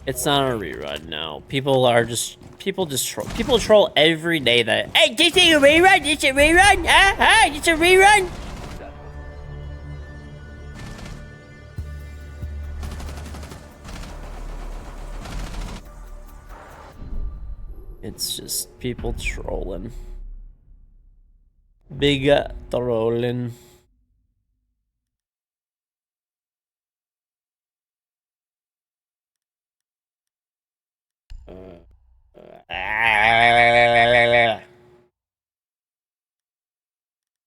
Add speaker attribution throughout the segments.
Speaker 1: It's not a rerun, no. People troll every day that, hey, this is a rerun, this a rerun, it's a rerun. It's just people trolling. Big trolling.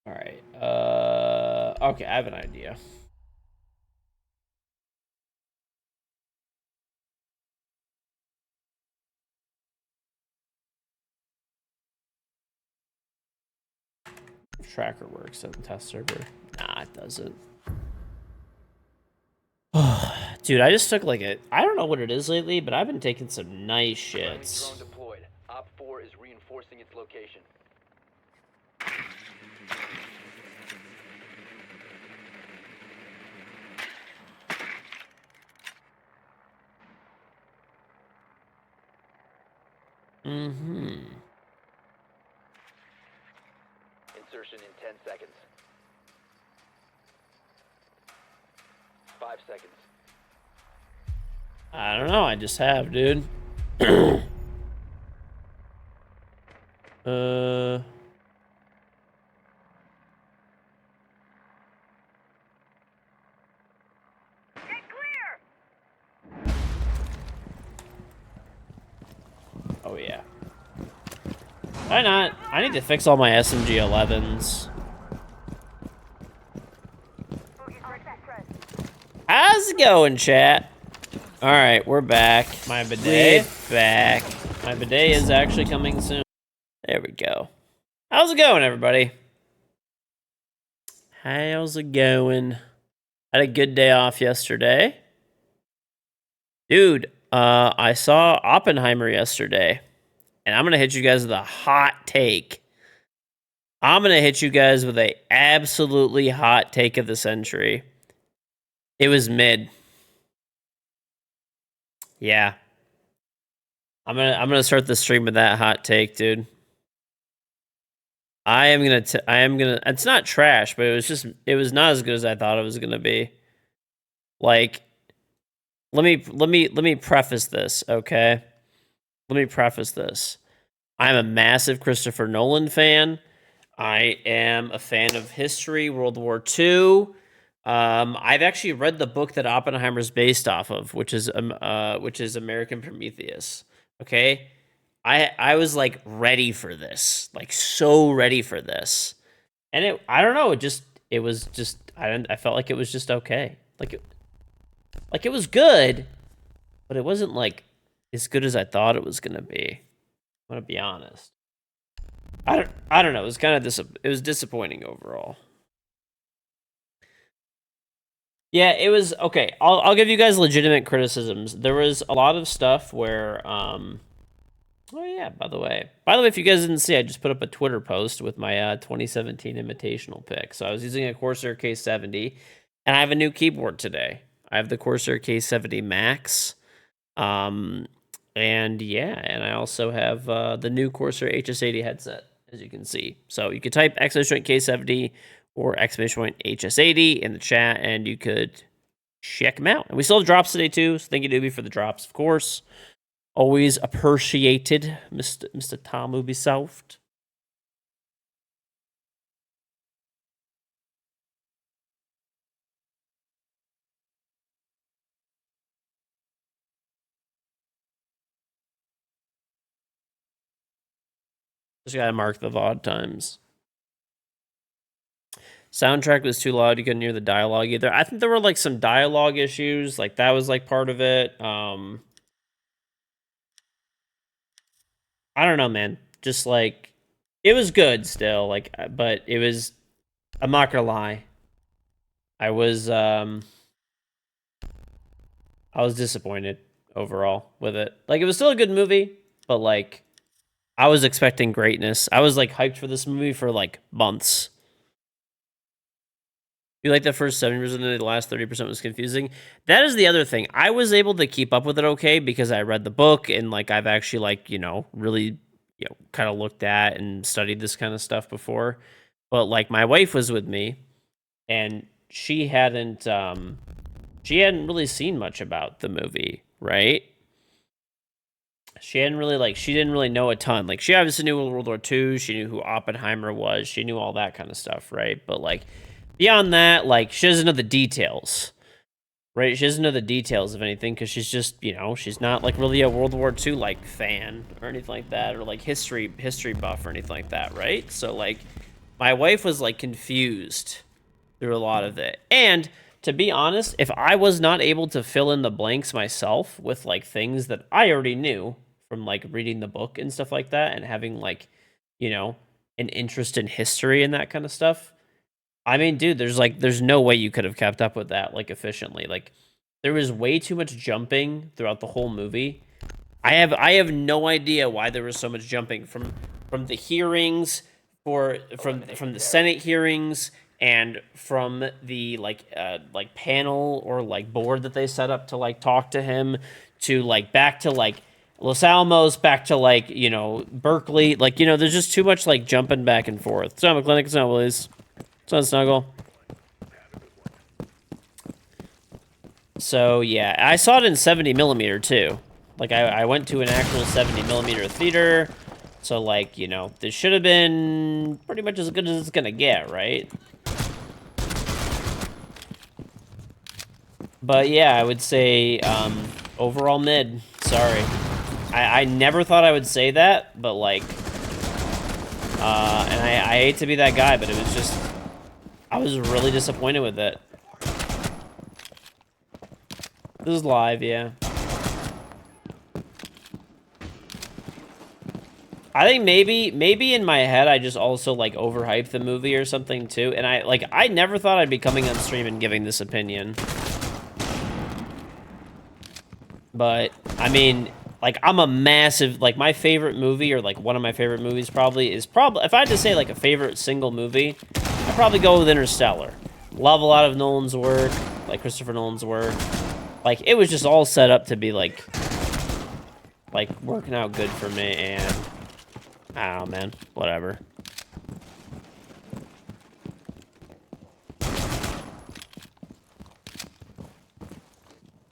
Speaker 1: Alright, okay, I have an idea. Tracker works on the test server. Nah, it doesn't. Dude, I just took like I don't know what it is lately, but I've been taking some nice shits.
Speaker 2: Drone deployed. Op 4 is reinforcing its location. Insertion in 10 seconds. 5 seconds.
Speaker 1: I don't know, I just have, dude. Oh yeah. Why not? I need to fix all my SMG 11s. How's it going, chat? Alright, we're back. My bidet back. My bidet is actually coming soon. There we go. How's it going, everybody? How's it going? Had a good day off yesterday. Dude, I saw Oppenheimer yesterday. And I'm going to hit you guys with a hot take. I'm going to hit you guys with a absolutely hot take of the century. It was mid. Yeah. I'm gonna start the stream with that hot take, dude. I am gonna it's not trash, but it was not as good as I thought it was gonna be. Like, let me preface this, okay? Let me preface this. I'm a massive Christopher Nolan fan. I am a fan of history, World War II. I've actually read the book that Oppenheimer's based off of, which is American Prometheus. Okay, I was like ready for this, like so ready for this, and I don't know, I felt like it was just okay, like it was good, but it wasn't like as good as I thought it was gonna be. I'm gonna be honest. I don't know. It was kind of it was disappointing overall. Yeah, it was okay. I'll give you guys legitimate criticisms. There was a lot of stuff where oh yeah, by the way, if you guys didn't see, I just put up a Twitter post with my 2017 Invitational pick. So I was using a Corsair K70, and I have a new keyboard today. I have the Corsair K70 Max. And yeah, and I also have the new Corsair HS80 headset, as you can see. So you could type K70 or HS80 in the chat, and you could check them out. And we still have drops today, too, so thank you, Doobie, for the drops, of course. Always appreciated, Mr. Tom Ubisoft. Just gotta mark the VOD times. Soundtrack was too loud. You couldn't hear the dialogue either. I think there were like some dialogue issues. Like that was like part of it. I don't know, man. Just like it was good still. Like, but it was. I'm not gonna lie. I was disappointed overall with it. Like it was still a good movie, but like I was expecting greatness. I was like hyped for this movie for like months. You like the first 70% and the last 30% was confusing. That is the other thing. I was able to keep up with it okay because I read the book and like I've actually like, really, kind of looked at and studied this kind of stuff before. But like my wife was with me and she hadn't really seen much about the movie, right? She didn't really know a ton. Like she obviously knew World War II, she knew who Oppenheimer was, she knew all that kind of stuff, right? But like beyond that, like she doesn't know the details. Right? She doesn't know the details of anything because she's just, she's not like really a World War II like fan or anything like that, or like history buff or anything like that, right? So like my wife was like confused through a lot of it. And to be honest, if I was not able to fill in the blanks myself with like things that I already knew from like reading the book and stuff like that and having like, an interest in history and that kind of stuff, I mean, dude, there's no way you could have kept up with that like efficiently. Like there was way too much jumping throughout the whole movie. I have no idea why there was so much jumping from the hearings from the Senate hearings and from the like panel or like board that they set up to like talk to him to like back to like Los Alamos back to like Berkeley, like there's just too much like jumping back and forth. So McClinic, it's not Willis. It's not Snuggle. So yeah, I saw it in 70 millimeter too. Like I went to an actual 70 millimeter theater. So like, this should have been pretty much as good as it's gonna get, right? But yeah, I would say overall mid. Sorry. I never thought I would say that, but like and I hate to be that guy, but it was just I was really disappointed with it. This is live, yeah. I think maybe in my head I just also like overhyped the movie or something too, and I never thought I'd be coming on stream and giving this opinion. But I mean, like I'm a massive like my favorite movie or like one of my favorite movies probably if I had to say like a favorite single movie, I'd probably go with Interstellar. Love a lot of Nolan's work, like Christopher Nolan's work. Like it was just all set up to be like working out good for me, and I don't know, man. Whatever.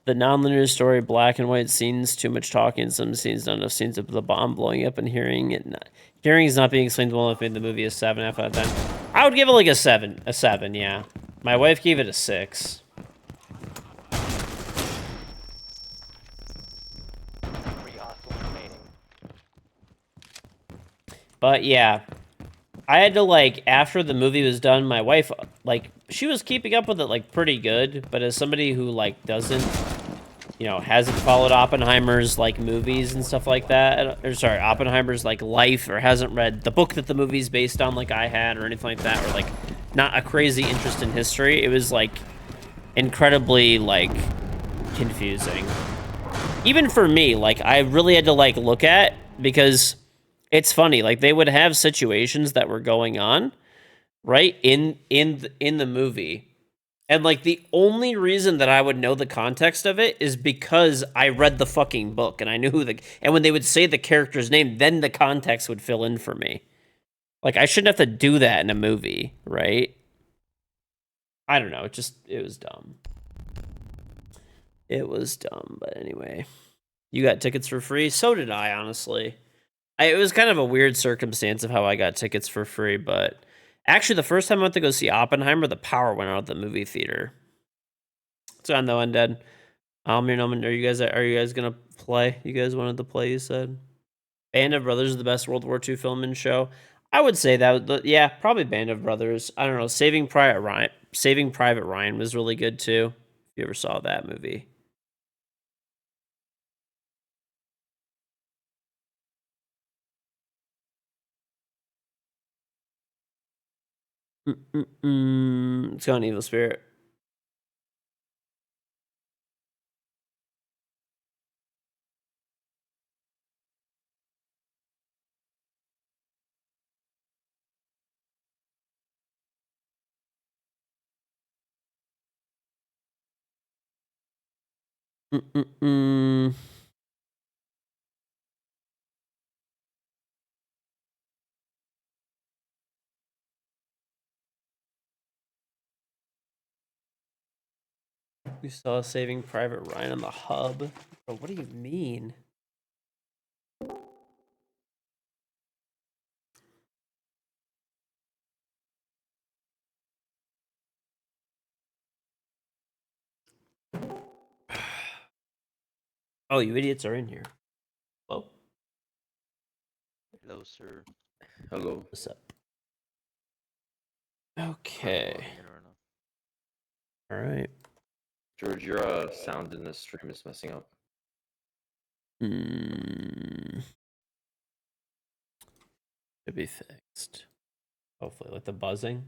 Speaker 1: The non-linear story, black and white scenes, too much talking, some scenes, not enough scenes of the bomb blowing up and hearing it. Hearing is not being explained well enough made the movie a 7.5 out of 10. I would give it like a 7. A 7, yeah. My wife gave it a 6. But yeah, I had to like after the movie was done, my wife like she was keeping up with it like pretty good, but as somebody who like doesn't hasn't followed Oppenheimer's like movies and stuff like that, or sorry, Oppenheimer's like life, or hasn't read the book that the movie's based on like I had or anything like that, or like not a crazy interest in history, it was like incredibly like confusing. Even for me, like I really had to like look at because it's funny, like they would have situations that were going on right in the movie, and like the only reason that I would know the context of it is because I read the fucking book and I knew and when they would say the character's name, then the context would fill in for me. Like I shouldn't have to do that in a movie, right? I don't know, it was dumb. It was dumb, but anyway. You got tickets for free? So did I, honestly. It was kind of a weird circumstance of how I got tickets for free, but actually the first time I went to go see Oppenheimer, the power went out at the movie theater. It's on the Undead. Are you guys gonna play? You guys wanted to play, you said? Band of Brothers is the best World War II film and show. I would say that, yeah, probably Band of Brothers. I don't know. Saving Private Ryan was really good too. If you ever saw that movie. It's got an evil spirit. Mm-mm-mm. We saw Saving Private Ryan on the hub. Bro, what do you mean? Oh, you idiots are in here. Hello?
Speaker 3: Hello, sir.
Speaker 4: Hello.
Speaker 1: What's up? Okay. All right.
Speaker 4: George, your sound in the stream is messing up.
Speaker 1: Should be fixed. Hopefully, like the buzzing.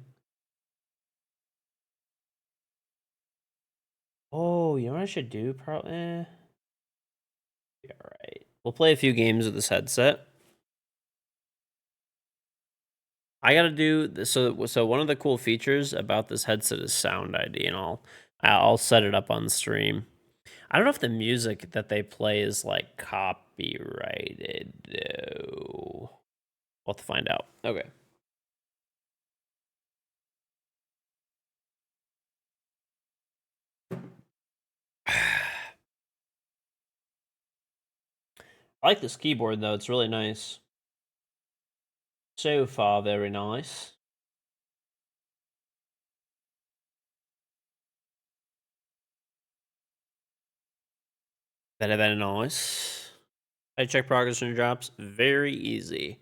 Speaker 1: Oh, you know what I should do? Probably. All right. We'll play a few games with this headset. I gotta do this. So one of the cool features about this headset is Sound ID, and I'll set it up on stream. I don't know if the music that they play is like copyrighted though. We'll have to find out. Okay. I like this keyboard though, it's really nice. So far, very nice. Very nice. I check progress on your drops. Very easy.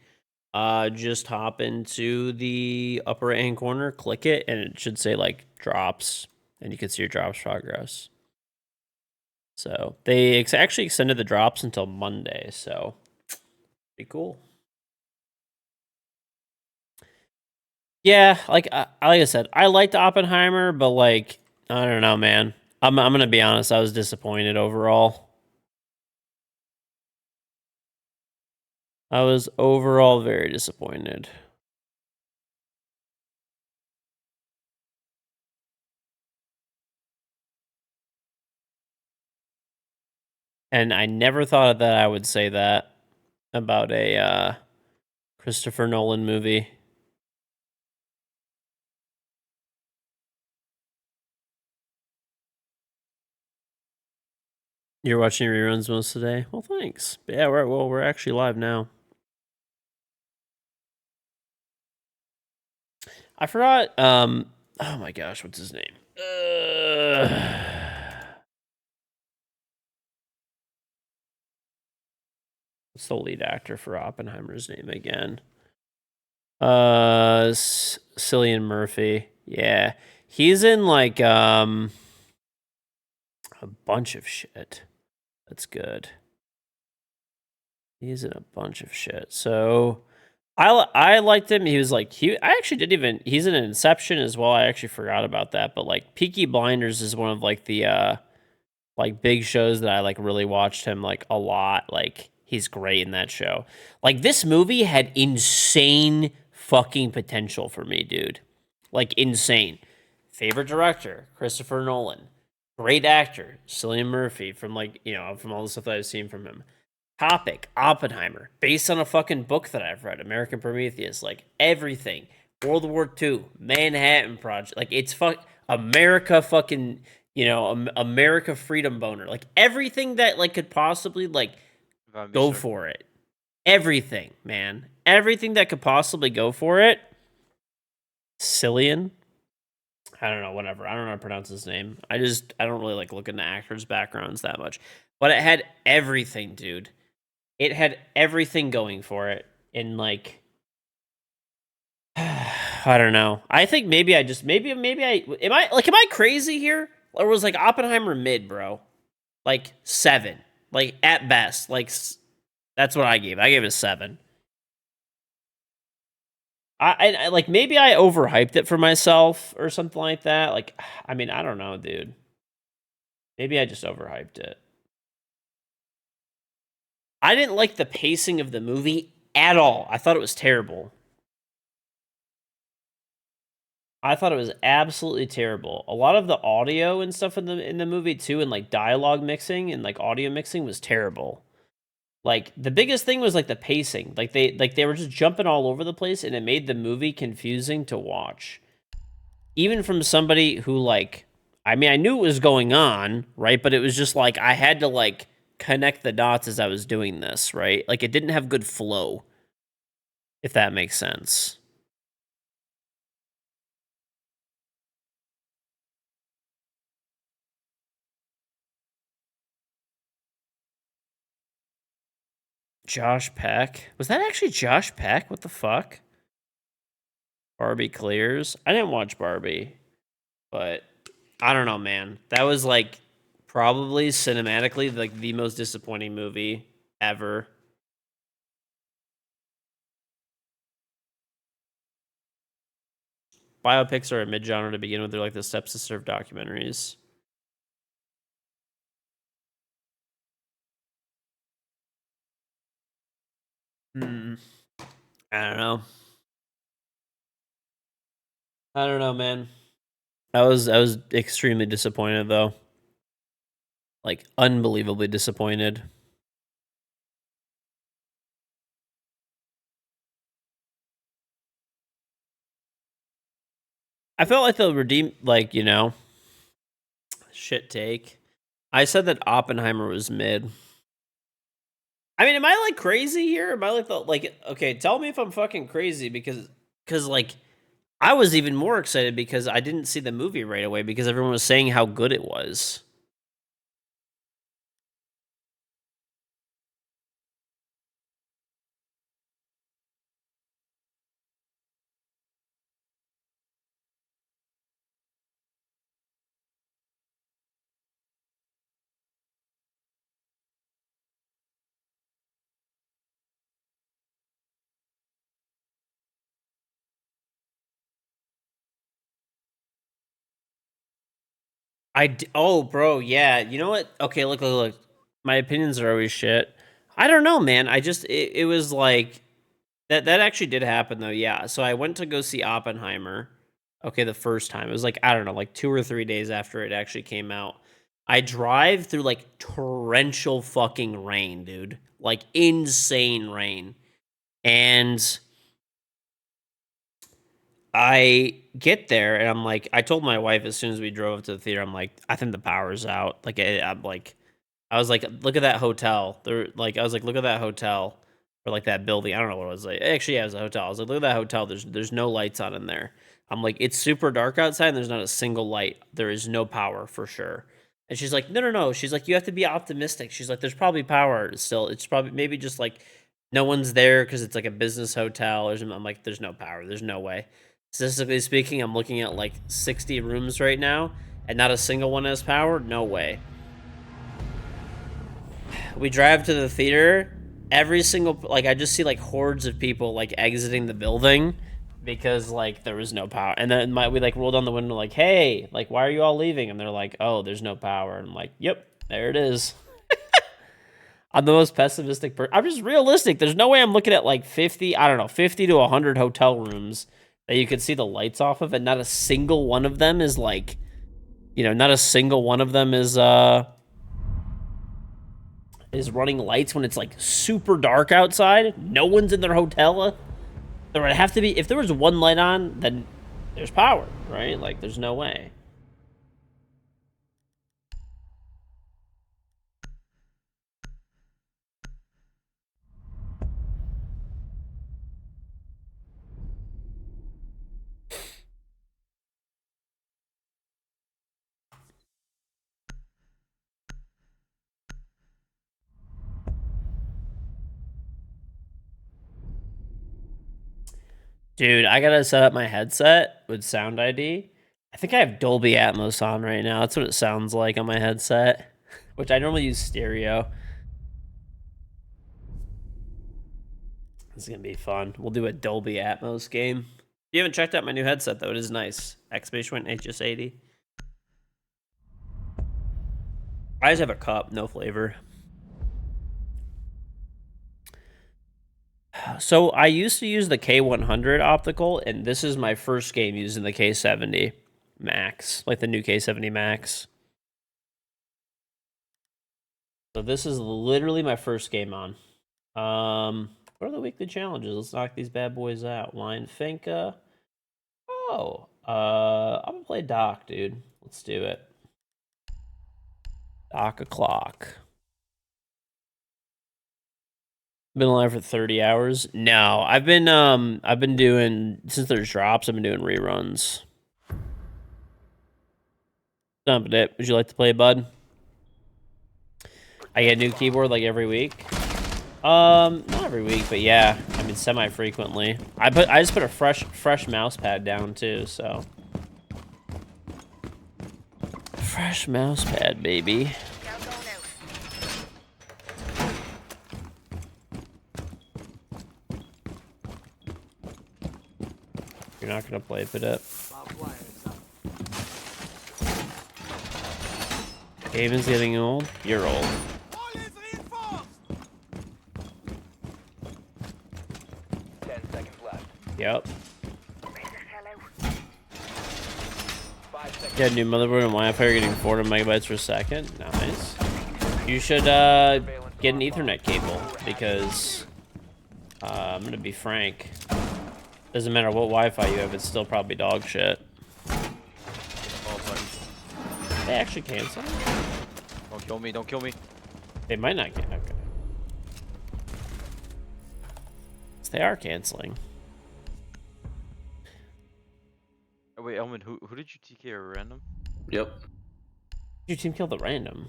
Speaker 1: Just hop into the upper right hand corner, click it, and it should say like drops, and you can see your drops progress. So they actually extended the drops until Monday, so pretty cool. Yeah, like I said, I liked Oppenheimer, but like I don't know, man. I'm gonna be honest. I was disappointed overall. I was overall very disappointed. And I never thought that I would say that about a Christopher Nolan movie. You're watching reruns most of the day? Well, thanks. But yeah, we're actually live now. I forgot oh my gosh, what's his name? What's the lead actor for Oppenheimer's name again? Cillian Murphy. Yeah. He's in like a bunch of shit. That's good. He's in a bunch of shit. So I liked him. He was like I actually didn't even he's in Inception as well. I actually forgot about that. But like Peaky Blinders is one of like the like big shows that I like really watched him like a lot. Like he's great in that show. Like this movie had insane fucking potential for me, dude. Like insane. Favorite director, Christopher Nolan. Great actor, Cillian Murphy from like, you know, from all the stuff that I've seen from him. Topic, Oppenheimer, based on a fucking book that I've read, American Prometheus, like everything. World War II, Manhattan Project, like it's America fucking, you know, America Freedom Boner, like everything that like could possibly like go for it. Everything, man. Everything that could possibly go for it. Cillian. I don't know, whatever. I don't know how to pronounce his name. I don't really like looking at actors' backgrounds that much. But it had everything, dude. It had everything going for it. And like I don't know. I think maybe I just maybe I am I crazy here? Or was like Oppenheimer mid, bro? Like 7. Like at best. Like that's what I gave. I gave it a 7. I like maybe I overhyped it for myself or something like that. Like I mean, I don't know, dude. Maybe I just overhyped it. I didn't like the pacing of the movie at all. I thought it was terrible. I thought it was absolutely terrible. A lot of the audio and stuff in the movie too, and like dialogue mixing and like audio mixing was terrible. Like the biggest thing was like the pacing. Like they were just jumping all over the place, and it made the movie confusing to watch. Even from somebody who like, I mean, I knew it was going on, right? But it was just like I had to like connect the dots as I was doing this, right? Like it didn't have good flow, if that makes sense. Josh Peck. Was that actually Josh Peck? What the fuck? Barbie clears. I didn't watch Barbie, but I don't know, man. That was like probably cinematically like the most disappointing movie ever. Biopics are a mid-genre to begin with. They're like the steps to serve documentaries. Hmm. I don't know. I don't know, man. I was extremely disappointed though. Like unbelievably disappointed. I felt like they'll redeem like, shit take. I said that Oppenheimer was mid. I mean, am I like crazy here? Am I like okay, tell me if I'm fucking crazy because like I was even more excited because I didn't see the movie right away because everyone was saying how good it was. Oh, bro, yeah. You know what? Okay, look. My opinions are always shit. I don't know, man. It was like that actually did happen though. Yeah. So I went to go see Oppenheimer. Okay, the first time. It was like I don't know, like 2 or 3 days after it actually came out. I drive through like torrential fucking rain, dude. Like insane rain. And I get there and I'm like, I told my wife as soon as we drove up to the theater, I'm like, I think the power's out. Like, I'm like, I was like, look at that hotel. I was like, look at that hotel or like that building. I don't know what it was like. Actually, yeah, it was a hotel. I was like, look at that hotel. There's no lights on in there. I'm like, it's super dark outside and there's not a single light. There is no power for sure. And she's like, no, no, no. She's like, you have to be optimistic. She's like, there's probably power still. It's probably maybe just like no one's there because it's like a business hotel or something. I'm like, there's no power. There's no way. Statistically speaking, I'm looking at like 60 rooms right now and not a single one has power. No way. We drive to the theater. Every single like I just see like hordes of people like exiting the building because like there was no power. And then we like roll down the window like, "Hey, like why are you all leaving?" And they're like, "Oh, there's no power." And I'm like, "Yep, there it is." I'm the most pessimistic person. I'm just realistic. There's no way I'm looking at like 50, I don't know, 50 to 100 hotel rooms that you could see the lights off of and not a single one of them is like, not a single one of them is running lights when it's like super dark outside. No one's in their hotel. There would have to be, if there was one light on, then there's power, right? Like there's no way. Dude, I gotta set up my headset with Sound ID. I think I have Dolby Atmos on right now. That's what it sounds like on my headset, which I normally use stereo. This is gonna be fun. We'll do a Dolby Atmos game. You haven't checked out my new headset though. It is nice. X-Base HS80. I just have a cup, no flavor. So I used to use the K100 optical, and this is my first game using the K70 Max, like the new K70 Max. So this is literally my first game on. What are the weekly challenges? Let's knock these bad boys out. Line Finka. Oh, I'm gonna play Doc, dude. Let's do it. Doc o'clock. Been alive for 30 hours. No, I've been doing, since there's drops, I've been doing reruns. Dumping it. Would you like to play, bud? I get a new keyboard like every week. Not every week, but yeah. I mean, semi-frequently. I just put a fresh mouse pad down too, so. Fresh mouse pad, baby. You're not gonna play Padip. Gaben's getting old. You're old.
Speaker 2: 10 seconds left.
Speaker 1: Yep.
Speaker 2: 5 seconds.
Speaker 1: Get a new motherboard and Wi-Fi. You're getting 400 megabytes per second. Nice. You should get an Ethernet cable because I'm gonna be frank. Doesn't matter what Wi-Fi you have, it's still probably dog shit. They actually cancel?
Speaker 3: Don't kill me, don't kill me.
Speaker 1: They might not get. Okay. They are canceling.
Speaker 3: Oh, wait, Elman, who did you TK or random?
Speaker 4: Yep.
Speaker 1: Your team killed the random.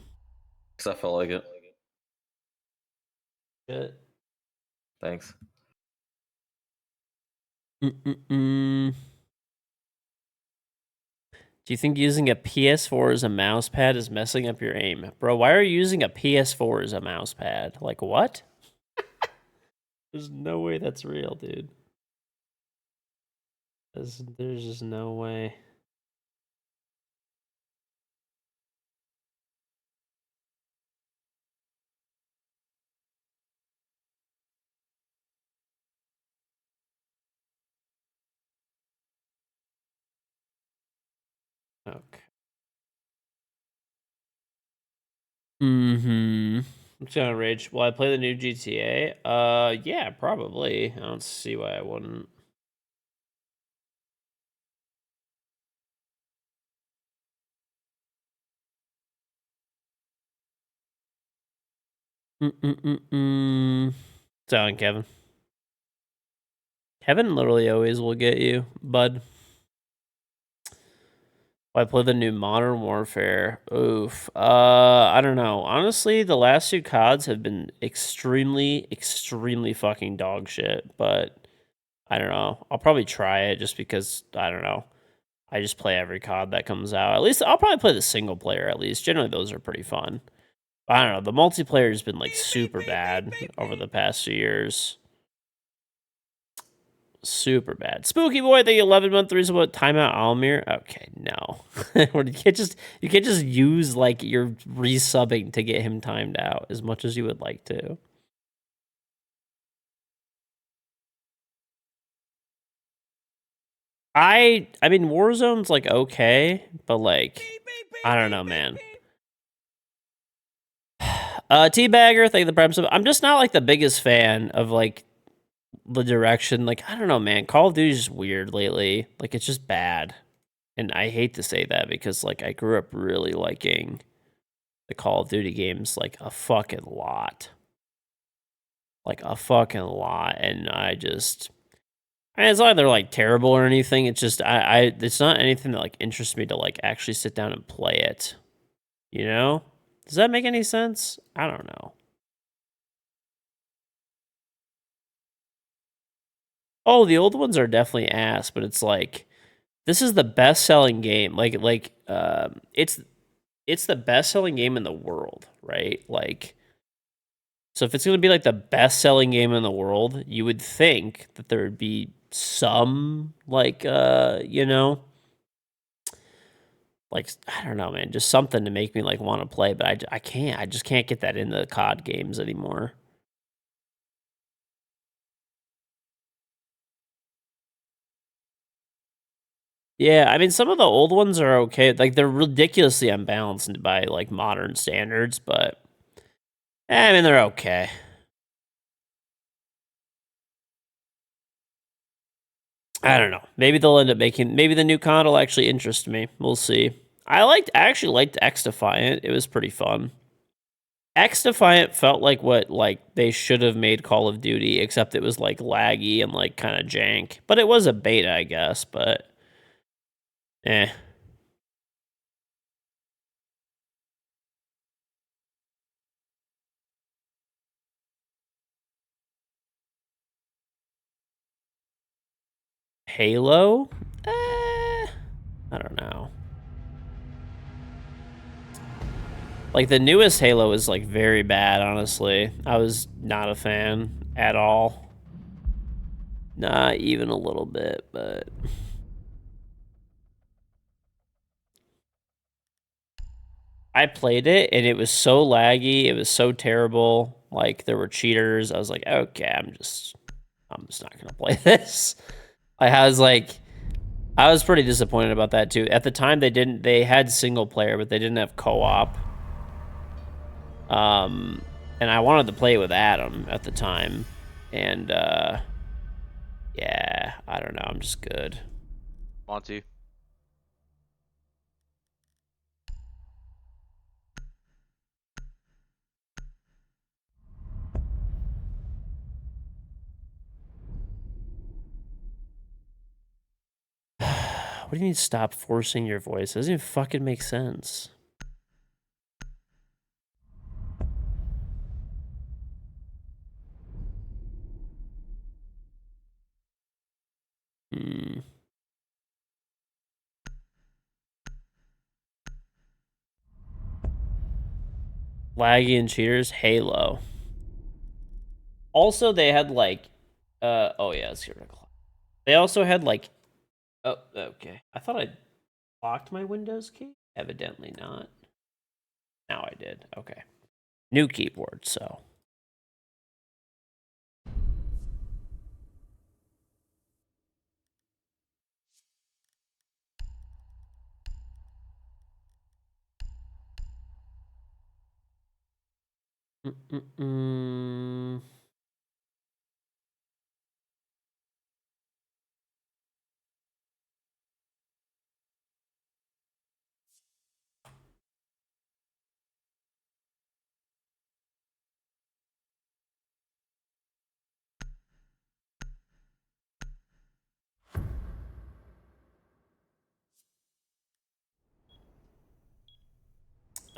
Speaker 4: Because I felt like it.
Speaker 1: Shit.
Speaker 4: Thanks.
Speaker 1: Do you think using a PS4 as a mouse pad is messing up your aim? Bro, why are you using a PS4 as a mouse pad? Like, what? There's no way that's real, dude. There's just no way. Okay. I'm just gonna rage. Will I play the new GTA? Yeah, probably. I don't see why I wouldn't. Sound Kevin. Kevin literally always will get you, bud. I play the new Modern Warfare. Oof. I don't know. Honestly, the last two CODs have been extremely, extremely fucking dog shit. But I don't know. I'll probably try it just because I don't know. I just play every COD that comes out. At least I'll probably play the single player. At least generally those are pretty fun. But I don't know. The multiplayer has been like super bad over the past few years. Super bad. Spooky boy, the 11-month reason what timeout Almir. Okay, no. you can't just use like your resubbing to get him timed out as much as you would like to. I mean Warzone's like okay, but like I don't know, man. Teabagger, thank you the prime sub. I'm just not like the biggest fan of like the direction. Like I don't know, man. Call of Duty's just weird lately. Like it's just bad. And I hate to say that because like I grew up really liking the Call of Duty games like a fucking lot. Like a fucking lot. And I mean, it's not like they're like terrible or anything. It's just it's not anything that like interests me to like actually sit down and play it. You know? Does that make any sense? I don't know. Oh, the old ones are definitely ass, but it's like this is the best-selling game. It's the best-selling game in the world, right? Like so if it's going to be like the best-selling game in the world, you would think that there would be some like you know, like I don't know, man, just something to make me like want to play, but I can't. I just can't get that into the COD games anymore. Yeah, I mean, some of the old ones are okay. Like, they're ridiculously unbalanced by, like, modern standards, but... I mean, they're okay. I don't know. Maybe they'll end up making... Maybe the new con will actually interest me. We'll see. I actually liked X Defiant. It was pretty fun. X Defiant felt like what, like, they should have made Call of Duty, except it was, like, laggy and, like, kind of jank. But it was a beta, I guess, but... Eh. Halo? I don't know. Like, the newest Halo is, like, very bad, honestly. I was not a fan at all. Not even a little bit, but... I played it, and it was so laggy. It was so terrible. Like, there were cheaters. I was like, okay, I'm just not gonna play this. I was pretty disappointed about that, too. At the time, they had single player, but they didn't have co-op. And I wanted to play with Adam at the time. And, yeah, I don't know. I'm just good.
Speaker 3: Monty.
Speaker 1: What do you mean stop forcing your voice? It doesn't even fucking make sense. Laggy and cheaters, Halo. Also, they had like, oh yeah, it's here. They also had like, oh, okay. I thought I locked my Windows key. Evidently not. Now I did. Okay. New keyboard, so.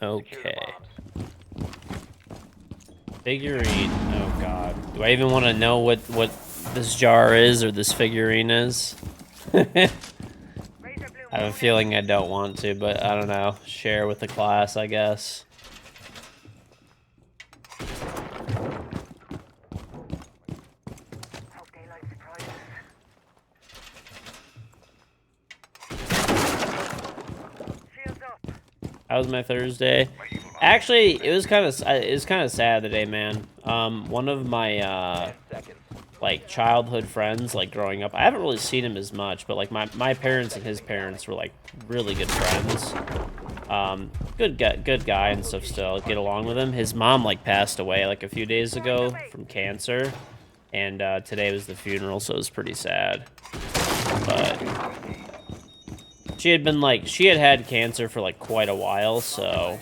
Speaker 1: Okay. Figurine. Oh god. Do I even want to know what this jar is or this figurine is? I have a feeling I don't want to, but I don't know. Share with the class, I guess. How was my Thursday? Actually, it was kind of sad today, man. One of my like childhood friends, like growing up, I haven't really seen him as much, but like my parents and his parents were like really good friends. Good guy and stuff. Still get along with him. His mom like passed away like a few days ago from cancer, and today was the funeral, so it was pretty sad. But she had had cancer for like quite a while, so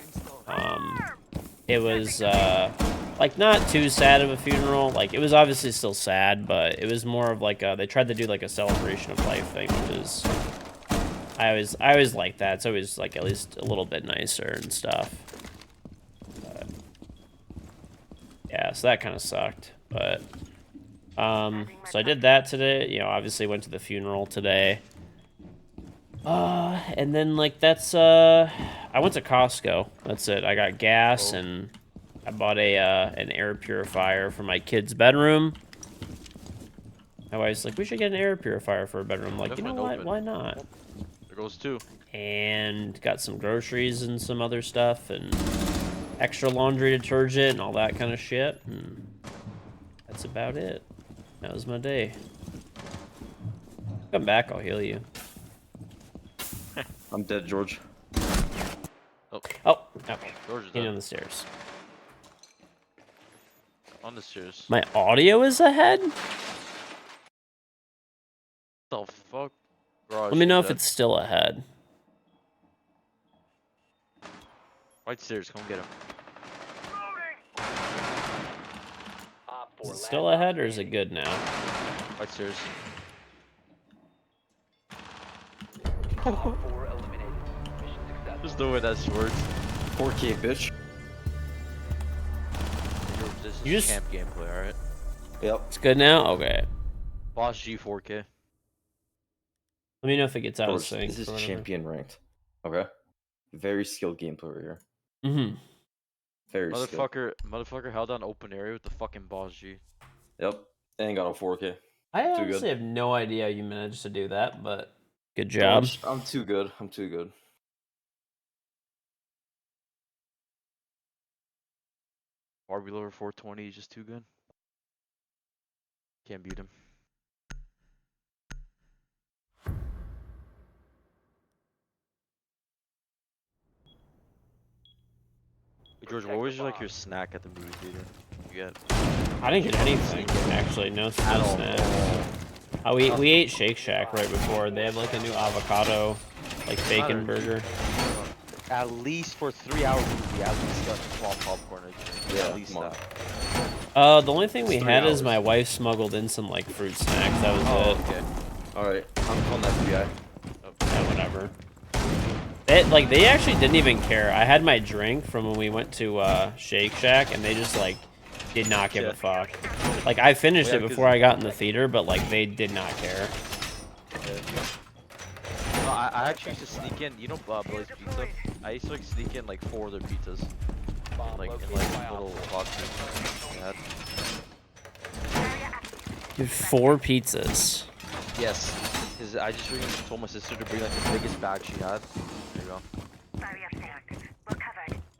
Speaker 1: it was like not too sad of a funeral. Like it was obviously still sad, but it was more of like they tried to do like a celebration of life thing, which is I always like that. It's always like at least a little bit nicer and stuff. But, yeah, so that kind of sucked. But so I did that today. You know, obviously went to the funeral today. And then like that's I went to Costco. That's it. I got gas and I bought a an air purifier for my kid's bedroom. My wife's like, we should get an air purifier for a bedroom. I'm like, you know what? Why not?
Speaker 3: There goes two.
Speaker 1: And got some groceries and some other stuff and extra laundry detergent and all that kind of shit. And that's about it. That was my day. Come back, I'll heal you.
Speaker 4: I'm dead, George.
Speaker 1: Oh, okay.
Speaker 3: George is
Speaker 1: He's
Speaker 3: dead.
Speaker 1: on the stairs.
Speaker 3: On the stairs.
Speaker 1: My audio is ahead?
Speaker 3: What the fuck? Garage,
Speaker 1: Let me know
Speaker 3: you're
Speaker 1: if
Speaker 3: dead.
Speaker 1: it's still ahead.
Speaker 3: Right stairs, come get him.
Speaker 2: Op
Speaker 1: Is
Speaker 2: 4
Speaker 1: it still
Speaker 2: last
Speaker 1: ahead or
Speaker 2: op
Speaker 1: is it
Speaker 2: standing.
Speaker 1: good now?
Speaker 3: Right stairs.
Speaker 2: Op 4 eliminated. Mission successful.
Speaker 3: There's no way that's words.
Speaker 4: 4K, bitch.
Speaker 3: This is
Speaker 1: You just-
Speaker 3: champ gameplay, alright?
Speaker 4: Yep.
Speaker 1: It's good now? Okay.
Speaker 3: Boss G 4K.
Speaker 1: Let me know if it gets out of
Speaker 4: George,
Speaker 1: sync.
Speaker 4: this is
Speaker 1: or whatever.
Speaker 4: champion ranked. Okay. Very skilled gameplay right here.
Speaker 1: Mm-hmm.
Speaker 4: Very skilled.
Speaker 3: Motherfucker held on open area with the fucking Boss G.
Speaker 4: Yep. And got a 4K.
Speaker 1: I
Speaker 4: Too
Speaker 1: honestly
Speaker 4: good.
Speaker 1: have no idea you managed to do that, but good job.
Speaker 4: George, I'm too good. I'm too good.
Speaker 3: Barbie Lover 420 is just too good. Can't beat him. Hey, George, what was like your snack at the movie theater? You get
Speaker 1: I didn't get anything, actually. No,
Speaker 3: at
Speaker 1: no
Speaker 3: all.
Speaker 1: snack. Oh, we ate Shake Shack right before. They have like a new avocado, like bacon burger.
Speaker 3: At least for 3 hours movie, at least got 12 popcorn.
Speaker 4: Yeah,
Speaker 3: At least
Speaker 4: come on.
Speaker 3: that.
Speaker 1: The only thing we
Speaker 4: It's 3
Speaker 1: had is
Speaker 4: hours.
Speaker 1: my wife smuggled in some like fruit snacks. That was
Speaker 3: Oh,
Speaker 1: it.
Speaker 3: okay.
Speaker 4: Alright, I'm calling that FBI.
Speaker 1: Yeah, whatever. They actually didn't even care. I had my drink from when we went to Shake Shack, and they just like did not give a fuck. Like I finished
Speaker 3: Well,
Speaker 1: it
Speaker 3: yeah,
Speaker 1: before I got in the theater, but like they did not care.
Speaker 3: No, I actually used to sneak in, you know, Blaze Pizza? I used to like sneak in like 4 other pizzas.
Speaker 2: Bomb
Speaker 3: Like in
Speaker 2: located
Speaker 3: like
Speaker 2: by Op
Speaker 3: little
Speaker 2: 4.
Speaker 3: boxes. Yeah.
Speaker 1: You had 4 pizzas.
Speaker 3: Yes. Cause I just really told my sister to bring like the biggest bag she had. There you go.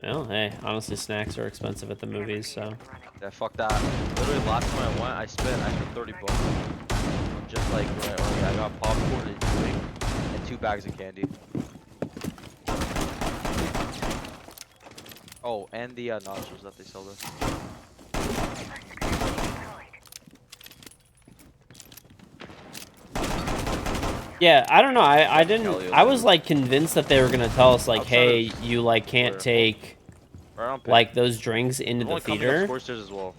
Speaker 1: Well, hey, honestly, snacks are expensive at the movies, so.
Speaker 3: Yeah, fuck that. Literally last time I went, I spent extra 30 bucks. Just like, right, I got popcorn and drink and 2 bags of candy. Oh, and the nachos that they sell there.
Speaker 1: Yeah, I don't know. I didn't.
Speaker 4: Kelly
Speaker 1: I
Speaker 4: over
Speaker 1: was
Speaker 4: there.
Speaker 1: like convinced that they were gonna tell us like,
Speaker 3: Outside
Speaker 1: hey,
Speaker 3: of
Speaker 1: you like can't
Speaker 3: where?
Speaker 1: take
Speaker 3: Right on
Speaker 1: like those drinks into
Speaker 3: I'm
Speaker 1: the
Speaker 3: only coming
Speaker 1: theater.
Speaker 3: upstairs as well.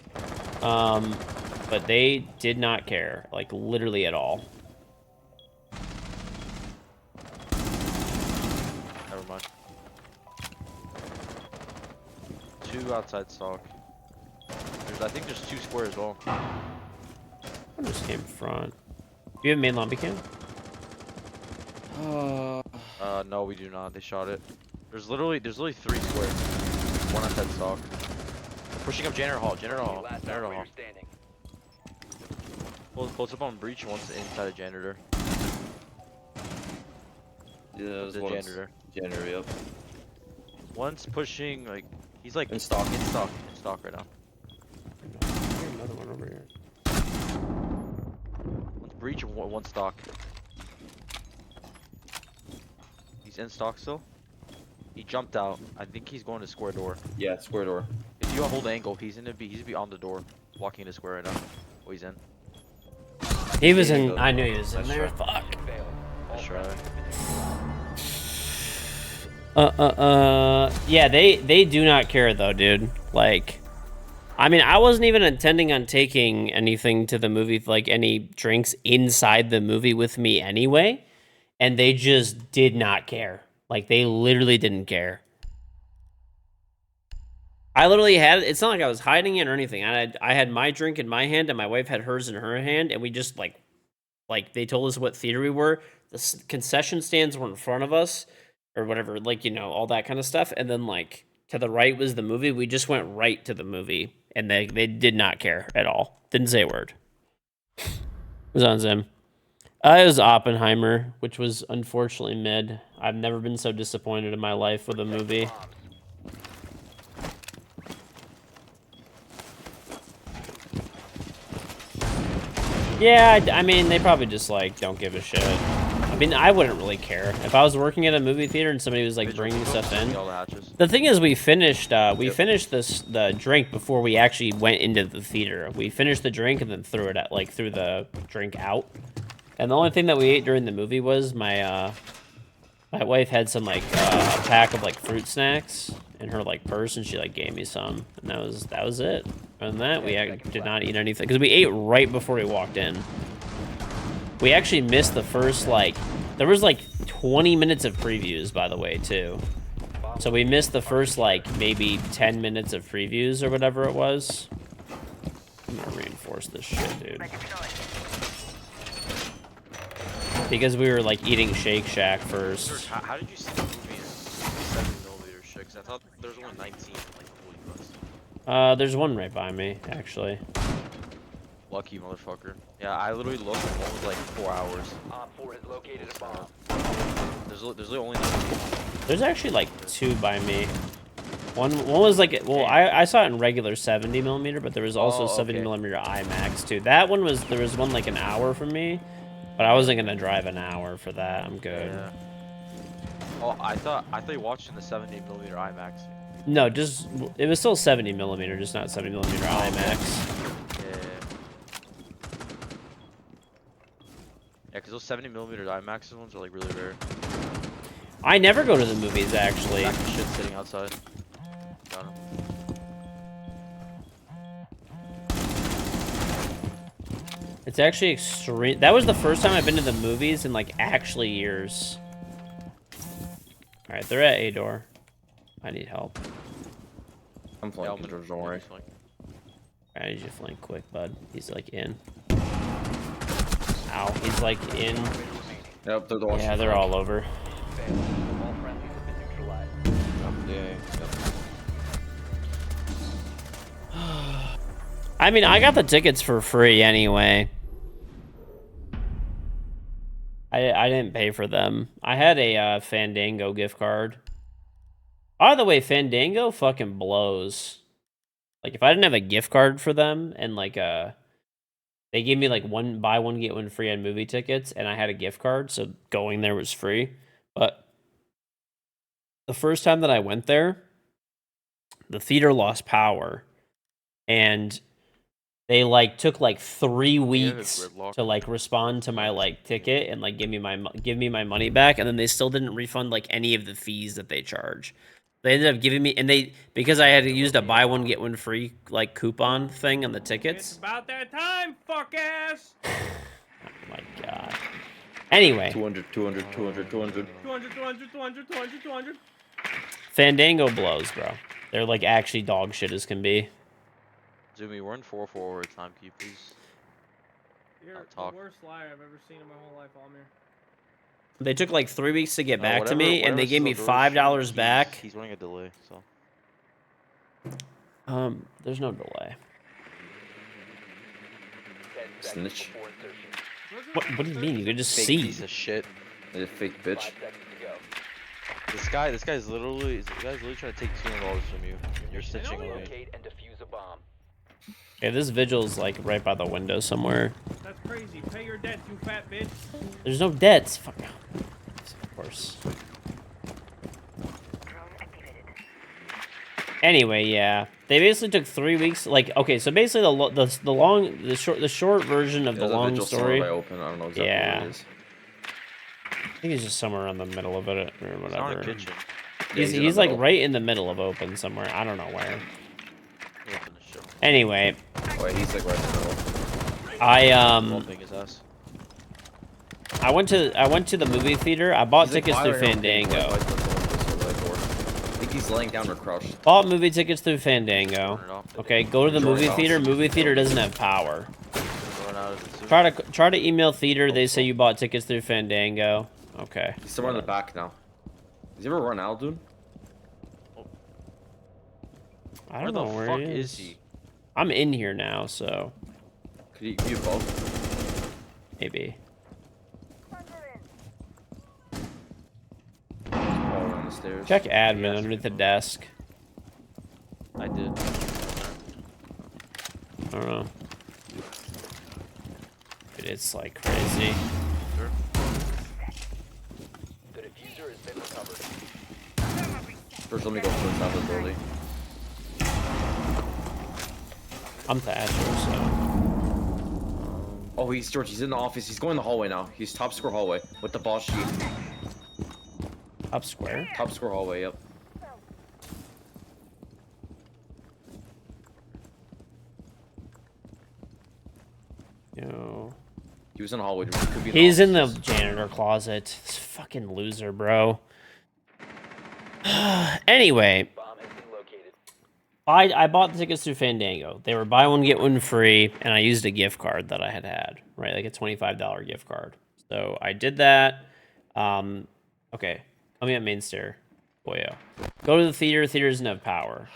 Speaker 1: But they did not care, like literally at all.
Speaker 3: Never mind. 2 outside stock. I think there's 2 square as well.
Speaker 1: One just came front. Do you have main lobby cam?
Speaker 3: No, we do not. They shot it. There's literally 3 square. 1 outside stock. Pushing up Janitor Hall. Janitor Hall.
Speaker 2: Last
Speaker 3: Janitor Hall.
Speaker 2: operator standing.
Speaker 3: Close up on breach. One's inside a janitor.
Speaker 4: Yeah, there's
Speaker 3: The
Speaker 4: one.
Speaker 3: janitor.
Speaker 4: Janitor, yep.
Speaker 3: One's pushing like he's like
Speaker 4: In stock.
Speaker 3: In stock right now.
Speaker 1: There's another one over here.
Speaker 3: One's breach and one stock. He's in stock still. He jumped out. I think he's going to square door.
Speaker 4: Yeah, square door.
Speaker 3: If you hold angle, he's gonna be on the door, walking into square right now. Oh, he's in.
Speaker 1: He was in.
Speaker 4: Go.
Speaker 1: I knew he was in
Speaker 4: Nice
Speaker 1: there.
Speaker 4: try.
Speaker 1: Fuck.
Speaker 2: Mission failed. All
Speaker 3: Nice try.
Speaker 2: friendlies have been
Speaker 1: Yeah, they do not care though, dude. Like, I mean, I wasn't even intending on taking anything to the movie, like any drinks inside the movie with me anyway, and they just did not care. Like, they literally didn't care. I literally had it's not like I was hiding it or anything. I had my drink in my hand and my wife had hers in her hand, and we just like they told us what theater we were. The concession stands were in front of us or whatever, like, you know, all that kind of stuff, and then like to the right was the movie. We just went right to the movie, and they did not care at all. Didn't say a word. It was on Zim. It was Oppenheimer, which was unfortunately mid. I've never been so disappointed in my life with a movie.
Speaker 2: bombs.
Speaker 1: Yeah, I mean, they probably just, like, don't give a shit. mean, I wouldn't really care if I was working at a movie theater and somebody was like
Speaker 3: Vigil,
Speaker 1: bringing
Speaker 3: go
Speaker 1: stuff
Speaker 3: check
Speaker 1: in.
Speaker 3: all the hatches.
Speaker 1: The thing is, we finished the drink before we actually went into the theater. We finished the drink and then threw the drink out. And the only thing that we ate during the movie was my wife had some like a pack of like fruit snacks in her like purse, and she like gave me some, and that was it. Other than that, we did not eat anything because we ate right before we walked in. We actually missed the first like there was like 20 minutes of previews, by the way, too. So we missed the first like maybe 10 minutes of previews or whatever it was. I'm gonna reinforce this shit, dude. Because we were like eating Shake Shack first.
Speaker 3: George, how did you see the movie in 7mm shit? 'Cause I thought there was only 19 like the holy bus.
Speaker 1: There's one right by me, actually.
Speaker 3: Lucky motherfucker. Yeah, I literally looked and one was like 4 hours.
Speaker 2: Op 4 has located a bomb.
Speaker 3: There's literally only 19.
Speaker 1: There's actually like two by me. One was like, well, I saw it in regular 70mm, but there was also
Speaker 3: Oh, okay.
Speaker 1: 70mm IMAX too. That one was, there was one like an hour from me, but I wasn't gonna drive an hour for that. I'm good.
Speaker 3: Yeah. Oh, I thought you watched in the 70mm IMAX.
Speaker 1: No, just, it was still 70mm, just not 70mm IMAX.
Speaker 3: Yeah, because those 70mm IMAX ones are like really rare.
Speaker 1: I never go to the movies, actually.
Speaker 3: Back of shit sitting outside. Got him.
Speaker 1: It's actually extreme. That was the first time I've been to the movies in like actually years. All right, they're at A door. I need help.
Speaker 4: I'm playing KingGeorge, don't worry.
Speaker 1: I need you to flank quick, bud. He's like in. Ow, he's like in.
Speaker 4: Yep, they're the ones.
Speaker 1: Yeah, they're all over.
Speaker 2: All friendlies have been neutralized.
Speaker 4: Yeah.
Speaker 1: I mean, I got the tickets for free anyway. I didn't pay for them. I had a Fandango gift card. By the way, Fandango fucking blows. Like, if I didn't have a gift card for them and like they gave me like buy one get one free on movie tickets, and I had a gift card, so going there was free. But the first time that I went there, the theater lost power, and they like took like 3 weeks to like respond to my like ticket and like give me my money back, and then they still didn't refund like any of the fees that they charge. They ended up giving me, and because I had used a buy one get one free like coupon thing on the tickets.
Speaker 5: It's about that time, fuck ass.
Speaker 1: Oh my god. Anyway,
Speaker 4: 200.
Speaker 5: 200.
Speaker 1: Fandango blows, bro. They're like actually dog shit as can be.
Speaker 3: Jimmy, we're in 4-4 overtime. Can you please?
Speaker 5: You're
Speaker 3: talk.
Speaker 5: the worst liar I've ever seen in my whole life, Almir.
Speaker 1: They took like 3 weeks to get back to
Speaker 3: Whatever-
Speaker 1: me, and they
Speaker 3: whatever
Speaker 1: gave me
Speaker 3: Silver
Speaker 1: $5
Speaker 3: he's-
Speaker 1: back.
Speaker 3: He's running a delay, so.
Speaker 1: There's no delay.
Speaker 2: 10 seconds
Speaker 4: Snitch.
Speaker 2: before insertion.
Speaker 1: What do you mean? You could just
Speaker 3: Fake
Speaker 1: see.
Speaker 3: piece of shit.
Speaker 4: They're a fake
Speaker 2: 5
Speaker 4: bitch.
Speaker 2: seconds to go.
Speaker 3: This guy's literally trying to take $200 from you. You're stitching away.
Speaker 2: Locate and defuse a bomb.
Speaker 1: Okay, this vigil's like right by the window somewhere.
Speaker 5: That's crazy. Pay your debts, you fat bitch.
Speaker 1: There's no debts. Fuck. Of course. Anyway, yeah, they basically took 3 weeks. Like, okay, so basically the short version of the long
Speaker 4: Vigil
Speaker 1: story.
Speaker 4: somewhere I open. I don't know exactly
Speaker 1: Yeah.
Speaker 4: where it is.
Speaker 1: I think he's just somewhere around the middle of it or
Speaker 3: It's not in
Speaker 1: whatever.
Speaker 3: the kitchen.
Speaker 4: Yeah, in
Speaker 1: He's
Speaker 4: the
Speaker 1: like
Speaker 4: middle.
Speaker 1: right in the middle of open somewhere. I don't know where.
Speaker 3: He opened the shit.
Speaker 1: Anyway,
Speaker 4: Wait, he's like right in the middle.
Speaker 3: Bumping his ass.
Speaker 1: I went to the movie theater. I bought
Speaker 4: He's, like,
Speaker 1: tickets through
Speaker 4: firing on
Speaker 1: Fandango.
Speaker 4: like, the door. I think he's laying down or crouched.
Speaker 1: Bought movie tickets through Fandango.
Speaker 3: Turn it off.
Speaker 1: Okay, go to the
Speaker 4: Turn it
Speaker 1: movie
Speaker 4: off.
Speaker 1: theater. Movie theater doesn't have power.
Speaker 3: Run out of it soon.
Speaker 1: Try to email theater. They say you bought tickets through Fandango. Okay.
Speaker 4: He's somewhere in the back now. Does he ever run out, dude?
Speaker 1: I
Speaker 3: Where
Speaker 1: don't
Speaker 3: the
Speaker 1: know where
Speaker 3: fuck
Speaker 1: he
Speaker 3: is he?
Speaker 1: I'm in here now, so
Speaker 4: Could you both?
Speaker 1: maybe.
Speaker 4: Oh, on the stairs.
Speaker 1: Check admin
Speaker 3: Yes.
Speaker 1: underneath the desk.
Speaker 3: I did.
Speaker 1: I don't know. Dude, it's like crazy.
Speaker 3: Sure.
Speaker 2: been recovered.
Speaker 4: First, let me go to the top of the building.
Speaker 1: I'm Thatcher, so.
Speaker 4: Oh, he's George. He's in the office. He's going in the hallway now. He's top square hallway with the boss sheet.
Speaker 1: Up square?
Speaker 4: Top square hallway. Yep.
Speaker 1: Yo.
Speaker 4: He was in the hallway. Could be
Speaker 1: He's in the
Speaker 4: offices.
Speaker 1: janitor closet. This fucking loser, bro. Anyway,
Speaker 2: Bomb has been located.
Speaker 1: I bought the tickets through Fandango. They were buy one get one free, and I used a gift card that I had, right, like a $25 gift card. So I did that. Okay, coming up main stair. Boyo. Go to the theater. Theater doesn't have power.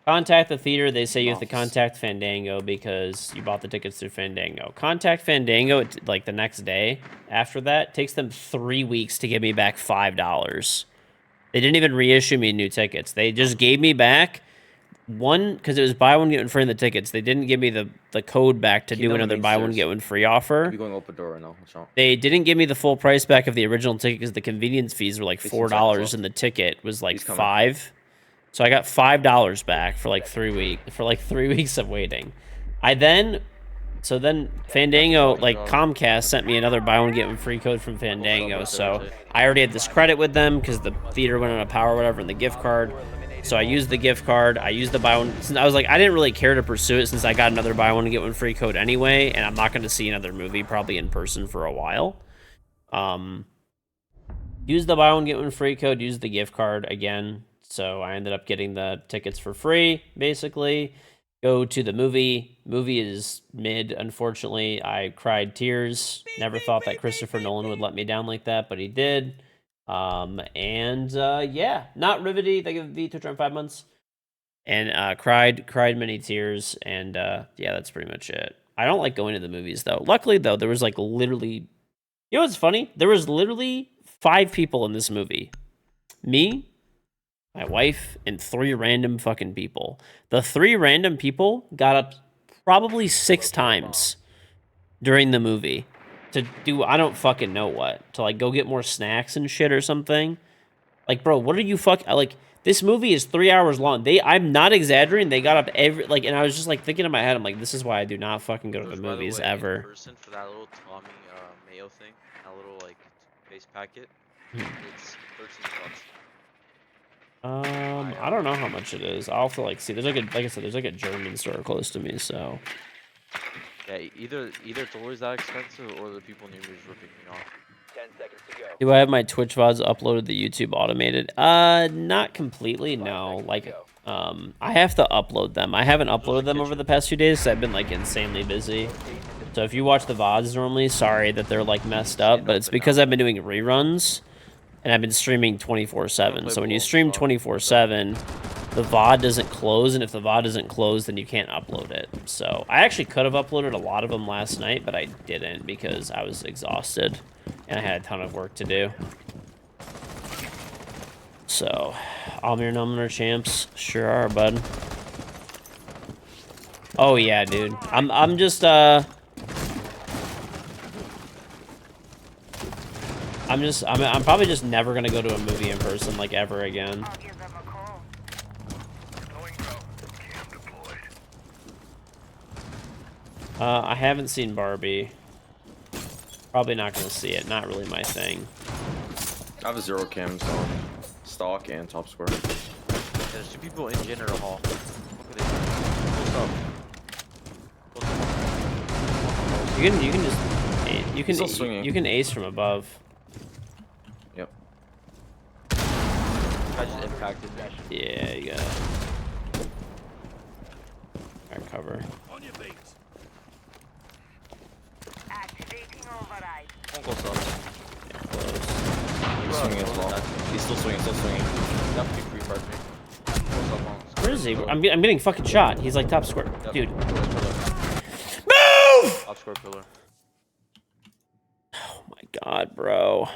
Speaker 1: Contact the theater. They say you have to contact Fandango because you bought the tickets through Fandango. Contact Fandango like the next day. After that, it takes them 3 weeks to give me back $5. They didn't even reissue me new tickets. They just gave me back one because it was buy one get one free in the tickets. They didn't give me the code back to do another buy one get one free offer.
Speaker 4: Could be going open door right now. What's wrong?
Speaker 1: They didn't give me the full price back of the original ticket because the convenience fees were like $4 and the ticket was like $5. So I got $5 back for like 3 weeks of waiting. Then Fandango, like Comcast, sent me another buy one get one free code from Fandango. So I already had this credit with them because the theater went on a power or whatever, and the gift card. So I used the gift card. I used the buy one. Since I was like, I didn't really care to pursue it since I got another buy one get one free code anyway, and I'm not going to see another movie probably in person for a while. Use the buy one get one free code. Use the gift card again. So I ended up getting the tickets for free, basically. Go to the movie. Movie is mid, unfortunately. I cried tears. Never thought that Christopher Nolan would let me down like that, but he did. Yeah, not riveting. They give the Twitch around 5 months. And cried many tears. And yeah, that's pretty much it. I don't like going to the movies, though. Luckily, though, there was like literally... You know what's funny? There was literally 5 people in this movie. Me, my wife, and 3 random fucking people. The 3 random people got up probably 6 times during the movie to do I don't fucking know what. To like go get more snacks and shit or something. Like, bro, what are you like this movie is 3 hours long. I'm not exaggerating. They got up and I was just like thinking in my head, I'm like, this is why I do not fucking go to the movies ever.
Speaker 3: In person for that little Tommy mayo thing, that little like base packet, it's $13.
Speaker 1: I don't know how much it is. I'll have to like see. There's like I said, there's like a German store close to me, so.
Speaker 3: Yeah, either it's always that expensive or the people near me is ripping me off.
Speaker 2: 10 seconds to go.
Speaker 1: Do I have my Twitch VODs uploaded to YouTube automated? Not completely, no. Like, I have to upload them. I haven't uploaded them over the past few days because I've been like insanely busy. So if you watch the VODs normally, sorry that they're like messed up, but it's because I've been doing reruns. And I've been streaming 24/7. So when you stream 24/7, the VOD doesn't close, and if the VOD doesn't close, then you can't upload it. So I actually could have uploaded a lot of them last night, but I didn't because I was exhausted and I had a ton of work to do. So, Almir Numner champs, sure are, bud. Oh yeah, dude. I'm just I'm probably just never gonna go to a movie in person like ever again.
Speaker 6: I'll give them a call.
Speaker 1: I haven't seen Barbie. Probably not gonna see it. Not really my thing.
Speaker 4: I have a 0 cams on stock and top square.
Speaker 3: There's 2 people in Janitor Hall. Look at this.
Speaker 1: You can just
Speaker 4: Still swinging.
Speaker 1: you can ace from above.
Speaker 4: Yep.
Speaker 3: I just impacted that.
Speaker 1: Yeah, you got it. Alright, cover.
Speaker 5: On your feet.
Speaker 6: Activating override.
Speaker 3: Won't go sub.
Speaker 1: Yeah, close.
Speaker 4: He's swinging as well. He's still swinging,
Speaker 3: Definitely free card me. What's up, Monks?
Speaker 1: Where is he? I'm getting fucking shot. He's like top square.
Speaker 3: Yep.
Speaker 1: Dude.
Speaker 3: Pillar.
Speaker 1: Move!
Speaker 3: Top square pillar.
Speaker 1: Oh my god, bro.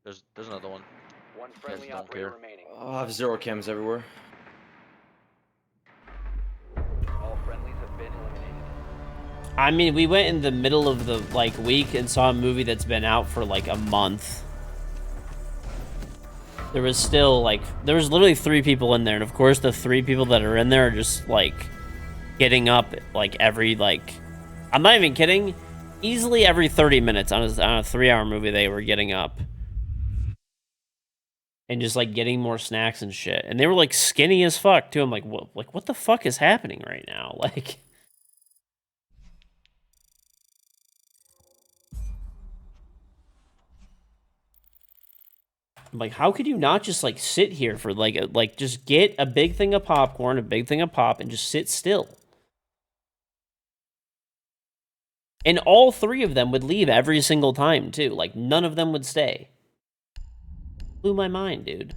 Speaker 3: There's another one.
Speaker 2: One friendly
Speaker 3: don't
Speaker 2: operator
Speaker 3: care.
Speaker 2: remaining.
Speaker 4: I have 0 cams everywhere.
Speaker 2: All friendlies have been eliminated.
Speaker 1: I mean, we went in the middle of the like week and saw a movie that's been out for like a month. there was still like there was literally 3 people in there, and of course the 3 people that are in there are just like getting up like every like I'm not even kidding, easily every 30 minutes on a 3-hour movie they were getting up and just like getting more snacks and shit, and they were like skinny as fuck too. I'm like, what the fuck is happening right now? Like, I'm like, how could you not just like sit here for like just get a big thing of popcorn, a big thing of pop, and just sit still? And all 3 of them would leave every single time too. Like none of them would stay. Blew my mind, dude.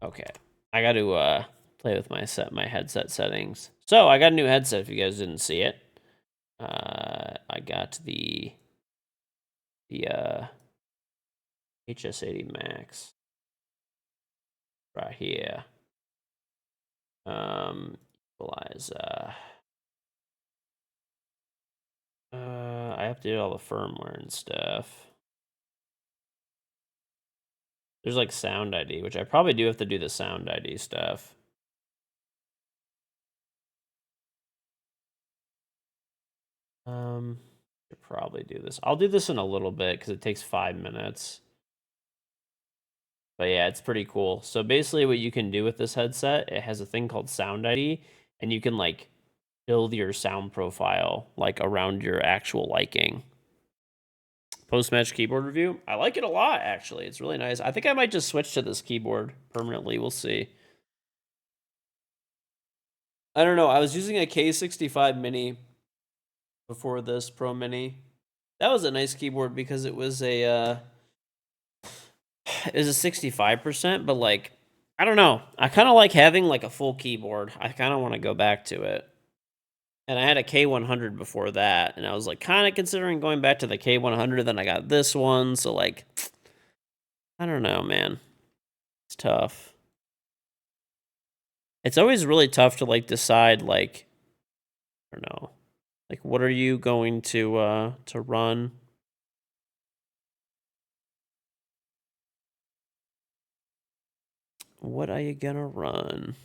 Speaker 1: Okay, I got to play with my headset settings. So I got a new headset. If you guys didn't see it, I got the HS80 Max right here. Equalize. I have to do all the firmware and stuff. There's like sound ID, which I probably do have to do the sound ID stuff. Should probably do this. I'll do this in a little bit because it takes 5 minutes. But yeah, it's pretty cool. So basically what you can do with this headset, it has a thing called sound ID, and you can like build your sound profile like around your actual liking. Post-match keyboard review. I like it a lot, actually. It's really nice. I think I might just switch to this keyboard permanently. We'll see. I don't know. I was using a K65 Mini before this Pro Mini. That was a nice keyboard because it was a 65%, but like I don't know. I kind of like having like a full keyboard. I kind of want to go back to it. And I had a K100 before that, and I was like kind of considering going back to the K100. Then I got this one, so like I don't know, man. It's tough. It's always really tough to like decide like I don't know. Like what are you going to run? What are you gonna run?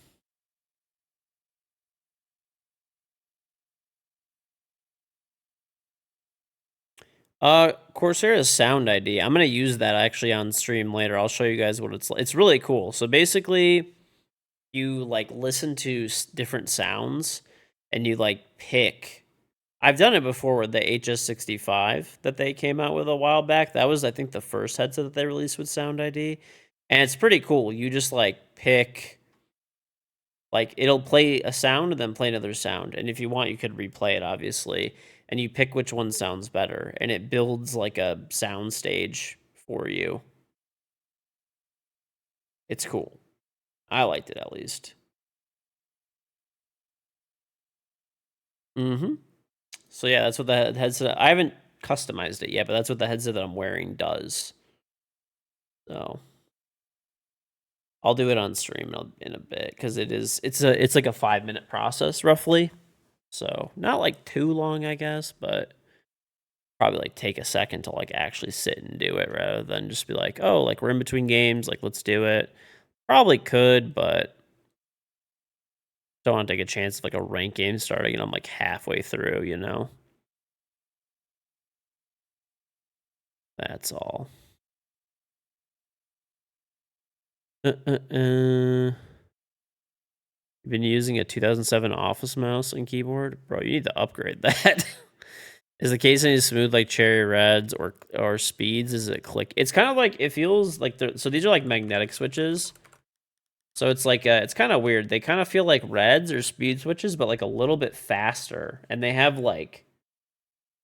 Speaker 1: Coursera's Sound ID. I'm gonna use that actually on stream later. I'll show you guys what it's like. It's really cool. So basically, you like listen to different sounds, and you like pick. I've done it before with the HS65 that they came out with a while back. That was, I think, the first headset that they released with Sound ID, and it's pretty cool. You just like pick. Like it'll play a sound and then play another sound, and if you want, you could replay it, obviously. And you pick which one sounds better, and it builds like a sound stage for you. It's cool. I liked it at least. So yeah, that's what the headset. I haven't customized it yet, but that's what the headset that I'm wearing does. So I'll do it on stream in a bit because it's like a 5-minute process roughly. So not like too long, I guess, but probably like take a second to like actually sit and do it rather than just be like, oh, like we're in between games, like let's do it. Probably could, but don't want to take a chance of like a ranked game starting and I'm like halfway through, you know? That's all. You've been using a 2007 Office mouse and keyboard? Bro, you need to upgrade that. Is the case any smooth like Cherry Reds or Speeds? Is it click? It's kind of like, it feels like, so these are like magnetic switches. So it's like, it's kind of weird. They kind of feel like Reds or Speed switches, but like a little bit faster. And they have like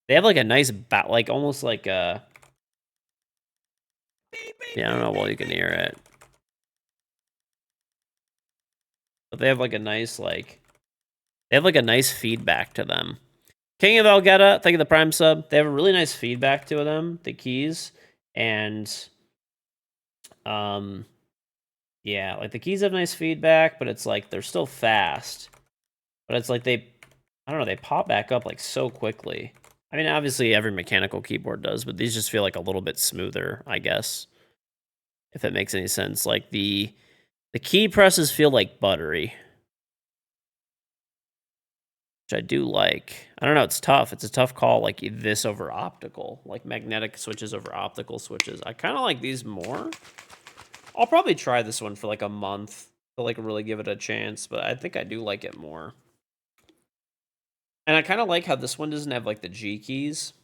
Speaker 1: a nice, like almost like a, yeah, I don't know, well, you can hear it. But they have like a nice, like, they have like a nice feedback to them. King of Elgeta, thank you for the Prime sub. They have a really nice feedback to them, the keys. And, yeah, like the keys have nice feedback, but it's like they're still fast. But it's like I don't know, they pop back up like so quickly. I mean, obviously every mechanical keyboard does, but these just feel like a little bit smoother, I guess. if that makes any sense. Like the key presses feel like buttery, which I do like. I don't know, it's tough. It's a tough call, like this over optical, like magnetic switches over optical switches. I kind of like these more. I'll probably try this one for like a month to like really give it a chance, but I think I do like it more. And I kind of like how this one doesn't have like the G keys.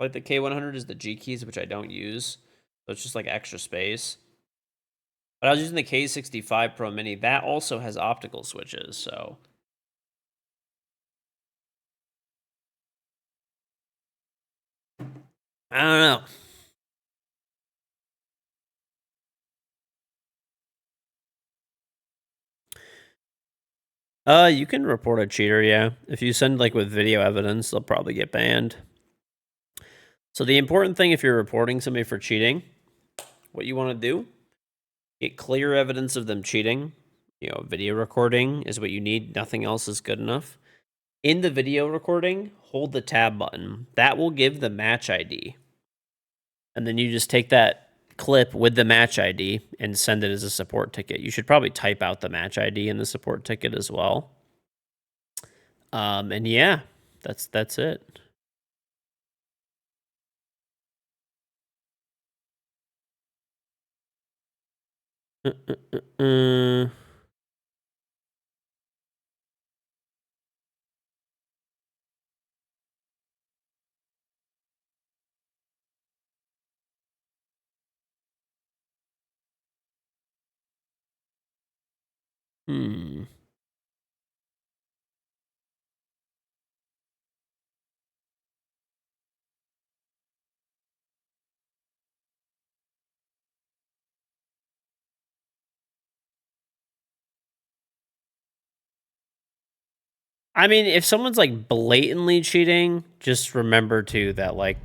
Speaker 1: Like the K100 is the G keys, which I don't use. So it's just like extra space. But I was using the K65 Pro Mini. That also has optical switches, so. I don't know. You can report a cheater, yeah. If you send like with video evidence, they'll probably get banned. So the important thing if you're reporting somebody for cheating, what you want to do, get clear evidence of them cheating. You know, video recording is what you need. Nothing else is good enough. In the video recording, hold the tab button. That will give the match ID. And then you just take that clip with the match ID and send it as a support ticket. You should probably type out the match ID in the support ticket as well. And yeah, that's it. I mean, if someone's like blatantly cheating, just remember too that like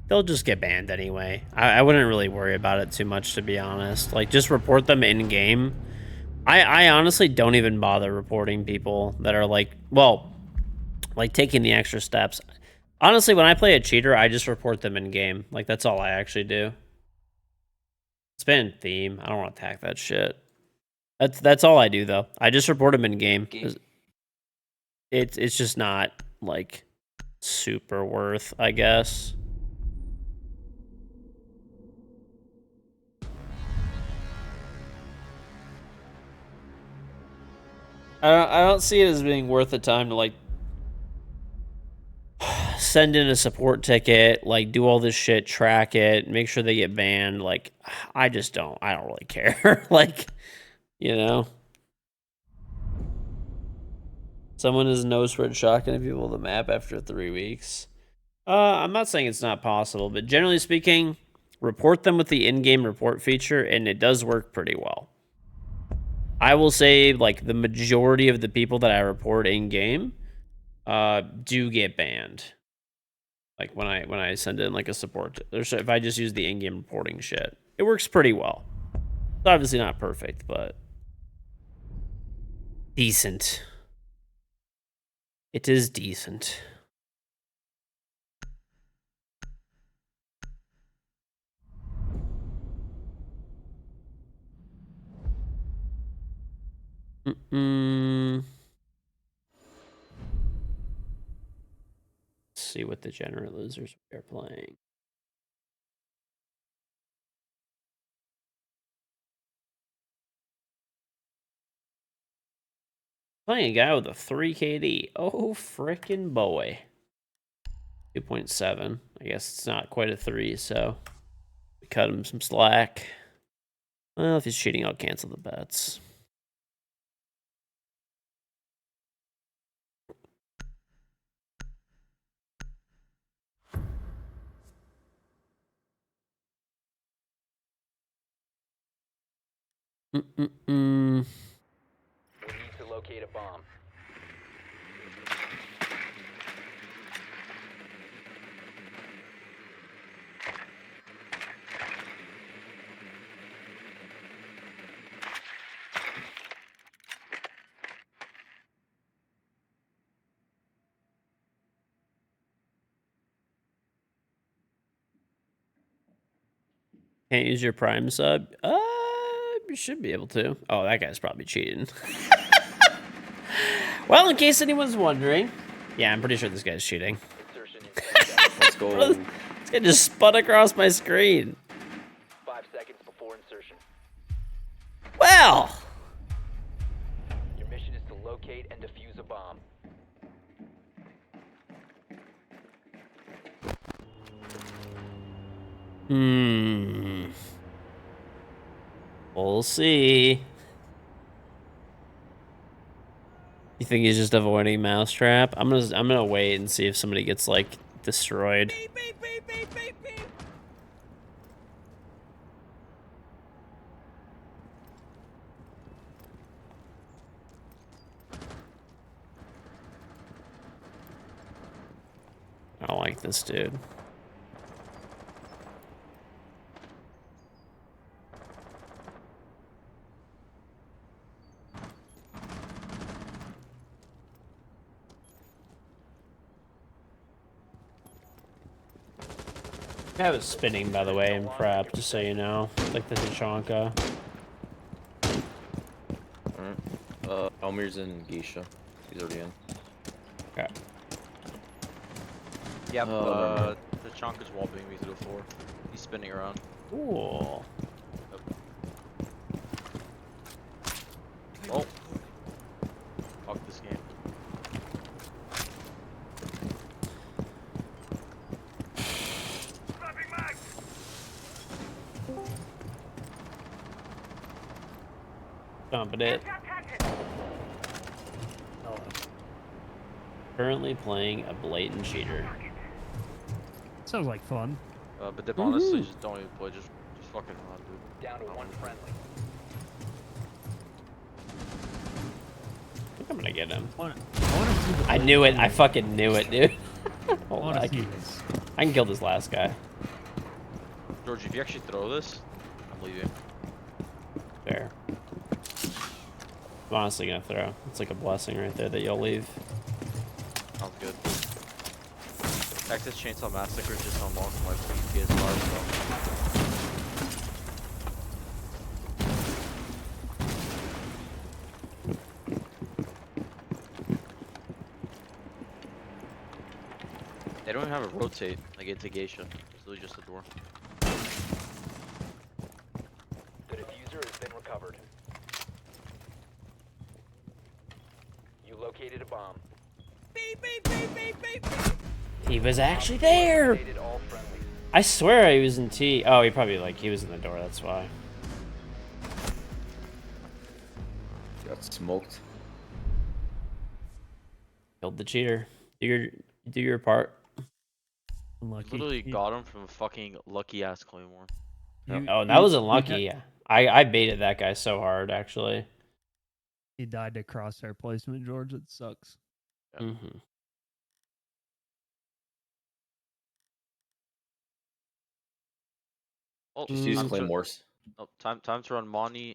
Speaker 1: they'll just get banned anyway. I wouldn't really worry about it too much, to be honest. Like, just report them in game. I honestly don't even bother reporting people that are like, well, like taking the extra steps. Honestly, when I play a cheater, I just report them in game. Like, that's all I actually do. Spin theme. I don't want to attack that shit. That's all I do though. I just report them in game. It's just not like super worth, I guess. I don't see it as being worth the time to like send in a support ticket, like do all this shit, track it, make sure they get banned. Like, I don't really care. Like, you know, someone is no spread shotgunning people the map after 3 weeks. I'm not saying it's not possible, but generally speaking, report them with the in-game report feature, and it does work pretty well. I will say, like, the majority of the people that I report in-game do get banned. Like, when I send in, like, a support... If I just use the in-game reporting shit. It works pretty well. It's obviously not perfect, but... decent. It is decent. Let's see what degenerate losers we are playing. Playing a guy with a 3 KD. Oh, frickin' boy. 2.7. I guess it's not quite a 3, so we cut him some slack. Well, if he's cheating, I'll cancel the bets.
Speaker 2: We need to locate a bomb.
Speaker 1: Can't use your Prime sub? We should be able to. Oh, that guy's probably cheating. Well, in case anyone's wondering, yeah, I'm pretty sure this guy's cheating.
Speaker 2: Insertion in 10 seconds.
Speaker 4: Let's go.
Speaker 1: Bro, this guy just spun across my screen.
Speaker 2: 5 seconds before insertion.
Speaker 1: Well,
Speaker 2: Your mission is to locate and defuse a bomb.
Speaker 1: we'll see. You think he's just avoiding mousetrap? I'm gonna wait and see if somebody gets like destroyed. I don't like this dude. I was spinning, by the way, in prep, just so you know. Like the Tachanka.
Speaker 4: Alright. Elmir's in Geisha. He's already in.
Speaker 1: Okay.
Speaker 3: Yep,
Speaker 4: Oh,
Speaker 3: the chunk is wall being me through the floor. He's spinning around.
Speaker 1: Cool.
Speaker 3: Oh. Fuck this game.
Speaker 1: Dumping it. Currently playing a blatant cheater.
Speaker 7: Sounds like fun.
Speaker 3: But Dip, honestly, just don't even play. Just fucking run, dude.
Speaker 2: Down to 1 friendly.
Speaker 1: I think I'm gonna get him.
Speaker 7: I wanna see the
Speaker 1: I knew it. I fucking knew it, dude.
Speaker 7: I
Speaker 1: Hold
Speaker 7: wanna
Speaker 1: on.
Speaker 7: see this.
Speaker 1: I can kill this last guy.
Speaker 3: George, if you actually throw this, I'm leaving.
Speaker 1: There. I'm honestly gonna throw. It's like a blessing right there that you'll leave.
Speaker 3: Sounds good. Texas Chainsaw Massacre just unlocked my PS5, so. They don't even have a rotate like into Geisha. It's literally just a door.
Speaker 2: The diffuser has been recovered. You located a bomb.
Speaker 1: He was actually there.
Speaker 2: Located all friendlies.
Speaker 1: I swear he was in T. Oh, he probably he was in the door. That's why.
Speaker 4: Got smoked.
Speaker 1: Killed the cheater. Do your part.
Speaker 7: Unlucky.
Speaker 3: Literally got him from a fucking lucky ass Claymore.
Speaker 1: Oh, that was unlucky. I baited that guy so hard, actually.
Speaker 7: He died to crosshair placement, George. It sucks.
Speaker 3: Yeah.
Speaker 1: Mm-hmm.
Speaker 3: Oh,
Speaker 4: Just use
Speaker 3: time to-
Speaker 4: claymores.
Speaker 3: Oh, time to run Monty,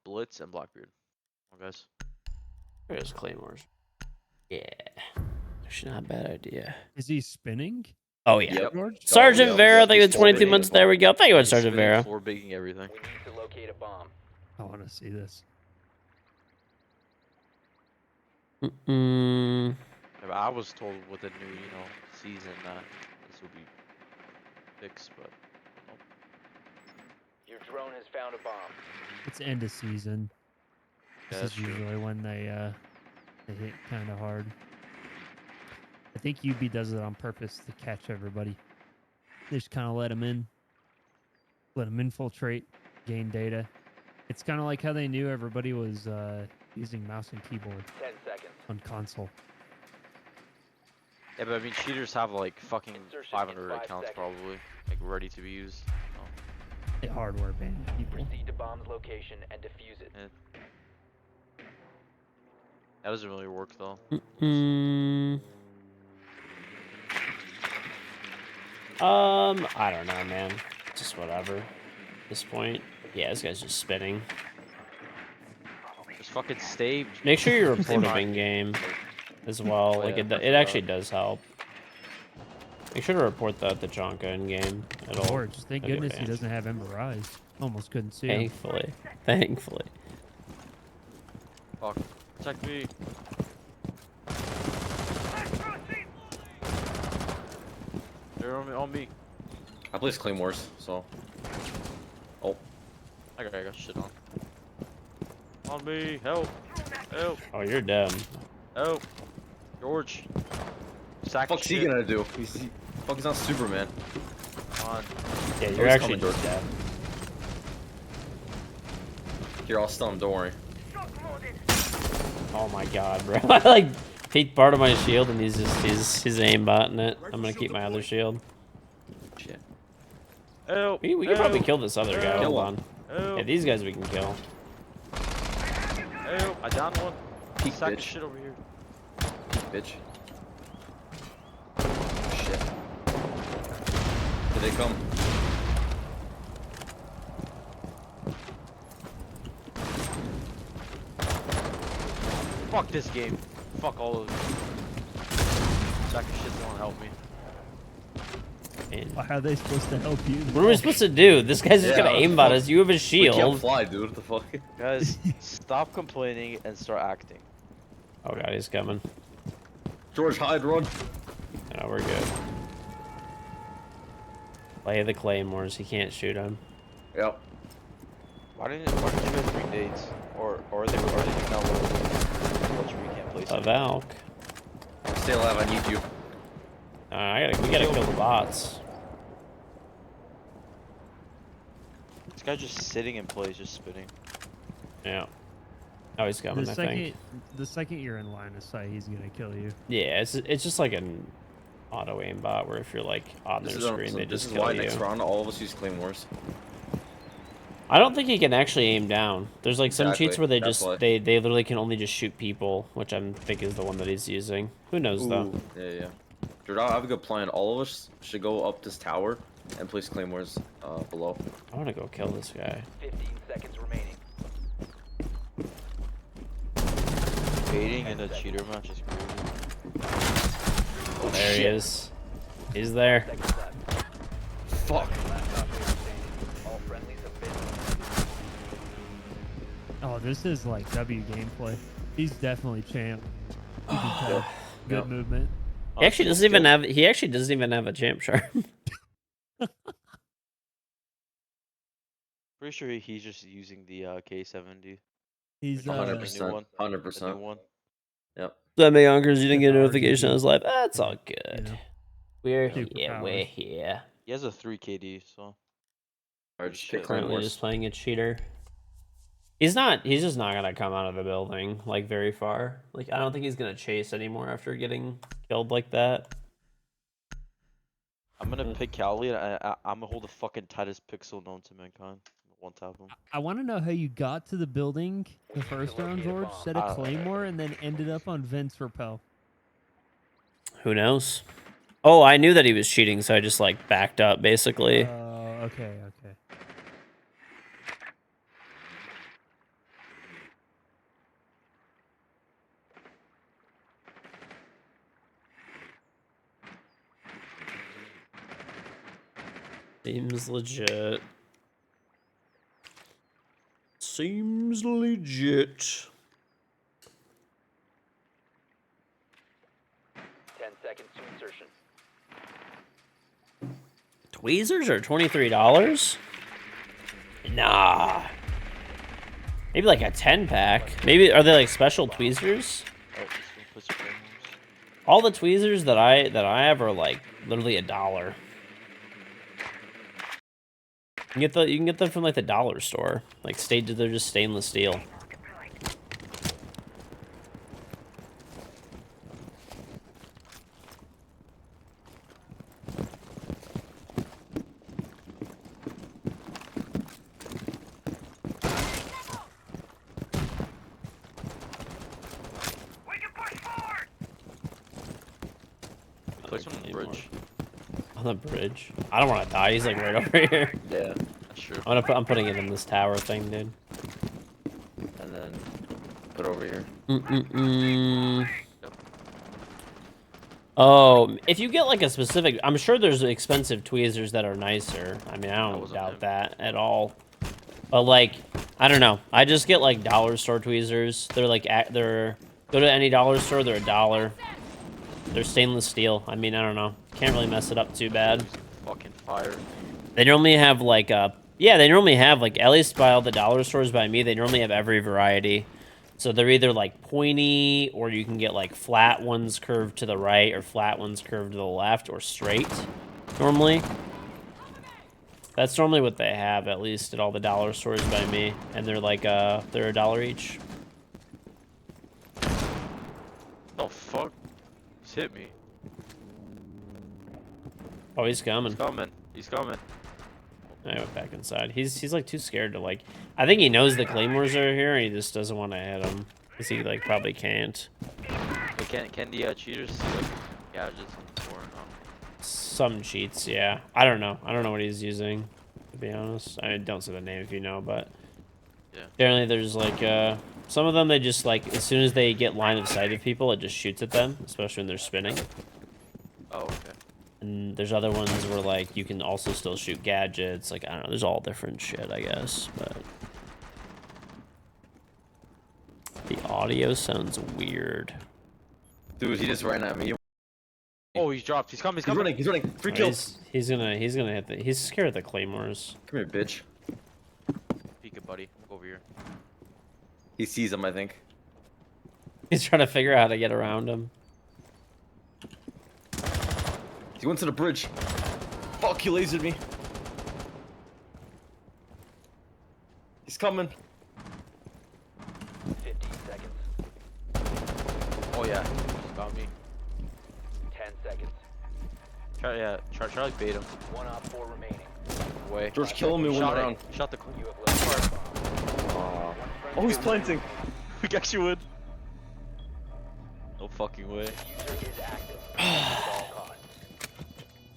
Speaker 3: Blitz, and Blackbeard. Come on, guys.
Speaker 1: There's claymores. Yeah. Actually, not a bad idea.
Speaker 7: Is he spinning?
Speaker 1: Oh, yeah.
Speaker 4: Yep.
Speaker 7: George?
Speaker 1: Sergeant
Speaker 4: yeah,
Speaker 1: Vera,
Speaker 4: yeah,
Speaker 1: thank you
Speaker 4: he's
Speaker 1: for 22
Speaker 4: floor
Speaker 1: months.
Speaker 4: baiting.
Speaker 1: There we go. Thank you,
Speaker 3: He's
Speaker 1: Sergeant
Speaker 3: spinning
Speaker 1: Vera.
Speaker 3: floor baking everything.
Speaker 2: We need to locate a bomb.
Speaker 7: I want to see this.
Speaker 1: Mm-mm.
Speaker 3: Yeah, but I was told with the new, season that this would be fixed, but nope.
Speaker 2: Your drone has found a bomb.
Speaker 7: It's end of season.
Speaker 3: Yeah,
Speaker 7: This
Speaker 3: that's
Speaker 7: is
Speaker 3: true.
Speaker 7: usually when they hit kind of hard. I think UB does it on purpose to catch everybody. They just kind of let them in, let them infiltrate, gain data. It's kind of like how they knew everybody was using mouse and keyboard
Speaker 2: 10 seconds.
Speaker 7: on console.
Speaker 3: Yeah, but I mean, cheaters have like fucking
Speaker 2: Insertion in
Speaker 3: 500
Speaker 2: 5
Speaker 3: accounts
Speaker 2: seconds.
Speaker 3: probably, like ready to be used. So,
Speaker 7: They hardware ban people.
Speaker 2: Proceed to bomb's location and defuse it.
Speaker 3: that doesn't really work though.
Speaker 1: Mm. I don't know, man. Just whatever. At this point. Yeah, this guy's just spinning.
Speaker 3: Just fucking stay.
Speaker 1: Make sure you report him
Speaker 3: behind.
Speaker 1: in game as well.
Speaker 3: Oh,
Speaker 1: Like
Speaker 3: yeah,
Speaker 1: it actually does help. Make sure to report the Tachanka in game. It'll
Speaker 7: George, thank
Speaker 1: take
Speaker 7: goodness he
Speaker 1: advantage.
Speaker 7: doesn't have Ember Eyes. Almost couldn't see him.
Speaker 1: Thankfully. Thankfully.
Speaker 3: Fuck. Protect me. They're on me.
Speaker 4: I play Claymores, so. Oh,
Speaker 3: I got shit on. On me. Help. Help.
Speaker 1: Oh, you're dead.
Speaker 3: Help. George. Sack
Speaker 4: fuck's he
Speaker 3: shit.
Speaker 4: gonna do? He's not Superman.
Speaker 3: Come on.
Speaker 1: Yeah, you're
Speaker 4: he's
Speaker 1: actually
Speaker 4: coming,
Speaker 1: just
Speaker 4: George.
Speaker 1: dead.
Speaker 4: Here, I'll stun him. Don't worry.
Speaker 1: Oh my god, bro. I like peeked part of my shield and he's aimbotting it. I'm gonna keep my other shield.
Speaker 4: Shit.
Speaker 3: Help.
Speaker 1: We could probably
Speaker 3: Help.
Speaker 1: kill this other guy.
Speaker 3: Kill
Speaker 1: Hold
Speaker 4: him.
Speaker 1: on.
Speaker 3: Help.
Speaker 1: Yeah, these guys we can kill.
Speaker 3: Help. I downed one.
Speaker 4: Peek,
Speaker 3: Sack of
Speaker 4: bitch.
Speaker 3: shit over here.
Speaker 4: Bitch. Shit. Here they come.
Speaker 3: Fuck this game. Fuck all of you. Sack of shit don't help me.
Speaker 1: And
Speaker 7: Why are they supposed to help you?
Speaker 1: what are we supposed to do? This guy's just
Speaker 4: Yeah,
Speaker 1: gonna
Speaker 4: what the
Speaker 1: aimbot
Speaker 4: fuck?
Speaker 1: us. You have a
Speaker 4: We can't
Speaker 1: shield.
Speaker 4: fly, dude. What the fuck?
Speaker 3: Guys, stop complaining and start acting.
Speaker 1: Oh god, he's coming.
Speaker 4: George, hide, run.
Speaker 1: No, we're good. Play the claymores. He can't shoot him.
Speaker 4: Yep.
Speaker 3: Why didn't you guys bring dates? Or are they doing that culture we can't place
Speaker 1: A
Speaker 3: it?
Speaker 1: Valk.
Speaker 4: Stay alive. I need you.
Speaker 1: We gotta kill the bots.
Speaker 3: This guy's just sitting in place, just spitting.
Speaker 1: Yeah. Oh, he's coming. I think.
Speaker 7: The second you're in line of sight, he's gonna kill you.
Speaker 1: Yeah, it's just like an auto aimbot where if you're like on their screen, they
Speaker 4: This
Speaker 1: just
Speaker 4: is
Speaker 1: kill
Speaker 4: why
Speaker 1: you.
Speaker 4: next round all of us use Claymores.
Speaker 1: I don't think he can actually aim down. There's like some cheats
Speaker 4: Exactly,
Speaker 1: where they
Speaker 4: that's
Speaker 1: just
Speaker 4: why.
Speaker 1: they literally can only just shoot people, which I think is the one that he's using. Who knows though?
Speaker 4: Ooh. Yeah. George, I have a good plan. All of us should go up this tower and place Claymores below.
Speaker 1: I want to go kill this guy.
Speaker 2: 15 seconds remaining.
Speaker 3: Baiting in a cheater match is crazy.
Speaker 4: Oh,
Speaker 1: There he
Speaker 4: shit.
Speaker 1: is. He's there.
Speaker 2: Seconds left.
Speaker 4: Fuck.
Speaker 2: Last operator standing. All friendlies have been.
Speaker 7: Oh, this is like W gameplay. He's definitely champ. You can tell. Good
Speaker 4: Yep.
Speaker 7: movement.
Speaker 1: He actually doesn't even have. He actually doesn't even have a champ charm.
Speaker 3: Pretty sure he's just using the K70.
Speaker 7: He's
Speaker 3: The new
Speaker 4: 100%.
Speaker 3: one. The
Speaker 4: 100%.
Speaker 3: new one.
Speaker 4: Yep.
Speaker 1: That may yonkers, you didn't get a
Speaker 7: With the
Speaker 1: notification
Speaker 7: RGB.
Speaker 1: on his live. That's all
Speaker 7: You
Speaker 1: good.
Speaker 7: know.
Speaker 1: We're
Speaker 7: Superpowers.
Speaker 1: we're here.
Speaker 3: He has a 3 KD, so.
Speaker 4: Alright, just
Speaker 3: Shit.
Speaker 4: pick
Speaker 1: Currently
Speaker 4: Claymores.
Speaker 1: just playing a cheater. He's just not gonna come out of the building like very far. Like I don't think he's gonna chase anymore after getting killed like that.
Speaker 3: I'm gonna pick Cali and I'm gonna hold the fucking tightest pixel known to mankind. One tap him.
Speaker 7: I want to know how you got to the building the first round, George. Set a claymore and then ended up on Vince Repel.
Speaker 1: Who knows? Oh, I knew that he was cheating, so I just like backed up basically.
Speaker 7: Oh, okay.
Speaker 1: Seems legit. Seems legit.
Speaker 2: 10 seconds to insertion.
Speaker 1: Tweezers are $23? Nah. Maybe like a 10-pack. Maybe are they like special tweezers?
Speaker 3: Oh, this one puts your claymores.
Speaker 1: All the tweezers that I have are like literally $1. You can get them from like the dollar store. Like they're just stainless steel.
Speaker 3: Place one on the bridge.
Speaker 1: On the bridge. I don't want to die. He's like right over here.
Speaker 4: Yeah.
Speaker 3: That's true.
Speaker 1: I'm putting it in this tower thing, dude.
Speaker 4: And then put over here.
Speaker 1: Oh, if you get like a specific, I'm sure there's expensive tweezers that are nicer. I mean, I don't
Speaker 3: wasn't
Speaker 1: doubt
Speaker 3: him.
Speaker 1: that at all. But like, I don't know. I just get like dollar store tweezers. They're like they're go to any dollar store. They're $1. They're stainless steel. I mean, I don't know. Can't really mess it up too bad.
Speaker 3: Fucking fire.
Speaker 1: They normally have like yeah, they normally have like, at least by all the dollar stores by me, they normally have every variety. So they're either like pointy, or you can get like flat ones curved to the right, or flat ones curved to the left, or straight. Normally, that's normally what they have, at least at all the dollar stores by me, and they're like they're $1 each.
Speaker 3: Oh fuck! He's hit me.
Speaker 1: Oh, he's coming.
Speaker 3: He's coming. He's coming.
Speaker 1: I went back inside. He's like too scared to like. I think he knows the claymores are here, and he just doesn't want to hit them, because he like probably can't.
Speaker 3: Hey, can the cheaters see like gadgets or not?
Speaker 1: Some cheats, yeah. I don't know. I don't know what he's using, to be honest. I don't say the name if you know, but
Speaker 3: yeah.
Speaker 1: Generally there's like some of them, they just like, as soon as they get line of sight of people, it just shoots at them, especially when they're spinning.
Speaker 3: Oh, okay.
Speaker 1: And there's other ones where like you can also still shoot gadgets. Like, I don't know, there's all different shit, I guess, but the audio sounds weird.
Speaker 4: Dude, he just ran at me.
Speaker 3: Oh, he's dropped. He's coming. He's
Speaker 4: He's
Speaker 3: coming.
Speaker 4: running. He's running. Free
Speaker 1: Oh,
Speaker 4: kills.
Speaker 1: he's gonna hit the, he's scared of the claymores.
Speaker 4: Come here, bitch.
Speaker 3: Peek it, buddy. Look over here.
Speaker 4: He sees him, I think.
Speaker 1: He's trying to figure out how to get around him.
Speaker 4: He went to the bridge. Fuck, he lasered me. He's coming.
Speaker 2: 15 seconds.
Speaker 3: Oh yeah. He's got me.
Speaker 2: 10 seconds.
Speaker 3: Try to like bait him.
Speaker 2: 1 op 4 remaining.
Speaker 3: Away.
Speaker 4: George killing me one
Speaker 3: Shot
Speaker 4: round.
Speaker 3: it. Shot the.
Speaker 2: You have left the bomb.
Speaker 4: Oh, he's planting.
Speaker 3: We got you in. No fucking way.
Speaker 2: User is active. All costs.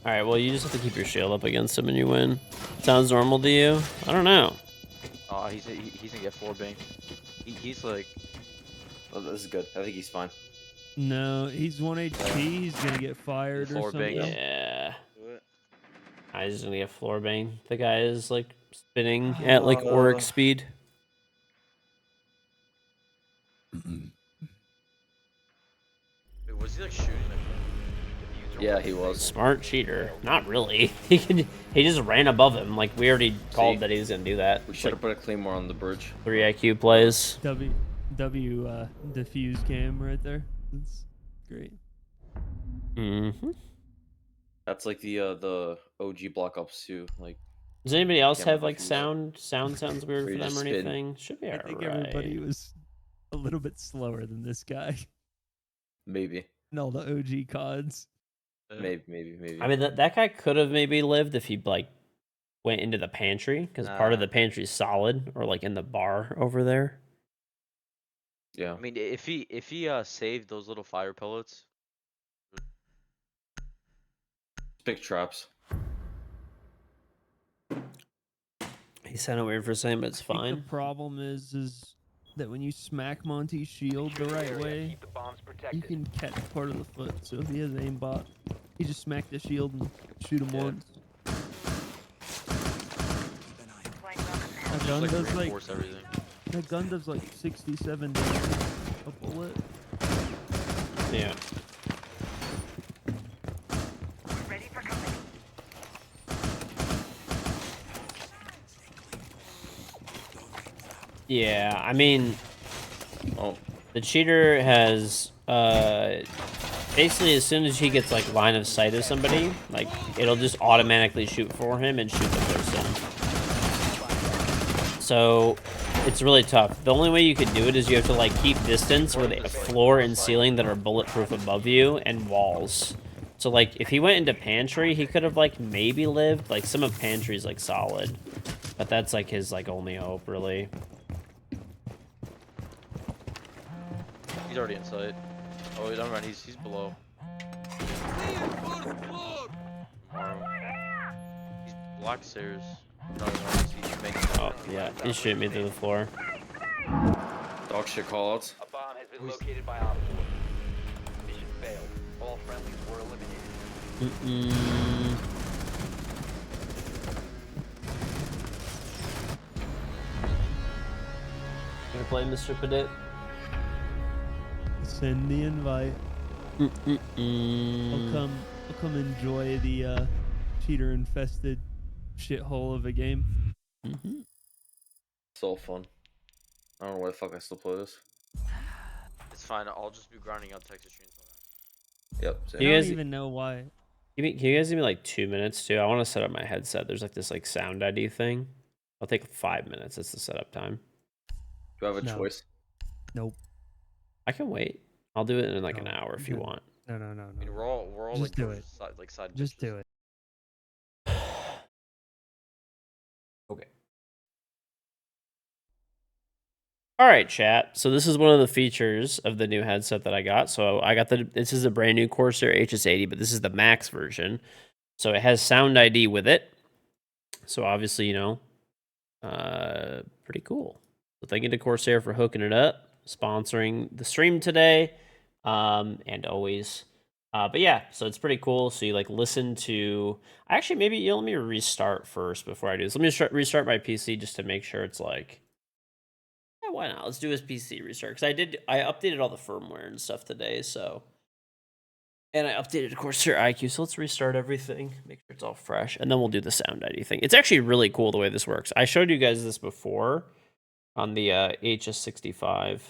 Speaker 1: All right, well, you just have to keep your shield up against him and you win. Sounds normal to you? I don't know.
Speaker 3: Oh, he's gonna get floor banged. He's like.
Speaker 4: Oh, this is good. I think he's fine.
Speaker 7: No, he's 1 HP. He's gonna get fired
Speaker 3: Floor
Speaker 7: or something.
Speaker 3: bang.
Speaker 1: Yeah.
Speaker 3: Do it.
Speaker 1: He's just gonna get floor bang. The guy is like spinning at like Auric speed.
Speaker 3: Wait, was he like shooting?
Speaker 4: Yeah, he was.
Speaker 1: Smart cheater. Not really. He just ran above him. Like, we already called that he was gonna do that.
Speaker 4: We
Speaker 1: It's
Speaker 4: should
Speaker 1: like
Speaker 4: have put a claymore on the bridge.
Speaker 1: 3 IQ plays.
Speaker 7: Diffuse cam right there. That's great.
Speaker 1: Mm-hmm.
Speaker 4: That's like the OG Black Ops 2. Like,
Speaker 1: Does anybody else
Speaker 4: Camera
Speaker 1: have like
Speaker 4: diffuse.
Speaker 1: sound sounds weird
Speaker 4: Where
Speaker 1: for
Speaker 4: you
Speaker 1: them
Speaker 4: just
Speaker 1: or
Speaker 4: spin.
Speaker 1: anything? Should be
Speaker 7: I
Speaker 1: alright.
Speaker 7: think everybody was a little bit slower than this guy
Speaker 4: maybe.
Speaker 7: and all the OG CODs.
Speaker 4: Maybe.
Speaker 1: I mean, that guy could have maybe lived if he like went into the pantry, because part of
Speaker 3: Nah.
Speaker 1: the pantry's solid, or like in the bar over there.
Speaker 4: Yeah.
Speaker 3: I mean, if he saved those little fire pellets.
Speaker 4: Big traps.
Speaker 1: He sounded weird for a second, but it's
Speaker 7: I think
Speaker 1: fine.
Speaker 7: the problem is that when you smack Monty's shield the right way,
Speaker 2: Keep the bombs
Speaker 7: you
Speaker 2: protected.
Speaker 7: can catch part of the foot. So if he has aimbot, he just smack the shield and shoot him
Speaker 3: Yeah.
Speaker 7: once.
Speaker 6: Playing well.
Speaker 7: That gun
Speaker 3: Like
Speaker 7: does like
Speaker 3: reinforce everything.
Speaker 7: that gun does like 67 damage a bullet.
Speaker 1: Yeah.
Speaker 6: Ready for company.
Speaker 1: Yeah, I mean,
Speaker 4: Oh,
Speaker 1: the cheater has basically, as soon as he gets like line of sight of somebody, like it'll just automatically shoot for him and shoot the person. So it's really tough. The only way you can do it is you have to like keep distance with a floor and ceiling that are bulletproof above you, and walls. So like if he went into pantry, he could have like maybe lived. Like some of pantry's like solid, but that's like his like only hope really.
Speaker 3: He's already inside. Oh, never mind. He's below. He's black stairs. No, he's making.
Speaker 1: Oh yeah, he shoot me through the floor.
Speaker 4: dog shit callouts.
Speaker 2: A bomb has been located by Op 4. Mission failed. All friendlies were eliminated.
Speaker 1: play, Mr. Pedit?
Speaker 7: Send the invite.
Speaker 1: Mm-mm-mm.
Speaker 7: I'll come enjoy the cheater infested shithole of a game.
Speaker 1: Mhm.
Speaker 4: So fun. I don't know why the fuck I still play this.
Speaker 3: It's fine. I'll just be grinding out Texas Chainsaw.
Speaker 4: Yep.
Speaker 7: I
Speaker 4: Same.
Speaker 7: don't
Speaker 1: guys-
Speaker 7: even know why.
Speaker 1: Can you guys give me like 2 minutes too? I want to set up my headset. There's like this like sound ID thing. I'll take 5 minutes. That's the setup time.
Speaker 4: Do I have a
Speaker 7: No.
Speaker 4: choice?
Speaker 7: Nope.
Speaker 1: I can wait. I'll do it in like an
Speaker 7: No,
Speaker 1: hour if you
Speaker 7: no,
Speaker 1: want.
Speaker 7: No.
Speaker 3: I mean, we're all
Speaker 7: Just
Speaker 3: like
Speaker 7: do
Speaker 3: bros,
Speaker 7: it.
Speaker 3: side
Speaker 7: Just
Speaker 3: bitches.
Speaker 7: do it.
Speaker 1: Okay. All right, chat. So this is one of the features of the new headset that I got. So I got this is a brand new Corsair HS80, but this is the Max version. So it has Sound ID with it. So obviously, you know, pretty cool. So thank you to Corsair for hooking it up, sponsoring the stream today, and always. But yeah, so it's pretty cool. So you like listen to. Actually, maybe let me restart first before I do this. Let me restart my PC just to make sure it's like. Yeah, why not? Let's do his PC restart because I updated all the firmware and stuff today. So. And I updated Corsair IQ, so let's restart everything, make sure it's all fresh, and then we'll do the Sound ID thing. It's actually really cool the way this works. I showed you guys this before on the HS65.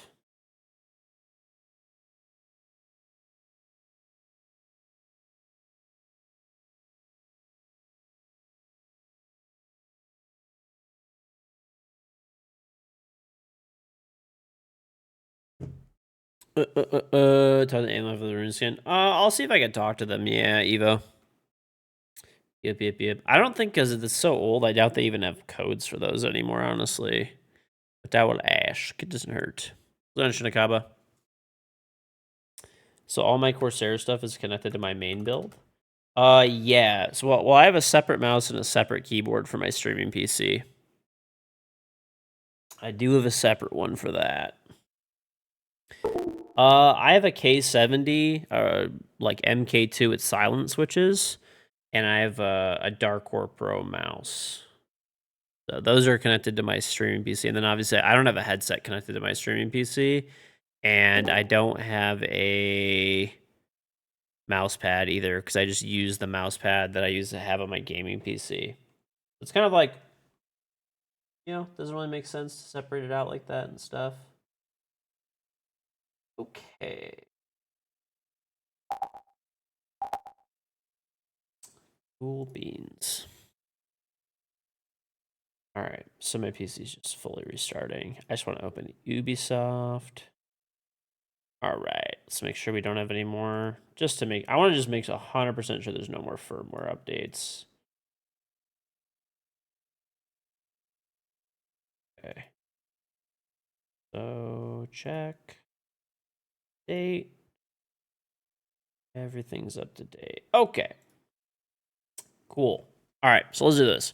Speaker 1: Talk to Aimline for the rune skin. I'll see if I can talk to them. Yeah, Evo. Yep. I don't think because it's so old, I doubt they even have codes for those anymore, honestly. But I will ask. It doesn't hurt. Shinakaba. So all my Corsair stuff is connected to my main build. Yeah. So well, I have a separate mouse and a separate keyboard for my streaming PC. I do have a separate one for that. I have a K70, like MK2 with silent switches, and I have a Darkcore Pro mouse. So those are connected to my streaming PC, and then obviously I don't have a headset connected to my streaming PC, and I don't have a mouse pad either because I just use the mouse pad that I used to have on my gaming PC. It's kind of like, you know, doesn't really make sense to separate it out like that and stuff. Okay. Cool beans. All right, so my PC is just fully restarting. I just want to open Ubisoft. All right, let's make sure we don't have any more. I want to just make 100% sure there's no more firmware updates. Okay. So check. Date. Everything's up to date. Okay. Cool. All right, so let's do this.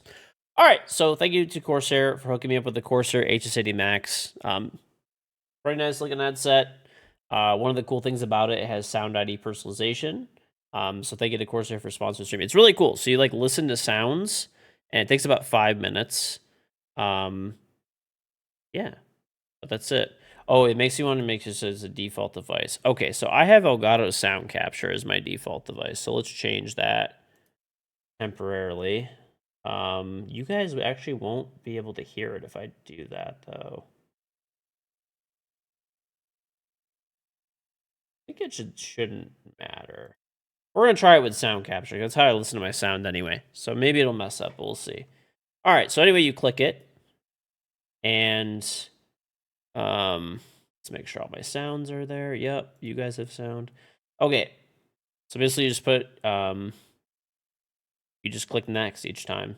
Speaker 1: All right, so thank you to Corsair for hooking me up with the Corsair HS80 Max. Very nice looking headset. One of the cool things about it has Sound ID personalization. So thank you to Corsair for sponsoring stream. It's really cool. So you like listen to sounds, and it takes about 5 minutes. Yeah, but that's it. Oh, it makes you want to make it as a default device. Okay, so I have Elgato Sound Capture as my default device. So let's change that temporarily. You guys actually won't be able to hear it if I do that, though. I think it shouldn't matter. We're going to try it with sound capture. That's how I listen to my sound anyway. So maybe it'll mess up, but we'll see. All right, so anyway, you click it. And let's make sure all my sounds are there. Yep, you guys have sound. Okay, so basically you just put, you just click next each time.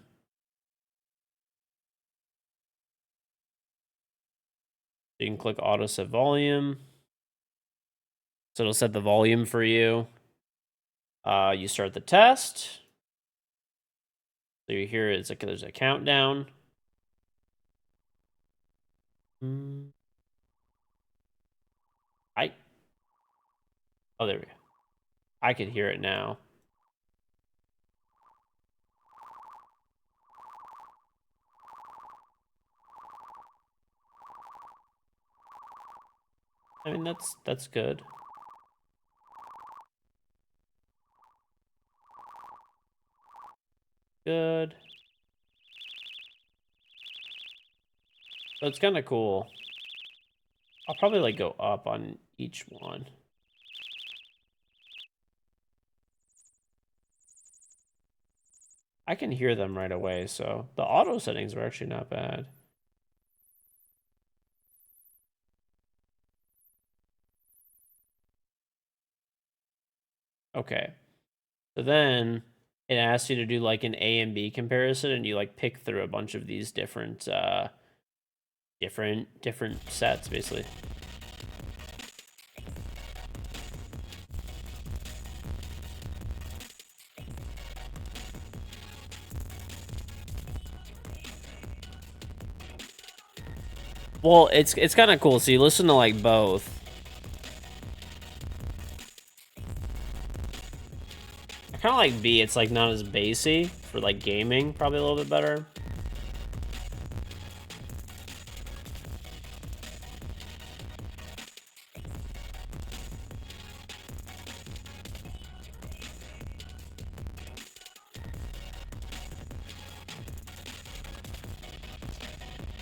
Speaker 1: You can click auto set volume. So it'll set the volume for you. You start the test. So you hear it's like there's a countdown. Oh, there we go. I could hear it now. I mean, that's good. Good. So it's kind of cool. I'll probably like go up on each one. I can hear them right away, so the auto settings were actually not bad. Okay. So then it asks you to do like an A and B comparison, and you like pick through a bunch of these different different sets basically. Well, it's kind of cool. So you listen to like both. I kind of like B. It's like not as bassy for like gaming, probably a little bit better.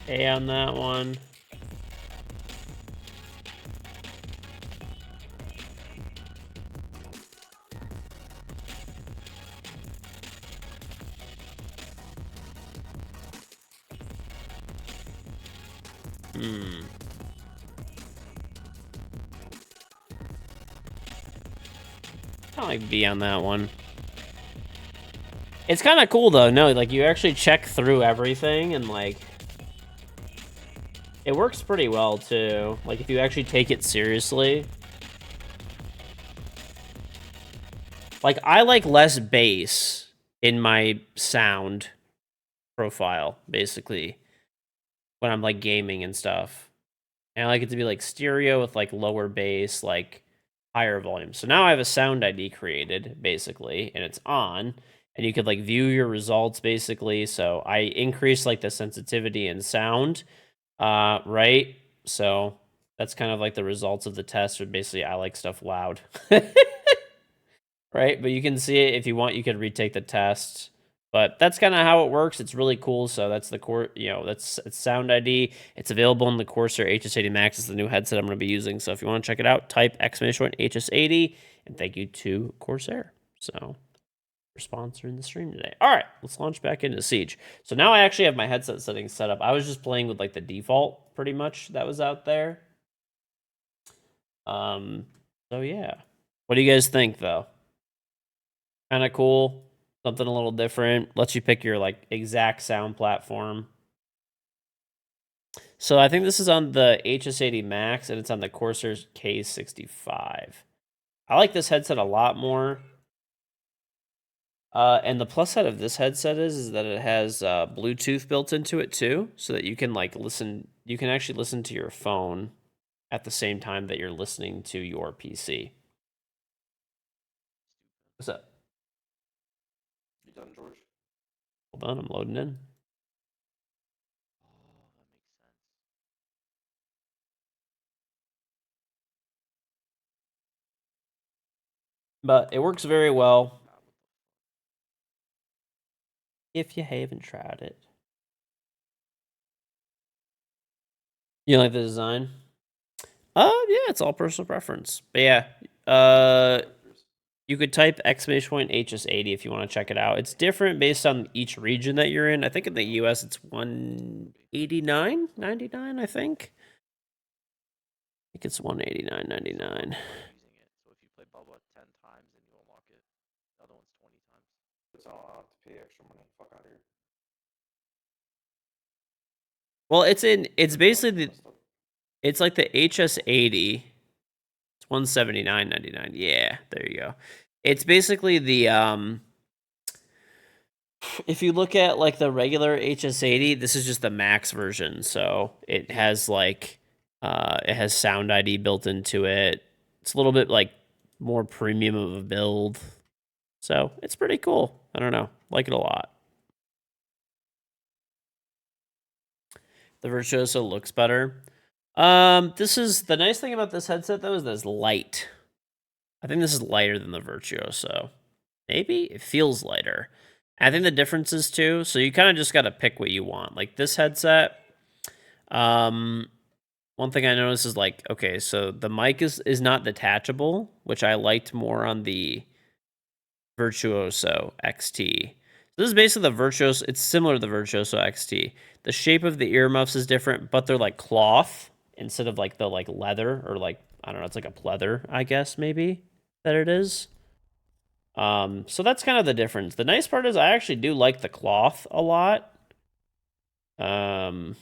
Speaker 1: A on that one. Kind of like B on that one. It's kind of cool though. No, like you actually check through everything and like it works pretty well too. Like if you actually take it seriously. Like I like less bass in my sound profile basically when I'm like gaming and stuff. And I like it to be like stereo with like lower bass, like higher volume. So now I have a sound ID created basically, and it's on, and you could like view your results basically. So I increase like the sensitivity and sound, right? So that's kind of like the results of the test. Or basically, I like stuff loud, right? But you can see it if you want. You could retake the test. But that's kind of how it works. It's really cool. So that's the core, that's Sound ID. It's available in the Corsair HS80 Max. It's the new headset I'm going to be using. So if you want to check it out, type !HS80. And thank you to Corsair. So for sponsoring the stream today. All right, let's launch back into Siege. So now I actually have my headset settings set up. I was just playing with like the default pretty much that was out there. So yeah. What do you guys think though? Kind of cool. Something a little different. Lets you pick your like exact sound platform. So I think this is on the HS80 Max and it's on the Corsair K65. I like this headset a lot more. And the plus side of this headset is that it has Bluetooth built into it too, so that you can like listen. You can actually listen to your phone at the same time that you're listening to your PC. What's up?
Speaker 4: You done, George?
Speaker 1: Hold on, I'm loading in. But it works very well if you haven't tried it. You like the design? Yeah, it's all personal preference. But yeah, you could type !HS80 if you want to check it out. It's different based on each region that you're in. I think in the US it's 189.99, I think. I think it's 189.99.
Speaker 3: Using it. So if you play Bubba 10 times, then you unlock it. The other one's 20 times.
Speaker 4: So I'll have to pay extra money. Fuck out of here.
Speaker 1: Well, it's basically it's like the HS80. It's 179.99. Yeah, there you go. It's basically the if you look at like the regular HS80, this is just the max version. So it has like it has Sound ID built into it. It's a little bit like more premium of a build. So it's pretty cool. I don't know. Like it a lot. The Virtuoso looks better. This is the nice thing about this headset though is that it's light. I think this is lighter than the Virtuoso. Maybe it feels lighter. I think the difference is too. So you kind of just got to pick what you want. Like this headset. One thing I noticed is like, okay, so the mic is not detachable, which I liked more on the Virtuoso XT. So this is basically the Virtuoso. It's similar to the Virtuoso XT. The shape of the earmuffs is different, but they're like cloth instead of like the like leather or like, I don't know, it's like a pleather, I guess maybe that it is. So that's kind of the difference. The nice part is I actually do like the cloth a lot. I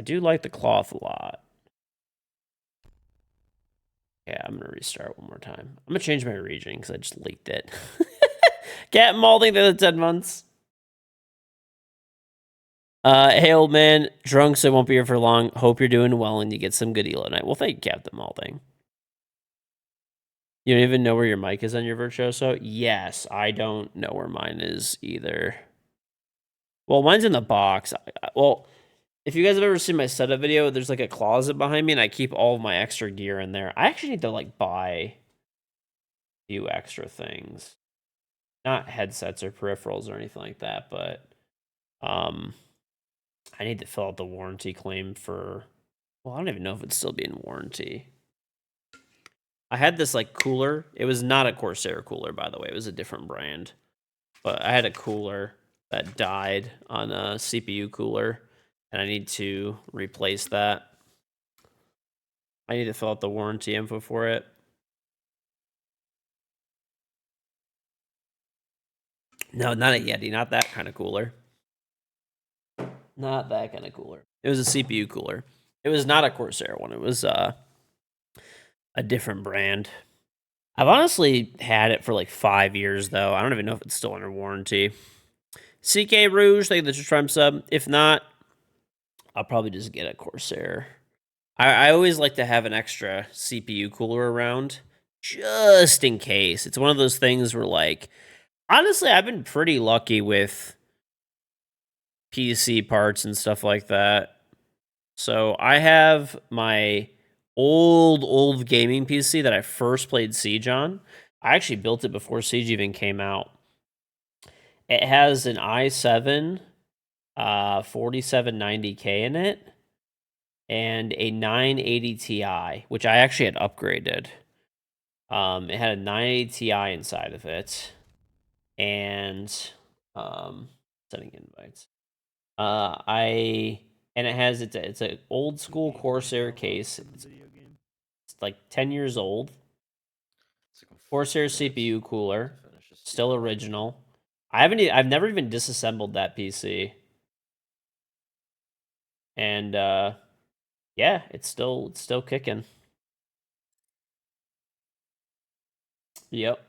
Speaker 1: do like the cloth a lot. Yeah, I'm gonna restart one more time. I'm gonna change my region because I just leaked it. Cat malding the 10 months. Hey old man, drunk so I won't be here for long. Hope you're doing well and you get some good elo night. Well, thank you, Captain Malding. You don't even know where your mic is on your Virtuoso? Yes, I don't know where mine is either. Well, mine's in the box. Well, if you guys have ever seen my setup video, there's like a closet behind me and I keep all of my extra gear in there. I actually need to like buy a few extra things. Not headsets or peripherals or anything like that, but I need to fill out the warranty claim for, well, I don't even know if it's still being warranty. I had this like cooler. It was not a Corsair cooler, by the way. It was a different brand. But I had a cooler that died on a CPU cooler, and I need to replace that. I need to fill out the warranty info for it. No, not a Yeti. Not that kind of cooler. Not that kind of cooler. It was a CPU cooler. It was not a Corsair one. It was a different brand. I've honestly had it for like 5 years, though. I don't even know if it's still under warranty. CK Rouge, thank you for the Prime sub. If not, I'll probably just get a Corsair. I always like to have an extra CPU cooler around, just in case. It's one of those things where, like, honestly, I've been pretty lucky with PC parts and stuff like that. So I have my old gaming PC that I first played Siege on. I actually built it before Siege even came out. It has an i7 4790K in it and a 980 Ti, which I actually had upgraded. It had a 980 Ti inside of it, and sending invites. And it has it's an old school Corsair case. It's like 10 years old. Corsair CPU cooler, still original. I've never even disassembled that PC. And yeah, it's still kicking. Yep.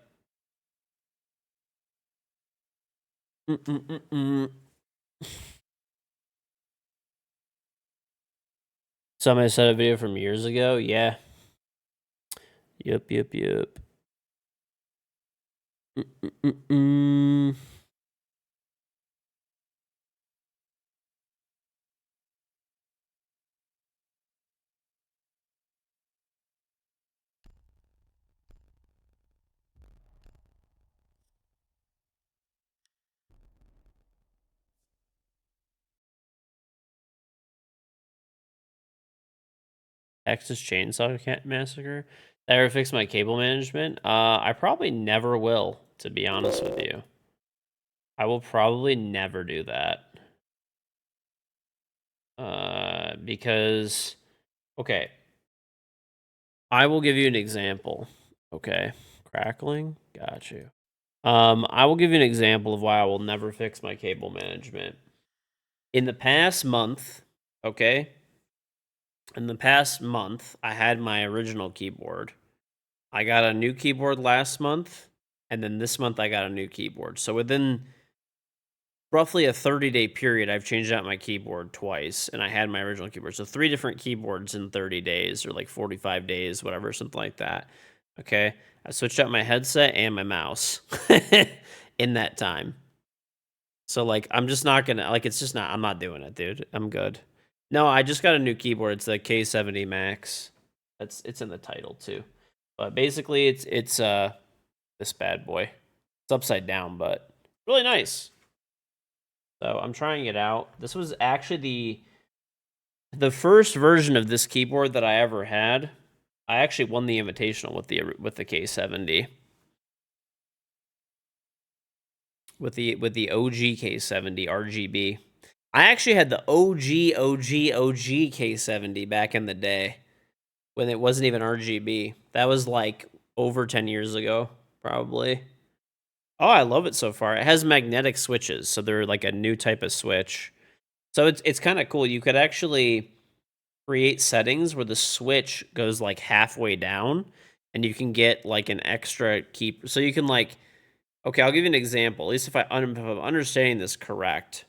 Speaker 1: Somebody said a video from years ago. Yeah. Yep. Texas Chainsaw Massacre. That ever fix my cable management? I probably never will, to be honest with you. I will probably never do that. Because, okay. I will give you an example. Okay. Crackling? Got you. I will give you an example of why I will never fix my cable management. In the past month, okay? In the past month, I had my original keyboard. I got a new keyboard last month, and then this month I got a new keyboard. So within roughly a 30-day period, I've changed out my keyboard twice, and I had my original keyboard. So 3 different keyboards in 30 days, or like 45 days, whatever, something like that. Okay? I switched out my headset and my mouse in that time. So, like, I'm just not gonna, like, it's just not, I'm not doing it, dude. I'm good. No, I just got a new keyboard. It's the K70 Max. It's in the title too. But basically it's this bad boy. It's upside down, but really nice. So I'm trying it out. This was actually the first version of this keyboard that I ever had. I actually won the invitational with the K70. With the OG K70 RGB. I actually had the OG K70 back in the day when it wasn't even RGB. That was like over 10 years ago, probably. Oh, I love it so far. It has magnetic switches, so they're like a new type of switch. So it's kind of cool. You could actually create settings where the switch goes like halfway down, and you can get like an extra keep. So you can like, okay, I'll give you an example. At least if I'm understanding this correct.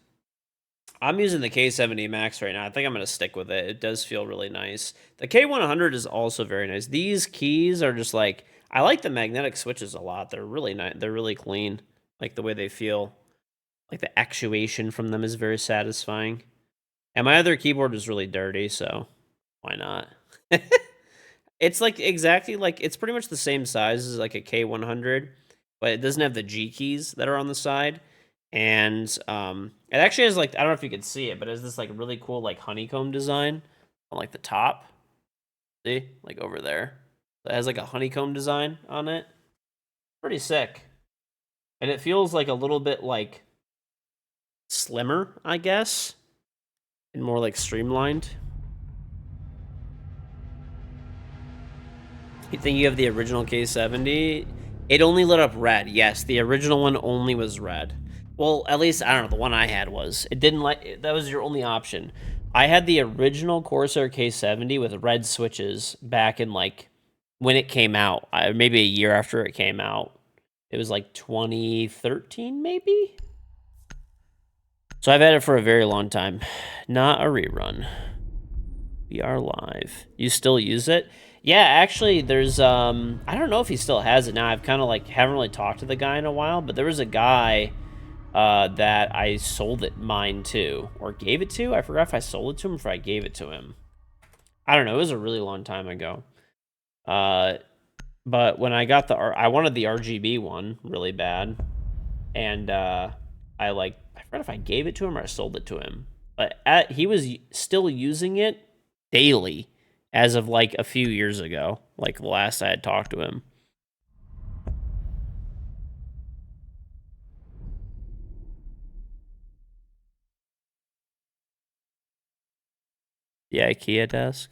Speaker 1: I'm using the K70 Max right now. I think I'm going to stick with it. It does feel really nice. The K100 is also very nice. These keys are just like, I like the magnetic switches a lot. They're really nice. They're really clean. Like the way they feel. Like the actuation from them is very satisfying. And my other keyboard is really dirty, so why not? It's like exactly like, it's pretty much the same size as like a K100, but it doesn't have the G keys that are on the side. And it actually has like, I don't know if you can see it, but it has this like really cool like honeycomb design on like the top. See, like over there. It has like a honeycomb design on it. Pretty sick. And it feels like a little bit like slimmer, I guess, and more like streamlined. You think you have the original K70? It only lit up red. Yes, the original one only was red. Well, at least, I don't know, the one I had was. It didn't like, that was your only option. I had the original Corsair K70 with red switches back in like, when it came out. Maybe a year after it came out. It was like 2013, maybe? So I've had it for a very long time. Not a rerun. We are live. You still use it? Yeah, actually, there's, I don't know if he still has it now. I've kind of like, haven't really talked to the guy in a while, but there was a guy that I sold mine to, or gave it to. I forgot if I sold it to him or if I gave it to him. I don't know. It was a really long time ago. But when I got I wanted the RGB one really bad, and I forgot if I gave it to him or I sold it to him. But he was still using it daily as of like a few years ago, like the last I had talked to him. The IKEA desk.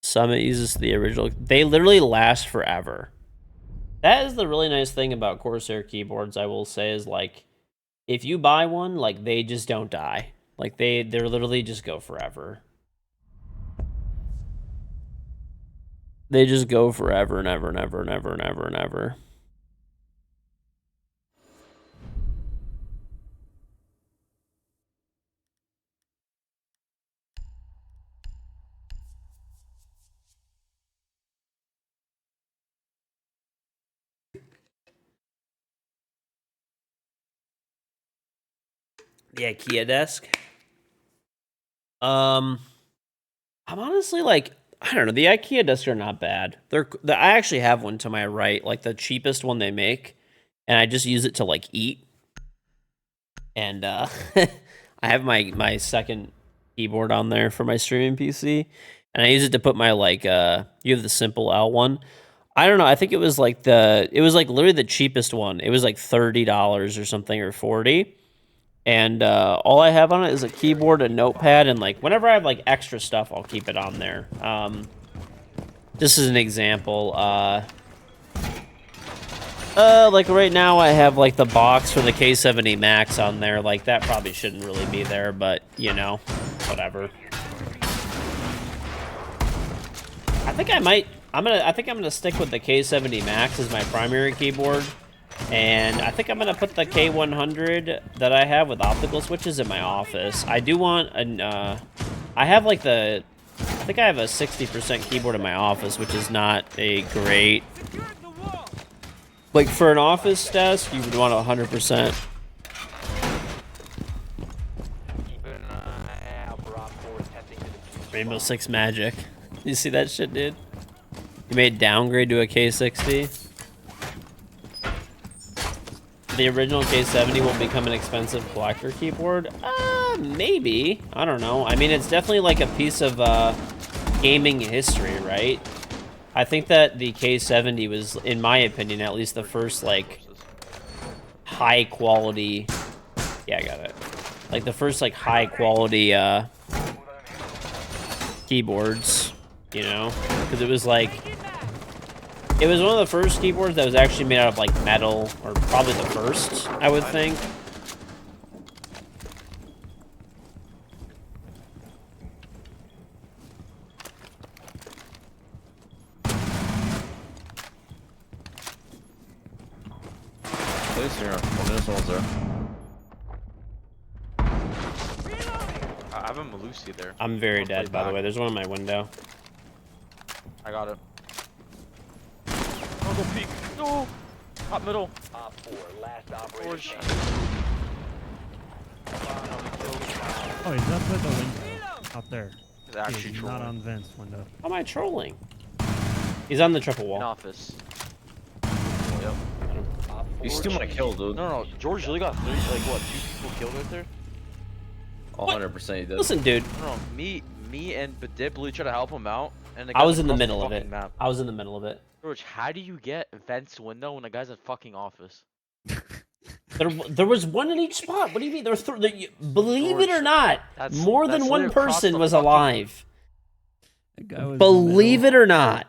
Speaker 1: Summit uses the original. They literally last forever. That is the really nice thing about Corsair keyboards, I will say, is like, if you buy one, like, they just don't die. Like, they're literally just go forever. They just go forever and ever and ever and ever and ever and ever. The IKEA desk. I'm honestly like, I don't know. The IKEA desks are not bad. I actually have one to my right, like the cheapest one they make, and I just use it to like eat. And I have my second keyboard on there for my streaming PC, and I use it to put my like you have the Simple L one. I don't know. I think it was like literally the cheapest one. It was like $30 or something, or $40. And all I have on it is a keyboard, a notepad, and like whenever I have like extra stuff, I'll keep it on there. Just as an example, like right now I have like the box for the K70 Max on there. Like that probably shouldn't really be there, but you know, whatever. I think I'm gonna stick with the K70 Max as my primary keyboard. And I think I'm going to put the K100 that I have with optical switches in my office. I do want I have like I think I have a 60% keyboard in my office, which is not a great, like for an office desk, you would want 100%.
Speaker 2: Keep an eye
Speaker 1: Rainbow Six Magic. You see that shit, dude? You made downgrade to a K60. The original K70 will become an expensive collector keyboard? Maybe. I don't know. I mean, it's definitely like a piece of gaming history, right? I think that the K70 was, in my opinion, at least the first, like, high quality... Yeah, I got it. Like, the first, like, high quality keyboards, you know? Because it was, like... It was one of the first keyboards that was actually made out of, like, metal, or probably the first, I would think.
Speaker 4: Place here. Oh, there's one's there.
Speaker 3: I have a Malusi there.
Speaker 1: I'm very
Speaker 3: I'll play
Speaker 1: dead, by the
Speaker 3: back.
Speaker 1: way. There's one in my window.
Speaker 3: I got it. Oh, go peek. No. Top middle.
Speaker 2: Op 4, last operator
Speaker 3: George.
Speaker 2: standing.
Speaker 7: Oh, he's up at the window. Out there.
Speaker 3: He's actually
Speaker 7: He's
Speaker 3: trolling.
Speaker 7: not on Vince window.
Speaker 1: How am I trolling? He's on the triple
Speaker 3: In
Speaker 1: wall.
Speaker 3: office. Yep.
Speaker 2: Op 4
Speaker 4: You steal my kill, dude.
Speaker 3: No, no, George really got 3, like what, 2 people killed right there?
Speaker 4: 100% he did.
Speaker 1: Listen, dude.
Speaker 3: No, no, me and Badip really tried to help him out, and the
Speaker 1: I
Speaker 3: guy
Speaker 1: was in the
Speaker 3: across
Speaker 1: middle of
Speaker 3: fucking
Speaker 1: it.
Speaker 3: Map.
Speaker 1: I was in the middle of it.
Speaker 3: George, how do you get Vent's window when the guy's in fucking office?
Speaker 1: There was one in each spot. What do you mean? Believe it or
Speaker 3: George,
Speaker 1: not,
Speaker 3: that's-
Speaker 1: more
Speaker 3: that's
Speaker 1: than one
Speaker 3: literally across
Speaker 1: person
Speaker 3: the
Speaker 1: was
Speaker 3: fucking-
Speaker 1: alive.
Speaker 7: That guy was in the
Speaker 1: Believe
Speaker 7: middle.
Speaker 1: it or not.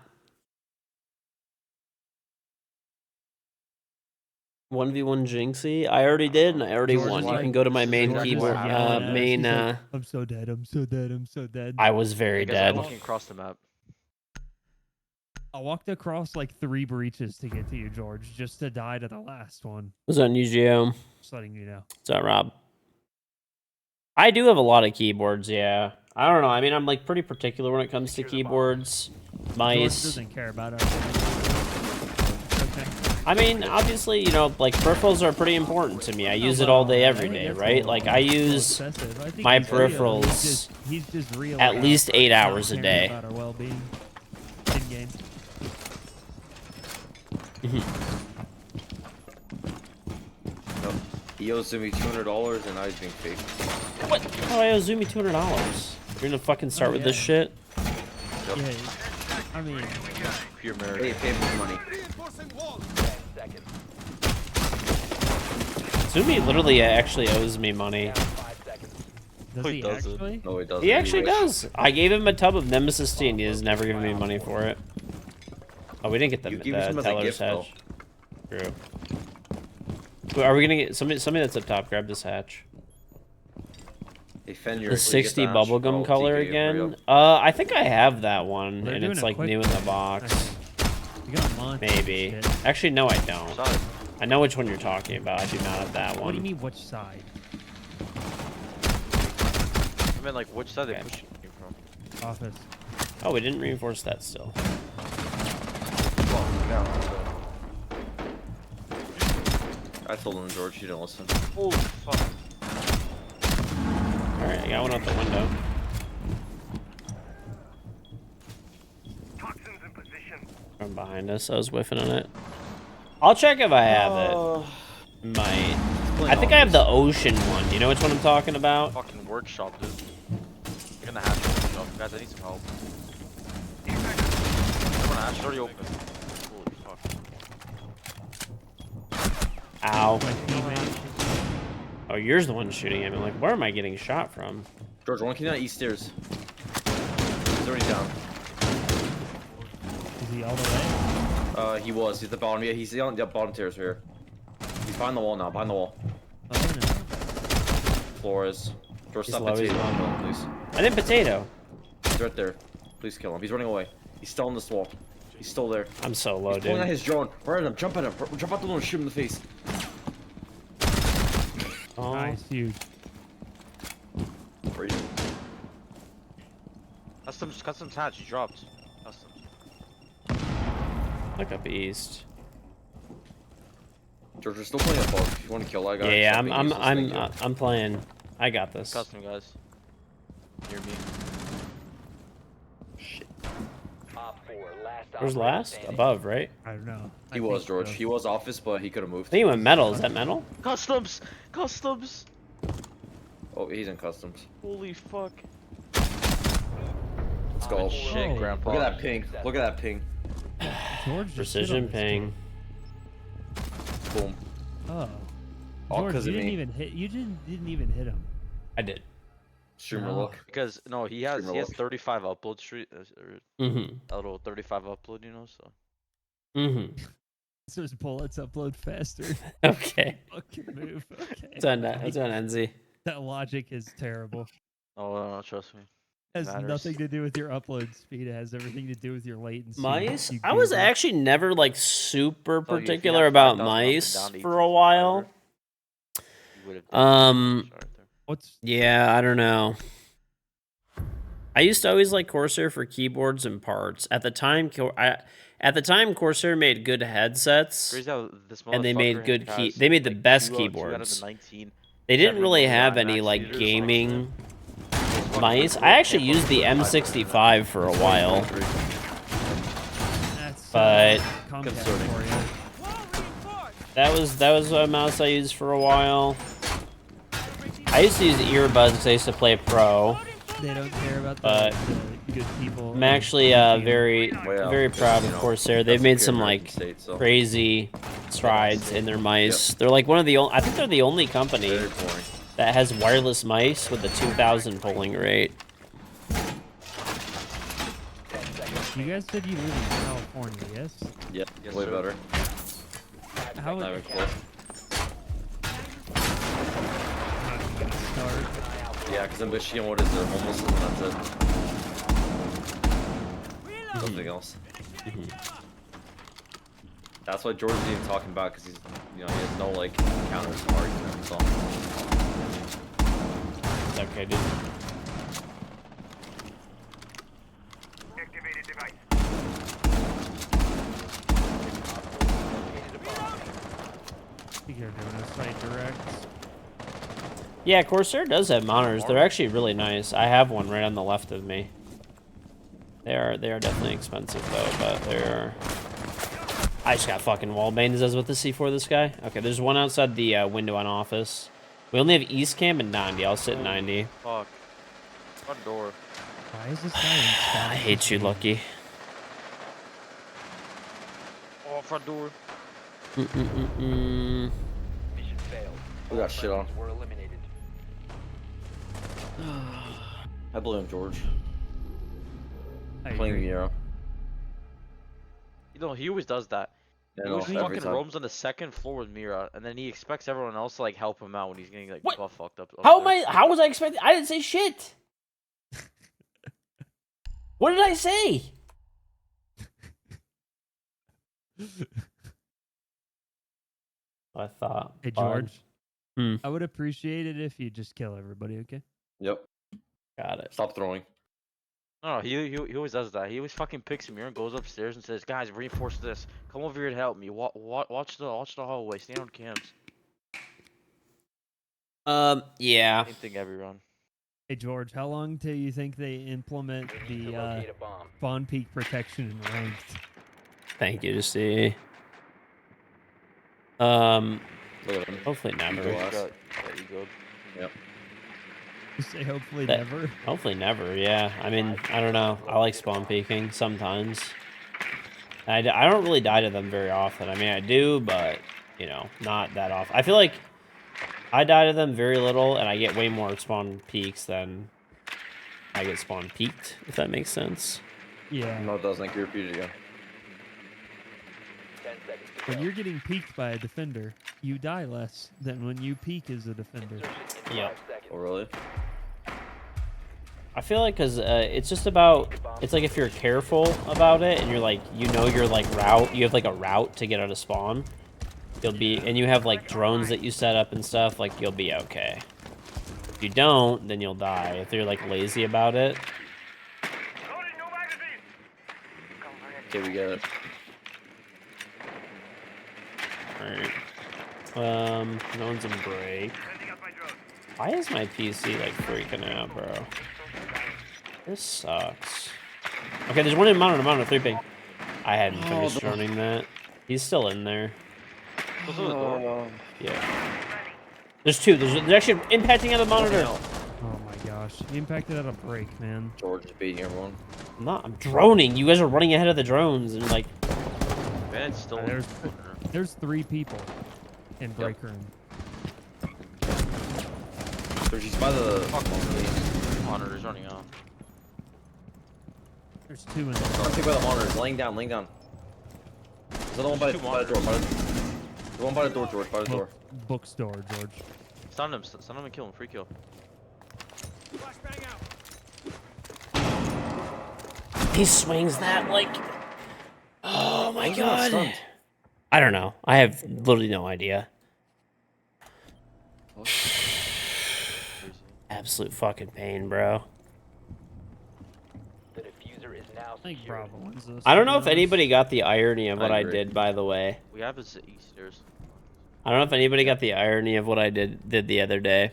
Speaker 1: 1v1 Jinxie? I already did, and I already
Speaker 7: George
Speaker 1: won.
Speaker 7: is
Speaker 1: You
Speaker 7: like-
Speaker 1: can go to my main
Speaker 3: George is
Speaker 1: keyboard,
Speaker 3: like yelling at us.
Speaker 1: main,
Speaker 7: He's like, I'm so dead, I'm so dead, I'm so dead.
Speaker 1: I was very
Speaker 3: The guy's
Speaker 1: dead.
Speaker 3: walking across the map.
Speaker 7: I walked across like 3 breaches to get to you, George, just to die to the last one.
Speaker 1: Was on UGO.
Speaker 7: Just letting you know.
Speaker 1: What's up, Rob? I do have a lot of keyboards, yeah. I don't know. I mean, I'm like pretty particular when it comes to keyboards,
Speaker 7: George
Speaker 1: mice.
Speaker 7: doesn't care about it. It's okay.
Speaker 1: I mean, obviously, you know, like peripherals are pretty important to me. I use it all day, every day, right? Like I use
Speaker 7: Excessive. I think
Speaker 1: my
Speaker 7: he's real.
Speaker 1: peripherals
Speaker 7: He's just real.
Speaker 1: at
Speaker 7: about
Speaker 1: least 8
Speaker 7: not
Speaker 1: hours a
Speaker 7: caring
Speaker 1: day.
Speaker 7: About our well-being in game.
Speaker 4: He owes me $200 and now he's being fake.
Speaker 1: What? How do I owe Zumi $200? You're gonna fucking start with this shit?
Speaker 7: Yeah. I mean,
Speaker 3: Pure
Speaker 4: Hey,
Speaker 3: merit.
Speaker 4: pay me money.
Speaker 2: 10 seconds.
Speaker 1: Zumi literally actually owes me money.
Speaker 2: Down 5 seconds.
Speaker 7: does
Speaker 3: He
Speaker 7: he
Speaker 3: doesn't.
Speaker 7: actually?
Speaker 4: No, he doesn't.
Speaker 1: He actually
Speaker 4: wishes.
Speaker 1: does. I gave him a tub of Nemesis tea and he has never given me money for it. Oh, we didn't get the,
Speaker 4: You gave it to him as a
Speaker 1: teller's
Speaker 4: gift, though.
Speaker 1: hatch. True. Wait, are we gonna get somebody that's up top? Grab this hatch.
Speaker 4: Hey, Fenrir,
Speaker 1: The
Speaker 4: will you get
Speaker 1: 60
Speaker 4: that?
Speaker 1: bubblegum
Speaker 4: Oh,
Speaker 1: color
Speaker 4: TK, hurry
Speaker 1: again?
Speaker 4: up.
Speaker 1: I think I have that one,
Speaker 7: They're
Speaker 1: and
Speaker 7: doing
Speaker 1: it's
Speaker 7: it
Speaker 1: like
Speaker 7: quick.
Speaker 1: new in the
Speaker 7: I
Speaker 1: box.
Speaker 7: think. You got a month.
Speaker 1: Maybe.
Speaker 7: Shit.
Speaker 1: Actually, no, I don't.
Speaker 3: Sorry.
Speaker 1: I know which one you're talking about. I do not have that
Speaker 7: What do you
Speaker 1: one.
Speaker 7: mean, which side?
Speaker 3: I mean, like, which side
Speaker 1: Okay.
Speaker 3: they pushing you from?
Speaker 7: Office.
Speaker 1: Oh, we didn't reinforce that still.
Speaker 3: Well, down.
Speaker 4: I told him, George, you didn't listen.
Speaker 3: Holy fuck.
Speaker 1: Alright, I got one out the window.
Speaker 6: Toxins in position.
Speaker 1: From behind us, I was whiffing on it. I'll check if I have it. Might. I think I have the ocean one. You know which one I'm talking about?
Speaker 3: Fucking workshop, dude. You're gonna have to workshop. Guys, I need some help. Everyone, hatch is already open. Holy fuck.
Speaker 1: Ow.
Speaker 7: My teammate.
Speaker 1: Oh, you're the one shooting him. I'm like, where am I getting shot from?
Speaker 4: George, one kid on east stairs. He's already down.
Speaker 7: Is he all the way?
Speaker 4: He was. He's at the bottom. Yeah, he's on the bottom stairs here. He's behind the wall now. Behind the wall.
Speaker 7: Oh, no.
Speaker 4: Flores. George,
Speaker 1: He's
Speaker 4: stop
Speaker 1: low, he's
Speaker 4: potato.
Speaker 1: low.
Speaker 4: Kill him, please.
Speaker 1: I did potato.
Speaker 4: He's right there. Please kill him. He's running away. He's still on this wall. He's still there.
Speaker 1: I'm so low,
Speaker 4: He's pulling out
Speaker 1: dude.
Speaker 4: his drone. Right at him. Jump at him. Jump out the door and shoot him in the face.
Speaker 1: Oh,
Speaker 7: Nice, huge.
Speaker 4: Where are you?
Speaker 3: Custom hatch, you dropped. Custom.
Speaker 1: look up east.
Speaker 4: George, we're still playing above. If you want to kill that guy.
Speaker 1: Yeah,
Speaker 4: stop being useless, thank you.
Speaker 1: I'm playing. I got this.
Speaker 3: Custom, guys. Near me.
Speaker 1: Where's
Speaker 2: operator
Speaker 1: last?
Speaker 2: standing.
Speaker 1: Above, right?
Speaker 7: I don't know.
Speaker 4: He was George. He was office, but he could have moved.
Speaker 1: I think he went metal. Is that metal?
Speaker 3: Customs! Customs!
Speaker 4: Oh, he's in customs.
Speaker 3: Holy fuck.
Speaker 4: Let's go.
Speaker 3: Good shit,
Speaker 7: Oh.
Speaker 3: Grandpa.
Speaker 4: Look at that ping. Look at that ping.
Speaker 7: George just
Speaker 1: Precision
Speaker 7: hit on this kid.
Speaker 1: ping.
Speaker 4: Boom.
Speaker 7: Oh.
Speaker 4: All
Speaker 7: George,
Speaker 4: 'cause
Speaker 7: you
Speaker 4: of
Speaker 7: didn't
Speaker 4: me.
Speaker 7: even hit. You didn't even hit him.
Speaker 1: I did.
Speaker 4: Streamer
Speaker 7: No.
Speaker 4: look.
Speaker 3: Because, no, he has
Speaker 4: Streamer look.
Speaker 3: 35 upload street, or
Speaker 1: Mm-hmm.
Speaker 3: a little 35 upload, you know, so.
Speaker 1: Mm-hmm.
Speaker 7: So his bullets upload faster.
Speaker 1: Okay.
Speaker 7: Fucking move. Okay.
Speaker 1: It's on NZ.
Speaker 7: That logic is terrible.
Speaker 3: Oh, no, trust me.
Speaker 7: Has
Speaker 3: Matters.
Speaker 7: nothing to do with your upload speed. It has everything to do with your latency.
Speaker 1: Mice?
Speaker 7: you
Speaker 1: I was
Speaker 7: goober.
Speaker 1: actually never like super
Speaker 3: So if you
Speaker 1: particular
Speaker 3: had
Speaker 1: about
Speaker 3: 5,000 up and
Speaker 1: mice
Speaker 3: down to
Speaker 1: for a
Speaker 3: 18
Speaker 1: while.
Speaker 3: subscriber, you would've definitely
Speaker 1: Um,
Speaker 3: shot right there.
Speaker 7: What's
Speaker 1: Yeah, I don't know. I used to always like Corsair for keyboards and parts. At the time, Corsair made good headsets.
Speaker 3: Crazy how this
Speaker 1: And they made
Speaker 3: motherfucker
Speaker 1: good
Speaker 3: has,
Speaker 1: they made the
Speaker 3: like,
Speaker 1: best
Speaker 3: 2 out of
Speaker 1: keyboards.
Speaker 3: the 19.
Speaker 1: They didn't
Speaker 3: 7
Speaker 1: really
Speaker 3: million
Speaker 1: have
Speaker 3: IMAX
Speaker 1: any like
Speaker 3: theaters,
Speaker 1: gaming
Speaker 3: fucking
Speaker 1: mice. I
Speaker 3: Lord
Speaker 1: actually
Speaker 3: can't
Speaker 1: used the
Speaker 3: fucking
Speaker 1: M65 for a while,
Speaker 7: that's
Speaker 1: but
Speaker 7: Comcast
Speaker 4: concerning.
Speaker 7: for you.
Speaker 1: that was a mouse I used for a while. I used to use earbuds because I used to play pro.
Speaker 7: They don't care about
Speaker 1: But
Speaker 7: the good people.
Speaker 1: I'm actually very proud of Corsair. They've made some like crazy strides in their mice. They're like one of the I think they're the only company
Speaker 4: Very boring.
Speaker 1: that has wireless mice with a 2,000 polling rate.
Speaker 7: You guys said you live in California, yes?
Speaker 4: Yep.
Speaker 3: Yes,
Speaker 4: Way
Speaker 3: sir.
Speaker 4: better.
Speaker 7: How
Speaker 4: Not
Speaker 7: would
Speaker 4: even close.
Speaker 7: start?
Speaker 4: Yeah, because in Michigan, what is there? Homeless and that's it. Something else. That's what George is even talking about, because he's, he has no like counters to argument. So
Speaker 1: It's okay, dude.
Speaker 6: Activated device.
Speaker 7: I think you're doing a site direct.
Speaker 1: Yeah, Corsair does have monitors. They're actually really nice. I have one right on the left of me. They are definitely expensive though, but they're. I just got fucking wallbanged. Is that what the C4 this guy? Okay, there's one outside the window on office. We only have East Cam and 90. I'll sit 90.
Speaker 3: Fuck. Front door.
Speaker 7: Why is this guy in
Speaker 1: I hate you, Lucky.
Speaker 3: Oh, front door.
Speaker 1: Mm-mm-mm-mm.
Speaker 2: Mission failed.
Speaker 4: we got shit on.
Speaker 2: Friendlies were eliminated.
Speaker 4: I blame George.
Speaker 7: I
Speaker 4: Playing
Speaker 7: agree.
Speaker 4: Mira.
Speaker 3: You know, he always does that.
Speaker 4: Yeah,
Speaker 3: He
Speaker 4: no,
Speaker 3: always
Speaker 4: every
Speaker 3: fucking
Speaker 4: time.
Speaker 3: roams on the second floor with Mira, and then he expects everyone else to like help him out when he's getting like
Speaker 1: What?
Speaker 3: butt fucked up.
Speaker 1: How am I? How was I expecting? I didn't say shit. What did I say? I thought.
Speaker 7: Hey,
Speaker 1: bud.
Speaker 7: George.
Speaker 1: Hmm.
Speaker 7: I would appreciate it if you just kill everybody, okay?
Speaker 4: Yep.
Speaker 1: Got it.
Speaker 4: Stop throwing.
Speaker 3: No, he always does that. He always fucking picks Mira and goes upstairs and says, "Guys, reinforce this. Come over here to help me. Watch the hallway. Stand on cams."
Speaker 1: Yeah.
Speaker 3: Same thing every run.
Speaker 7: Hey, George, how long till you think they implement
Speaker 2: We need to
Speaker 7: the
Speaker 2: locate a bomb.
Speaker 7: spawn peak protection in ranked?
Speaker 1: Thank you to see.
Speaker 4: Look at him.
Speaker 1: Hopefully
Speaker 4: Ego
Speaker 1: never.
Speaker 4: ass.
Speaker 3: Yeah, you go.
Speaker 4: Yep.
Speaker 7: You say hopefully
Speaker 1: That-
Speaker 7: never.
Speaker 1: Hopefully never. Yeah. I mean, I don't know. I like spawn peeking sometimes. I don't really die to them very often. I mean, I do, but you know, not that often. I feel like I die to them very little, and I get way more spawn peaks than I get spawn peaked. If that makes sense.
Speaker 7: Yeah.
Speaker 4: No, it doesn't. Can you repeat it again?
Speaker 2: 10 seconds to
Speaker 7: When
Speaker 2: go.
Speaker 7: you're getting peaked by a defender, you die less than when you peak as a defender.
Speaker 2: Insertion in
Speaker 1: Yep.
Speaker 2: 5 seconds.
Speaker 4: Oh, really?
Speaker 1: I feel like because it's just about, it's like if you're careful about it and you're like, you're like you have like a route to get out of spawn, you'll be, and you have like drones that you set up and stuff, like you'll be okay. If you don't, then you'll die. If you're like lazy about it.
Speaker 6: Loading new magazine.
Speaker 4: Okay, we get it.
Speaker 1: Alright. No one's in break.
Speaker 6: Sending up my drone.
Speaker 1: Why is my PC like freaking out, bro? This sucks. Okay, there's one in monitor, 3 ping. I hadn't
Speaker 4: Oh,
Speaker 1: finished
Speaker 4: the-
Speaker 1: droning that. He's still in there.
Speaker 3: Close to the door.
Speaker 1: Yeah. There's two. There's actually impacting on the monitor.
Speaker 7: Oh my gosh. He impacted at a break, man.
Speaker 4: George is beating everyone.
Speaker 1: I'm droning. You guys are running ahead of the drones and like.
Speaker 3: Man, it's still.
Speaker 7: There's 3 people in break room.
Speaker 4: He's by the
Speaker 3: Monitor's running out.
Speaker 7: There's 2 in there.
Speaker 4: By the monitors, laying down. There's another one by the door. The one by the door, George. By the door.
Speaker 7: Bookstore, George.
Speaker 3: Stun him and kill him. Free kill.
Speaker 5: Flashbang out.
Speaker 1: He swings that like. Oh my
Speaker 4: How's he not
Speaker 1: god.
Speaker 4: stunned?
Speaker 1: I don't know. I have literally no idea. Absolute fucking pain, bro.
Speaker 2: The diffuser is now
Speaker 7: I think
Speaker 2: secured.
Speaker 7: Bravo wins this.
Speaker 1: I don't know
Speaker 7: to
Speaker 1: if
Speaker 7: be honest.
Speaker 1: anybody got the irony of what I
Speaker 4: agree.
Speaker 1: did, by the way.
Speaker 3: We have his Easters.
Speaker 1: I don't know if anybody got the irony of what I did the other day.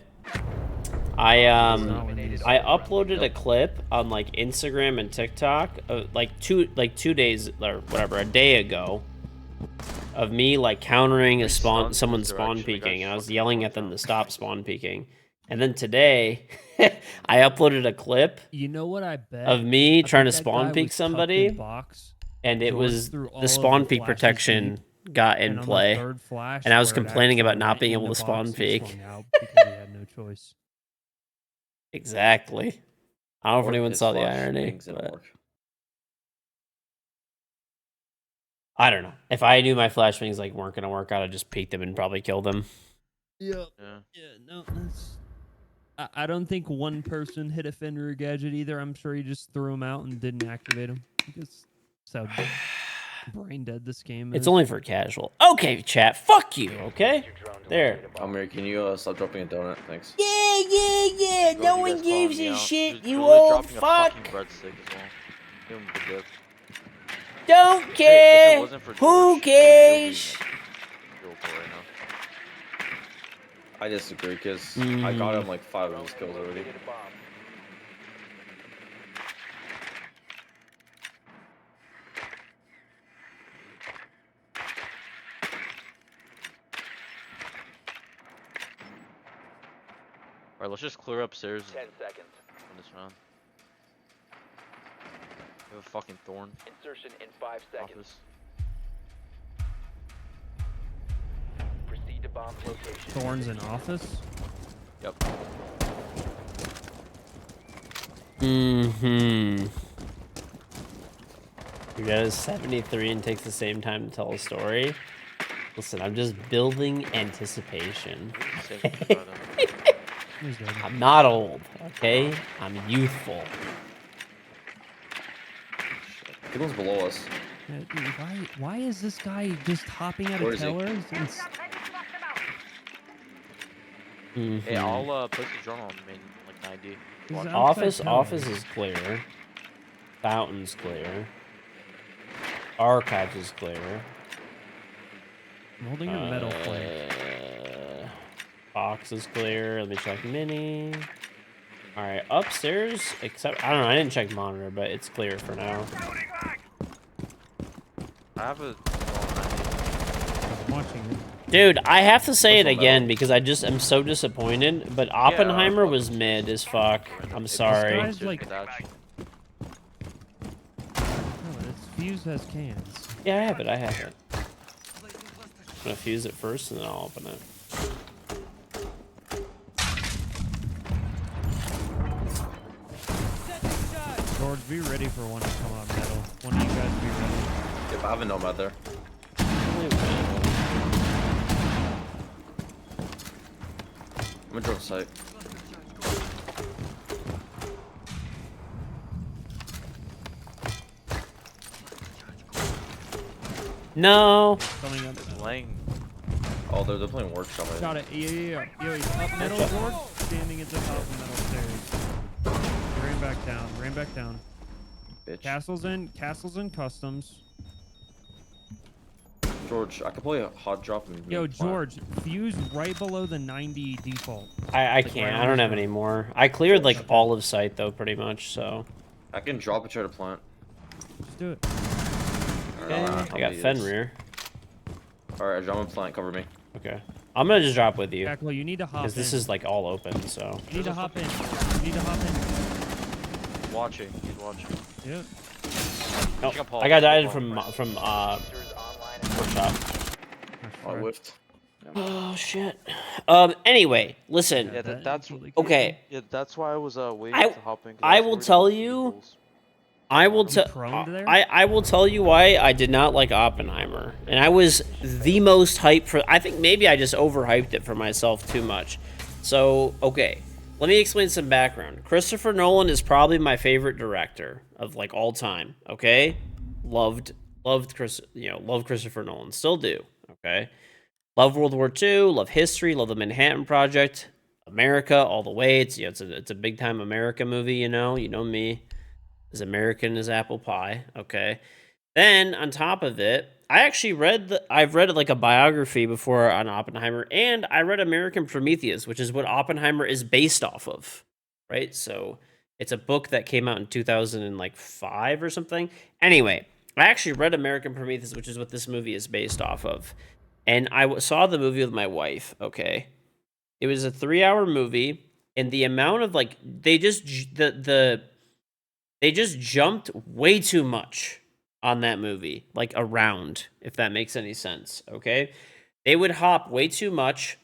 Speaker 1: I uploaded a clip on like Instagram and TikTok like two days or whatever, a day ago, of me like countering someone spawn peeking, and I was yelling at them to stop spawn peeking. And then today, I uploaded a clip
Speaker 7: You know what I bet?
Speaker 1: of me
Speaker 7: I
Speaker 1: trying to
Speaker 7: bet that
Speaker 1: spawn
Speaker 7: guy
Speaker 1: peek
Speaker 7: was tucked
Speaker 1: somebody,
Speaker 7: in box,
Speaker 1: and it
Speaker 7: George
Speaker 1: was
Speaker 7: threw all
Speaker 1: the
Speaker 7: of
Speaker 1: spawn
Speaker 7: the
Speaker 1: peek
Speaker 7: flashes
Speaker 1: protection
Speaker 7: deep,
Speaker 1: got in
Speaker 7: and on the
Speaker 1: play.
Speaker 7: 3rd flash
Speaker 1: and I was
Speaker 7: where it
Speaker 1: complaining about
Speaker 7: actually
Speaker 1: not
Speaker 7: went
Speaker 1: being
Speaker 7: in
Speaker 1: able
Speaker 7: the
Speaker 1: to spawn
Speaker 7: box, he
Speaker 1: peek.
Speaker 7: swung out because he had no choice.
Speaker 1: Exactly. I don't know if
Speaker 4: Or
Speaker 1: anyone
Speaker 4: his
Speaker 1: saw the
Speaker 4: flash
Speaker 1: irony,
Speaker 4: things didn't
Speaker 1: but
Speaker 4: work.
Speaker 1: I don't know. If I knew my flash things like weren't gonna work out, I'd just peek them and probably kill them.
Speaker 7: Yeah.
Speaker 3: Yeah.
Speaker 7: Yeah, no, I don't think one person hit a Fenrir gadget either. I'm sure he just threw him out and didn't activate him. Because that's how brain dead this game is.
Speaker 1: It's only for casual. Okay, chat. Fuck you. Okay. There.
Speaker 4: Amir, can you stop dropping a donut? Thanks.
Speaker 1: Yeah.
Speaker 3: Bro,
Speaker 1: No
Speaker 3: you
Speaker 1: one
Speaker 3: guys calling
Speaker 1: gives
Speaker 3: me
Speaker 1: a
Speaker 3: out.
Speaker 1: shit.
Speaker 3: Just
Speaker 1: You
Speaker 3: literally
Speaker 1: old
Speaker 3: dropping a
Speaker 1: fuck.
Speaker 3: fucking breadstick as well. Give him the dip.
Speaker 1: Don't
Speaker 3: If it
Speaker 1: care.
Speaker 3: wasn't for
Speaker 1: Who
Speaker 3: George,
Speaker 1: cares?
Speaker 3: it would be like right now.
Speaker 4: I disagree, because I got him like 5 of his kills already.
Speaker 2: Located a bomb.
Speaker 3: Alright, let's just clear upstairs
Speaker 2: 10 seconds.
Speaker 3: in this round. We have a fucking thorn
Speaker 2: Insertion in 5 seconds.
Speaker 3: office.
Speaker 2: Proceed to bomb location.
Speaker 7: Thorns in office.
Speaker 3: Yep.
Speaker 1: Mm-hmm. Your dad is 73 and takes the same time to tell a story. Listen, I'm just building anticipation.
Speaker 3: Same thing about him.
Speaker 7: He's dead.
Speaker 1: I'm not old, okay? I'm youthful.
Speaker 4: I think one's below us.
Speaker 7: Yeah, dude, why is this guy just hopping out
Speaker 4: Where
Speaker 7: of
Speaker 4: is he?
Speaker 7: tellers? It's,
Speaker 3: Hey, I'll place the drone on main like 90.
Speaker 7: he's outside
Speaker 1: Office
Speaker 7: tellers.
Speaker 1: is clear. Fountain's clear. Archives is clear.
Speaker 7: I'm holding a metal plate.
Speaker 1: Box is clear. Let me check mini. All right, upstairs. Except I don't know. I didn't check monitor, but it's clear for now.
Speaker 3: I have a
Speaker 7: I'm watching it.
Speaker 1: Dude, I have to say it
Speaker 4: What's on
Speaker 1: again
Speaker 4: metal?
Speaker 1: because I just am so disappointed. But Oppenheimer was mid as fuck. I'm sorry.
Speaker 7: guy's like- No, this fuse has cans.
Speaker 1: Yeah, I have it. I'm gonna fuse it first and then I'll open it.
Speaker 7: George, be ready for one to come out metal. One of you guys be ready.
Speaker 4: Yep, I have a nomad there. I'm gonna drone site.
Speaker 1: No.
Speaker 7: Coming up.
Speaker 3: laying.
Speaker 4: Oh, they're playing workshop. I
Speaker 7: Got it. Yeah. Yo, he's up metal, George. Standing at the top of metal stairs. He ran back down.
Speaker 4: Bitch.
Speaker 7: Castle's in customs.
Speaker 4: George, I could play a hot drop and
Speaker 7: Yo,
Speaker 4: make plant.
Speaker 7: George, fuse right below the 90 default.
Speaker 1: I
Speaker 7: Like,
Speaker 1: can't.
Speaker 7: right
Speaker 1: I
Speaker 7: on
Speaker 1: don't
Speaker 7: the
Speaker 1: have
Speaker 7: front.
Speaker 1: any more. I cleared like all of site though, pretty much. So
Speaker 4: I can drop and try to plant.
Speaker 7: Just do it.
Speaker 1: Okay, I got Fenrir.
Speaker 4: Alright, I'm on flank, cover me.
Speaker 1: Okay. I'm gonna just drop with you.
Speaker 7: Jackal, you need to hop in.
Speaker 1: Because this is like all open, so.
Speaker 7: You need to hop in. You need to hop in.
Speaker 3: Watching. He's watching.
Speaker 7: Yeah.
Speaker 1: Oh, I got died from
Speaker 2: Diffusers online and
Speaker 1: workshop.
Speaker 7: That's
Speaker 4: I
Speaker 7: fair.
Speaker 4: whiffed.
Speaker 1: Oh shit. Anyway, listen.
Speaker 3: Yeah,
Speaker 7: That
Speaker 3: that's
Speaker 7: is really
Speaker 1: Okay.
Speaker 3: Yeah, that's why I was waiting
Speaker 1: I-
Speaker 3: to hop in. 'Cause
Speaker 1: I
Speaker 3: was
Speaker 1: will
Speaker 3: worried
Speaker 1: tell
Speaker 3: about the
Speaker 1: you-
Speaker 3: vehicles.
Speaker 1: I will
Speaker 7: You
Speaker 1: tell.
Speaker 7: prone there?
Speaker 1: I will tell you why I did not like Oppenheimer, and I was the most hyped for. I think maybe I just overhyped it for myself too much. So okay, let me explain some background. Christopher Nolan is probably my favorite director of like all time. Okay, loved loved Christopher Nolan, still do. Okay, love World War II, love history, love the Manhattan Project, America all the way. It's a big time America movie. You know me. As American as apple pie, okay. Then on top of it, I've read like a biography before on Oppenheimer, and I read American Prometheus, which is what Oppenheimer is based off of, right? So it's a book that came out in 2005 or something. Anyway, I actually read American Prometheus, which is what this movie is based off of, and saw the movie with my wife. Okay, it was a 3-hour movie, and the amount of like they just jumped way too much on that movie, like around, if that makes any sense. Okay, they would hop way too much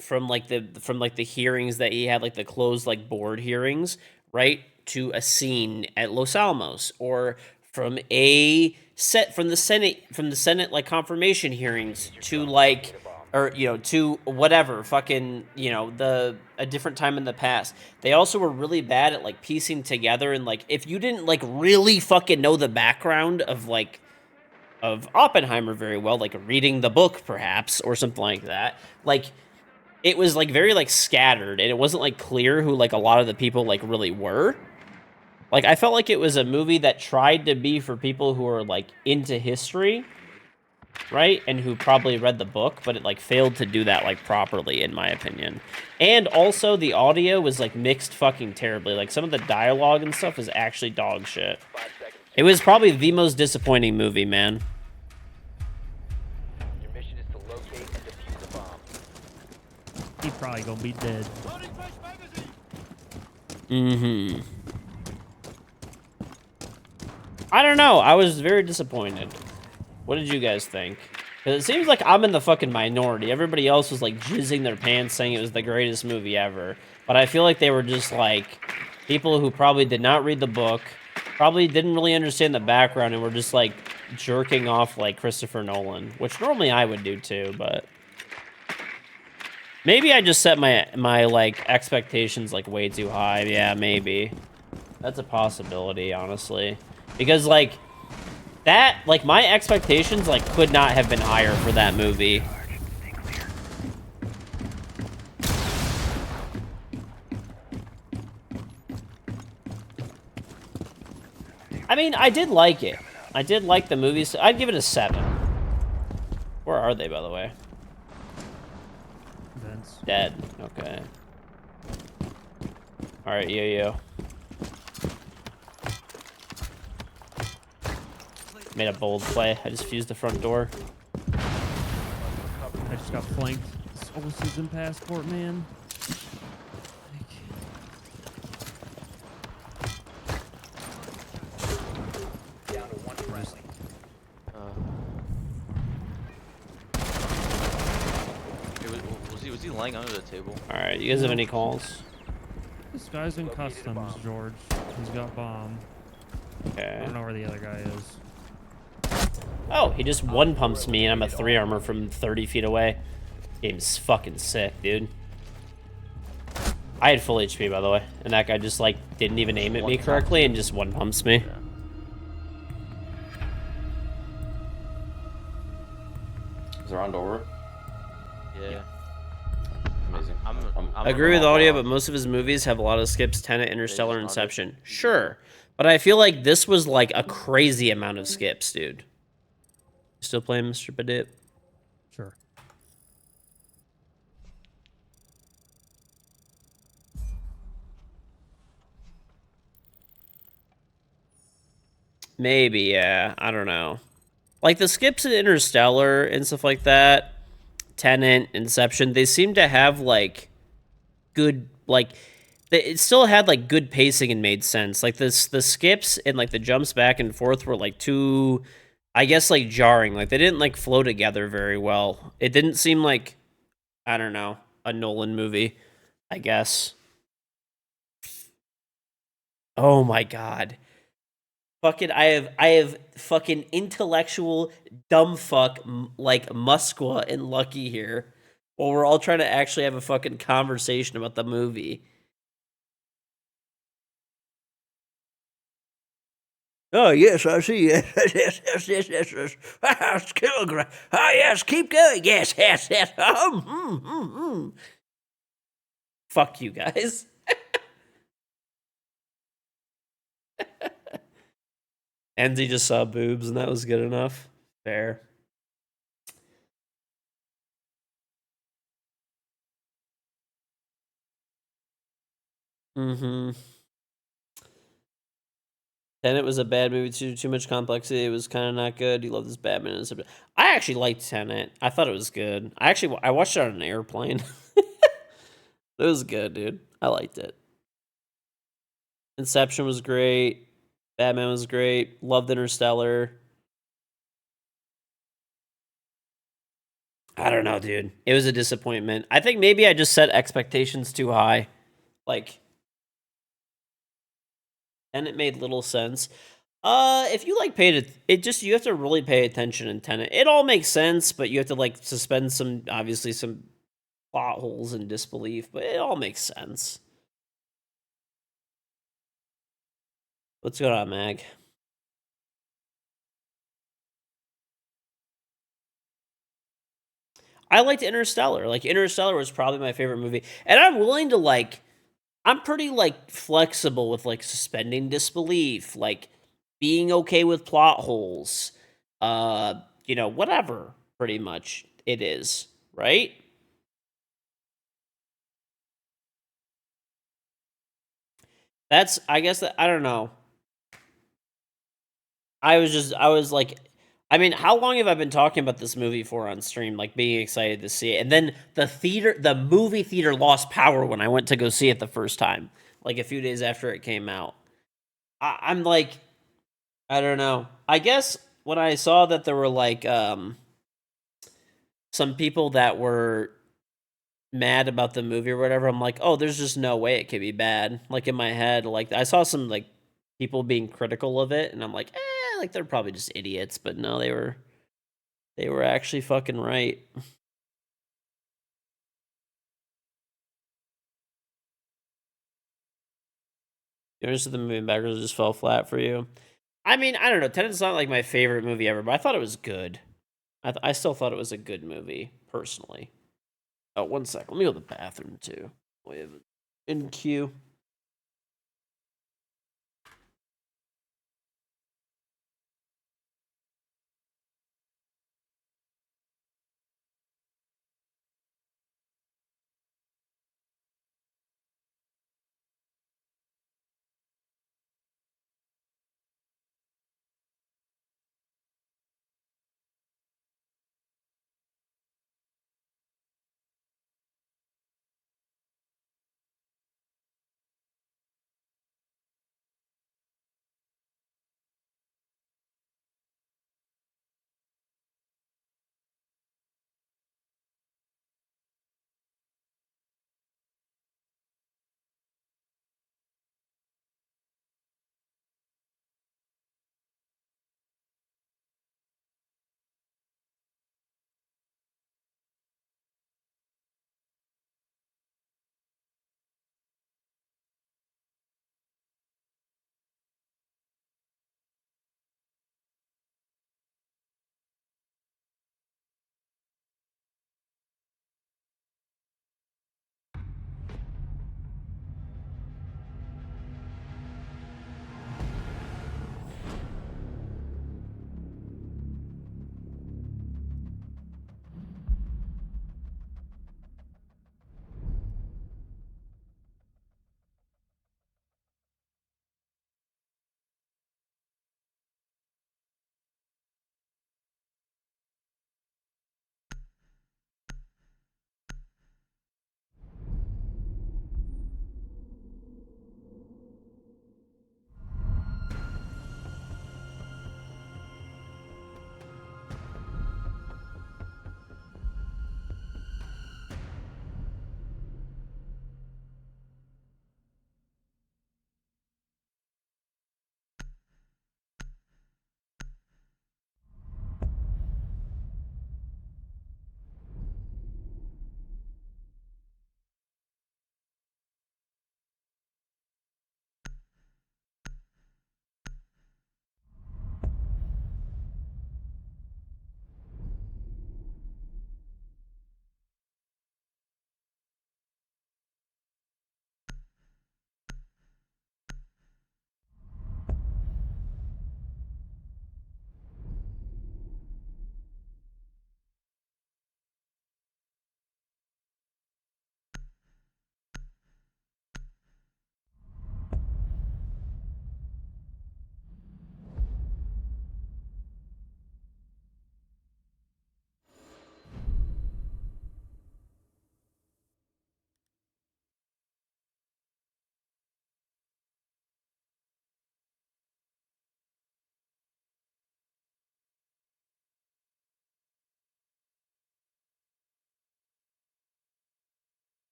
Speaker 1: from the hearings that he had, like the closed like board hearings, right, to a scene at Los Alamos, or from the Senate like confirmation hearings to like, or to whatever fucking a different time in the past. They also were really bad at like piecing together, and like if you didn't like really fucking know the background of Oppenheimer very well, like reading the book perhaps or something like that, like it was like very like scattered, and it wasn't like clear who like a lot of the people like really were. Like I felt like it was a movie that tried to be for people who are like into history, right? And who probably read the book, but it like failed to do that like properly in my opinion. And also the audio was like mixed fucking terribly. Like some of the dialogue and stuff was actually dog shit.
Speaker 2: 5 seconds.
Speaker 1: It was probably the most disappointing movie, man.
Speaker 2: Your mission is to locate and defuse the bomb.
Speaker 7: He probably gonna be dead.
Speaker 5: Loading fresh magazine.
Speaker 1: Mm-hmm. I don't know. I was very disappointed. What did you guys think? Because it seems like I'm in the fucking minority. Everybody else was like jizzing their pants saying it was the greatest movie ever. But I feel like they were just like people who probably did not read the book, probably didn't really understand the background, and were just like jerking off like Christopher Nolan, which normally I would do too, but maybe I just set my like expectations like way too high. Yeah, maybe. That's a possibility, honestly. Because like that, like my expectations like could not have been higher for that movie. I mean, I did like it. I did like the movie, so I'd give it a 7. Where are they, by the way?
Speaker 7: Vince.
Speaker 1: Dead. Okay. Alright, yo. Made a bold play. I just fused the front door.
Speaker 7: I just got flanked. Soul season passport, man.
Speaker 2: Down to 1 friendly.
Speaker 3: Was he laying under the table?
Speaker 1: Alright, you guys have any calls?
Speaker 7: This guy's in customs, George. He's got bomb. I
Speaker 1: Okay.
Speaker 7: don't know where the other guy is.
Speaker 1: Oh, he just one pumps me and I'm a 3 armor from 30 feet away. Game's fucking sick, dude. I had full HP, by the way, and that guy just like didn't even aim at me correctly and just one pumps me.
Speaker 4: Is there on over?
Speaker 3: Yeah.
Speaker 4: Amazing.
Speaker 1: I agree with audio, but most of his movies have a lot of skips. Tenet, Interstellar, Inception. Sure, but I feel like this was like a crazy amount of skips, dude. Still playing Mr. Badip?
Speaker 7: Sure.
Speaker 1: Maybe, yeah. I don't know. Like the skips in Interstellar and stuff like that, Tenet, Inception, they seem to have like good like it still had like good pacing and made sense. Like the skips and like the jumps back and forth were like too, I guess, like jarring. Like they didn't like flow together very well. It didn't seem like, I don't know, a Nolan movie, I guess. Oh my god. Fucking I have fucking intellectual dumb fuck like Muskwa and Lucky here. While we're all trying to actually have a fucking conversation about the movie. Oh yes, I see. Yes, yes. Yes. Kilogram. Oh yes, keep going. Yes, yes, yes. Fuck you guys. Enzy just saw boobs, and that was good enough. Fair. Mm-hmm. Tenet was a bad movie, too much complexity. It was kind of not good. You love this Batman and stuff. I actually liked Tenet. I thought it was good. I watched it on an airplane. It was good, dude. I liked it. Inception was great. Batman was great. Loved Interstellar. I don't know, dude. It was a disappointment. I think maybe I just set expectations too high. Like, and it made little sense. If you like paid it just you have to really pay attention in Tenet. It all makes sense, but you have to like suspend some obviously some plot holes and disbelief, but it all makes sense. What's going on, Mag? I liked Interstellar. Like Interstellar was probably my favorite movie. And I'm willing to like I'm pretty like flexible with like suspending disbelief, like being okay with plot holes. Whatever pretty much it is, right? That's I guess that I don't know. I was like, I mean, how long have I been talking about this movie for on stream? Like being excited to see it, and then the movie theater lost power when I went to go see it the first time, like a few days after it came out. I'm like, I don't know. I guess when I saw that there were like some people that were mad about the movie or whatever, I'm like, oh, there's just no way it could be bad. Like in my head, like I saw some like people being critical of it, and I'm like, like they're probably just idiots. But no, they were actually fucking right. The rest of the movie backwards just fell flat for you. I mean, I don't know. Tenet's not like my favorite movie ever, but I thought it was good. I still thought it was a good movie, personally. Oh, one sec. Let me go to the bathroom, too. We have in queue.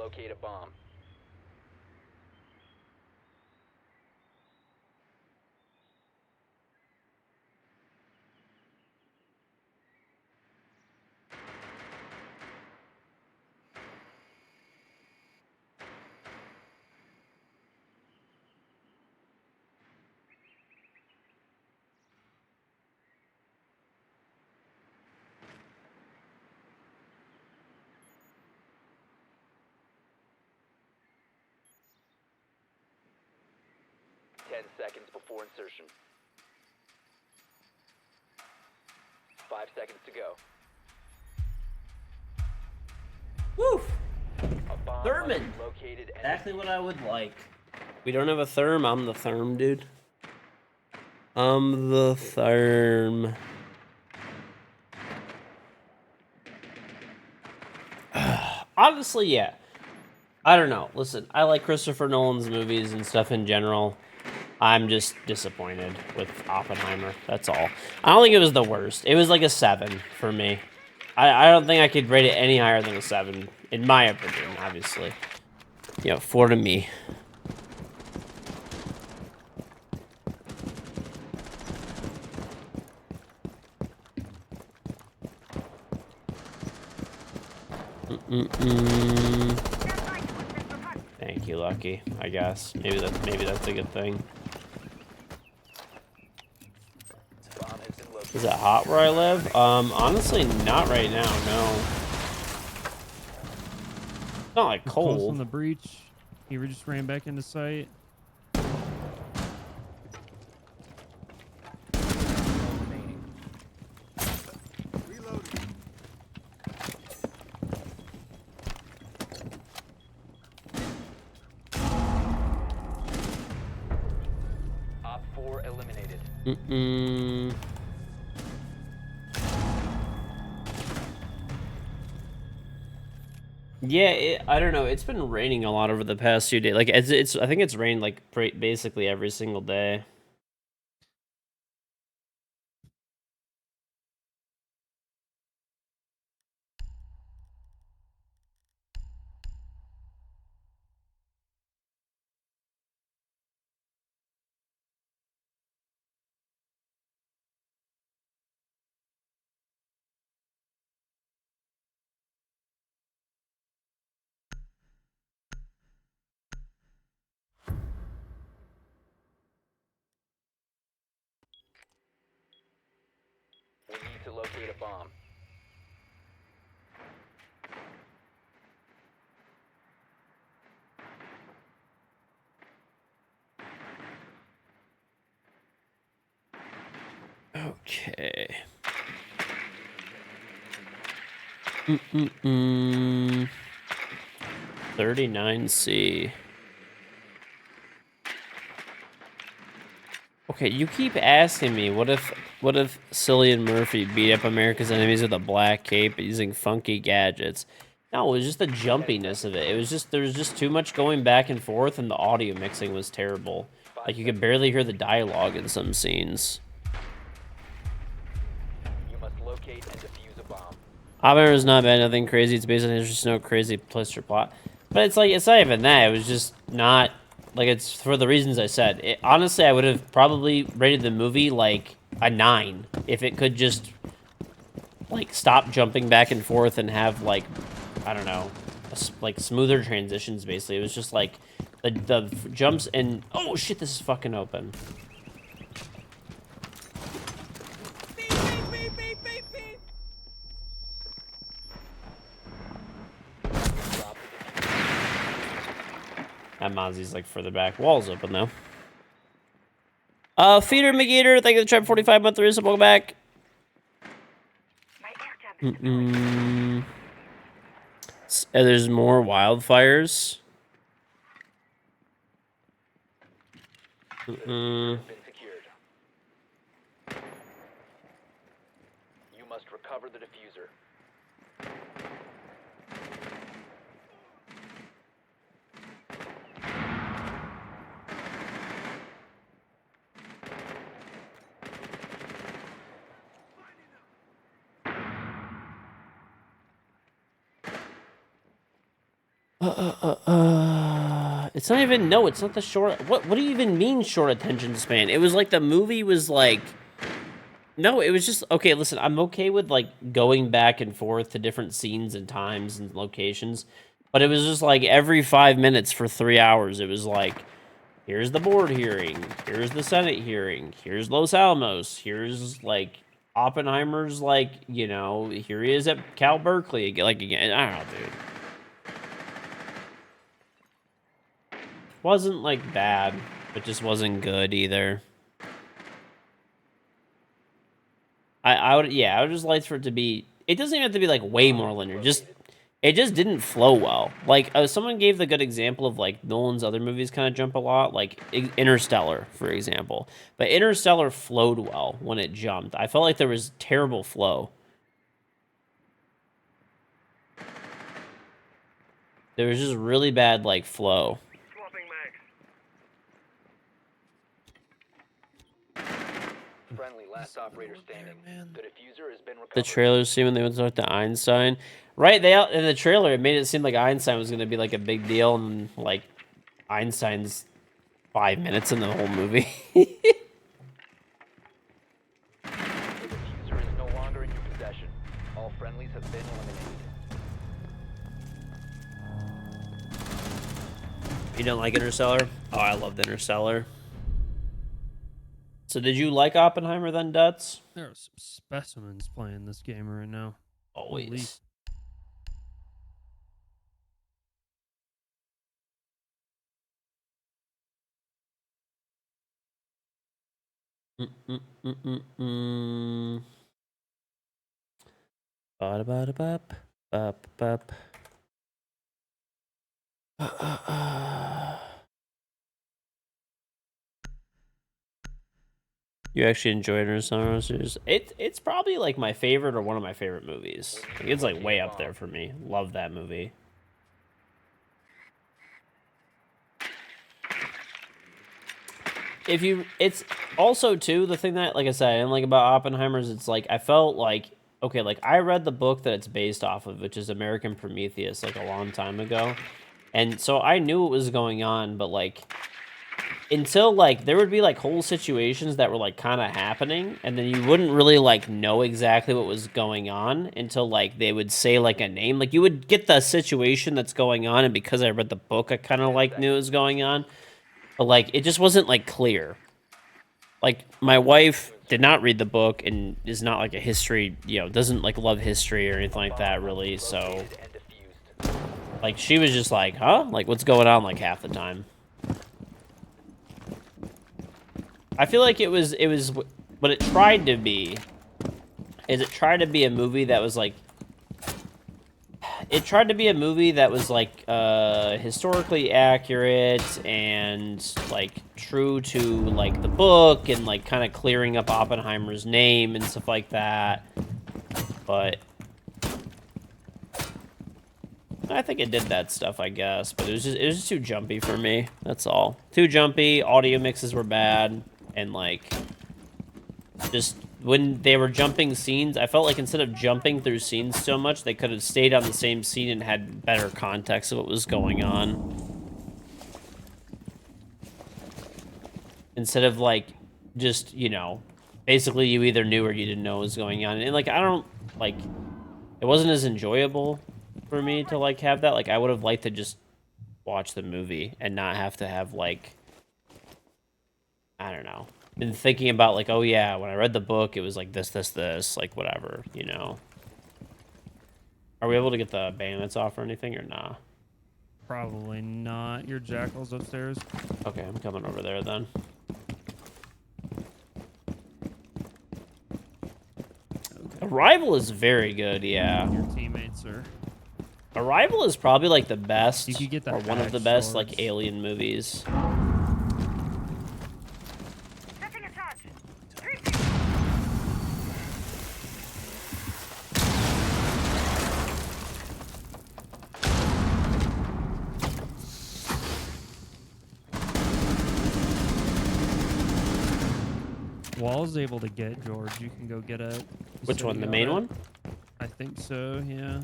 Speaker 2: locate a bomb. Ten seconds before insertion. 5 seconds to go.
Speaker 1: Woo!
Speaker 2: A bomb
Speaker 1: Thurman.
Speaker 2: must be located and
Speaker 1: Exactly what I would like. We don't have a therm. I'm the therm, dude. I'm the therm. Honestly, yeah. I don't know. Listen, I like Christopher Nolan's movies and stuff in general. I'm just disappointed with Oppenheimer. That's all. I don't think it was the worst. It was like a 7 for me. I don't think I could rate it any higher than a 7, in my opinion, obviously. 4 to me. Thank you, Lucky. I guess maybe that's a good thing.
Speaker 2: bomb has been located.
Speaker 1: Is it hot where I live? Honestly, not right now. No. It's not like
Speaker 7: We're close on
Speaker 1: cold.
Speaker 7: the breach. He just ran back into sight.
Speaker 2: Remaining.
Speaker 5: Reloading.
Speaker 2: Op 4 eliminated.
Speaker 1: Yeah, I don't know. It's been raining a lot over the past few days. Like it's I think it's rained like basically every single day.
Speaker 2: We need to locate a bomb.
Speaker 1: Okay. 39C. Okay, you keep asking me, what if Cillian Murphy beat up America's enemies with a black cape using funky gadgets? No, it was just the jumpiness of it. There was just too much going back and forth, and the audio mixing was terrible. Like, you could barely hear the dialogue in some scenes.
Speaker 2: You must locate and defuse a bomb.
Speaker 1: Oppenheimer's not bad, nothing crazy. It's based on just no crazy twist or plot. But it's like, it's not even that. It was just not, like, it's for the reasons I said. Honestly, I would have probably rated the movie, like, a 9. If it could just, like, stop jumping back and forth and have, like, I don't know, like, smoother transitions, basically. It was just, like, the jumps and, oh, shit, this is fucking open. That Mozzie's like further back. Wall's open though. Feeder McGeater, thank you for the trap 45 month resub. Welcome back. There's more wildfires.
Speaker 2: Been secured. You must recover the diffuser.
Speaker 1: It's not even, no, it's not the short, what do you even mean short attention span? It was like the movie was like, no, it was just, okay, listen, I'm okay with like going back and forth to different scenes and times and locations, but it was just like every 5 minutes for 3 hours, it was like, here's the board hearing, here's the Senate hearing, here's Los Alamos, here's like Oppenheimer's, like, you know, here he is at Cal Berkeley, like, again, I don't know, dude. Wasn't like bad, but just wasn't good either. I would, yeah, I would just like for it to be, it doesn't even have to be like way more linear, just, it just didn't flow well. Like, someone gave the good example of like Nolan's other movies kind of jump a lot, like Interstellar, for example. But Interstellar flowed well when it jumped. I felt like there was terrible flow. There was just really bad like flow.
Speaker 6: Swapping mags.
Speaker 2: Friendly, last operator standing. The diffuser has been recovered.
Speaker 1: The trailer scene when they went to talk to Einstein, right? They in the trailer it made it seem like Einstein was going to be like a big deal, and like Einstein's 5 minutes in the whole movie.
Speaker 2: The diffuser is no longer in your possession. All friendlies have been eliminated.
Speaker 1: You don't like Interstellar? Oh, I loved Interstellar. So did you like Oppenheimer then, Dutz?
Speaker 7: There are some specimens playing this game right now.
Speaker 1: Always. Ba-da-ba-da-bop, bop, bop. You actually enjoyed Interstellar? It's probably like my favorite or one of my favorite movies. Like, it's like way up there for me. Love that movie. It's also too, the thing that, like I said, I didn't like about Oppenheimer is it's like, I felt like, okay, like I read the book that it's based off of, which is American Prometheus, like a long time ago. And so I knew what was going on, but like, until like there would be like whole situations that were like kind of happening, and then you wouldn't really like know exactly what was going on until like they would say like a name. Like you would get the situation that's going on, and because I read the book, I kind of like knew what was going on, but like it just wasn't like clear. Like my wife did not read the book and is not like a history, you know, doesn't like love history or anything like that really. So
Speaker 2: And diffused.
Speaker 1: like she was just like, huh? Like what's going on like half the time. I feel like it was what it tried to be is it tried to be a movie that was like historically accurate and like true to like the book and like kind of clearing up Oppenheimer's name and stuff like that. But I think it did that stuff, I guess, but it was just too jumpy for me. That's all. Too jumpy, audio mixes were bad. And, like, just when they were jumping scenes, I felt like instead of jumping through scenes so much, they could have stayed on the same scene and had better context of what was going on. Instead of, like, just, you know, basically you either knew or you didn't know what was going on. And, like, I don't, like, it wasn't as enjoyable for me to, like, have that. Like, I would have liked to just watch the movie and not have to have, like, I don't know. Been thinking about like, oh yeah, when I read the book, it was like this, like whatever, you know. Are we able to get the bayonets off or anything or nah?
Speaker 7: Probably not. Your jackal's upstairs.
Speaker 1: Okay, I'm coming over there then. Arrival is very good, yeah.
Speaker 7: Your teammates are.
Speaker 1: Arrival is probably like the best,
Speaker 7: You could get the
Speaker 1: or one of the
Speaker 7: hack
Speaker 1: best
Speaker 7: swords.
Speaker 1: like alien movies.
Speaker 6: Setting a charge.
Speaker 7: Wall's able to get George. You can go get it. He's
Speaker 1: Which one, the
Speaker 7: sitting
Speaker 1: main
Speaker 7: out
Speaker 1: one?
Speaker 7: it. I think so. Yeah.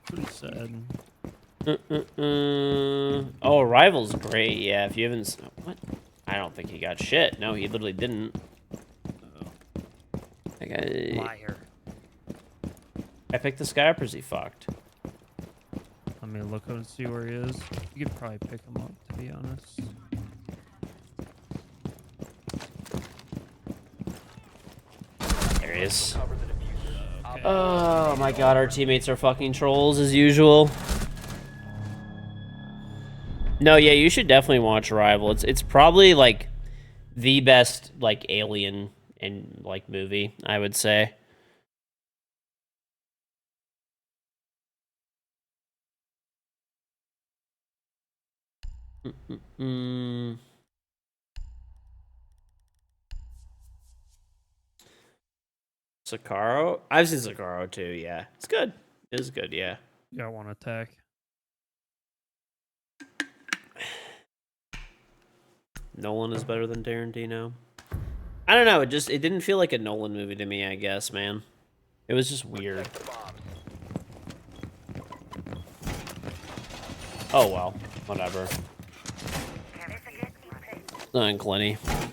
Speaker 7: Pretty sad.
Speaker 1: Oh, Arrival's great. Yeah, if you haven't... What? I don't think he got shit. No, he literally didn't. That guy...
Speaker 7: Liar.
Speaker 1: I picked this guy up or is he fucked?
Speaker 7: Let me look and see where he is. You could probably pick him up, to be honest.
Speaker 1: There he is.
Speaker 2: Cover the diffuser.
Speaker 7: Okay.
Speaker 1: Oh my god, our teammates are fucking trolls as usual. No, yeah, you should definitely watch Arrival. It's probably like the best like alien and like movie, I would say. Sakaro? I've seen Sakaro too, yeah. It's good. It is good, yeah.
Speaker 7: You got one attack.
Speaker 1: Nolan is better than Tarantino. I don't know, it didn't feel like a Nolan movie to me, I guess, man. It was just weird.
Speaker 2: Protect the bombs.
Speaker 1: Oh well, whatever. And Clenny.
Speaker 2: Plan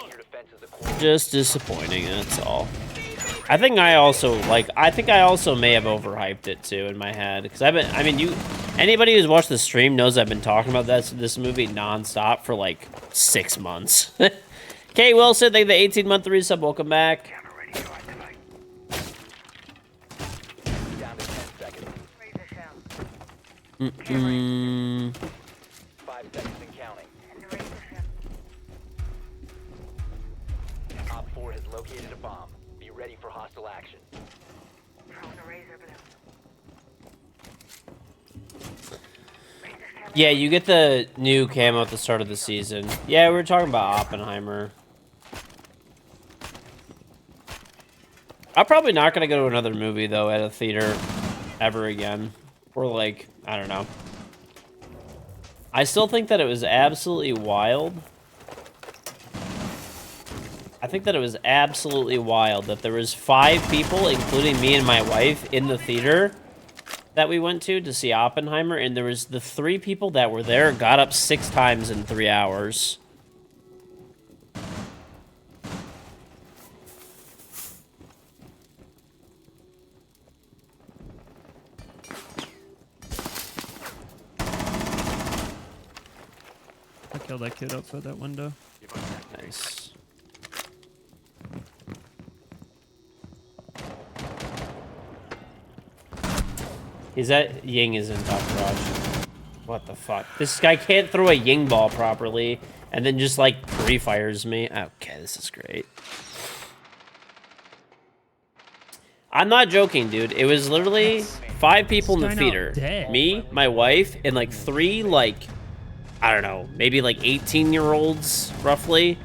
Speaker 2: your defenses accordingly.
Speaker 1: Just disappointing, that's all. I think I also may have overhyped it too in my head because anybody who's watched the stream knows I've been talking about this movie nonstop for like 6 months. Kate Wilson, thank you the 18-month resub. Welcome back.
Speaker 2: Down to 10 seconds. 5 seconds and counting. Op 4 has located a bomb. Be ready for hostile action.
Speaker 1: Yeah, you get the new camo at the start of the season. Yeah, we were talking about Oppenheimer. I'm probably not gonna go to another movie though at a theater ever again. Or like, I don't know. I still think that it was absolutely wild. I think that it was absolutely wild that there was 5 people, including me and my wife, in the theater that we went to see Oppenheimer, and there was the 3 people that were there got up 6 times in 3 hours.
Speaker 7: I killed that kid outside that window.
Speaker 1: Nice. Is that Ying is in top garage? What the fuck? This guy can't throw a Ying ball properly, and then just like pre-fires me. Okay, this is great. I'm not joking, dude. It was literally 5 people in the
Speaker 7: This guy now
Speaker 1: theater.
Speaker 7: dead.
Speaker 1: Me, my wife, and like 3 like, I don't know, maybe like 18-year-olds roughly.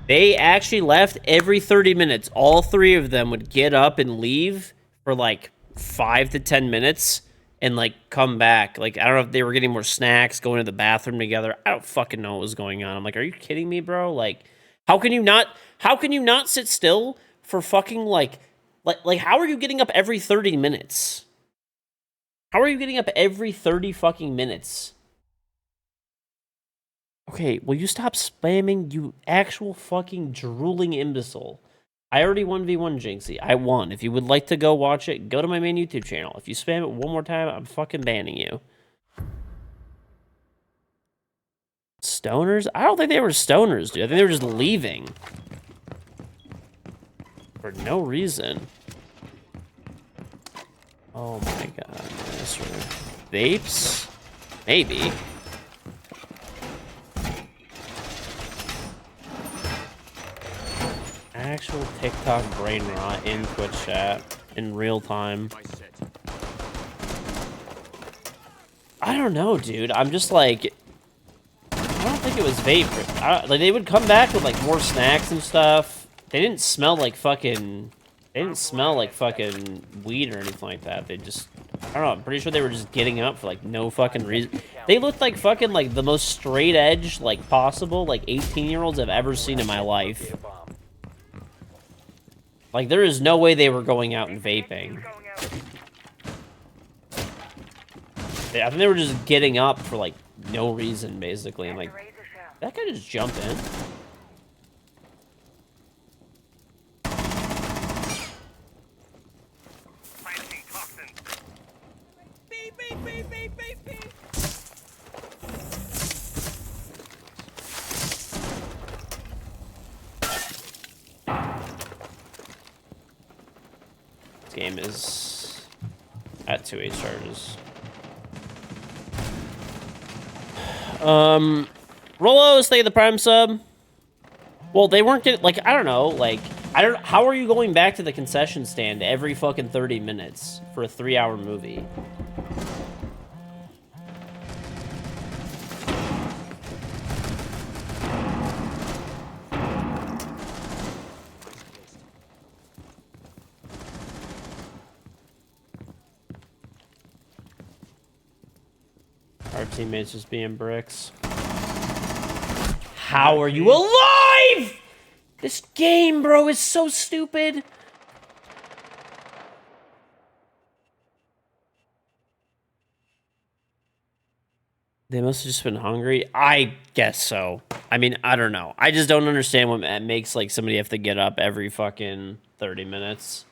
Speaker 1: They actually left every 30 minutes. All 3 of them would get up and leave for like 5 to 10 minutes and like come back. Like, I don't know if they were getting more snacks, going to the bathroom together. I don't fucking know what was going on. I'm like, are you kidding me, bro? Like, how can you not sit still for fucking like how are you getting up every 30 minutes? How are you getting up every 30 fucking minutes? Okay, will you stop spamming, you actual fucking drooling imbecile? I already 1v1 Jinxie. I won. If you would like to go watch it, go to my main YouTube channel. If you spam it one more time, I'm fucking banning you. Stoners? I don't think they were stoners, dude. I think they were just leaving. For no reason. Oh my god. Vapes? Maybe. Actual TikTok brain rot in Twitch chat in real time. I don't know, dude. I'm just like, I don't think it was vape. Like they would come back with like more snacks and stuff. They didn't smell like fucking. They didn't smell like fucking weed or anything like that. They just, I don't know. I'm pretty sure they were just getting up for like no fucking reason. They looked like fucking like the most straight edge like possible like 18-year-olds I've ever seen in my life. Like, there is no way they were going out and vaping.
Speaker 6: Going out.
Speaker 1: I think they were just getting up for, like, no reason, basically. And, like,
Speaker 6: Razor shell.
Speaker 1: that guy just jumped in.
Speaker 6: Planting toxins.
Speaker 5: Beep, beep, beep, beep, beep, beep.
Speaker 1: This game is at 2 charges. Rolo's thank you the Prime sub. Well, they weren't getting, like, I don't know, like, how are you going back to the concession stand every fucking 30 minutes for a 3-hour movie? Our teammates just being bricks. How are you alive? This game, bro, is so stupid. They must have just been hungry. I guess so. I mean, I don't know. I just don't understand what makes, like, somebody have to get up every fucking 30 minutes.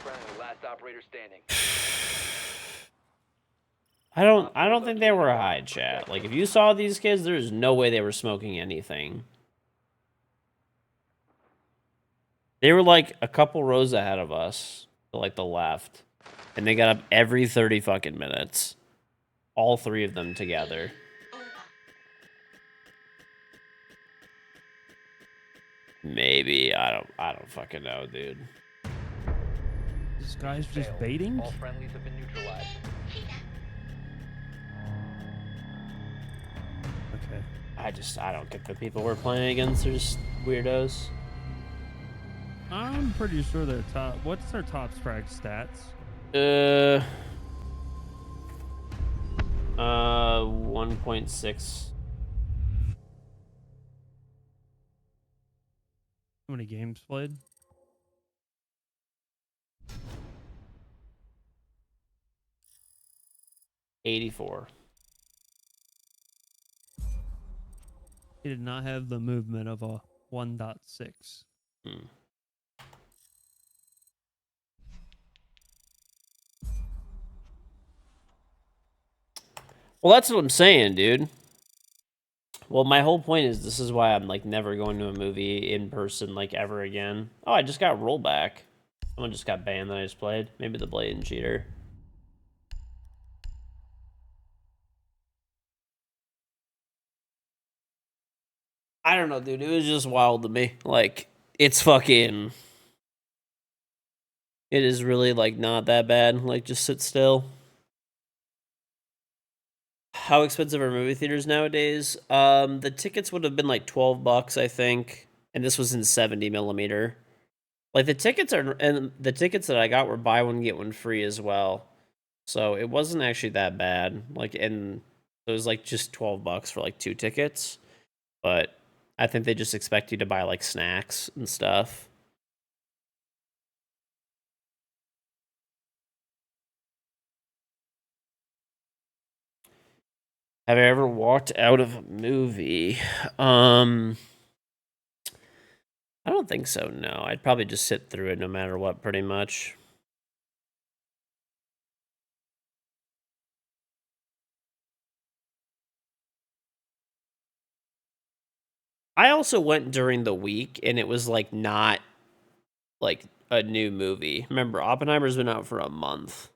Speaker 2: Friendly, last operator standing.
Speaker 1: I don't think they were high, chat. Like, if you saw these kids, there's no way they were smoking anything. They were, like, a couple rows ahead of us, to, like, the left. And they got up every 30 fucking minutes. All three of them together. Maybe. I don't fucking know, dude.
Speaker 7: This guy's just
Speaker 2: Failed.
Speaker 7: baiting?
Speaker 2: All friendlies have been neutralized.
Speaker 7: Okay.
Speaker 1: I don't get the people we're playing against. They're just weirdos.
Speaker 7: I'm pretty sure their top. What's their top frag stats?
Speaker 1: 1.6.
Speaker 7: How many games played?
Speaker 1: $84.
Speaker 7: He did not have the movement of a 1.6.
Speaker 1: Hmm. Well, that's what I'm saying, dude. Well, my whole point is this is why I'm, like, never going to a movie in person, like, ever again. Oh, I just got rollback. Someone just got banned that I just played. Maybe the blatant cheater. I don't know, dude. It was just wild to me. Like, it's fucking... It is really, like, not that bad. Like, just sit still. How expensive are movie theaters nowadays? The tickets would have been like $12, I think, and this was in 70 millimeter. Like, the tickets that I got were buy one get one free as well, so it wasn't actually that bad. Like, and it was like just $12 for like 2 tickets, but I think they just expect you to buy like snacks and stuff. Have I ever walked out of a movie? I don't think so, no. I'd probably just sit through it no matter what, pretty much. I also went during the week, and it was, like, not, like, a new movie. Remember, Oppenheimer's been out for a month.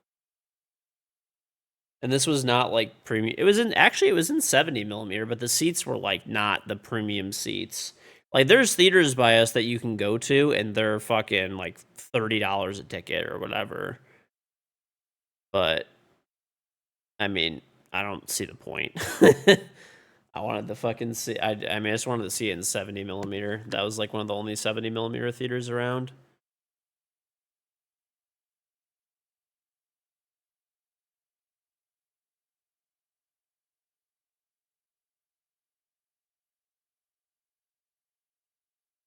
Speaker 1: And this was not, like, premium. It was in 70 millimeter, but the seats were, like, not the premium seats. Like, there's theaters by us that you can go to, and they're fucking, like, $30 a ticket or whatever. But, I mean, I don't see the point. I wanted to fucking see. I mean, I just wanted to see it in 70 millimeter. That was like one of the only 70 millimeter theaters around.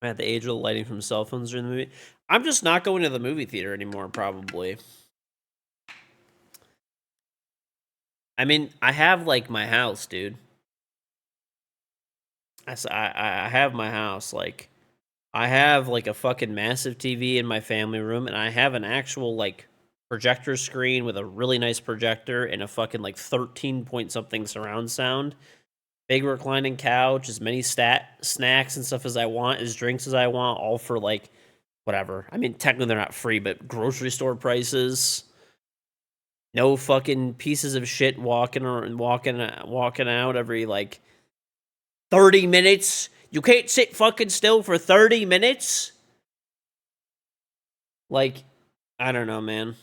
Speaker 1: At the age of the lighting from cell phones during the movie. I'm just not going to the movie theater anymore, probably. I mean, I have, like, my house, dude. I have my house, like, I have, like, a fucking massive TV in my family room, and I have an actual, like, projector screen with a really nice projector and a fucking, like, 13-point-something surround sound. Big reclining couch, as many snacks and stuff as I want, as drinks as I want, all for, like, whatever. I mean, technically they're not free, but grocery store prices. No fucking pieces of shit walking out every, like, 30 minutes. You can't sit fucking still for 30 minutes? Like, I don't know, man.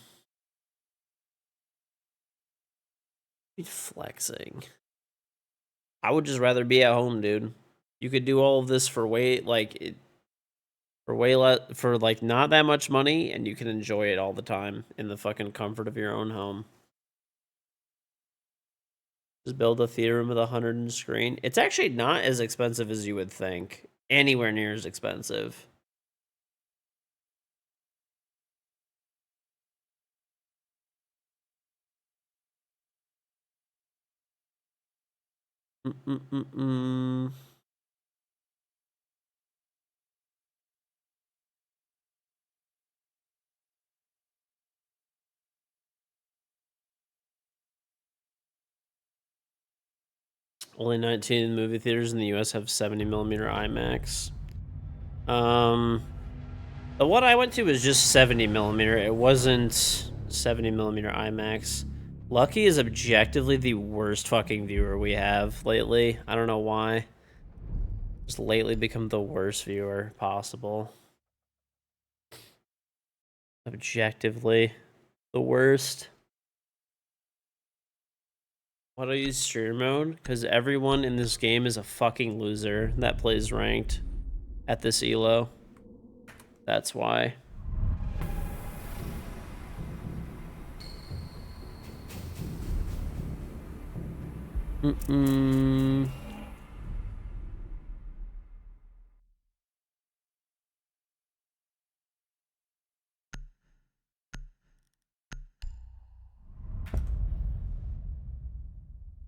Speaker 1: Flexing. I would just rather be at home, dude. You could do all of this for for like not that much money, and you can enjoy it all the time in the fucking comfort of your own home. Just build a theater room with 100-inch screen. It's actually not as expensive as you would think. Anywhere near as expensive. Mm-mm-mm-mm. Only 19 movie theaters in the US have 70mm IMAX. The one I went to was just 70mm. It wasn't 70mm IMAX. Lucky is objectively the worst fucking viewer we have lately. I don't know why. Just lately become the worst viewer possible. Objectively the worst. Why do I use streamer mode? Because everyone in this game is a fucking loser that plays ranked at this elo. That's why.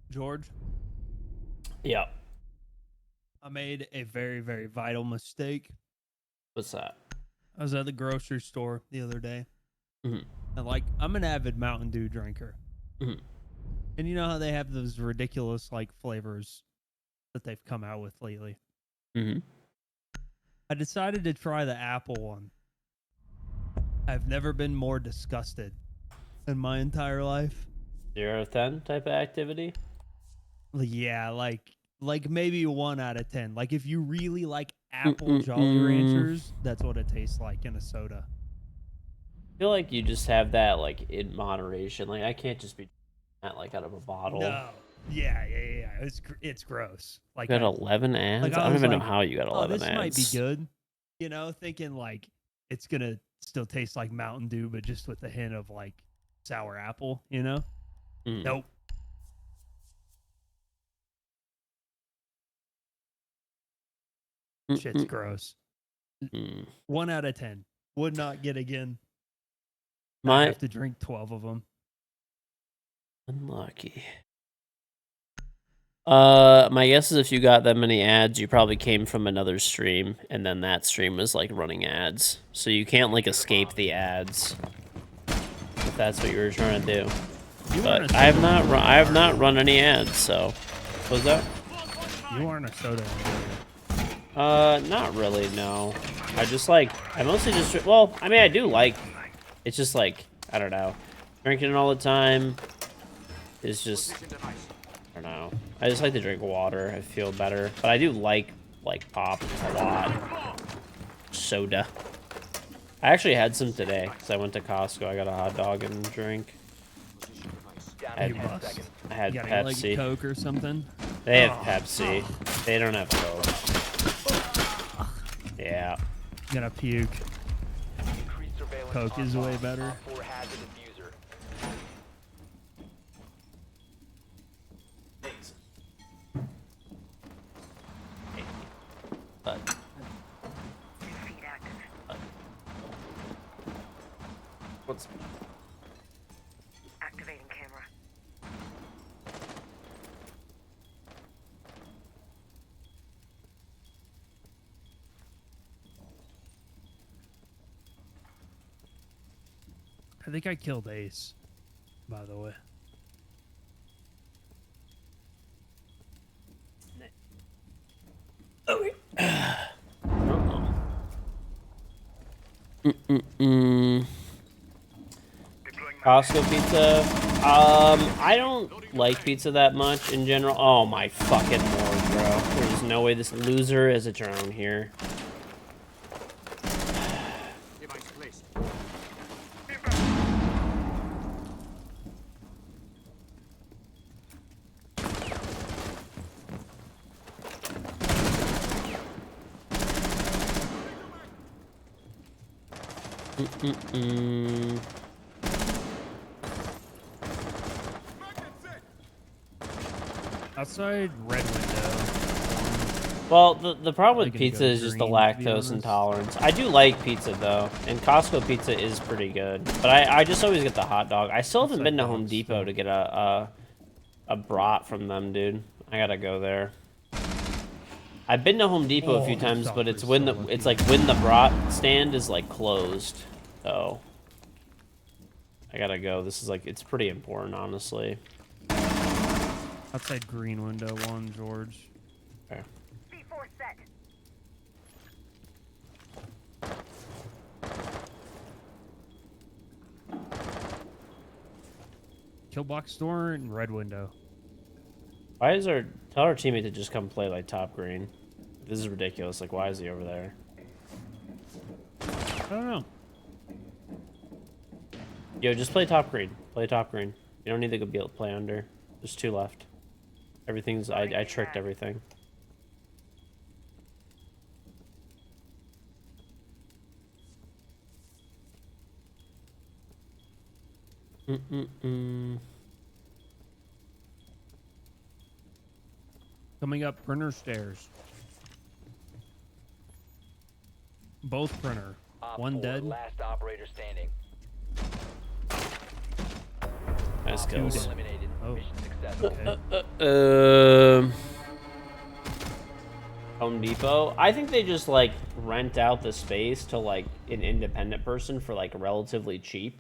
Speaker 7: George,
Speaker 1: Yeah.
Speaker 7: I made a very, very vital mistake.
Speaker 1: What's that?
Speaker 7: I was at the grocery store the other day.
Speaker 1: Mhm.
Speaker 7: And, like, I'm an avid Mountain Dew drinker.
Speaker 1: Mhm.
Speaker 7: And you know how they have those ridiculous, like, flavors that they've come out with lately?
Speaker 1: Mm-hmm.
Speaker 7: I decided to try the apple one. I've never been more disgusted in my entire life.
Speaker 1: 0 out of 10 type of activity?
Speaker 7: Yeah, like maybe 1 out of 10. Like if you really like apple Jolly Ranchers, that's what it tastes like in a soda.
Speaker 1: I feel like you just have that like in moderation. Like I can't just be that like out of a bottle.
Speaker 7: No. Yeah. It's gross. Like
Speaker 1: You got 11 ads?
Speaker 7: like
Speaker 1: I don't
Speaker 7: was
Speaker 1: even know
Speaker 7: like,
Speaker 1: how you got 11
Speaker 7: this
Speaker 1: ads.
Speaker 7: might be good. You know, thinking like it's gonna still taste like Mountain Dew, but just with a hint of like sour apple, you know?
Speaker 1: Mm.
Speaker 7: Nope. Shit's gross. 1 out of 10. Would not get again. I have to drink 12 of them.
Speaker 1: Unlucky. My guess is if you got that many ads, you probably came from another stream, and then that stream was like running ads. So you can't like escape the ads. If that's what you were trying to do. But I have not run any ads, so what was that?
Speaker 7: You aren't a soda.
Speaker 1: Not really, no. I mostly just, well, I mean, I do like, it's just like, I don't know. Drinking it all the time is just, I don't know. I just like to drink water. I feel better. But I do like pop a lot. Soda. I actually had some today, because I went to Costco. I got a hot dog and a drink. I had
Speaker 7: You got
Speaker 1: Pepsi.
Speaker 7: like Coke or something?
Speaker 1: They have Pepsi. They don't have Coke. Yeah.
Speaker 7: Gonna puke. Coke is way better.
Speaker 1: But What's...
Speaker 5: Activating camera.
Speaker 7: I think I killed Ace, by the way.
Speaker 1: Costco pizza. I don't like pizza that much in general. Oh my fucking lord, bro. There's no way this loser is a drone here.
Speaker 7: Outside red window.
Speaker 1: Well, the problem with
Speaker 7: Probably gonna
Speaker 1: pizza
Speaker 7: go
Speaker 1: is just the
Speaker 7: green, to be
Speaker 1: lactose
Speaker 7: honest.
Speaker 1: intolerance. I do like pizza though, and Costco pizza is pretty good. But I just always get the hot dog. I still haven't
Speaker 7: Outside
Speaker 1: been to Home
Speaker 7: dogs,
Speaker 1: Depot
Speaker 7: still.
Speaker 1: to get a brat from them, dude. I gotta go there. I've been to Home Depot a few
Speaker 7: Oh,
Speaker 1: times, but it's when the
Speaker 7: Valkyrie's
Speaker 1: it's
Speaker 7: so
Speaker 1: like when the brat stand is like closed. So I gotta go. This is like it's pretty important, honestly.
Speaker 7: Outside green window one, George.
Speaker 1: Okay.
Speaker 5: C4 set.
Speaker 7: Kill box door and red window.
Speaker 1: Why is our tell our teammate to just come play like top green? This is ridiculous. Like, why is he over there?
Speaker 7: I don't know.
Speaker 1: Yo, just play top green. Play top green. You don't need to go be able to play under. There's 2 left. Everything's I tricked everything.
Speaker 7: Coming up, printer stairs. Both printer.
Speaker 2: Op
Speaker 7: One
Speaker 2: 4,
Speaker 7: dead.
Speaker 2: Last operator standing.
Speaker 1: Nice
Speaker 2: Op 4
Speaker 1: kills.
Speaker 2: eliminated.
Speaker 7: Oh.
Speaker 2: Mission successful.
Speaker 7: Okay.
Speaker 1: Home Depot. I think they just like rent out the space to like an independent person for like relatively cheap.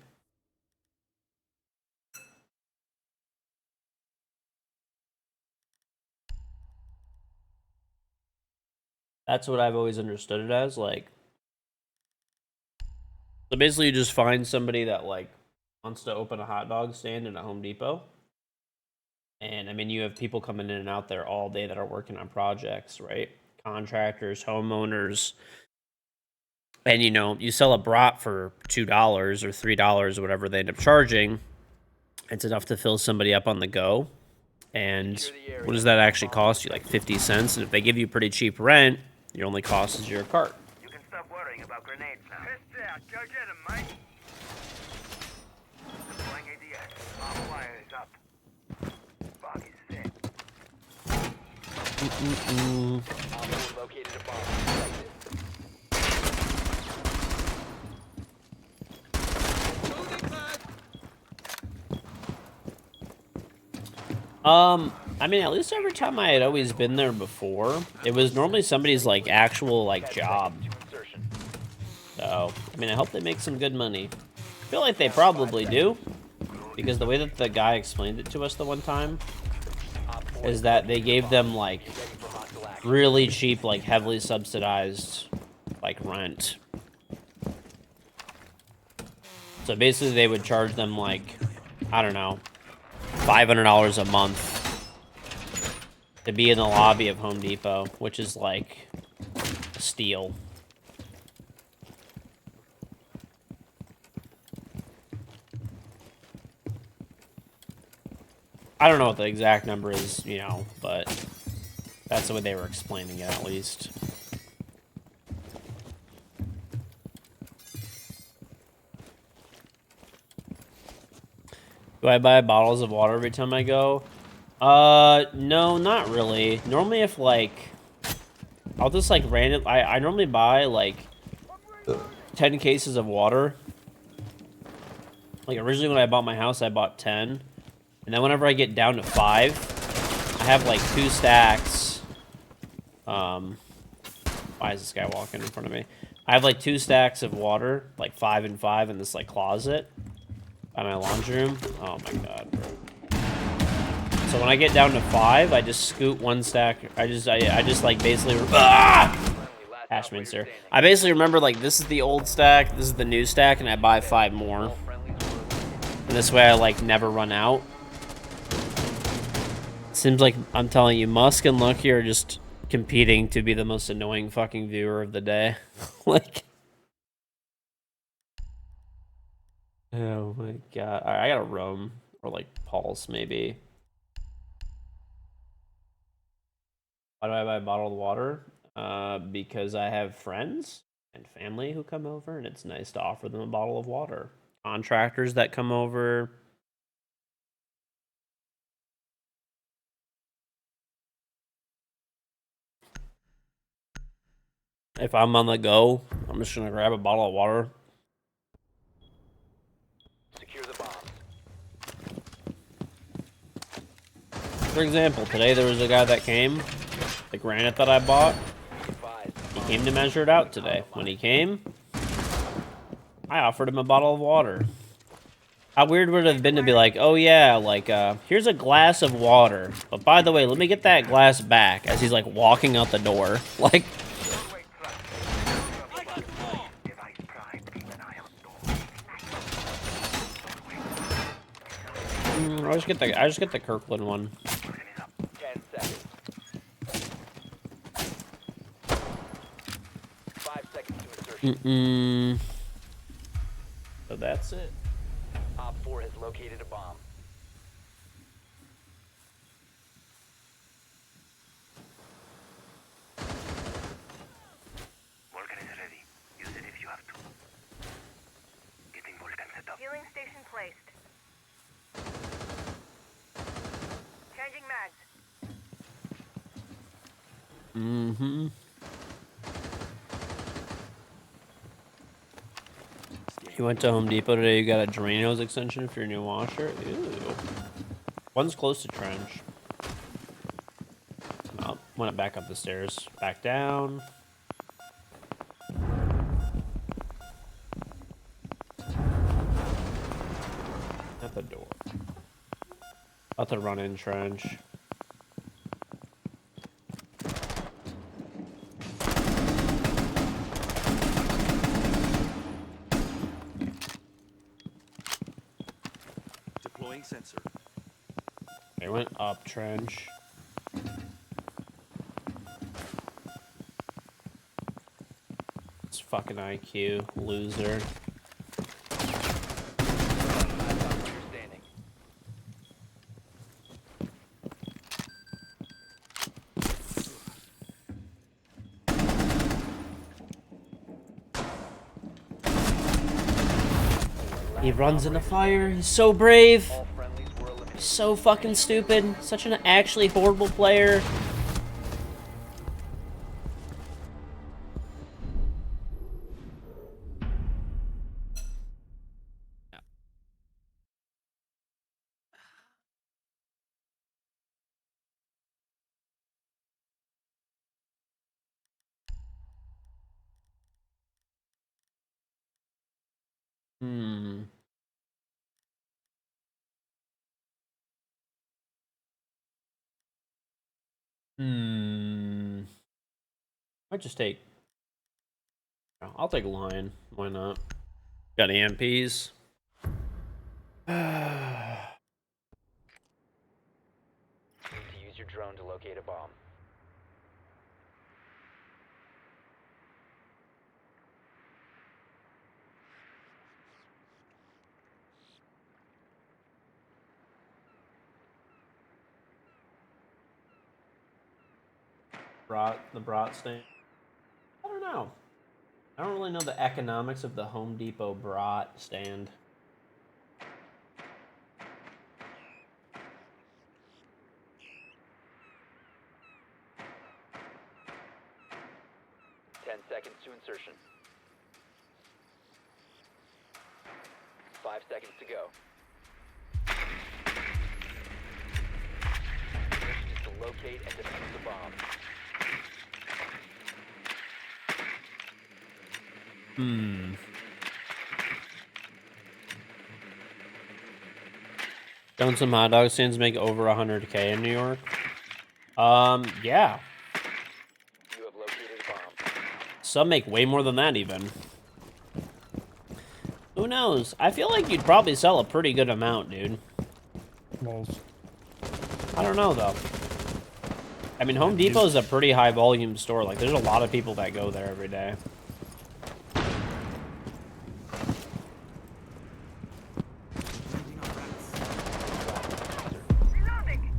Speaker 1: That's what I've always understood it as. Like, so basically, you just find somebody that like wants to open a hot dog stand in a Home Depot. And I mean, you have people coming in and out there all day that are working on projects, right? Contractors, homeowners. And you know, you sell a brat for $2 or $3 or whatever they end up charging. It's enough to fill somebody up on the go. And what does that actually cost you? Like 50 cents? And if they give you pretty cheap rent, your only cost is your cart.
Speaker 6: You can stop worrying about grenades now. Pissed out. Go get him, mate. Deploying ADS. Our wire is up. Fog is set.
Speaker 2: Op 4 located a bomb. Protect it.
Speaker 1: I mean, at least every time I had always been there before, it was normally somebody's like actual like job.
Speaker 2: To insertion.
Speaker 1: So, I mean, I hope they make some good money. I feel like they probably do, because the way that the guy explained it to us the one time
Speaker 2: Op 4
Speaker 1: is that they gave them like
Speaker 2: ready for hostile action.
Speaker 1: really cheap, like heavily subsidized like rent. So basically they would charge them like, I don't know, $500 a month to be in the lobby of Home Depot, which is like a steal. I don't know what the exact number is, you know, but that's the way they were explaining it, at least. Do I buy bottles of water every time I go? No, not really. Normally if, like, I'll just, like, I normally buy, like, 10 cases of water. Like originally when I bought my house, I bought 10. And then whenever I get down to 5, I have like 2 stacks. Why is this guy walking in front of me? I have like 2 stacks of water, like 5 and 5 in this like closet by my laundry room. Oh my god, bro. So when I get down to 5, I just scoot 1 stack. I just like basically Ashman, sir. I basically remember like this is the old stack, this is the new stack, and I buy 5 more. And this way I like never run out. Seems like I'm telling you, Musk and Lucky are just competing to be the most annoying fucking viewer of the day. Like, oh my god. Alright, I gotta roam. Or like pulse, maybe. Why do I buy bottled water? Because I have friends and family who come over, and it's nice to offer them a bottle of water. Contractors that come over. If I'm on the go, I'm just gonna grab a bottle of water.
Speaker 2: Secure the bombs.
Speaker 1: For example, today there was a guy that came, the granite that I bought.
Speaker 2: Advised.
Speaker 1: He came to measure it out today. When he came, I offered him a bottle of water. How weird would it have been to be like, oh yeah, like, here's a glass of water. But by the way, let me get that glass back as he's like walking out the door. Like, I just get the Kirkland one.
Speaker 2: 10 seconds. 5 seconds to insertion.
Speaker 1: So that's it.
Speaker 2: Op 4 has located a bomb.
Speaker 6: Vulcan is ready. Use it if you have to. Getting Vulcan set up.
Speaker 5: Healing station placed. Changing mags.
Speaker 1: Mm-hmm. You went to Home Depot today, you got a drain hose extension for your new washer? Ew. One's close to trench. Oh, went back up the stairs. Back down. At the door. About to run in trench.
Speaker 8: Deploying sensor.
Speaker 1: They went up trench. It's fucking IQ, loser.
Speaker 2: Understanding.
Speaker 1: He runs in the fire. He's so brave.
Speaker 2: All friendlies were eliminated.
Speaker 1: So fucking stupid. Such an actually horrible player. Hmm. Might just take. I'll take lion. Why not? Got EMPs.
Speaker 2: Need to use your drone to locate a bomb.
Speaker 1: The brat stand. I don't know. I don't really know the economics of the Home Depot brat stand.
Speaker 2: Seconds to insertion. 5 5 seconds to go. Mission is to locate and defuse the bomb.
Speaker 1: Don't some hot dog stands make over 100K in New York? Yeah.
Speaker 2: You have located a bomb.
Speaker 1: Some make way more than that even. Who knows? I feel like you'd probably sell a pretty good amount, dude.
Speaker 7: Lols.
Speaker 1: I don't know though. I mean, Home Depot is a pretty high volume store. Like, there's a lot of people that go there every day.
Speaker 6: Reloading.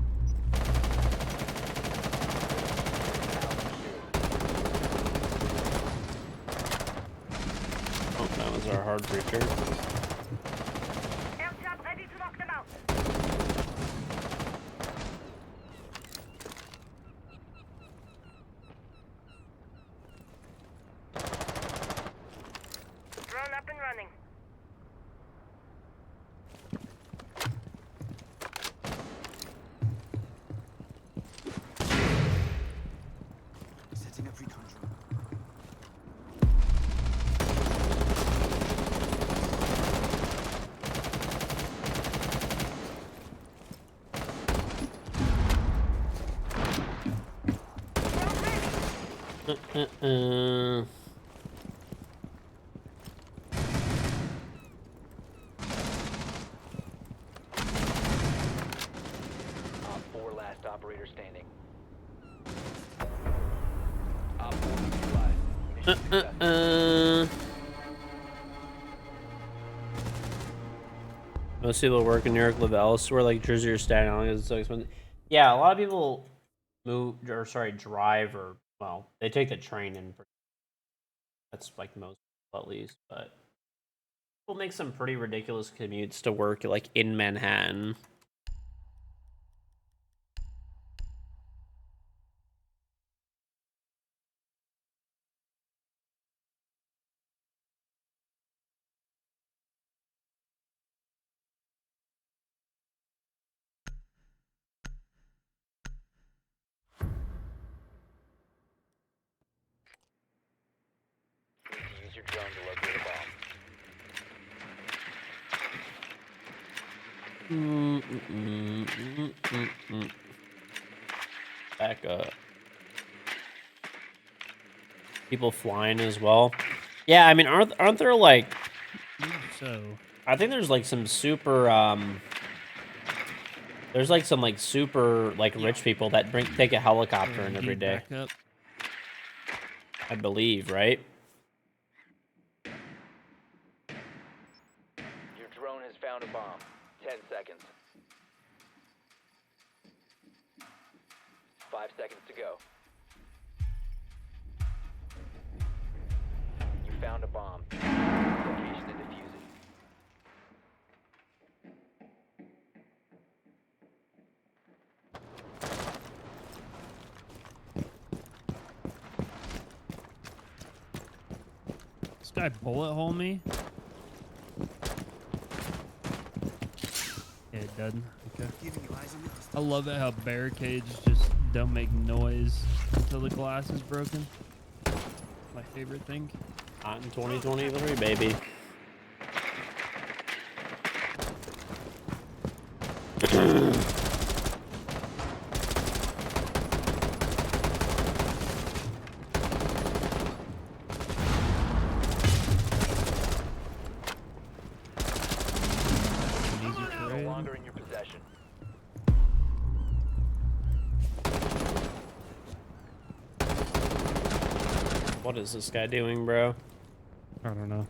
Speaker 1: Oh, that was our hard breacher.
Speaker 6: Air trap ready to knock them out. Drone up and running.
Speaker 5: Setting up recon drone.
Speaker 2: Op 4 last operator standing. Op 4 neutralized. Mission successful.
Speaker 1: Most people work in New York live elsewhere, like Jersey or Staten Island, 'cause it's so expensive. Yeah, a lot of people drive, or well, they take the train in. That's like most people at least, but people make some pretty ridiculous commutes to work, like in Manhattan.
Speaker 2: You need to use your drone to locate a bomb.
Speaker 1: Back up. People flying as well. Yeah, I mean, aren't there like?
Speaker 7: So
Speaker 1: I think there's like some super there's like some like super like rich people that take a helicopter in every day.
Speaker 7: Back up.
Speaker 1: I believe, right?
Speaker 2: Your drone has found a bomb. 10 seconds. 5 seconds to go. You found a bomb. Location to defuse it.
Speaker 7: This guy bullet hole me? Yeah, it doesn't. Okay.
Speaker 5: Giving you eyes on the
Speaker 7: I love it how barricades just don't make noise until the glass is broken. My favorite thing.
Speaker 1: Not in 2023, baby.
Speaker 7: An easy
Speaker 2: No
Speaker 7: trade.
Speaker 2: longer in your possession.
Speaker 1: What is this guy doing, bro?
Speaker 7: I don't know.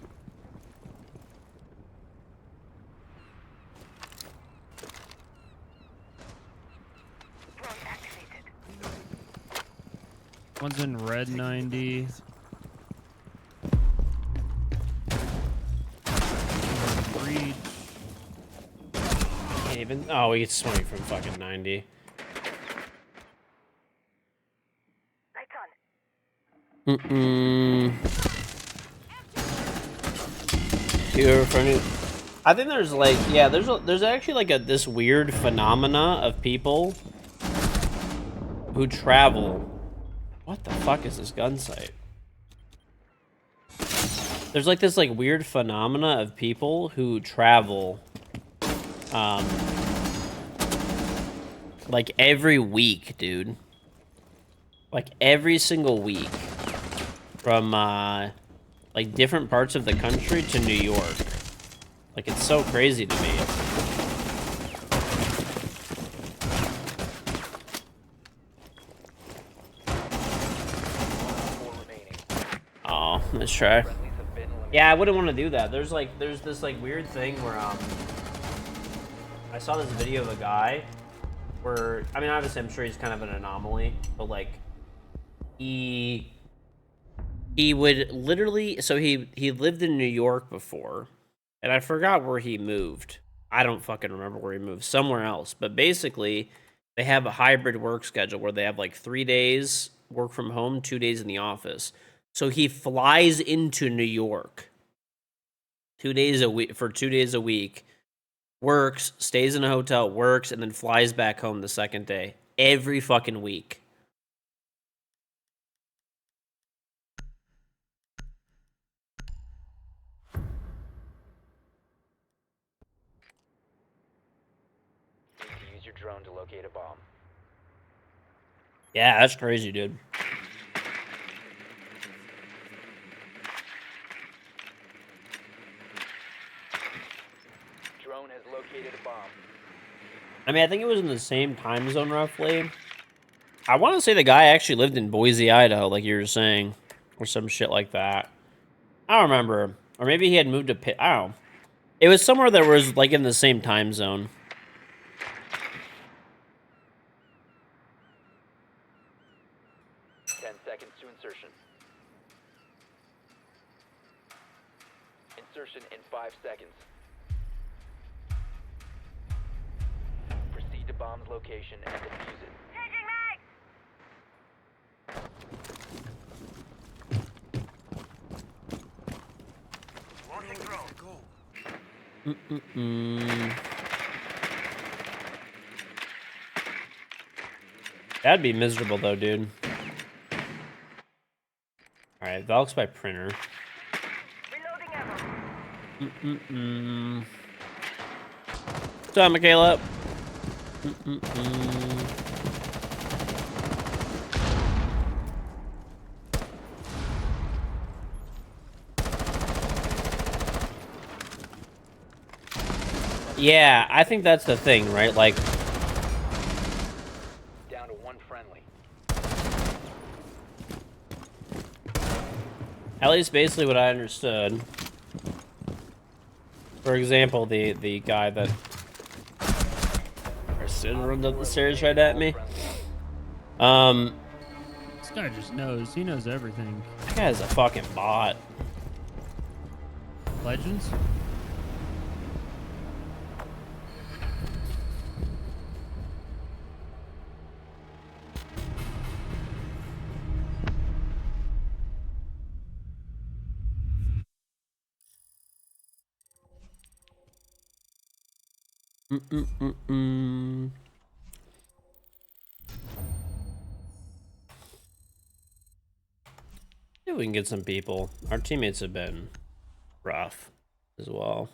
Speaker 6: Drone activated.
Speaker 7: One's in red 90. Breach.
Speaker 1: Can't even. Oh, he's swinging from fucking 90.
Speaker 6: Lights on.
Speaker 1: Here, friendly. I think there's like, yeah, there's actually like this weird phenomena of people who travel. What the fuck is this gun sight? There's like this like weird phenomena of people who travel, like every week, dude. Like every single week, from like different parts of the country to New York. Like it's so crazy to me.
Speaker 2: Four remaining.
Speaker 1: Oh, let's try.
Speaker 2: Friendlies have been eliminated.
Speaker 1: Yeah, I wouldn't want to do that. There's this like weird thing where I saw this video of a guy where, I mean, obviously I'm sure he's kind of an anomaly, but like he would literally, so he lived in New York before, and I forgot where he moved. I don't fucking remember where he moved, somewhere else. But basically, they have a hybrid work schedule where they have like 3 days work from home, 2 days in the office. So he flies into New York 2 days a week for 2 days a week, works, stays in a hotel, works, and then flies back home the second day every fucking week.
Speaker 2: Need to use your drone to locate a bomb.
Speaker 1: Yeah, that's crazy, dude.
Speaker 2: Drone has located a bomb.
Speaker 1: I mean, I think it was in the same time zone roughly. I want to say the guy actually lived in Boise, Idaho, like you were saying, or some shit like that. I don't remember. Or maybe he had moved to Pitt. I don't know. It was somewhere that was like in the same time zone.
Speaker 2: Ten seconds to insertion. Insertion in 5 seconds. Proceed to bomb's location and defuse it.
Speaker 6: Launching drone.
Speaker 1: That'd be miserable though, dude. All right, Valk's by printer.
Speaker 6: Reloading ammo.
Speaker 1: What's up, Michaela? Yeah, I think that's the thing, right? Like,
Speaker 2: Down to one friendly.
Speaker 1: at least basically what I understood. For example, the guy that runs up the stairs right at me.
Speaker 7: This guy just knows. He knows everything.
Speaker 1: That guy's a fucking bot.
Speaker 7: Legends?
Speaker 1: See if we can get some people. Our teammates have been rough as well.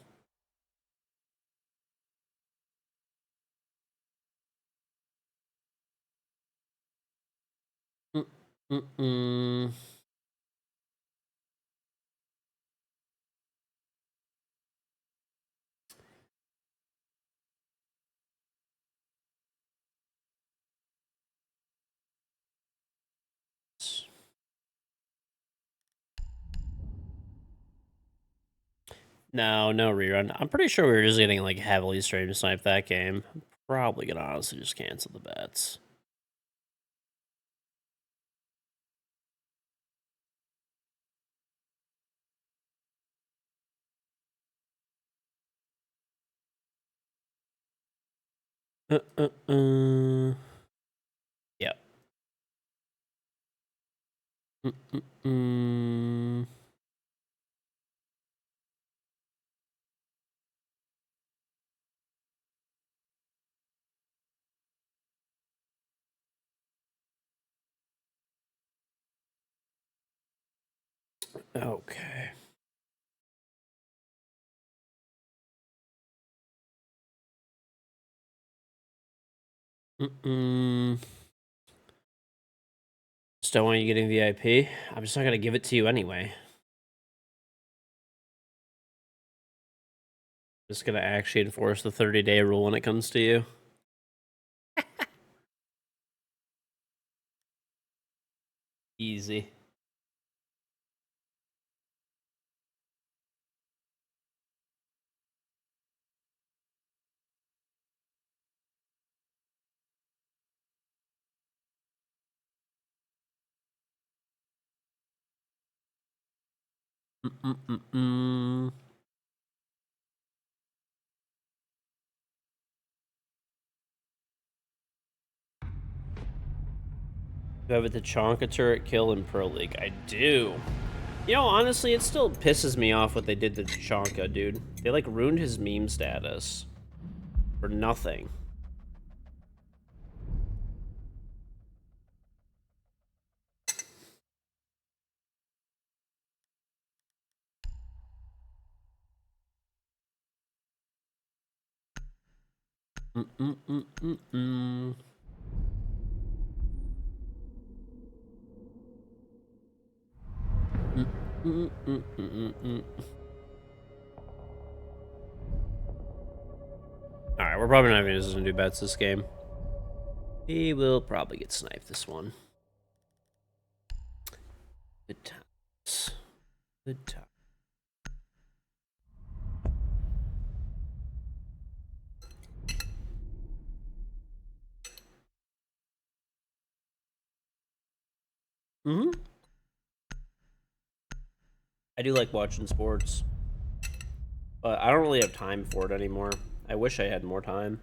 Speaker 1: No, no rerun. I'm pretty sure we were just getting like heavily stream sniped that game. I'm probably gonna honestly just cancel the bets. Yep. Okay. Still want you getting VIP? I'm just not gonna give it to you anyway. Just gonna actually enforce the 30-day rule when it comes to you. Easy. Mm-mm-mm-mm. You have a Tachanka turret kill in Pro League. I do. You know, honestly, it still pisses me off what they did to Tachanka, dude. They, like, ruined his meme status. For nothing. Mm-mm-mm-mm-mm. Mm-mm-mm-mm-mm. Alright, we're probably not even going to do bets this game. He will probably get sniped this one. Good times. Good times. Mm-hmm. I do like watching sports. But I don't really have time for it anymore. I wish I had more time.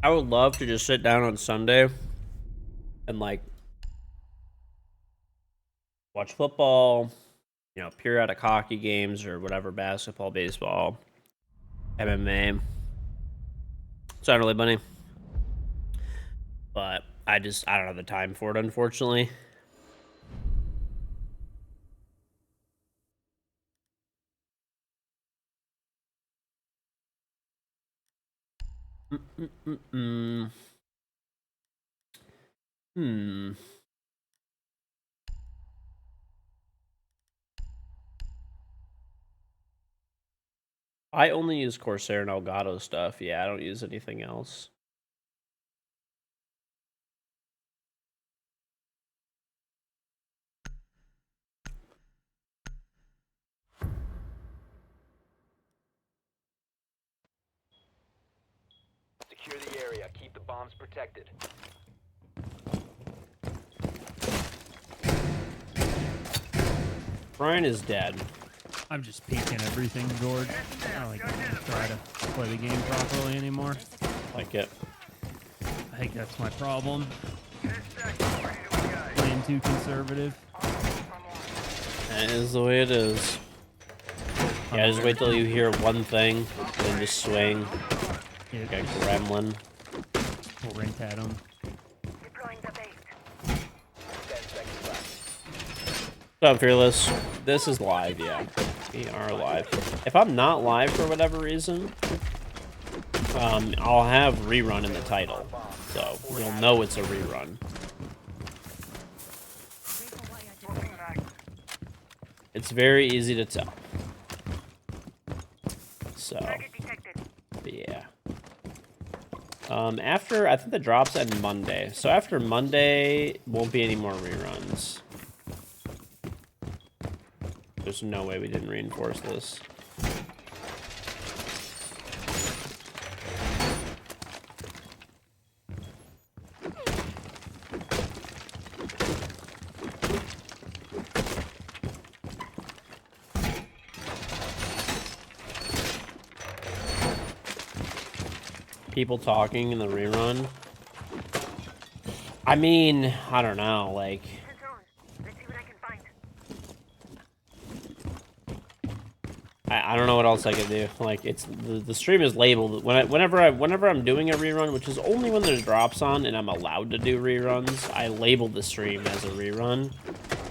Speaker 1: I would love to just sit down on Sunday and, like, watch football, you know, periodic hockey games or whatever, basketball, baseball, MMA. It's not really funny. But I don't have the time for it, unfortunately. Mm-mm-mm-mm. Hmm. I only use Corsair and Elgato stuff. Yeah, I don't use anything else.
Speaker 2: Secure the area. Keep the bombs protected.
Speaker 1: Brian is dead.
Speaker 7: I'm just peeking everything, George. I don't like try to play the game properly anymore.
Speaker 1: Like it.
Speaker 7: I think that's my problem. Playing too conservative.
Speaker 1: That is the way it is. Yeah, just wait till you hear one thing, then just swing.
Speaker 7: Yeah,
Speaker 1: Like a gremlin.
Speaker 7: rent at them.
Speaker 6: Deploying the bait.
Speaker 2: 10 seconds left.
Speaker 1: What's up, Fearless? This is live, yeah. We are live. If I'm not live for whatever reason, I'll have rerun in the title. So you'll know it's a rerun. It's very easy to tell. So, but yeah. After, I think the drops end Monday. So after Monday, won't be any more reruns. There's no way we didn't reinforce this. People talking in the rerun. I mean, I don't know, like...
Speaker 6: Let's see what I can find.
Speaker 1: I don't know know what else I can do. Like, it's the stream is labeled whenever I'm doing a rerun, which is only when there's drops on and I'm allowed to do reruns. I label the stream as a rerun,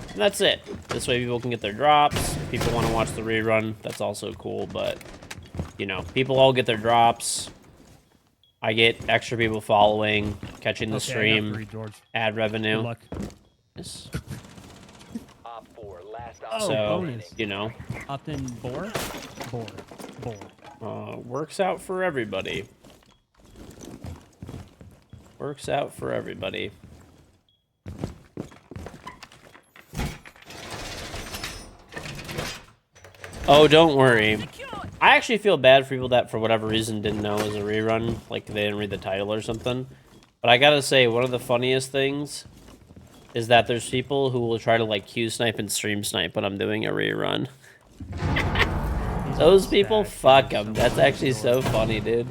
Speaker 1: and that's it. This way, people can get their drops. If people want to watch the rerun, that's also cool. But you know, people all get their drops. I get extra people following, catching the
Speaker 7: Okay, I got
Speaker 1: stream,
Speaker 7: 3, George.
Speaker 1: ad revenue.
Speaker 7: Good luck.
Speaker 1: Yes.
Speaker 2: Op 4, last
Speaker 7: Oh,
Speaker 1: So,
Speaker 7: bonus.
Speaker 1: you know,
Speaker 7: Opt-in boar? Boar.
Speaker 1: works out for everybody. Works out for everybody. Oh, don't worry. I actually feel bad for people that, for whatever reason, didn't know it was a rerun. Like, they didn't read the title or something. But I gotta say, one of the funniest things is that there's people who will try to, like, Q-snipe and stream snipe when I'm doing a rerun. Those people, fuck them. That's actually so funny, dude.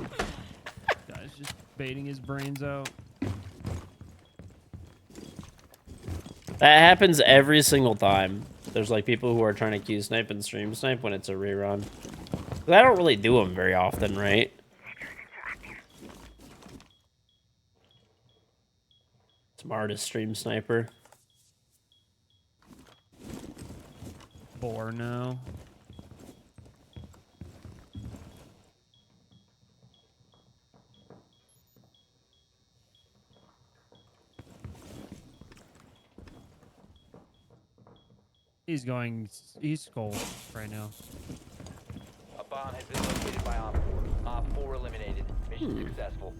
Speaker 7: Guy's just baiting his brains out.
Speaker 1: That happens every single time. There's, like, people who are trying to Q-snipe and stream snipe when it's a rerun. 'Cause I don't really do them very often, right? Smartest stream sniper.
Speaker 7: Boar now. He's gold right now.
Speaker 2: A bomb has been located by Op 4. Op 4 eliminated. Mission successful.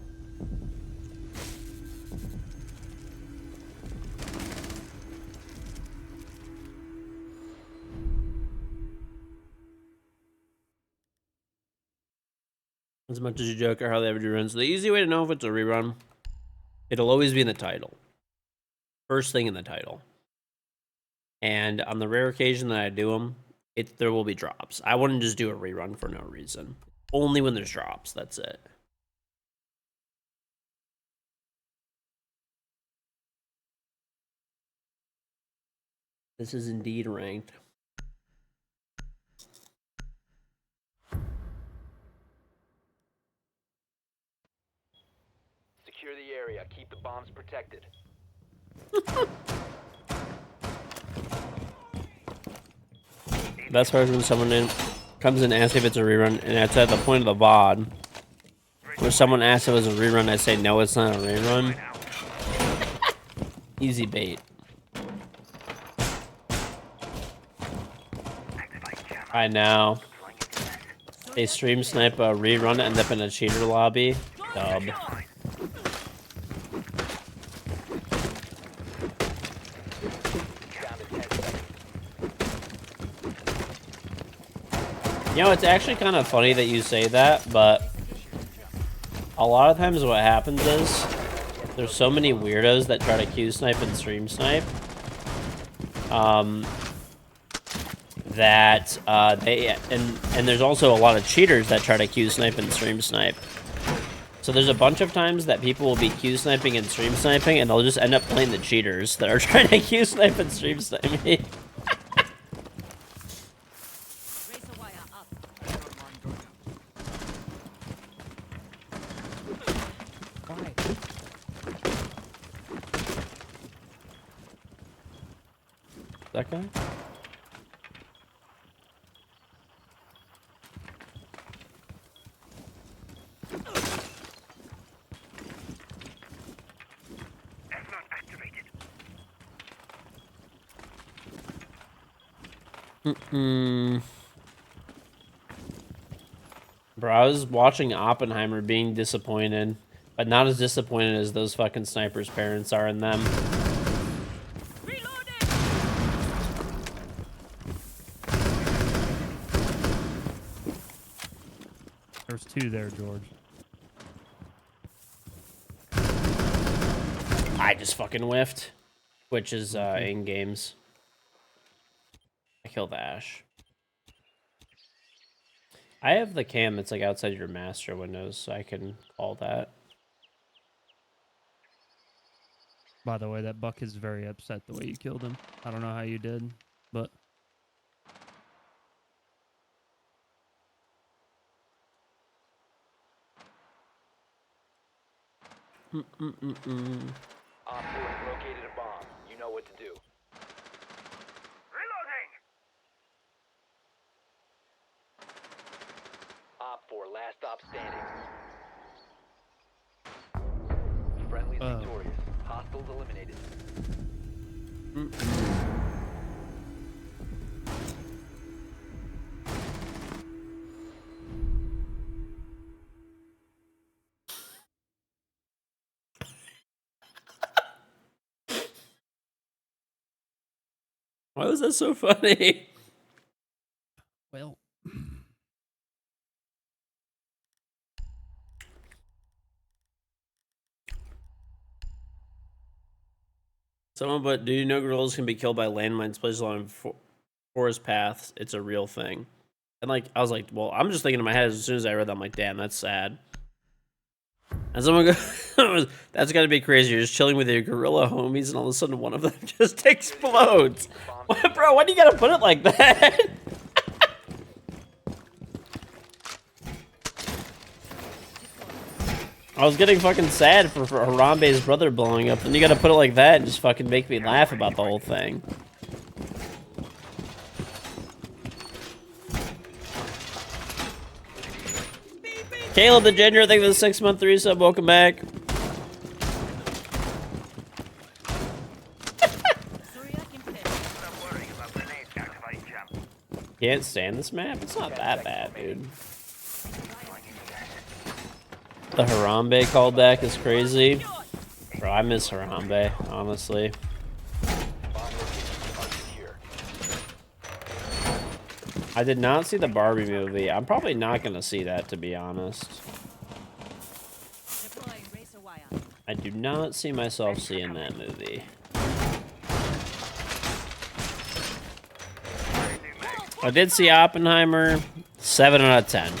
Speaker 1: As much as you joke or how they ever do runs, the easy way to know if it's a rerun, it'll always be in the title. First thing in the title. And on the rare occasion that I do them, there will be drops. I wouldn't just do a rerun for no reason. Only when there's drops, that's it. This is indeed ranked.
Speaker 2: Secure the area. Keep the bombs protected.
Speaker 1: Best part is when someone comes in and asks if it's a rerun, and it's at the point of the VOD where someone asks if it was a rerun, I say no, it's not a rerun. Easy bait. I know. They stream snipe a rerun, end up in a cheater lobby. Dub. You know, it's actually kind of funny that you say that, but a lot of times what happens is there's so many weirdos that try to Q-snipe and stream snipe that and there's also a lot of cheaters that try to Q-snipe and stream snipe. So there's a bunch of times that people will be Q-sniping and stream sniping, and they'll just end up playing the cheaters that are trying to Q-snipe and stream snipe me. That guy? Bro, I was watching Oppenheimer being disappointed, but not as disappointed as those fucking snipers' parents are in them.
Speaker 7: There's 2 there, George.
Speaker 1: I just fucking whiffed, which is in games. I killed the Ash. I have the cam that's like outside your master windows, so I can call that.
Speaker 7: By the way, that buck is very upset the way you killed him. I don't know how you did, but
Speaker 1: Mm-mm-mm-mm.
Speaker 2: Op 4 has located a bomb. You know what to do.
Speaker 6: Reloading!
Speaker 2: Op 4, last stop standing. Friendly's
Speaker 7: Oh.
Speaker 2: victorious. Hostiles eliminated.
Speaker 1: Why was that so funny?
Speaker 7: Well,
Speaker 1: Someone, but do you know girls can be killed by landmines placed along forest paths? It's a real thing. And like, I was like, well, I'm just thinking in my head as soon as I read that, I'm like, damn, that's sad. And someone goes, that's got to be crazy. You're just chilling with your gorilla homies, and all of a sudden one of them just explodes. What, bro? Why do you gotta put it like that? I was getting fucking sad for Harambe's brother blowing up, and you gotta put it like that and just fucking make me laugh about the whole thing. Caleb the Ginger, thank you for the 6-month resub. Welcome back.
Speaker 6: Stop worrying about grenades activate jump.
Speaker 1: Can't stand this map? It's not that bad, dude. The Harambe callback is crazy. Bro, I miss Harambe, honestly.
Speaker 2: Bomb locations are secure.
Speaker 1: I did not see the Barbie movie. I'm probably not gonna see that, to be honest. I do not see myself seeing that movie. I did see Oppenheimer, 7 out of 10.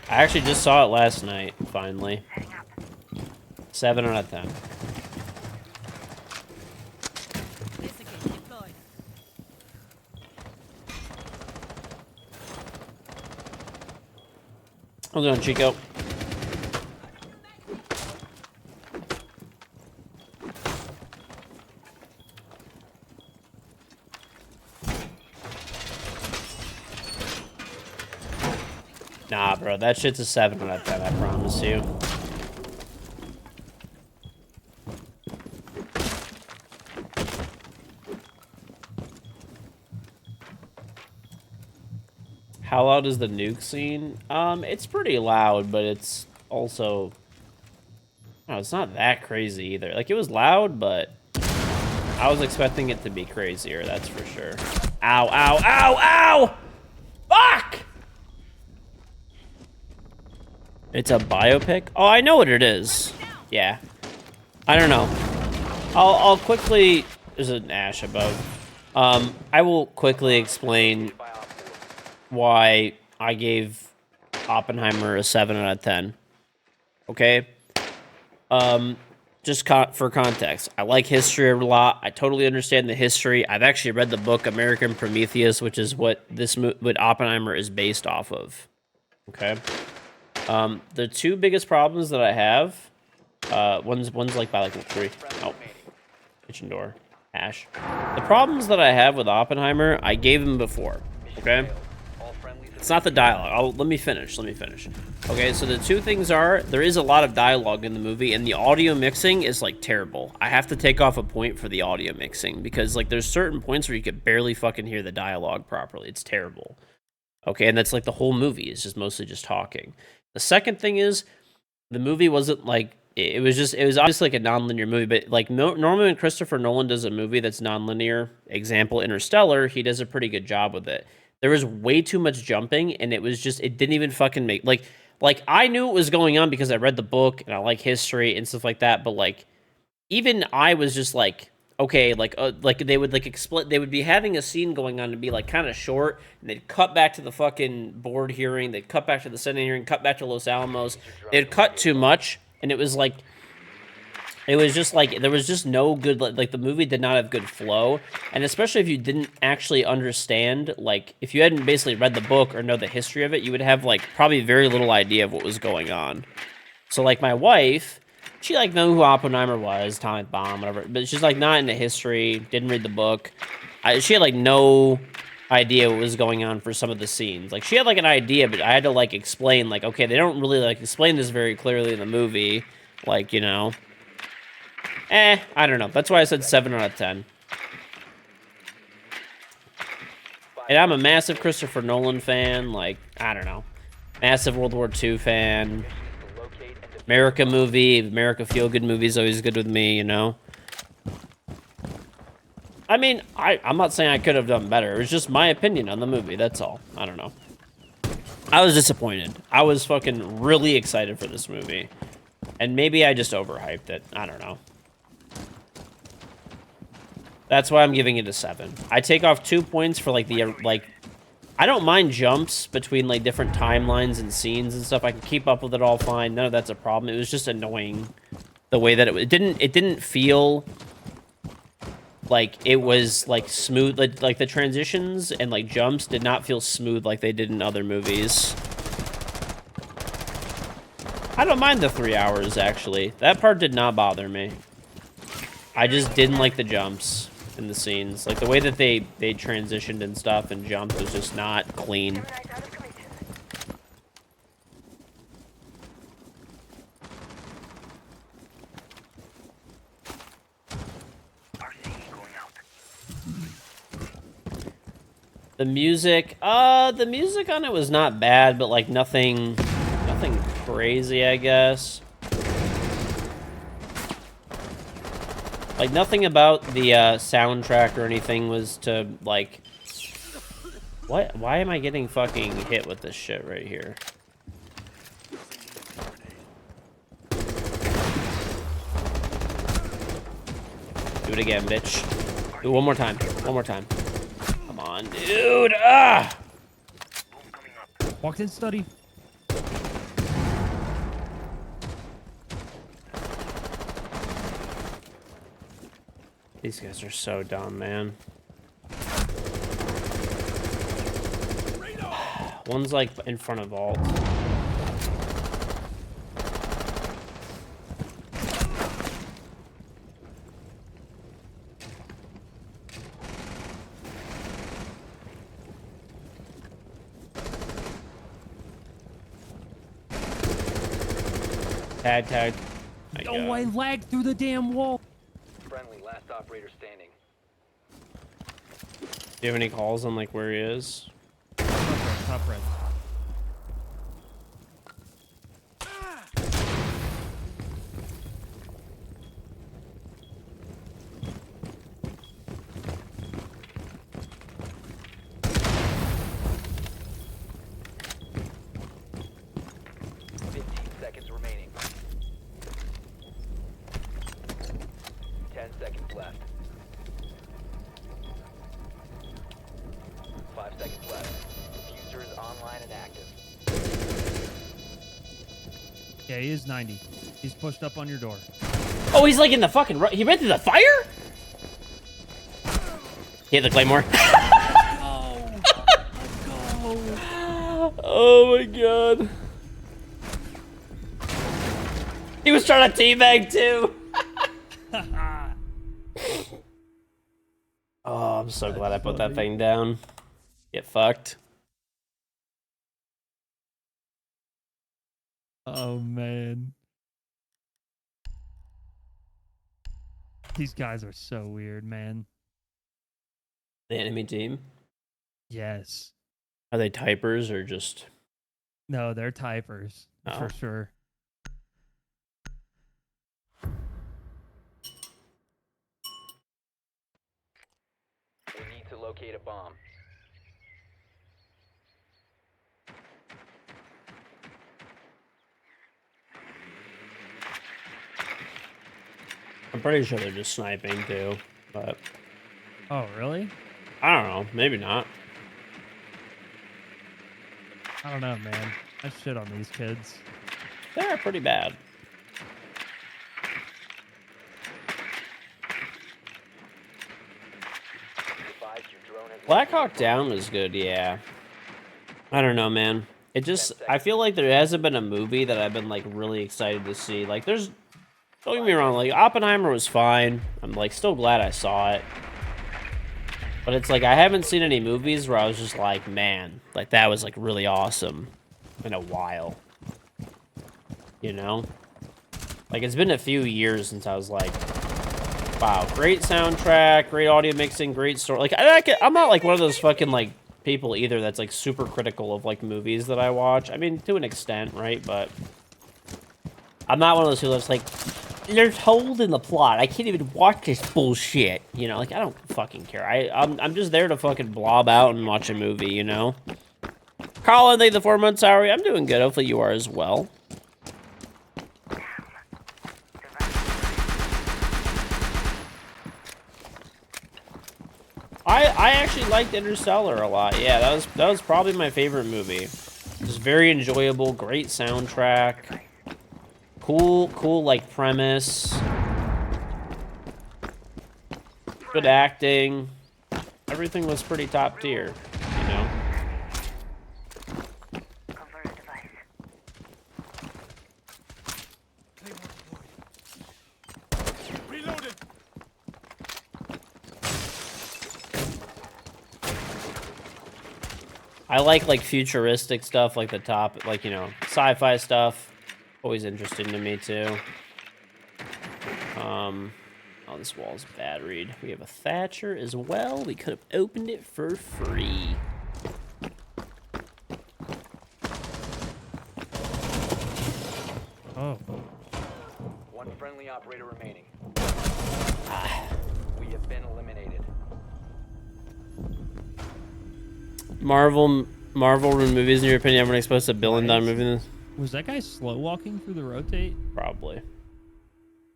Speaker 1: I actually just saw it last night, finally. 7 out of 10. How's it going, Chico? Nah, bro, that shit's a 7 out of 10, I promise you. How loud is the nuke scene? It's pretty loud, but it's also... No, it's not that crazy either. Like, it was loud, but I was expecting it to be crazier, that's for sure. Ow, ow, ow, ow! Fuck! It's a biopic? Oh, I know what it is. Yeah. I don't know. I'll quickly... There's an ash above. I will quickly explain
Speaker 2: By Op 4.
Speaker 1: why I gave Oppenheimer a 7 out of 10. Okay? Just for context, I like history a lot. I totally understand the history. I've actually read the book American Prometheus, which is what what Oppenheimer is based off of. Okay? The two biggest problems that I have, one's like by like 3. Oh, kitchen door, Ash. The problems that I have with Oppenheimer, I gave him before. Okay,
Speaker 2: All friendlies
Speaker 1: it's not the dialogue. Let me finish. Okay, so the two things are there is a lot of dialogue in the movie, and the audio mixing is like terrible. I have to take off a point for the audio mixing because like there's certain points where you could barely fucking hear the dialogue properly. It's terrible. Okay, and that's like the whole movie is just mostly just talking. The second thing is, the movie wasn't like, it was obviously like a non-linear movie, but like normally when Christopher Nolan does a movie that's non-linear, example Interstellar, he does a pretty good job with it. There was way too much jumping, and it didn't even fucking make, like I knew what was going on because I read the book, and I like history and stuff like that, but like, even I was just like, okay, like they would like explain, they would be having a scene going on to be like kind of short, and they'd cut back to the fucking board hearing, they'd cut back to the Senate hearing, cut back to Los Alamos. They'd cut too much, and it was just like there was just no good, like the movie did not have good flow, and especially if you didn't actually understand, like if you hadn't basically read the book or know the history of it, you would have like probably very little idea of what was going on. So like my wife, she like knew who Oppenheimer was, atomic bomb, whatever, but she's like not into history, didn't read the book. She had like no idea what was going on for some of the scenes. Like she had like an idea, but I had to like explain like, okay, they don't really like explain this very clearly in the movie. Like, you know. I don't know. That's why I said 7 out of 10. And I'm a massive Christopher Nolan fan. Like, I don't know. Massive World War II fan. America movie. America feel-good movie is always good with me, you know? I mean, I'm not saying I could have done better. It was just my opinion on the movie. That's all. I don't know. I was disappointed. I was fucking really excited for this movie. And maybe I just overhyped it. I don't know. That's why I'm giving it a 7. I take off 2 points for, like, the, like... I don't mind jumps between, like, different timelines and scenes and stuff. I can keep up with it all fine. None of that's a problem. It was just annoying the way that it didn't feel like it was, like, smooth. Like, the transitions and, like, jumps did not feel smooth like they did in other movies. I don't mind the 3 hours, actually. That part did not bother me. I just didn't like the jumps in the scenes. Like, the way that they transitioned and stuff and jumped was just not clean.
Speaker 6: Gemini's out of commission. RC going out.
Speaker 1: The music on it was not bad, but, like, nothing crazy, I guess. Like, nothing about the soundtrack or anything was to, like... What? Why am I getting fucking hit with this shit right here? Do it again, bitch. Do it one more time. One more time. Come on, dude! Ah!
Speaker 7: Walked in study.
Speaker 1: These guys are so dumb, man. One's like in front of vault. Tag.
Speaker 7: Oh, I lagged through the damn wall.
Speaker 2: Friendly, last operator standing.
Speaker 1: Do you have any calls on like where he is?
Speaker 7: Top red.
Speaker 2: Remaining. 10 seconds left. 5 seconds left. Diffuser is online and active.
Speaker 7: Yeah, he is 90. He's pushed up on your door.
Speaker 1: Oh, he's like in the fucking... He ran through the fire? He hit the claymore. Oh my god. He was trying to teabag too. Oh, I'm so glad I put that thing down. Get fucked.
Speaker 7: Oh, man. These guys are so weird, man.
Speaker 1: The enemy team?
Speaker 7: Yes.
Speaker 1: Are they typers or just...
Speaker 7: No, they're typers, for sure.
Speaker 2: We need to locate a bomb.
Speaker 1: I'm pretty sure they're just sniping too, but...
Speaker 7: Oh, really?
Speaker 1: I don't know. Maybe not.
Speaker 7: I don't know, man. I shit on these kids.
Speaker 1: They're pretty bad.
Speaker 2: Advise your drone has
Speaker 1: Black Hawk Down was good, yeah. I don't know, man. it just, I feel like there hasn't been a movie that I've been like really excited to see. Like there's, don't get me wrong, like Oppenheimer was fine. I'm like still glad I saw it. But it's like I haven't seen any movies where I was just like, man, like that was like really awesome in a while. You know? Like it's been a few years since I was like, wow, great soundtrack, great audio mixing, great story. Like I'm not like one of those fucking like people either that's like super critical of like movies that I watch. I mean, to an extent, right? But I'm not one of those people that's like, there's holes in the plot. I can't even watch this bullshit. You know, like I don't fucking care. I'm just there to fucking blob out and watch a movie. You know. Colin, thank you the 4 months. Sorry, I'm doing good. Hopefully you are as well. I actually liked Interstellar a lot. Yeah, that was probably my favorite movie. Just very enjoyable, great soundtrack. Cool like premise. Good acting. Everything was pretty top tier, you know.
Speaker 5: Reloaded.
Speaker 1: I like futuristic stuff, like the top, like, you know, sci-fi stuff. Always interesting to me too. Oh, this wall's batteried. We have a Thatcher as well. We could have opened it for free.
Speaker 7: Oh.
Speaker 2: One friendly operator remaining. We have been eliminated.
Speaker 1: Marvel movies, in your opinion, everyone exposed to $1 billion movie?
Speaker 7: Was that guy slow walking through the rotate?
Speaker 1: Probably.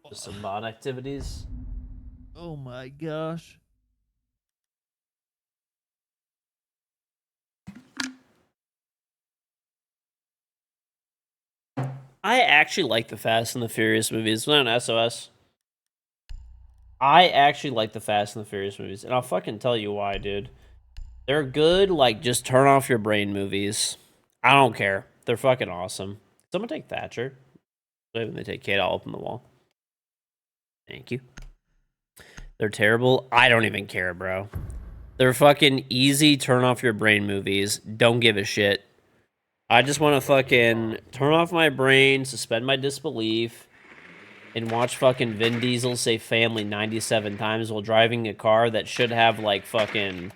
Speaker 1: Just some bot activities.
Speaker 7: Oh my gosh.
Speaker 1: I actually like the Fast and the Furious movies. Not on SOS. I actually like the Fast and the Furious movies, and I'll fucking tell you why, dude. They're good, like, just turn off your brain movies. I don't care. They're fucking awesome. Someone take Thatcher. When they take Kate, I'll open the wall. Thank you. They're terrible. I don't even care, bro. They're fucking easy turn off your brain movies. Don't give a shit. I just want to fucking turn off my brain, suspend my disbelief, and watch fucking Vin Diesel say family 97 times while driving a car that should have, like, fucking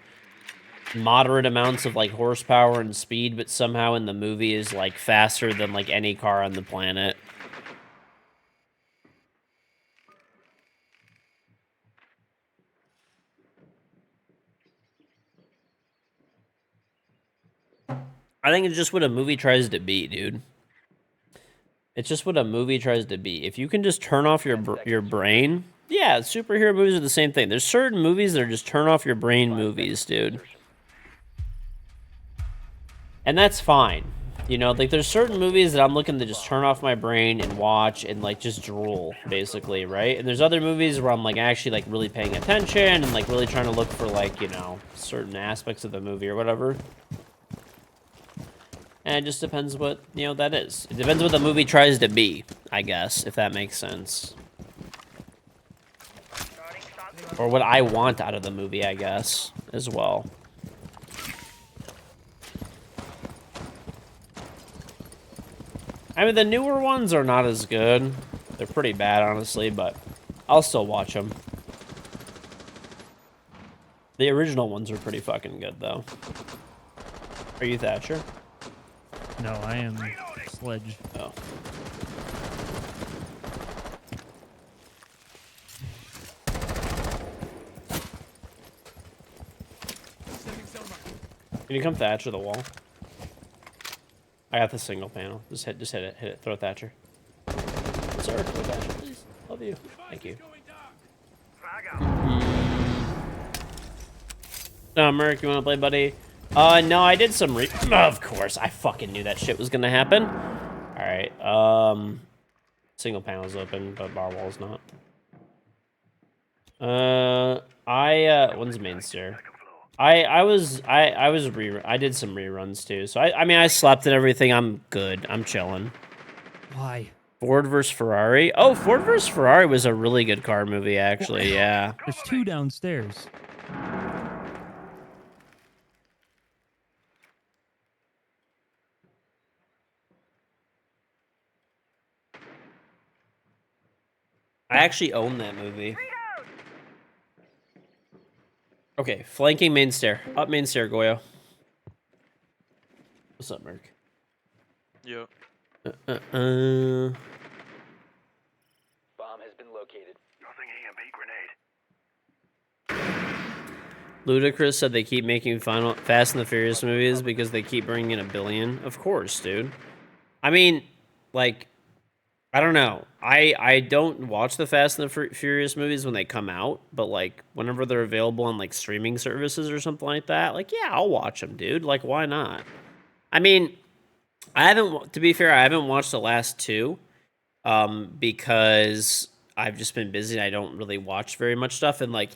Speaker 1: moderate amounts of, like, horsepower and speed, but somehow in the movie is, like, faster than, like, any car on the planet. I think it's just what a movie tries to be, dude. It's just what a movie tries to be. If you can just turn off your brain, yeah, superhero movies are the same thing. There's certain movies that are just turn off your brain movies, dude. And that's fine. You know, like there's certain movies that I'm looking to just turn off my brain and watch and like just drool, basically, right? And there's other movies where I'm like actually like really paying attention and like really trying to look for like, you know, certain aspects of the movie or whatever. And it just depends what, you know, that is. It depends what the movie tries to be, I guess, if that makes sense. Or what I want out of the movie, I guess, as well. I mean, the newer ones are not as good. They're pretty bad, honestly, but I'll still watch them. The original ones are pretty fucking good, though. Are you Thatcher?
Speaker 7: No, I am Sledge.
Speaker 1: Oh. Can you come Thatcher the wall? I got the single panel. Just hit it. Throw Thatcher. Sir, throw Thatcher, please. Love you. Thank you. Merc, you wanna play, buddy? No, I did some of course, I fucking knew that shit was gonna happen. Alright, single panel's open, but bar wall's not. When's the main stair? I did some reruns too. So I mean I slept and everything. I'm good. I'm chilling.
Speaker 7: Why?
Speaker 1: Ford versus Ferrari. Oh, Ford versus Ferrari was a really good car movie actually. Yeah.
Speaker 7: There's 2 downstairs.
Speaker 1: I actually own that movie. Okay, flanking main stair. Up main stair, Goyo. What's up, Merc?
Speaker 3: Yeah.
Speaker 2: Bomb has been located.
Speaker 6: Nothing EMP grenade.
Speaker 1: Ludacris said they keep making Final Fast and the Furious movies because they keep bringing in $1 billion. Of course, dude. I mean, like, I don't know. I don't watch the Fast and the Furious movies when they come out, but like whenever they're available on like streaming services or something like that, like yeah, I'll watch them, dude. Like why not? I mean, I haven't. To be fair, I haven't watched the last 2, because I've just been busy. And I don't really watch very much stuff, and like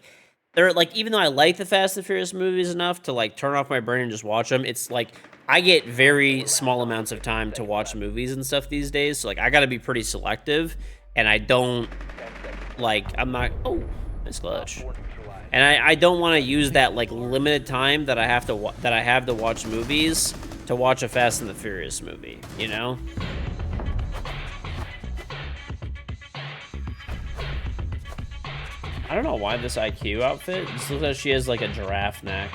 Speaker 1: they're like even though I like the Fast and Furious movies enough to like turn off my brain and just watch them, it's like I get very small amounts of time to watch movies and stuff these days. So like I got to be pretty selective, and I don't
Speaker 2: 10 seconds.
Speaker 1: like I'm not. Oh, nice clutch.
Speaker 2: 4 neutralized.
Speaker 1: And I don't want to use that like limited time that I have to watch movies to watch a Fast and the Furious movie, you know? I don't know why this IQ outfit just looks like she has like a giraffe neck.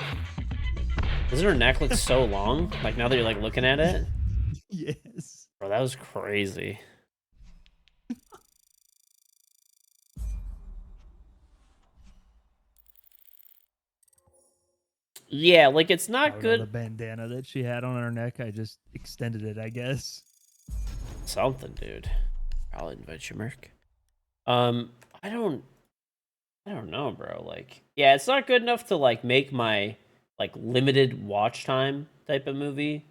Speaker 1: Doesn't her neck look so long? Like now that you're like looking at it?
Speaker 7: Yes.
Speaker 1: Bro, that was crazy. Yeah, like it's
Speaker 7: I
Speaker 1: not
Speaker 7: don't know, the
Speaker 1: good.
Speaker 7: bandana that she had on her neck, I just extended it, I guess.
Speaker 1: Something, dude. I'll invite you, Merc. I don't know, bro. Like, yeah, it's not good enough to like make my like limited watch time type of movie.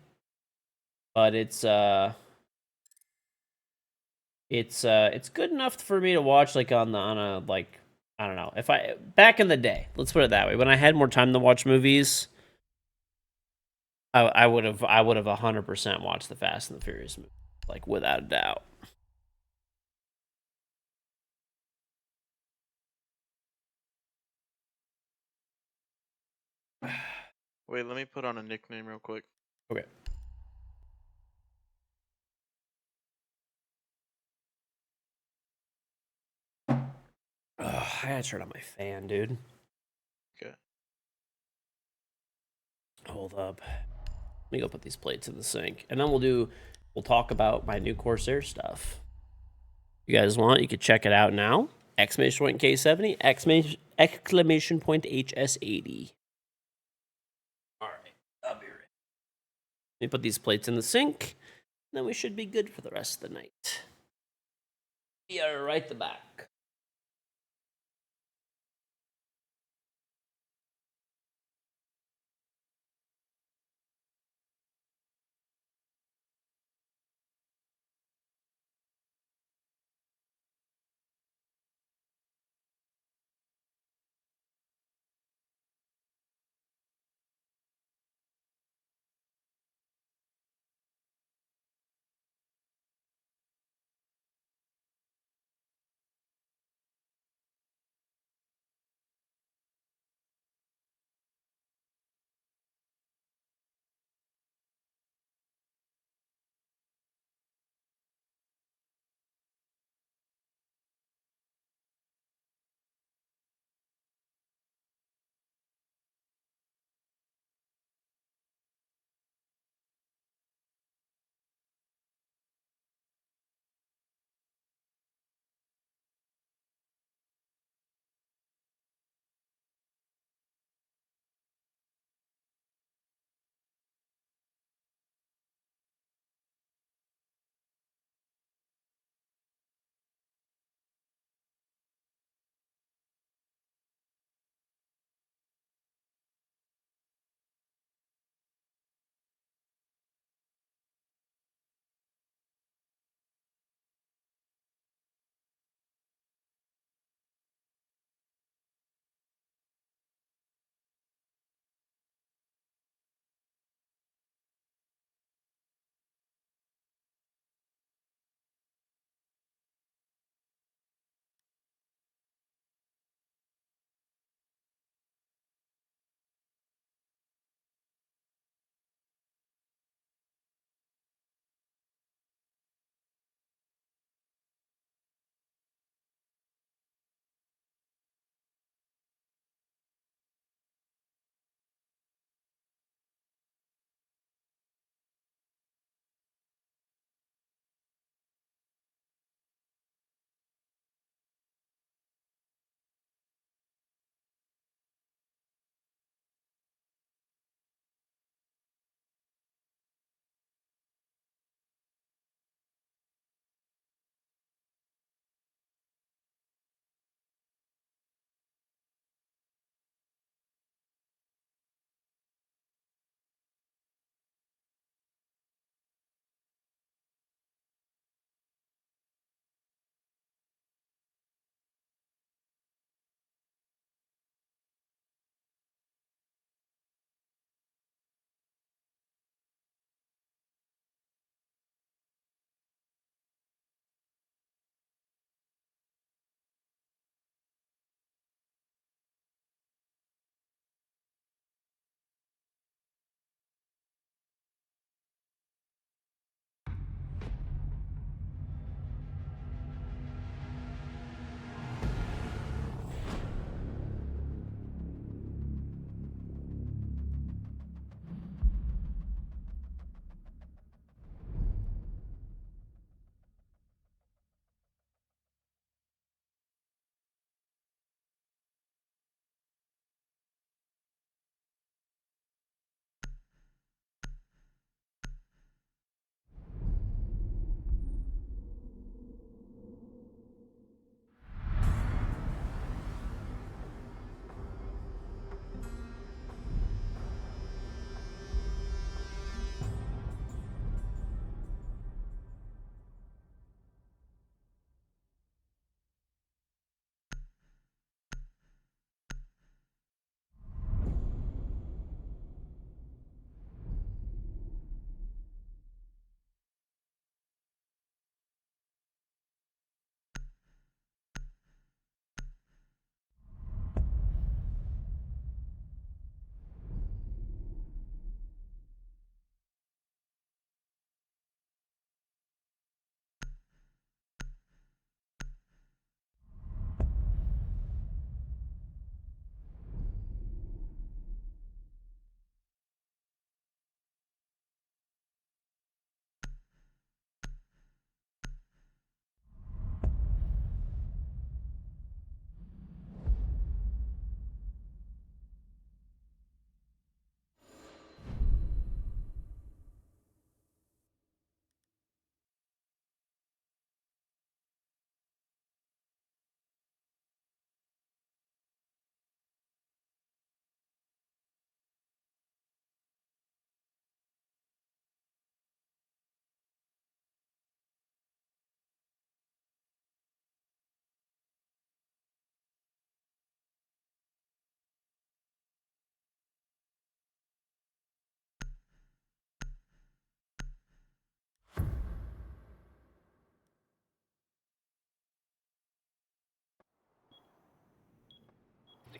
Speaker 1: But it's good enough for me to watch like on a like I don't know. If I back in the day, let's put it that way, when I had more time to watch movies, I would have 100% watched the Fast and the Furious movie, like without a doubt.
Speaker 3: Wait, let me put on a nickname real quick.
Speaker 1: Okay. Ugh, I gotta turn on my fan, dude.
Speaker 3: Okay.
Speaker 1: Hold up. Let me go put these plates in the sink, and then we'll talk about my new Corsair stuff. You guys want? You could check it out now. Exclamation point K70, exclamation point HS80. All right, I'll be ready. Let me put these plates in the sink, and then we should be good for the rest of the night. Be right back.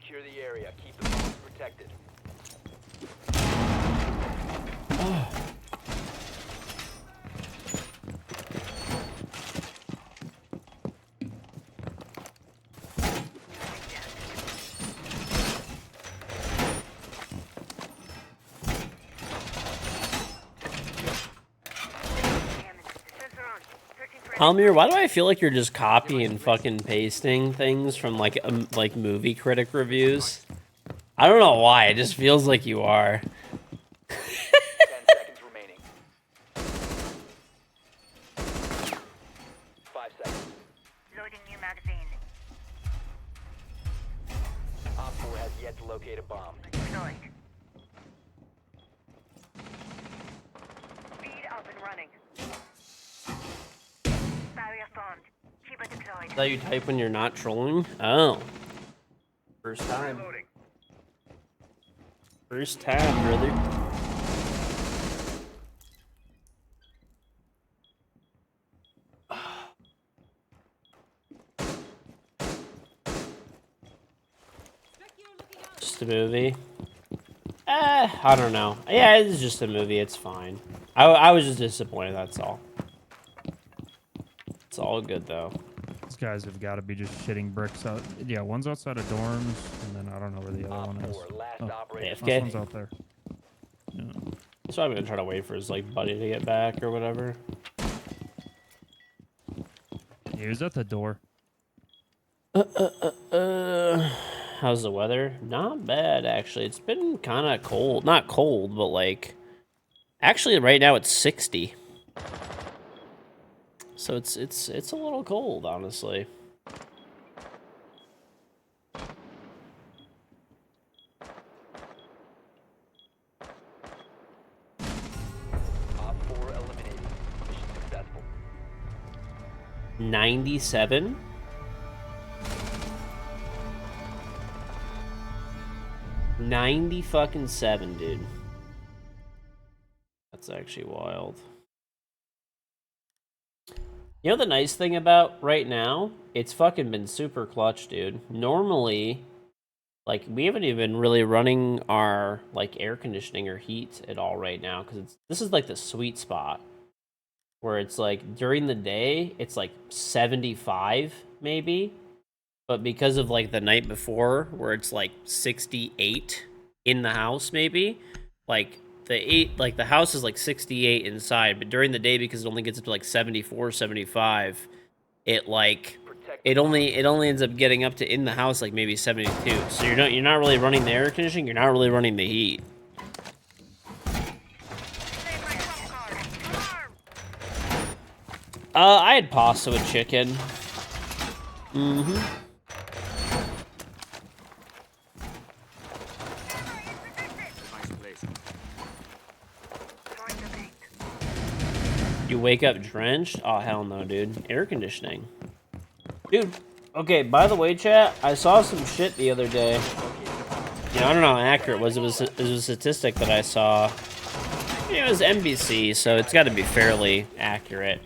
Speaker 2: Secure the area. Keep the bombs protected.
Speaker 1: Almir, why do I feel like you're just copying and fucking pasting things from like movie critic reviews? I don't know why. It just feels like you are.
Speaker 2: 10 seconds remaining. 5 seconds.
Speaker 6: Loading new magazine.
Speaker 2: Op 4 has yet to locate a bomb.
Speaker 6: Deployed. Speed up and running. Barrier formed. Keep it deployed.
Speaker 1: Is that you type when you're not trolling? Oh. First time. First time, brother. Just a movie. I don't know. Yeah, it's just a movie. It's fine. I was just disappointed, that's all. It's all good, though.
Speaker 7: These guys have got to be just shitting bricks out. Yeah, one's outside of dorms, and then I don't know where the other
Speaker 2: Op
Speaker 7: one is.
Speaker 2: 4, last
Speaker 7: Oh,
Speaker 2: operator.
Speaker 1: AFK.
Speaker 7: last one's out there. Yeah.
Speaker 1: So I'm gonna try to wait for his like buddy to get back or whatever.
Speaker 7: He was at the door.
Speaker 1: How's the weather? Not bad, actually. It's been kind of cold. Not cold, but like... Actually, right now it's 60. So it's a little cold, honestly.
Speaker 2: Op 4 eliminated. Mission successful.
Speaker 1: 97? $90 dude. That's actually wild. You know the nice thing about right now? It's fucking been super clutch, dude. Normally, like, we haven't even really running our, like, air conditioning or heat at all right now, because this is, like, the sweet spot, where it's, like, during the day, it's, like, 75, maybe, but because of, like, the night before, where it's, like, 68 in the house, maybe, like... the house is like 68 inside, but during the day, because it only gets up to like 74, 75, it only ends up getting up to in the house like maybe 72. So you're not really running the air conditioning, you're not really running the heat. I had pasta with chicken. Mm-hmm. You wake up drenched? Oh, hell no, dude. Air conditioning. Dude, okay, by the way, chat, I saw some shit the other day. You know, I don't know how accurate it was. It was a statistic that I saw. It was NBC, so it's got to be fairly accurate.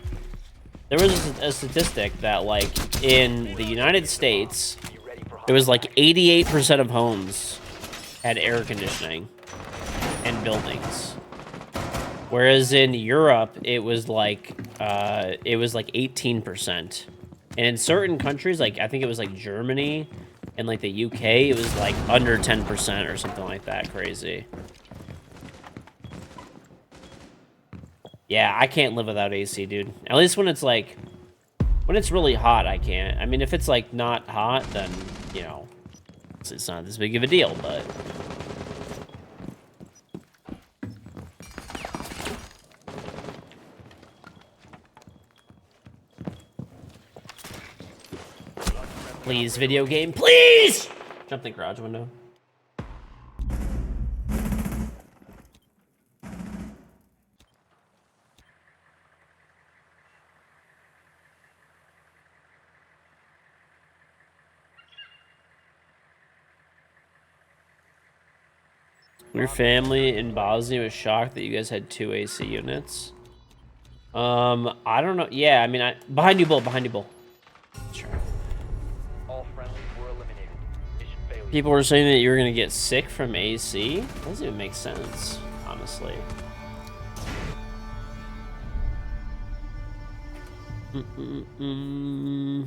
Speaker 1: There was a statistic that, like, in the United States, it was like 88% of homes had air conditioning in buildings. Whereas in Europe, it was like 18%. And in certain countries, like I think it was like Germany and like the UK, it was like under 10% or something like that. Crazy. Yeah, I can't live without AC, dude. At least when it's like, when it's really hot, I can't. I mean, if it's like not hot, then, you know, it's not this big of a deal, but... Please, video game, please! Jump the garage window. Your family in Bosnia was shocked that you guys had 2 AC units. I don't know. Yeah, I mean, behind you, Bull. Behind you, Bull. Sure.
Speaker 2: All friendlies were eliminated. Mission failure.
Speaker 1: People were saying that you were gonna get sick from AC. That doesn't even make sense, honestly. Mm-mm-mm.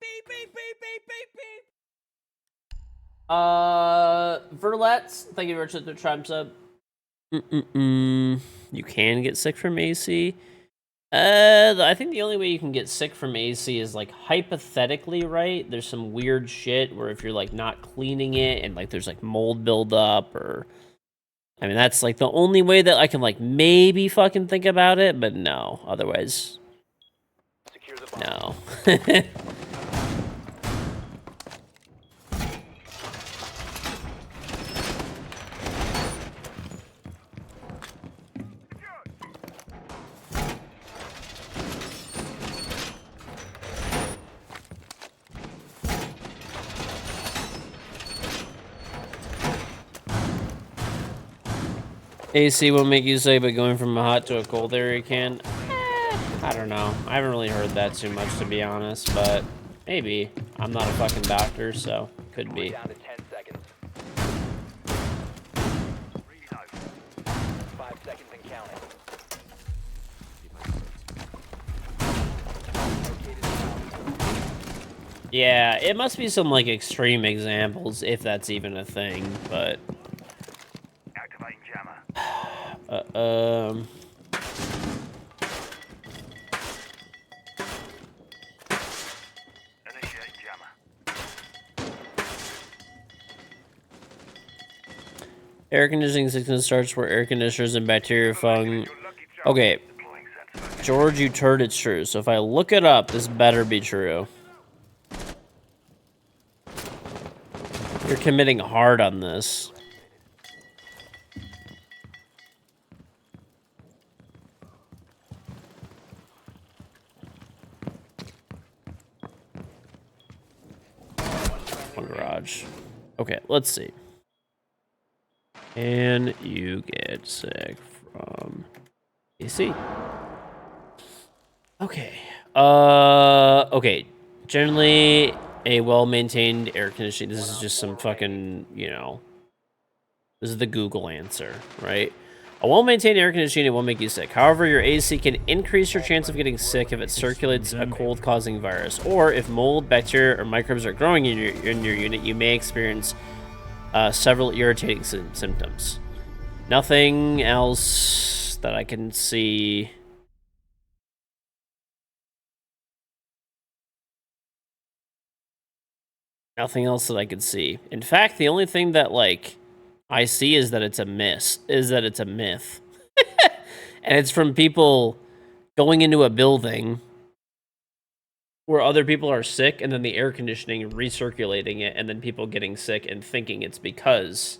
Speaker 5: Beep, beep, beep, beep, beep, beep.
Speaker 1: Verlets, thank you very much for the tribe sub. You can get sick from AC. I think the only way you can get sick from AC is like hypothetically, right? There's some weird shit where if you're like not cleaning it and like there's like mold buildup or, I mean, that's like the only way that I can like maybe fucking think about it, but no, otherwise,
Speaker 2: Secure the bomb.
Speaker 1: no. AC will make you sick, but going from a hot to a cold area can. I don't know. I haven't really heard that too much, to be honest, but maybe. I'm not a fucking doctor, so could be.
Speaker 2: Down to 10 seconds. 5 seconds and counting.
Speaker 1: Yeah, it must be some like extreme examples, if that's even a thing, but
Speaker 6: Activating jammer. Initiating jammer.
Speaker 1: air conditioning sickness starts where air conditioners and bacteria fung.
Speaker 6: Your lucky charm.
Speaker 1: Okay,
Speaker 6: Deploying sensor.
Speaker 1: George, you turd, it's true. So if I look it up, this better be true. You're committing hard on this. One garage. Okay, let's see. Can you get sick from AC? Okay. Okay. Generally, a well-maintained air conditioning. This is just some fucking, you know. This is the Google answer, right? A well-maintained air conditioning, it won't make you sick. However, your AC can increase your chance of getting sick if it circulates a cold-causing virus, or if mold, bacteria, or microbes are growing in your unit, you may experience several irritating symptoms. Nothing else that I can see. Nothing else that I could see. In fact, the only thing that like I see is that it's a myth. And it's from people going into a building where other people are sick and then the air conditioning recirculating it and then people getting sick and thinking it's because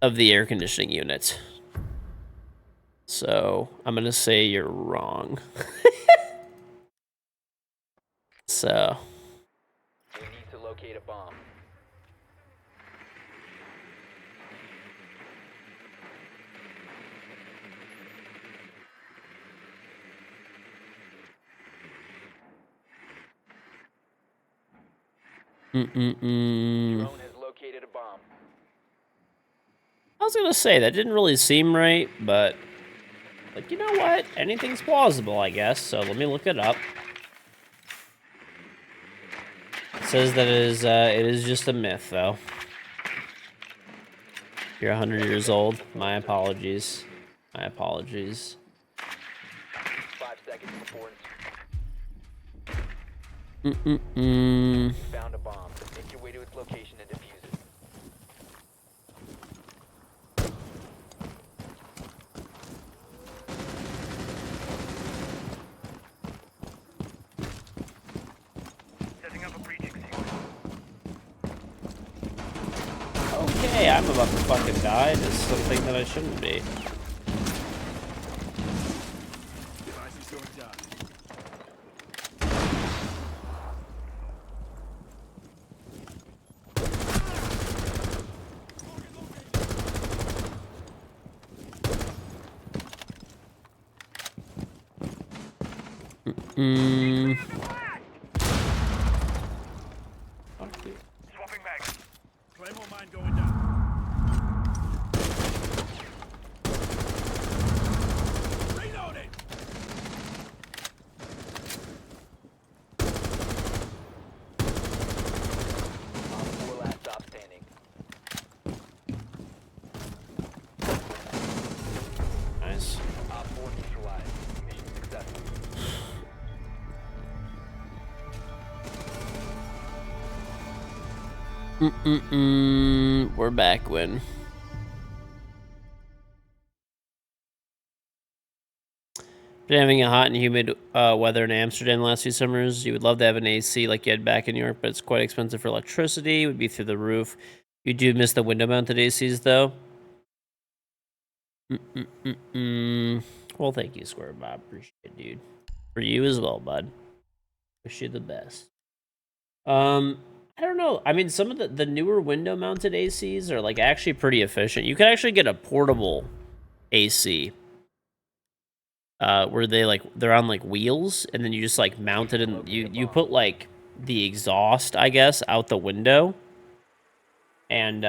Speaker 1: of the air conditioning unit. So, I'm going to say you're wrong. So,
Speaker 2: We need to locate a bomb. Drone has located a bomb.
Speaker 1: I was going to say, that didn't really seem right, but, like, you know what? Anything's plausible, I guess, so let me look it up. It says that it is just a myth, though. You're 100 years old. My apologies. My apologies.
Speaker 2: 5 seconds before
Speaker 1: Mm-mm-mm.
Speaker 2: found a bomb. Make your way to its location and defuse it.
Speaker 6: Setting up a breaching sequence.
Speaker 1: Okay, I'm about to fucking die. This is something that I shouldn't be. Mm-mm.
Speaker 6: Swapping mags.
Speaker 5: Claymore mine going down. Reloading.
Speaker 2: Op 4 last stop standing.
Speaker 1: Nice.
Speaker 2: Op 4 neutralized. Mission successful.
Speaker 1: We're back when. Been having a hot and humid weather in Amsterdam the last few summers. You would love to have an AC like you had back in New York, but it's quite expensive for electricity. It would be through the roof. You do miss the window-mounted ACs, though. Well, thank you, Square Bob. Appreciate it, dude. For you as well, bud. Wish you the best. I don't know. I mean, some of the newer window-mounted ACs are like actually pretty efficient. You can actually get a portable AC. Where they're on like wheels, and then you just like mount it, and you put like the exhaust, I guess, out the window, and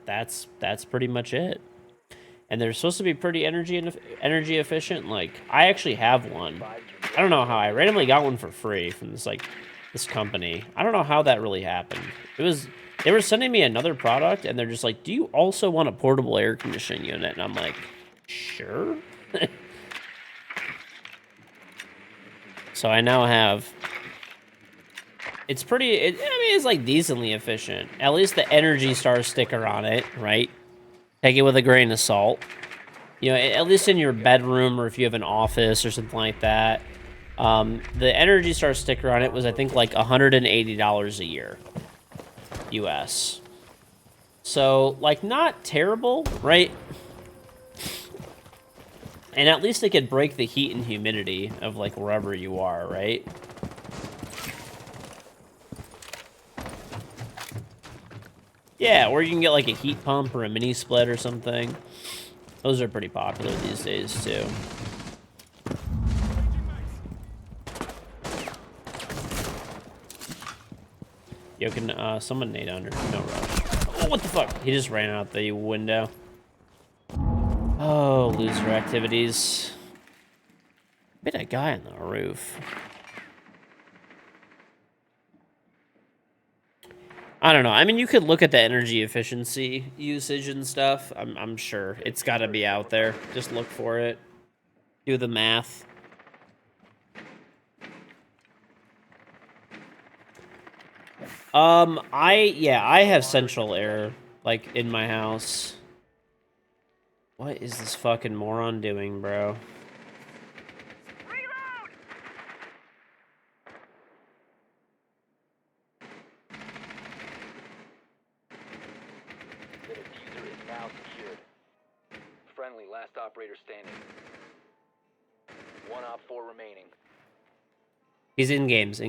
Speaker 1: that's pretty much it. And they're supposed to be pretty energy efficient. Like, I actually have one. I don't know how I randomly got one for free from this company. I don't know how that really happened. They were sending me another product, and they're just like, "Do you also want a portable air conditioning unit?" And I'm like, "Sure." So I now have. It's pretty. I mean, it's like decently efficient. At least the Energy Star sticker on it, right? Take it with a grain of salt. You know, at least in your bedroom or if you have an office or something like that. The Energy Star sticker on it was, I think, like $180 a year, US. So, like, not terrible, right? And at least it could break the heat and humidity of, like, wherever you are, right? Yeah, or you can get, like, a heat pump or a mini split or something. Those are pretty popular these days, too. Yo, can someone nade under? No rush. Oh, what the fuck? He just ran out the window. Oh, loser activities. Bit a guy on the roof. I don't know. I mean, you could look at the energy efficiency usage and stuff. I'm sure it's got to be out there. Just look for it. Do the math. I have central air, like, in my house. What is this fucking moron doing, bro?
Speaker 2: The diffuser is now secured. Friendly, last operator standing. One op 4 remaining.
Speaker 1: He's in games,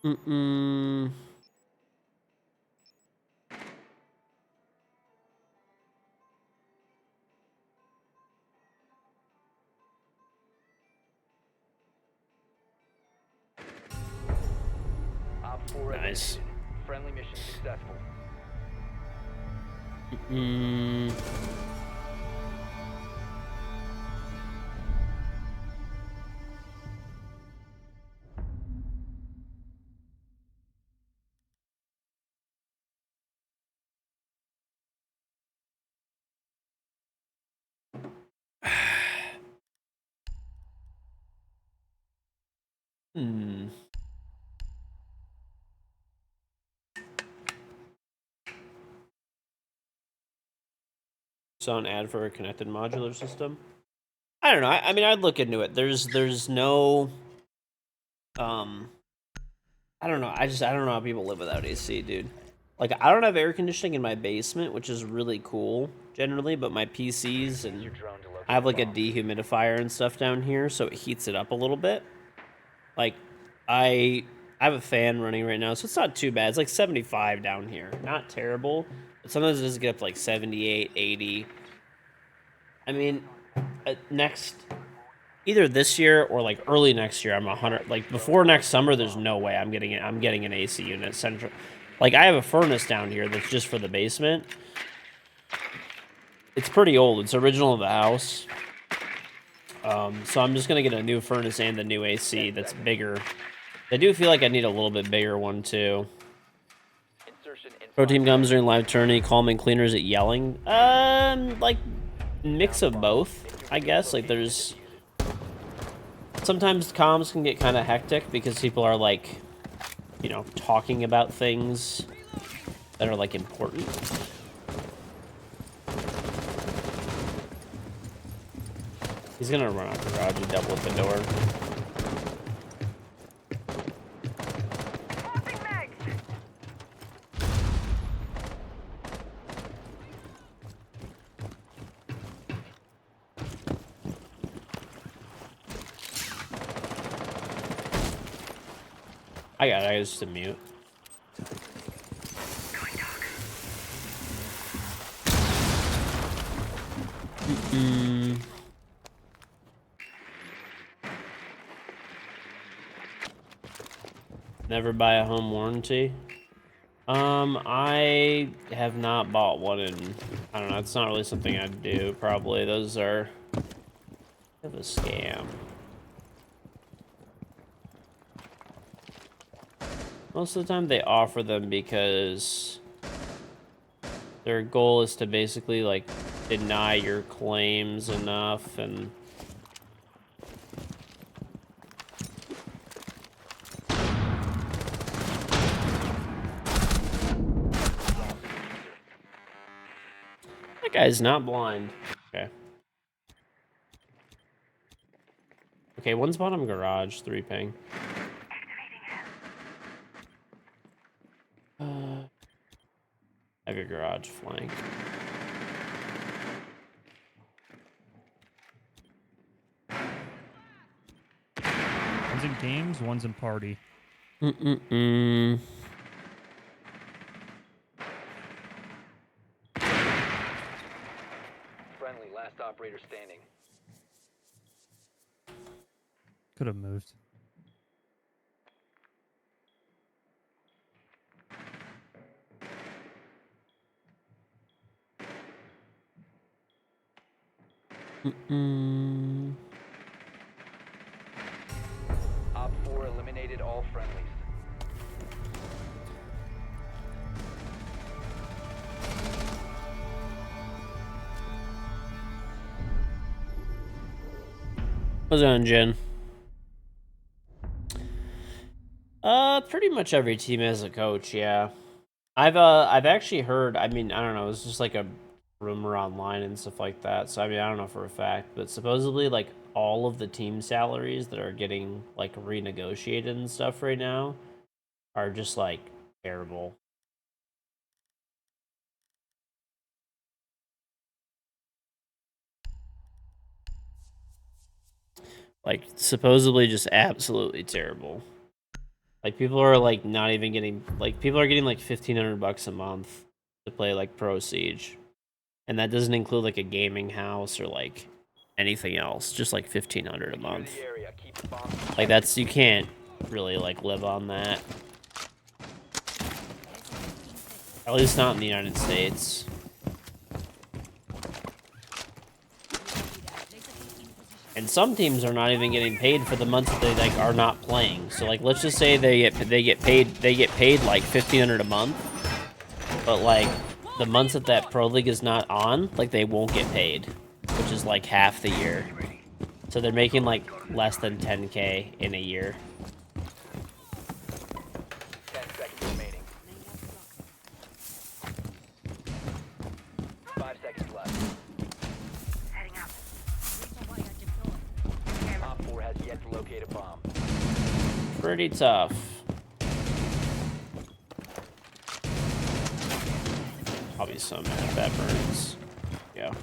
Speaker 1: Mm-mm.
Speaker 2: Op 4
Speaker 1: Nice.
Speaker 2: eliminated. Friendly mission successful.
Speaker 1: Mm. Hmm. Saw an ad for a connected modular system. I don't know. I mean, I'd look into it. There's no. I don't know. I don't know how people live without AC, dude. Like, I don't have air conditioning in my basement, which is really cool generally, but my PCs and
Speaker 2: Your drone to locate
Speaker 1: I have like a
Speaker 2: bomb.
Speaker 1: dehumidifier and stuff down here, so it heats it up a little bit. Like, I I have a fan running right now, so it's not too bad. It's like 75 down here. Not terrible. But sometimes it does get up to like 78, 80. I mean, either this year or like early next year, I'm 100. Like before next summer, there's no way I'm getting it. I'm getting an AC unit central. Like I have a furnace down here that's just for the basement. It's pretty old. It's original to the house. So I'm just gonna get a new furnace and a new AC that's bigger. I do feel like I need a little bit bigger one too.
Speaker 2: Insertion in
Speaker 1: Pro
Speaker 2: 5
Speaker 1: team comes
Speaker 2: seconds.
Speaker 1: during live tourney, calming cleaners at yelling. Like mix of both, I guess. Like there's sometimes comms can get kind of hectic because people are like, you know, talking about things that are like important. He's gonna run out the garage and double at the door.
Speaker 6: Tossing mag.
Speaker 1: I got it. I just to mute. Never buy a home warranty. I have not bought one in, I don't know, it's not really something I'd do, probably. Those are a scam. Most of the time they offer them because their goal is to basically, like, deny your claims enough and... That guy's not blind. Okay. Okay, one's bottom garage, 3 ping. Have your garage flank.
Speaker 7: One's in games, one's in party.
Speaker 2: Friendly, last operator standing.
Speaker 7: Could have moved.
Speaker 2: Op 4 eliminated all friendlies.
Speaker 1: What's on, Jen? Pretty much every team has a coach, yeah. I've actually heard, I mean, I don't know, it's just like a rumor online and stuff like that. So I mean, I don't know for a fact, but supposedly like all of the team salaries that are getting like renegotiated and stuff right now are just like terrible. Like supposedly just absolutely terrible. Like people are like not even getting, like people are getting like $1,500 a month to play like Pro Siege. And that doesn't include like a gaming house or like anything else, just like $1,500 a month.
Speaker 2: Secure the area. Keep the bomb.
Speaker 1: Like that's, you can't really like live on that. At least not in the United States. And some teams are not even getting paid for the months that they like are not playing. So like let's just say they get paid like $1,500 a month, but like the months that Pro League is not on, like they won't get paid, which is like half the year. So they're making like less than 10K in a year.
Speaker 2: 10 seconds remaining. 5 seconds left.
Speaker 6: Heading up.
Speaker 2: Op 4 has yet to locate a bomb.
Speaker 1: Pretty tough. I'll be so mad if that burns. Yeah.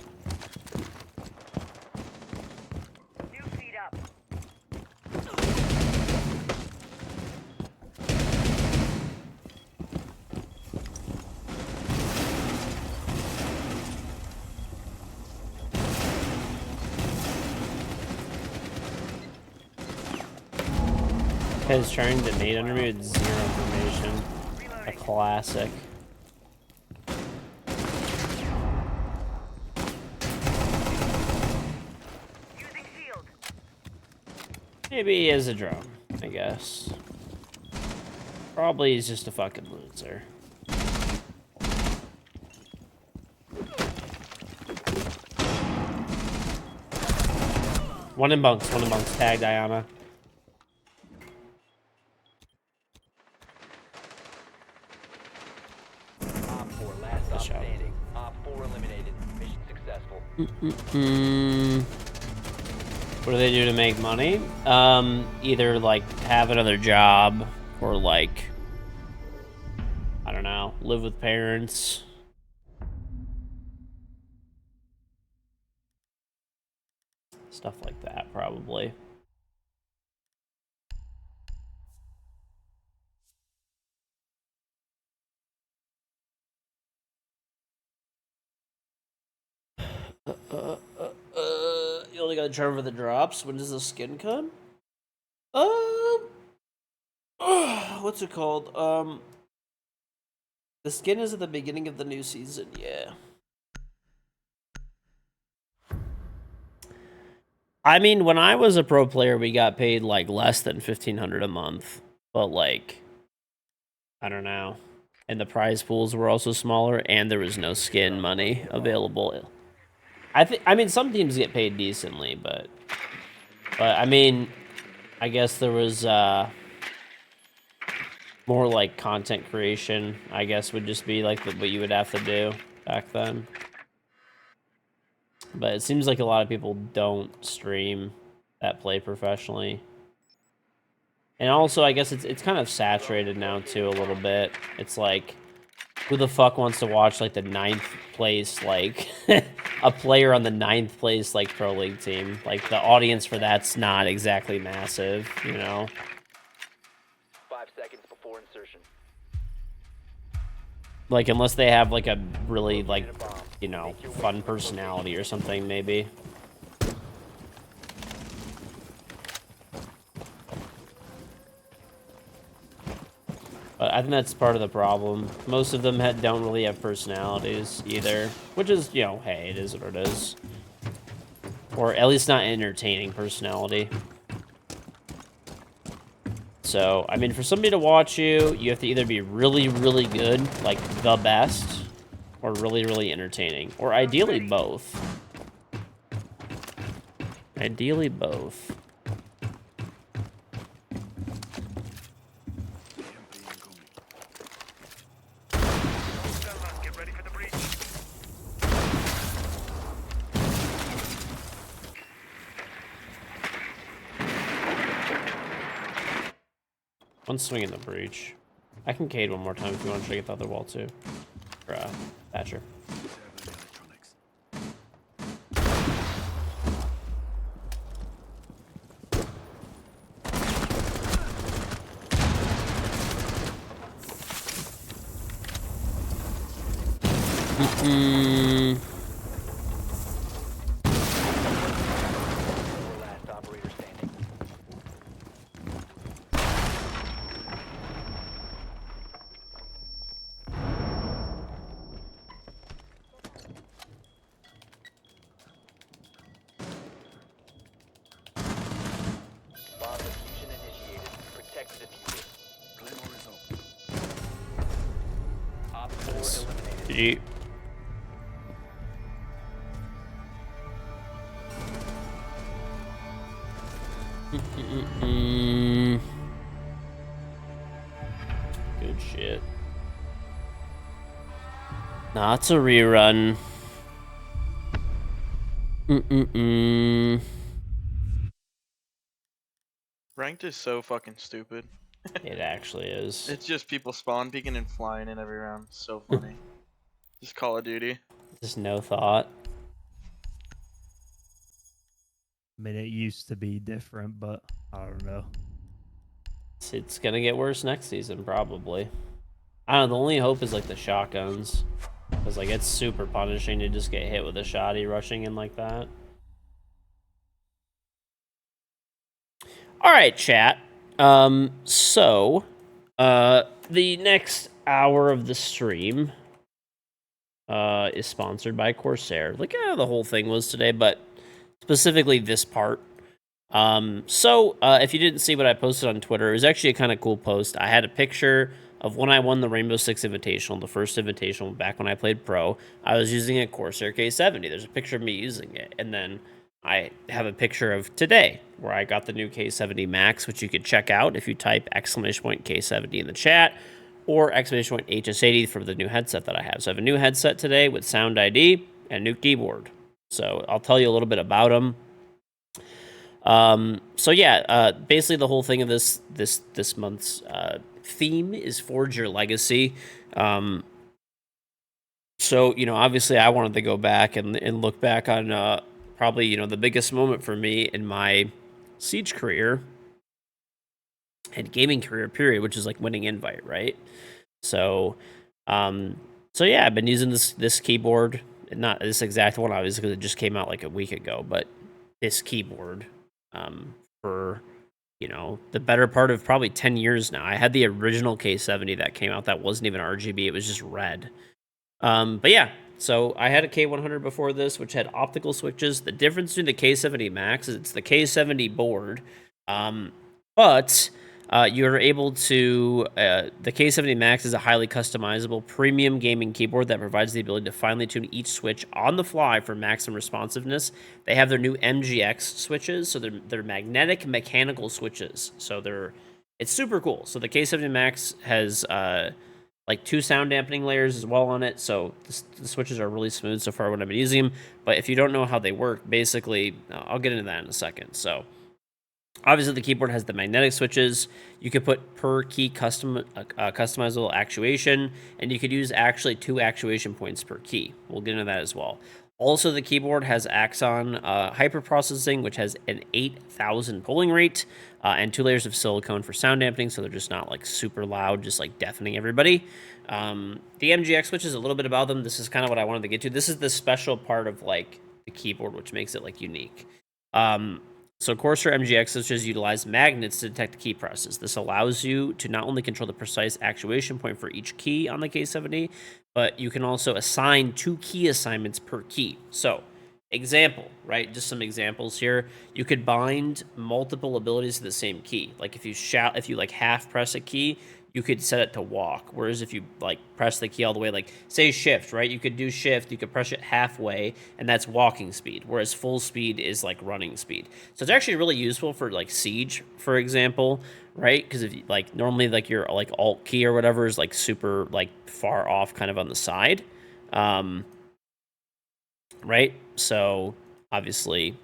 Speaker 6: New feed up.
Speaker 1: Kid's trying to nade under me with 0 information. A classic.
Speaker 6: Using shield.
Speaker 1: Maybe he is a drone, I guess. Probably he's just a fucking loser. One in bunks, Tag Diana.
Speaker 2: Op 4, last stop
Speaker 1: Good shot.
Speaker 2: standing. Op 4 eliminated. Mission successful.
Speaker 1: What do they do to make money? Either like have another job or like, I don't know, live with parents. Stuff like that, probably. You only got to charge for the drops. When does the skin come? What's it called? The skin is at the beginning of the new season. Yeah. I mean, when I was a pro player, we got paid like less than $1,500 a month, but like, I don't know. And the prize pools were also smaller, and there was no skin money available. I mean, some teams get paid decently, but I mean, I guess there was more like content creation. I guess would just be like what you would have to do back then. But it seems like a lot of people don't stream that play professionally. And also, I guess it's kind of saturated now too a little bit. It's like, who the fuck wants to watch like the 9th place, like a player on the 9th place like pro league team? Like the audience for that's not exactly massive, you know.
Speaker 2: 5 seconds before insertion.
Speaker 1: Like unless they have like a really like, you know, fun personality or something maybe. But I think that's part of the problem. Most of them don't really have personalities either, which is, you know, hey, it is what it is. Or at least not entertaining personality. So, I mean, for somebody to watch you, you have to either be really, really good, like the best, or really, really entertaining. Or ideally both. Ideally both.
Speaker 6: Get ready for the breach.
Speaker 1: One swing in the breach. I can cade one more time if you want to check the other wall too. Or, Thatcher.
Speaker 2: Last operator standing. Bomb diffusion initiated. Protect the diffuser. Op 4 eliminated.
Speaker 1: GG. Good shit. Nah, it's a rerun.
Speaker 8: Ranked is so fucking stupid.
Speaker 1: It actually is.
Speaker 8: It's just people spawn peeking and flying in every round. So funny. Just Call of Duty.
Speaker 1: Just no thought.
Speaker 7: I mean, it used to be different, but I don't know.
Speaker 1: It's gonna get worse next season, probably. I don't know, the only hope is like the shotguns. Because like it's super punishing to just get hit with a shotty rushing in like that. Alright, chat. So, the next hour of the stream is sponsored by Corsair. Like, the whole thing was today, but specifically this part. If you didn't see what I posted on Twitter, it was actually a kind of cool post. I had a picture of when I won the Rainbow Six Invitational, the first Invitational back when I played pro. I was using a Corsair K70. There's a picture of me using it. And then I have a picture of today where I got the new K70 Max, which you could check out if you type !K70 in the chat or !HS80 for the new headset that I have. So I have a new headset today with Sound ID and a new keyboard. So I'll tell you a little bit about them. Basically the whole thing of this month's theme is Forge Your Legacy. Obviously I wanted to go back and look back on probably, the biggest moment for me in my Siege career and gaming career period, which is like winning Invite, right? I've been using this keyboard, not this exact one, obviously, because it just came out like a week ago, but this keyboard for the better part of probably 10 years now. I had the original K70 that came out that wasn't even RGB, it was just red. So I had a K100 before this, which had optical switches. The difference between the K70 Max is it's the K70 board, but you're able to, the K70 Max is a highly customizable premium gaming keyboard that provides the ability to finely tune each switch on the fly for maximum responsiveness. They have their new MGX switches, so they're magnetic mechanical switches. So it's super cool. So the K70 Max has like 2 sound dampening layers as well on it, so the switches are really smooth so far when I've been using them. But if you don't know how they work, basically, I'll get into that in a second. So obviously, the keyboard has the magnetic switches. You could put per key customizable actuation, and you could use actually 2 actuation points per key. We'll get into that as well. Also, the keyboard has Axon hyperprocessing, which has an 8,000 polling rate and 2 layers of silicone for sound dampening, so they're just not like super loud, just like deafening everybody. The MGX switch is a little bit about them. This is kind of what I wanted to get to. This is the special part of like the keyboard, which makes it like unique. So Corsair MGX switches utilize magnets to detect key presses. This allows you to not only control the precise actuation point for each key on the K70, but you can also assign 2 key assignments per key. So, example, right? Just some examples here. You could bind multiple abilities to the same key. Like if you like half press a key, you could set it to walk. Whereas if you like press the key all the way, like say shift, right? You could do shift, you could press it halfway, and that's walking speed. Whereas full speed is like running speed. So it's actually really useful for like Siege, for example, right? Because if you like normally like your like alt key or whatever is like super like far off kind of on the side. Right? So obviously,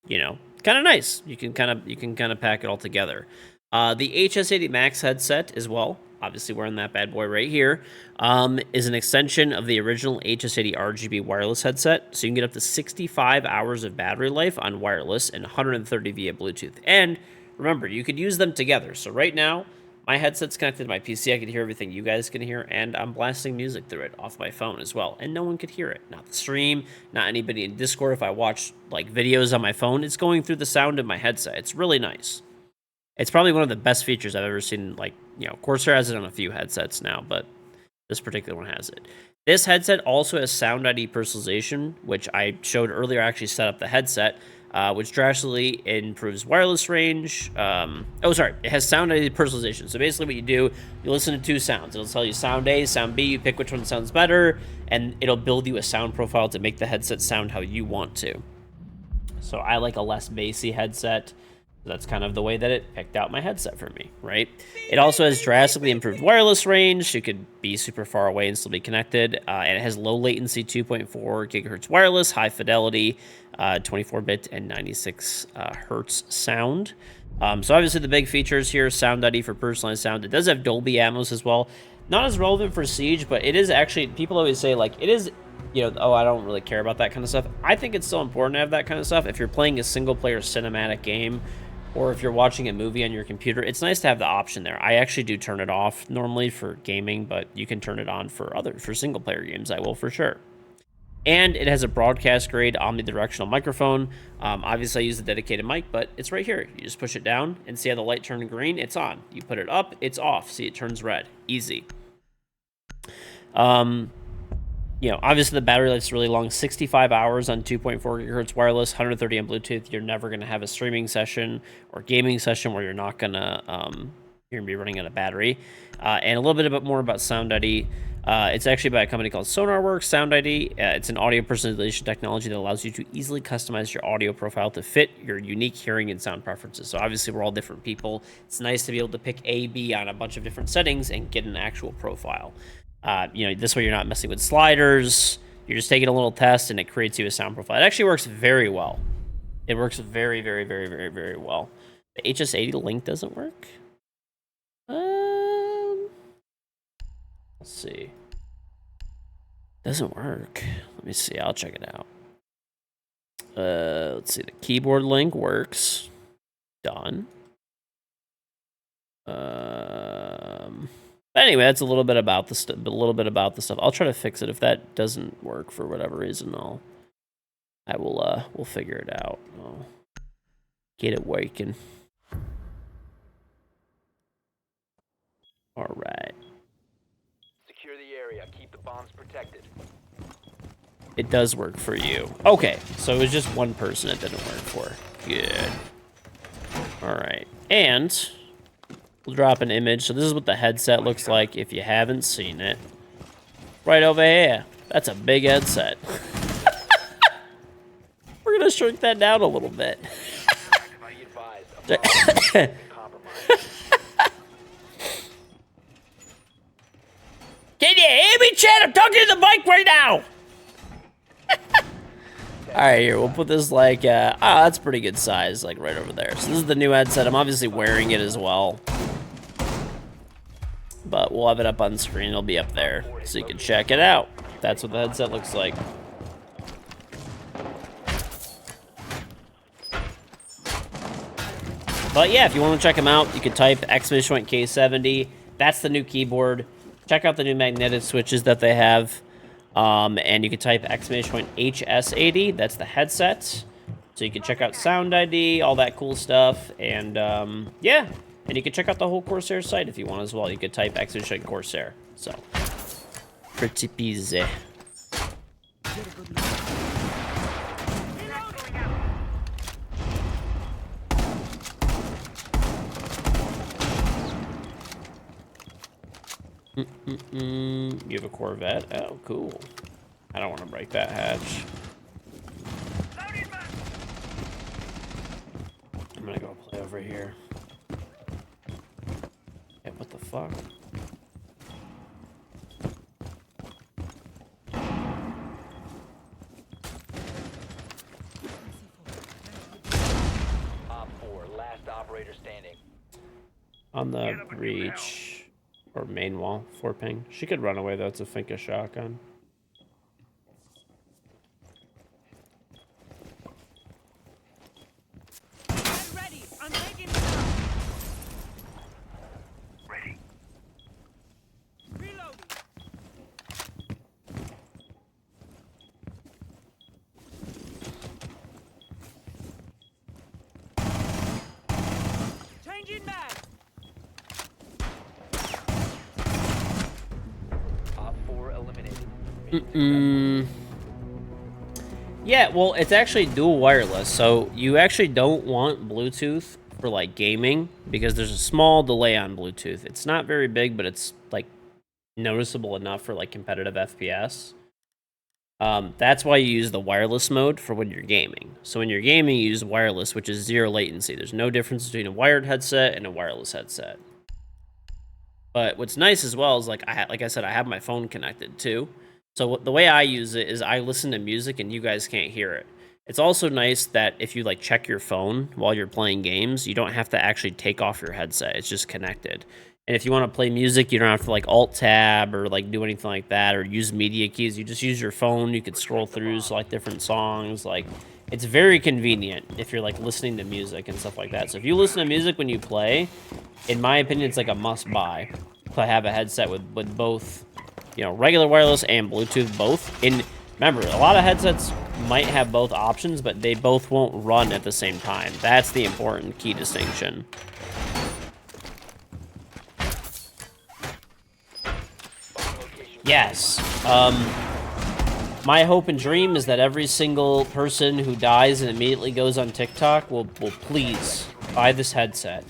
Speaker 1: kind of nice. You can kind of pack it all together. The HS80 Max headset as well, obviously wearing that bad boy right here, is an extension of the original HS80 RGB wireless headset. So you can get up to 65 hours of battery life on wireless and 130 via Bluetooth. And remember, you could use them together. So right now, my headset's connected to my PC. I can hear everything you guys can hear, and I'm blasting music through it off my phone as well. And no one could hear it. Not the stream, not anybody in Discord. If I watch like videos on my phone, it's going through the sound of my headset. It's really nice. It's probably one of the best features I've ever seen. Like, Corsair has it on a few headsets now, but this particular one has it. This headset also has Sound ID personalization, which I showed earlier. I actually set up the headset, which drastically improves wireless range. It has Sound ID personalization. So basically what you do, you listen to 2 sounds. It'll tell you sound A, sound B, you pick which one sounds better, and it'll build you a sound profile to make the headset sound how you want to. So I like a less bassy headset. That's kind of the way that it picked out my headset for me, right? It also has drastically improved wireless range. You could be super far away and still be connected. And it has low latency 2.4 gigahertz wireless, high fidelity, 24-bit and 96 hertz sound. So obviously the big features here, Sound ID for personalized sound. It does have Dolby Atmos as well. Not as relevant for Siege, but it is actually, people always say like, it is, oh, I don't really care about that kind of stuff. I think it's still important to have that kind of stuff. If you're playing a single player cinematic game, or if you're watching a movie on your computer, it's nice to have the option there. I actually do turn it off normally for gaming, but you can turn it on for single player games. I will for sure. And it has a broadcast grade omnidirectional microphone. Obviously, I use the dedicated mic, but it's right here. You just push it down and see how the light turned green? It's on. You put it up, it's off. See, it turns red. Easy. You know, obviously the battery life's really long, 65 hours on 2.4 gigahertz wireless, 130 on Bluetooth. You're never going to have a streaming session or gaming session where you're not going to, you're going to be running out of battery. And a little bit more about Sound ID. It's actually by a company called SonarWorks. Sound ID, it's an audio personalization technology that allows you to easily customize your audio profile to fit your unique hearing and sound preferences. So obviously we're all different people. It's nice to be able to pick A, B on a bunch of different settings and get an actual profile. You know, this way you're not messing with sliders. You're just taking a little test and it creates you a sound profile. It actually works very well. It works very, very, very, very, very well. The HS80 link doesn't work. Let's see. Doesn't work. Let me see. I'll check it out. Let's see. The keyboard link works. Done. Anyway, that's a little bit about the stuff. I'll try to fix it. If that doesn't work for whatever reason, we'll figure it out. I'll get it working. All right.
Speaker 2: Secure the area. Keep the bombs protected.
Speaker 1: It does work for you. Okay, so it was just one person it didn't work for. Good. All right, and we'll drop an image. So this is what the headset looks like if you haven't seen it. Right over here. That's a big headset. We're gonna shrink that down a little bit.
Speaker 2: Be advised, a bomb has been compromised.
Speaker 1: Can you hear me, Chad? I'm talking to the mic right now. All right, here, we'll put this like, that's pretty good size, like right over there. So this is the new headset. I'm obviously wearing it as well. But we'll have it up on screen. It'll be up there so you can check it out. That's what the headset looks like. But yeah, if you want to check them out, you can type K70. That's the new keyboard. Check out the new magnetic switches that they have. And you can type HS80. That's the headset. So you can check out Sound ID, all that cool stuff. And yeah. And you can check out the whole Corsair site if you want as well. You could type Corsair. So, pretty easy. You have a Corvette? Oh, cool. I don't want to break that hatch. I'm gonna go play over here. Hey, what the fuck?
Speaker 2: Op 4, last operator standing.
Speaker 1: On the breach. Or main wall, 4 ping. She could run away though, it's a Finka shotgun.
Speaker 5: I'm ready. I'm taking it out.
Speaker 6: Ready.
Speaker 5: Reloading. Changing mag.
Speaker 2: Op 4 eliminated.
Speaker 1: Yeah, well, it's actually dual wireless, so you actually don't want Bluetooth for like gaming because there's a small delay on Bluetooth. It's not very big, but it's like noticeable enough for like competitive FPS. That's why you use the wireless mode for when you're gaming. So when you're gaming, you use wireless, which is 0 latency. There's no difference between a wired headset and a wireless headset. But what's nice as well is like I said, I have my phone connected too. So the way I use it is I listen to music and you guys can't hear it. It's also nice that if you like check your phone while you're playing games, you don't have to actually take off your headset. It's just connected. And if you want to play music, you don't have to like alt tab or like do anything like that or use media keys. You just use your phone. You can scroll through select different songs. Like it's very convenient if you're like listening to music and stuff like that. So if you listen to music when you play, in my opinion, it's like a must buy to have a headset with both, you know, regular wireless and Bluetooth both. And Remember, a lot of headsets might have both options, but they both won't run at the same time. That's the important key distinction. Yes. My hope and dream is that every single person who dies and immediately goes on TikTok will please buy this headset.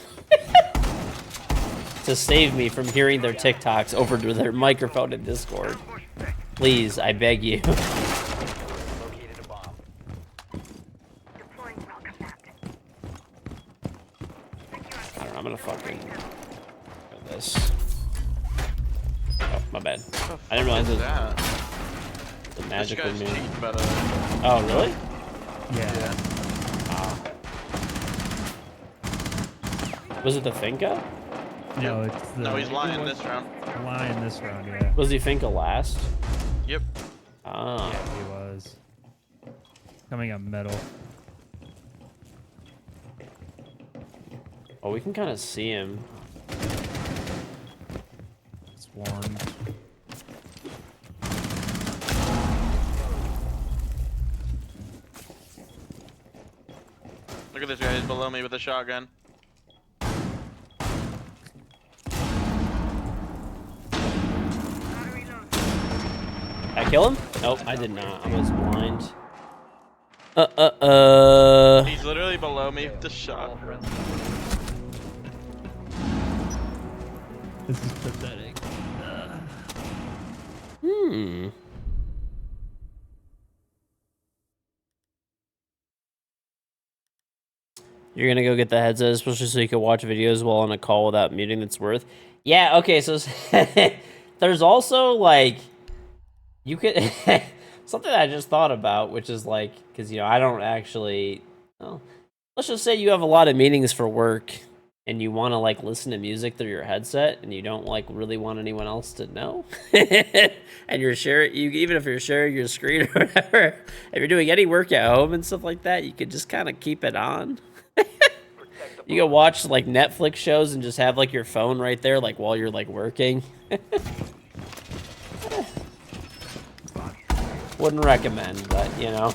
Speaker 1: To save me from hearing their TikToks over to their microphone in Discord. Please, I beg you.
Speaker 2: Located a bomb.
Speaker 1: I don't know, I'm gonna fucking do this. Oh, my bad. I didn't realize it was
Speaker 8: that?
Speaker 1: the
Speaker 8: This
Speaker 1: magic
Speaker 8: guy's
Speaker 1: with me.
Speaker 8: cheating, by the way.
Speaker 1: Oh, really?
Speaker 7: Yeah.
Speaker 1: Ah. Was it the Finka?
Speaker 7: No, it's the.
Speaker 8: No, he's lying this round.
Speaker 7: Lying this round, yeah.
Speaker 1: Was he Finka last?
Speaker 8: Yep.
Speaker 1: Ah.
Speaker 7: Yeah, he was. Coming up middle.
Speaker 1: Oh, we can kind of see him.
Speaker 7: It's one.
Speaker 8: Look at this guy. He's below me with a shotgun.
Speaker 1: Did I kill him? Nope, I did not. I was blind.
Speaker 8: He's literally below me with the shot.
Speaker 7: This is pathetic.
Speaker 1: Hmm. You're gonna go get the headset, especially so you can watch videos while on a call without muting. That's worth. Yeah. Okay. So there's also like you could something I just thought about, which is like because you know I don't actually. Well, let's just say you have a lot of meetings for work and you want to like listen to music through your headset and you don't like really want anyone else to know and you're sharing even if you're sharing your screen or whatever, if you're doing any work at home and stuff like that, you could just kind of keep it on. You can watch like Netflix shows and just have like your phone right there like while you're like working. Wouldn't recommend, but you know,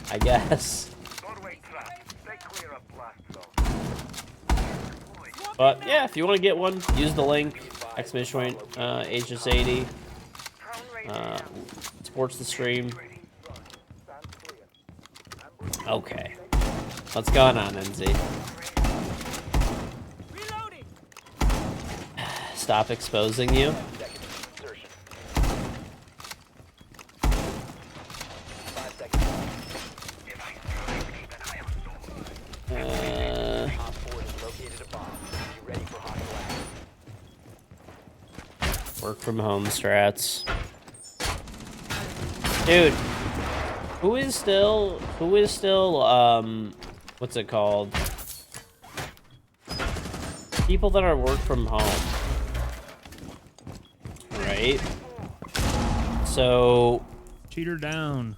Speaker 1: I guess. But yeah, if you want to get one, use the link, exclamation point, HS80. Supports the stream. Okay. What's going on, NZ?
Speaker 5: Reloading.
Speaker 1: Stop exposing you.
Speaker 2: Insertion. 5 seconds. Op 4 has located a bomb. Be ready for hostile action.
Speaker 1: Work from home strats. Dude, who is still, what's it called? People that are work from home. Right? So,
Speaker 7: Cheater down.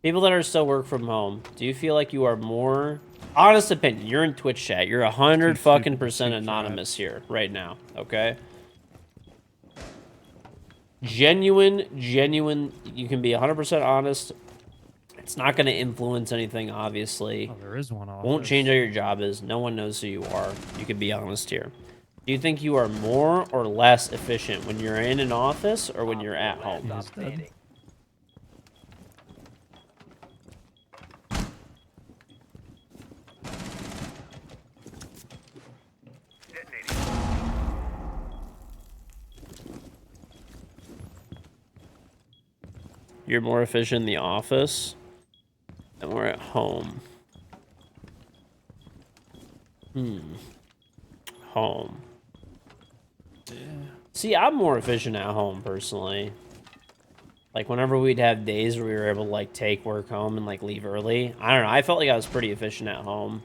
Speaker 1: people that are still work from home, do you feel like you are more, honest opinion, you're in Twitch chat, you're 100 fucking percent anonymous here, right now, okay? Genuine, you can be 100% honest. It's not going to influence anything, obviously.
Speaker 7: Oh, there is one off.
Speaker 1: Won't change how your job is. No one knows who you are. You can be honest here. Do you think you are more or less efficient when you're in an office or when you're at home?
Speaker 7: He's dead.
Speaker 1: You're more efficient in the office than we're at home. Home. See, I'm more efficient at home, personally. Like, whenever we'd have days where we were able to, like, take work home and, like, leave early. I don't know. I felt like I was pretty efficient at home.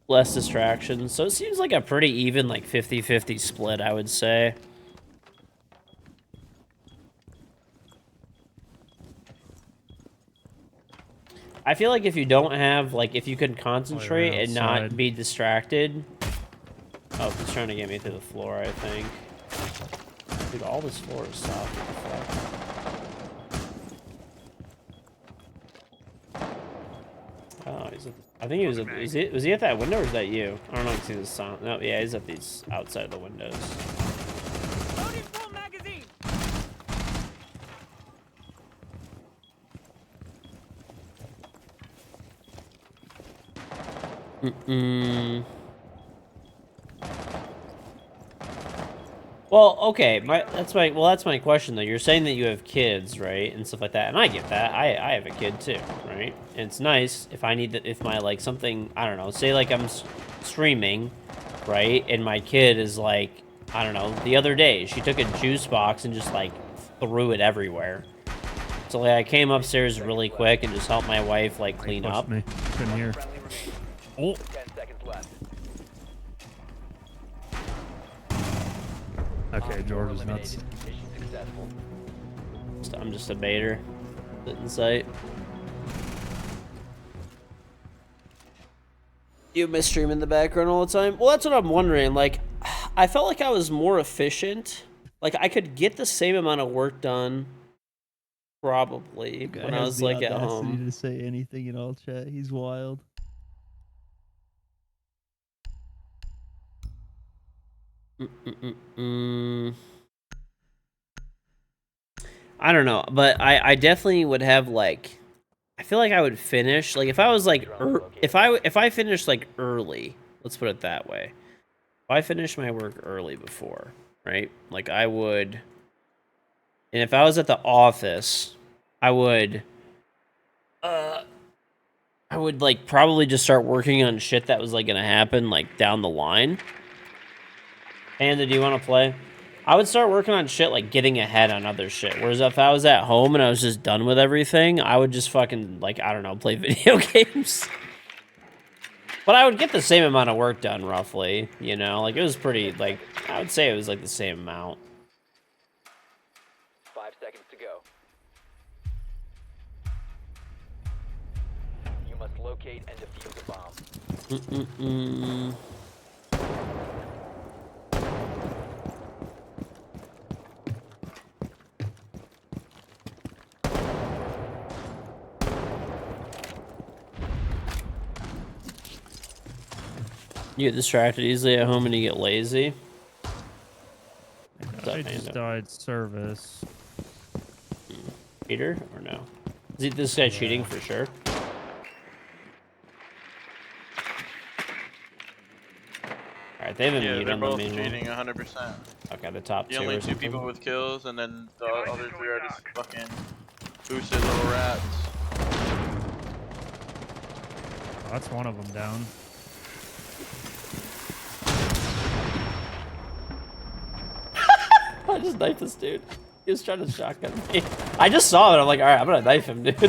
Speaker 1: Less distractions. So it seems like a pretty even, like, 50-50 split, I would say. I feel like if you don't have, like, if you can concentrate and not
Speaker 7: outside.
Speaker 1: be distracted, Oh, he's trying to get me through the floor, I think. Dude, all this floor is soft. What the fuck? Oh, he's at I think he was at, was he at that window or is that you? I don't know if he's sound. No, yeah, he's at these outside the windows.
Speaker 5: Loading full magazine.
Speaker 1: Well, okay, that's my question though. You're saying that you have kids, right, and stuff like that, and I get that. I have a kid too, right? And it's nice if I need that, if my like something, I don't know, say like I'm streaming, right, and my kid is like, I don't know, the other day she took a juice box and just like threw it everywhere. So like I came upstairs really quick and just helped my wife like clean up.
Speaker 7: Me. Couldn't hear.
Speaker 2: Friendly remaining.
Speaker 7: Oh.
Speaker 2: 10 seconds left.
Speaker 7: Okay,
Speaker 2: Op
Speaker 7: George
Speaker 2: four
Speaker 7: is nuts.
Speaker 2: eliminated. Mission successful.
Speaker 1: I'm just a baiter. Sit in sight. You have my stream in the background all the time? Well, that's what I'm wondering. Like, I felt like I was more efficient. Like, I could get the same amount of work done, probably, when I was, like, at home.
Speaker 7: To say anything in all chat. He's wild.
Speaker 1: I don't know, but I definitely would have, like... I feel like I would finish, like, if I was, like, if I finished, like, early, let's put it that way. If I finished my work early before, right? Like, I would... And if I was at the office, I would, like, probably just start working on shit that was, like, gonna happen, like, down the line. Panda, do you want to play? I would start working on shit, like, getting ahead on other shit. Whereas if I was at home and I was just done with everything, I would just fucking, like, I don't know, play video games. But I would get the same amount of work done, roughly, you know? Like, it was pretty, like, I would say it was, like, the same amount.
Speaker 2: 5 seconds to go. You must locate and defuse the bomb.
Speaker 1: You get distracted easily at home and you get lazy.
Speaker 7: I just died service.
Speaker 1: Cheater or no? Is this guy cheating for sure? Alright, they haven't
Speaker 8: Yeah,
Speaker 1: muted
Speaker 8: they're
Speaker 1: on the
Speaker 8: both
Speaker 1: main one.
Speaker 8: cheating 100%.
Speaker 1: Okay, the top
Speaker 8: The
Speaker 1: two
Speaker 8: only
Speaker 1: or
Speaker 8: two
Speaker 1: something.
Speaker 8: people with kills, and then the other three are just fucking boosted little rats.
Speaker 7: Oh, that's one of them down.
Speaker 1: I just knifed this dude. He was trying to shotgun me. I just saw it. I'm like, alright, I'm gonna knife him, dude.
Speaker 2: Op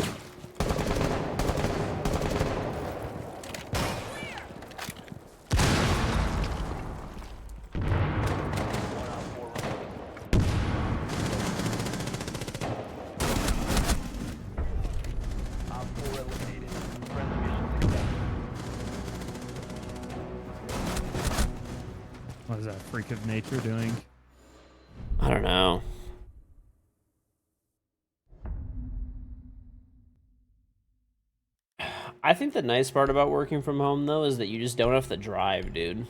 Speaker 2: 4 eliminated. Friendly mission successful.
Speaker 7: What is that freak of nature doing?
Speaker 1: I don't know. I think the nice part about working from home, though, is that you just don't have to drive, dude.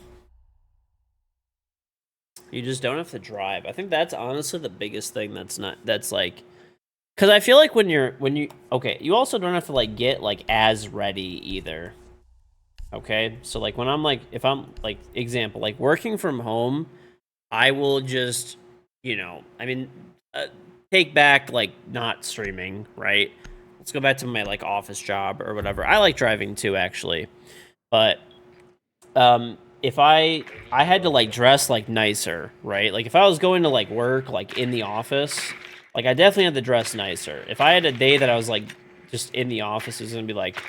Speaker 1: You just don't have to drive. I think that's honestly the biggest thing that's like... Because I feel like when you... Okay, you also don't have to, like, get, like, as ready either. Okay? So, like, when I'm, like... If I'm, like, example, like, working from home, I will just... You know, I mean, take back, like, not streaming, right? Let's go back to my, like, office job or whatever. I like driving, too, actually. But, if I had to, like, dress, like, nicer, right? Like, if I was going to, like, work, like, in the office, like, I definitely had to dress nicer. If I had a day that I was, like, just in the office, it was gonna be, like,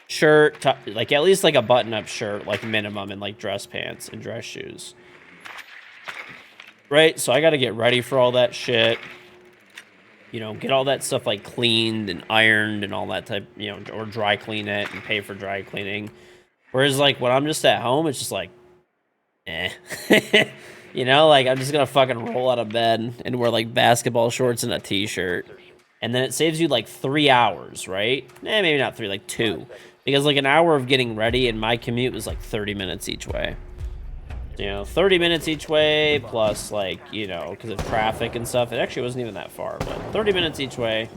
Speaker 1: shirt, like, at least, like, a button-up shirt, like, minimum, and, like, dress pants and dress shoes. Right? So I gotta get ready for all that shit. You know, get all that stuff, like, cleaned and ironed and all that type, you know, or dry clean it and pay for dry cleaning. Whereas, like, when I'm just at home, it's just like, eh. You know, like I'm just gonna fucking roll out of bed and wear like basketball shorts and a t-shirt. And then it saves you like 3 hours, right? Maybe not 3, like 2. Because like an hour of getting ready and my commute was like 30 minutes each way. 30 minutes each way plus like, because of traffic and stuff. It actually wasn't even that far, but 30 minutes each way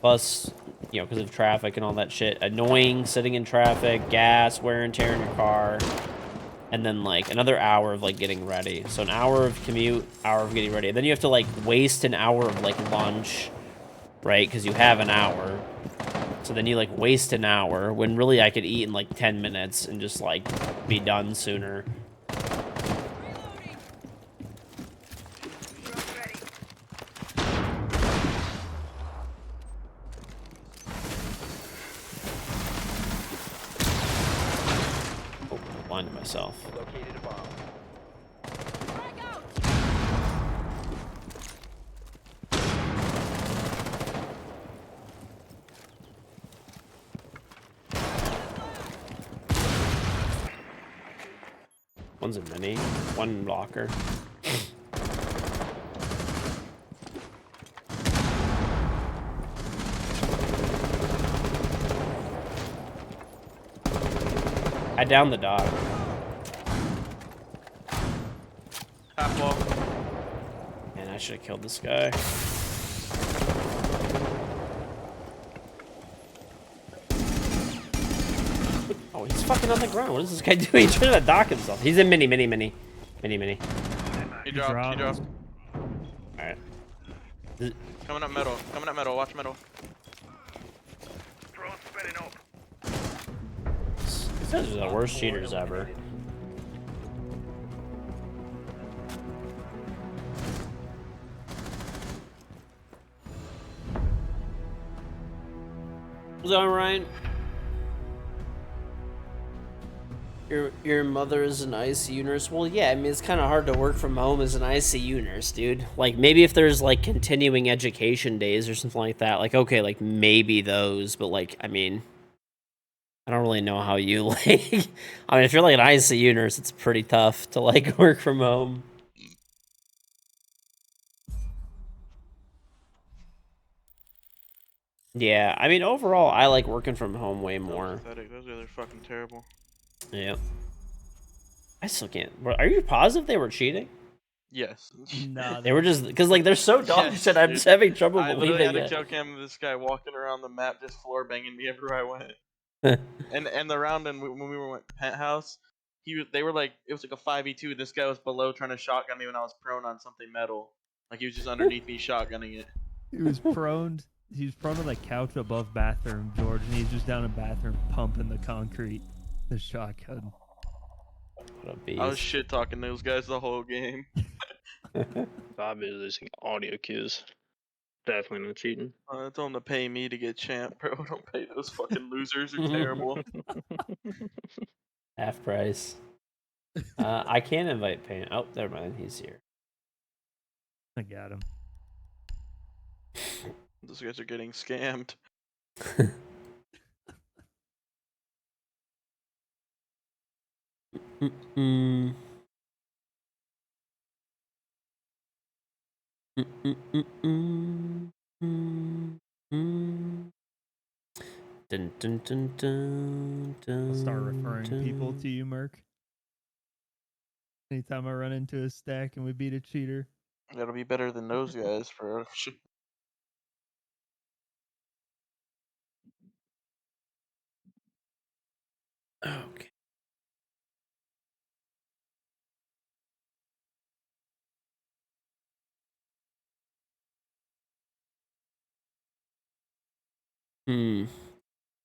Speaker 1: plus, because of traffic and all that shit. Annoying sitting in traffic, gas, wear and tear in your car. And then like another hour of like getting ready. So an hour of commute, hour of getting ready. And then you have to like waste an hour of like lunch, right? Because you have an hour. So then you like waste an hour when really I could eat in like 10 minutes and just like be done sooner. Oh, I blinded myself.
Speaker 2: Located a bomb.
Speaker 1: One's a mini, one locker. I downed the dog.
Speaker 8: Half wall.
Speaker 1: Man, I should have killed this guy. Oh, he's fucking on the ground. What is this guy doing? He's trying to dock himself. He's in mini.
Speaker 8: He dropped. He dropped.
Speaker 1: Alright.
Speaker 8: Coming up metal. Coming up metal. Watch metal.
Speaker 6: Drone spinning up.
Speaker 1: These guys are the worst cheaters ever. What's going on, Ryan? Your mother is an ICU nurse? Well, yeah, I mean, it's kind of hard to work from home as an ICU nurse, dude. Like, maybe if there's, like, continuing education days or something like that, like, okay, like, maybe those, but, like, I mean, I don't really know how you, like, I mean, if you're, like, an ICU nurse, it's pretty tough to, like, work from home. Yeah, I mean, overall, I like working from home way more.
Speaker 8: Pathetic. Those guys are fucking terrible.
Speaker 1: Yeah. I still can't. Are you positive they were cheating?
Speaker 8: Yes.
Speaker 7: Nah,
Speaker 1: They were just because like they're so dog
Speaker 8: Yes,
Speaker 1: shit. I'm
Speaker 8: dude.
Speaker 1: just having trouble
Speaker 8: I literally
Speaker 1: believing
Speaker 8: had a
Speaker 1: it.
Speaker 8: kill cam of this guy walking around the map, just floor banging me everywhere I went. and the round when we were at penthouse, they were like it was like a 5v2. This guy was below trying to shotgun me when I was prone on something metal. Like he was just underneath me shotgunning it.
Speaker 7: he was prone. He was prone on the couch above bathroom, George, and he's just down in bathroom pumping the concrete, the shotgun.
Speaker 1: What a beast.
Speaker 8: I was shit talking those guys the whole game.
Speaker 9: Bobby is losing audio cues. Definitely not cheating.
Speaker 8: I told them to pay me to get champ, bro. Don't pay those fucking losers. They're terrible.
Speaker 1: Half price. I can't invite Payne. Oh, never mind. He's here.
Speaker 7: I got him.
Speaker 8: Those guys are getting scammed.
Speaker 1: Mm. Dun, dun, dun, dun, dun,
Speaker 7: I'll start referring
Speaker 1: dun.
Speaker 7: people to you, Merc. Anytime I run into a stack and we beat a cheater.
Speaker 8: That'll be better than those guys for sure.
Speaker 1: Okay.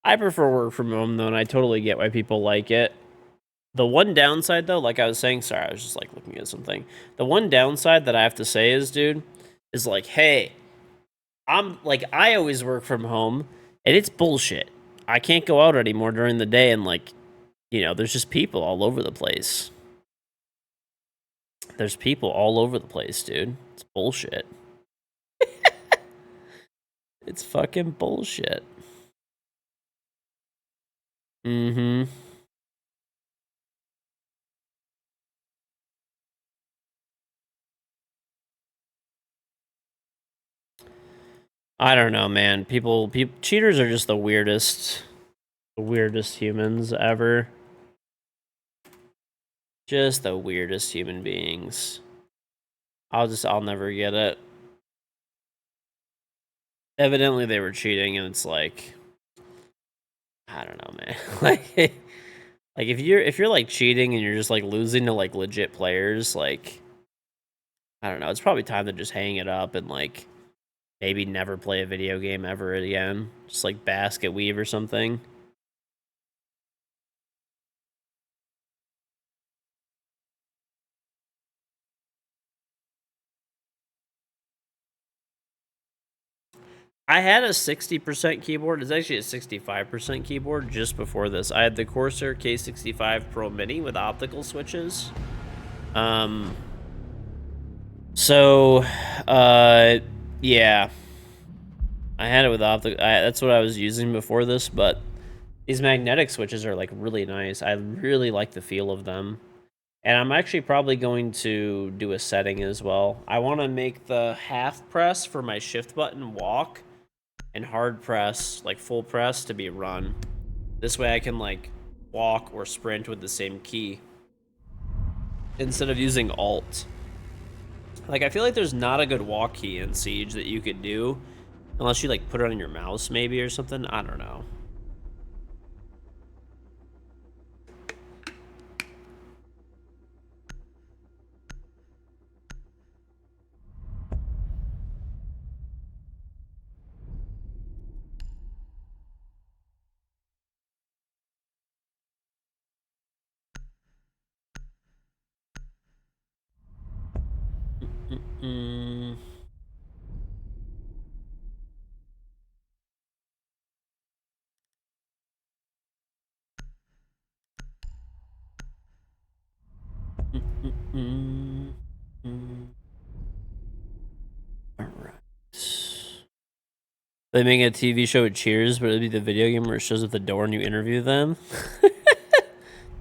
Speaker 1: I prefer work from home though, and I totally get why people like it. The one downside though, like I was saying, sorry, I was just like looking at something. The one downside that I have to say is, dude, is like, hey, I always work from home, and it's bullshit. I can't go out anymore during the day, and like, there's just people all over the place. There's people all over the place, dude. It's bullshit. It's fucking bullshit. Mm-hmm. I don't know, man. People, cheaters are just the weirdest humans ever. Just the weirdest human beings. I'll never get it. Evidently they were cheating, and it's like, I don't know, man. like if you're like cheating and you're just like losing to like legit players, like, I don't know, it's probably time to just hang it up and like maybe never play a video game ever again. Just like basket weave or something. I had a 60% keyboard. It's actually a 65% keyboard just before this. I had the Corsair K65 Pro Mini with optical switches. So, yeah. I had it with optical. That's what I was using before this, but these magnetic switches are like really nice. I really like the feel of them. And I'm actually probably going to do a setting as well. I want to make the half press for my shift button walk and hard press, like full press, to be run. This way I can like walk or sprint with the same key instead of using alt. Like, I feel like there's not a good walk key in Siege that you could do unless you like put it on your mouse maybe or something. I don't know. Alright. They make a TV show with Cheers, but it'd be the video game where it shows up the door and you interview them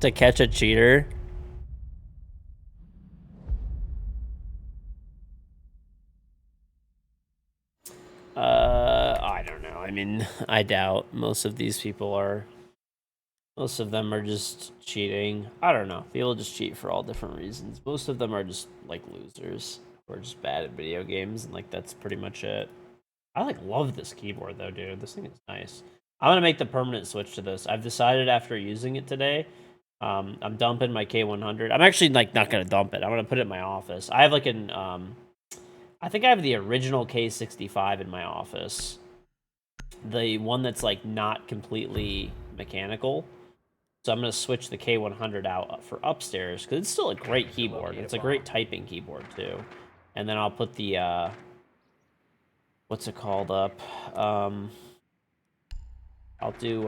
Speaker 1: to catch a cheater. I don't know. I mean, I doubt most of these people are. Most of them are just cheating. I don't know. People just cheat for all different reasons. Most of them are just like losers or just bad at video games, and like that's pretty much it. I like love this keyboard though, dude. This thing is nice. I'm gonna make the permanent switch to this. I've decided after using it today. I'm dumping my K100. I'm actually like not gonna dump it. I'm gonna put it in my office. I have like an I think I have the original K65 in my office. The one that's like not completely mechanical. So I'm going to switch the K100 out for upstairs because it's still a great keyboard. It's a great typing keyboard too. And then I'll put the, what's it called up? I'll do,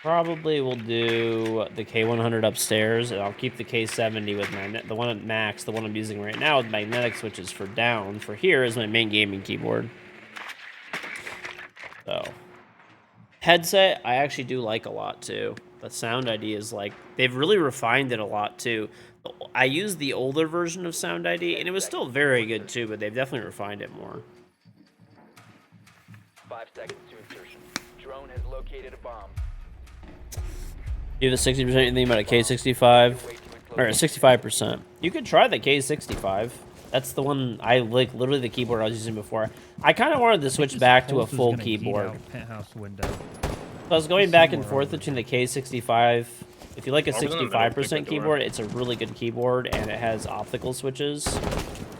Speaker 1: probably will do the K100 upstairs, and I'll keep the K70 with the one at max, the one I'm using right now with magnetic switches for down. For here is my main gaming keyboard. So, headset, I actually do like a lot too. The Sound ID is like, they've really refined it a lot too. I used the older version of Sound ID, and it was still very good too, but they've definitely refined it more.
Speaker 2: 5 seconds to insertion. Drone has located a bomb.
Speaker 1: You have a 60% anything about a K65? Or a 65%. You could try the K65. That's the one I like, literally the keyboard I was using before. I kind of wanted to switch back to a full keyboard.
Speaker 7: Penthouse window.
Speaker 1: So I was going back and forth between the K65. If you like a 65% keyboard, it's a really good keyboard, and it has optical switches.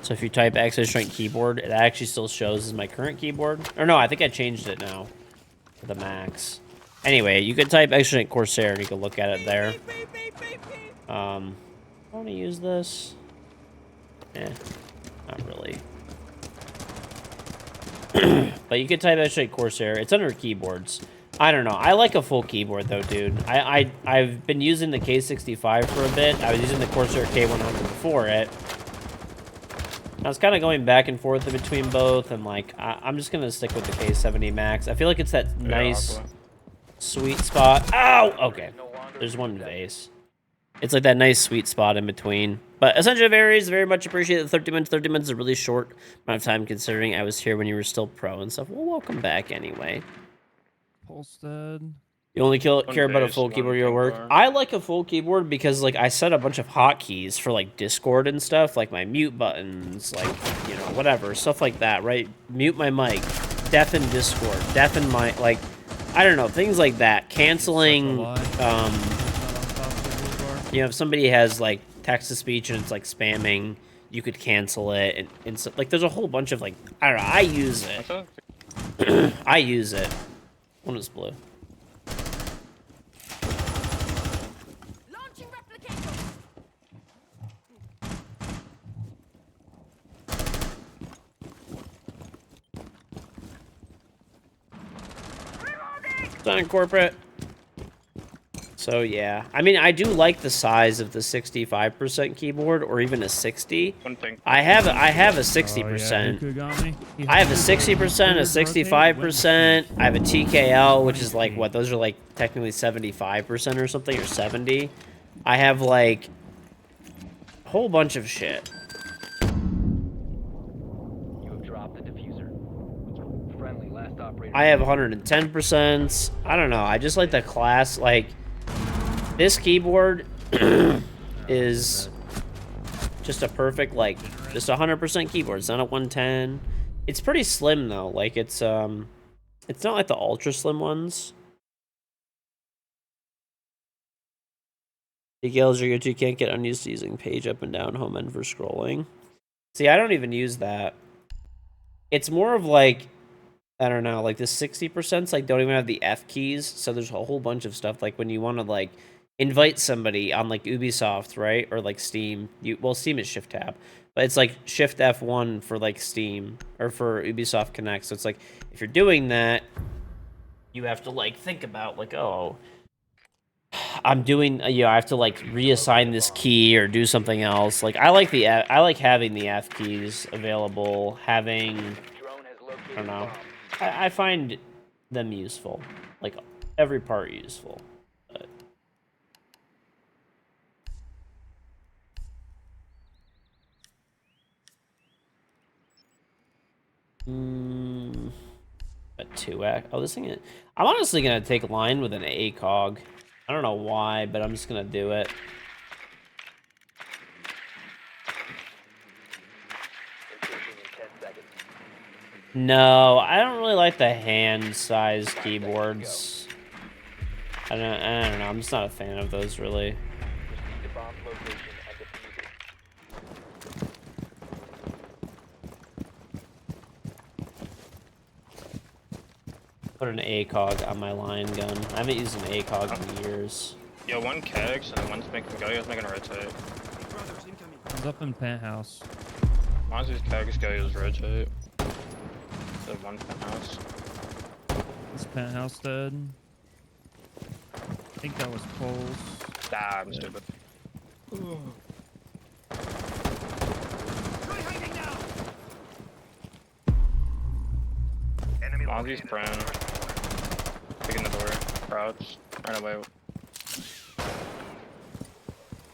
Speaker 1: So if you type extra strength keyboard, it actually still shows as my current keyboard. Or no, I think I changed it now to the max. Anyway, you could type extra strength Corsair, and you can look at it there. I want to use this. Not really. But you could type extra strength Corsair. It's under keyboards. I don't know. I like a full keyboard though, dude. I've been using the K65 for a bit. I was using the Corsair K100 before it. I was kind of going back and forth in between both, and like I'm just gonna stick with the K70 Max. I feel like it's that nice, sweet spot. Ow! Okay, there's one vase. It's like that nice sweet spot in between. But essentially varies. Very much appreciate the 30 minutes. 30 minutes is a really short amount of time considering I was here when you were still pro and stuff. Well, welcome back anyway.
Speaker 7: Polstead.
Speaker 1: You only care about a
Speaker 9: base,
Speaker 1: full
Speaker 9: one
Speaker 1: keyboard at your
Speaker 9: pink
Speaker 1: work.
Speaker 9: bar.
Speaker 1: I like a full keyboard because like I set a bunch of hotkeys for like Discord and stuff, like my mute buttons, like you know whatever stuff like that, right? Mute my mic, deafen Discord, deafen my like, I don't know, things like that. Canceling, you know, if somebody has like text to speech and it's like spamming, you could cancel it and so, like there's a whole bunch of like I don't know. I use it. I use it. One is blue.
Speaker 5: Launching replicator.
Speaker 1: Done corporate. So yeah, I mean, I do like the size of the 65% keyboard, or even a 60.
Speaker 9: One pink.
Speaker 1: I have a 60%.
Speaker 7: Oh, yeah, Iku got me. He
Speaker 1: I have a
Speaker 7: had
Speaker 1: 60%, a
Speaker 7: rotate,
Speaker 1: 65%. I have a TKL, which is like what? Those are like technically 75% or something, or 70. I have like a whole bunch of shit.
Speaker 2: You have dropped the diffuser. Friendly, last operator.
Speaker 1: I have 110%. I don't know. I just like the class. Like this keyboard is just a perfect like just 100% keyboard. It's not a 110. It's pretty slim though. Like it's not like the ultra slim ones. Details are good. You can't get unused to using page up and down home end for scrolling. See, I don't even use that. It's more of like, I don't know, like the 60% like don't even have the F keys. So there's a whole bunch of stuff like when you want to like invite somebody on like Ubisoft, right? Or like Steam. Well, Steam is Shift Tab, but it's like Shift F1 for like Steam or for Ubisoft Connect. So it's like if you're doing that, you have to like think about like, oh, I'm doing, you know, I have to like reassign this key or do something else. Like I like having the F keys available, having,
Speaker 2: Drone has located
Speaker 1: I don't know.
Speaker 2: bomb.
Speaker 1: I find them useful, like every part useful. But... a 2x. Oh, this thing is... I'm honestly gonna take line with an ACOG. I don't know why, but I'm just gonna do it.
Speaker 2: Insertion in 10 seconds.
Speaker 1: No, I don't really like the hand-sized keyboards. I don't know. I'm just not a fan of those, really.
Speaker 2: Proceed to bomb's location and defuse it.
Speaker 1: Put an ACOG on my line gun. I haven't used an ACOG in years.
Speaker 9: Yo, one kegs and one's making go. You guys making a rotate.
Speaker 7: He's up in penthouse.
Speaker 9: Mine's these kegs go. Is rotate. The one penthouse.
Speaker 7: This penthouse dead. I think that was Cole's.
Speaker 9: Ah, I'm stupid.
Speaker 6: Enemy
Speaker 9: Mozzie's
Speaker 6: located.
Speaker 9: prone. Picking the door. Crouch. Run away.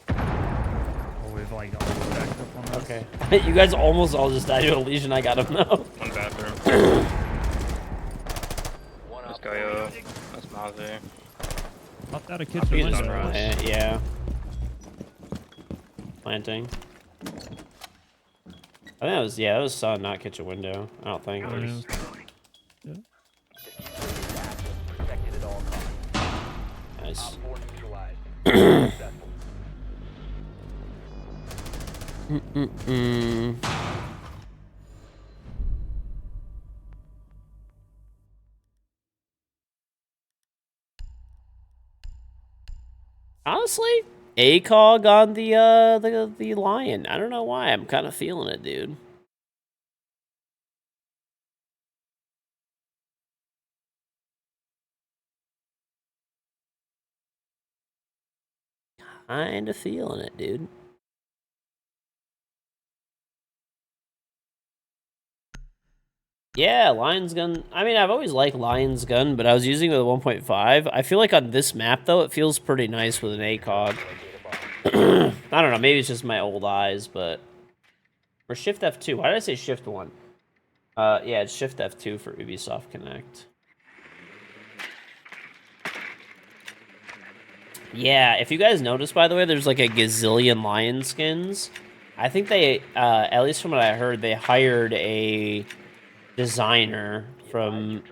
Speaker 7: Oh, we've like all stacked up on this.
Speaker 1: Okay. You guys almost all just died to a Legion. I got him, though.
Speaker 9: One bathroom.
Speaker 2: One
Speaker 9: Let's
Speaker 2: op
Speaker 9: go,
Speaker 2: four
Speaker 9: yo.
Speaker 2: remaining.
Speaker 9: That's Mozzie.
Speaker 7: Popped out a
Speaker 9: He's
Speaker 7: kitchen window.
Speaker 9: sunrise.
Speaker 1: Yeah. Planting. I think that was sun, not kitchen window. I don't think.
Speaker 7: Yeah.
Speaker 2: Diffuser is active. Protected at all costs.
Speaker 1: Nice.
Speaker 2: Op 4 neutralized. Successful.
Speaker 1: Honestly, ACOG on the lion. I don't know why. I'm kind of feeling it, dude. Kind of feeling it, dude. Yeah, Lion's Gun. I mean, I've always liked Lion's Gun, but I was using it with 1.5. I feel like on this map, though, it feels pretty nice with an ACOG.
Speaker 2: Locate a bomb.
Speaker 1: I don't know. Maybe it's just my old eyes, but or Shift F2. Why did I say Shift 1? Yeah, it's Shift F2 for Ubisoft Connect. Yeah, if you guys notice, by the way, there's like a gazillion lion skins. I think they, at least from what I heard, they hired a designer from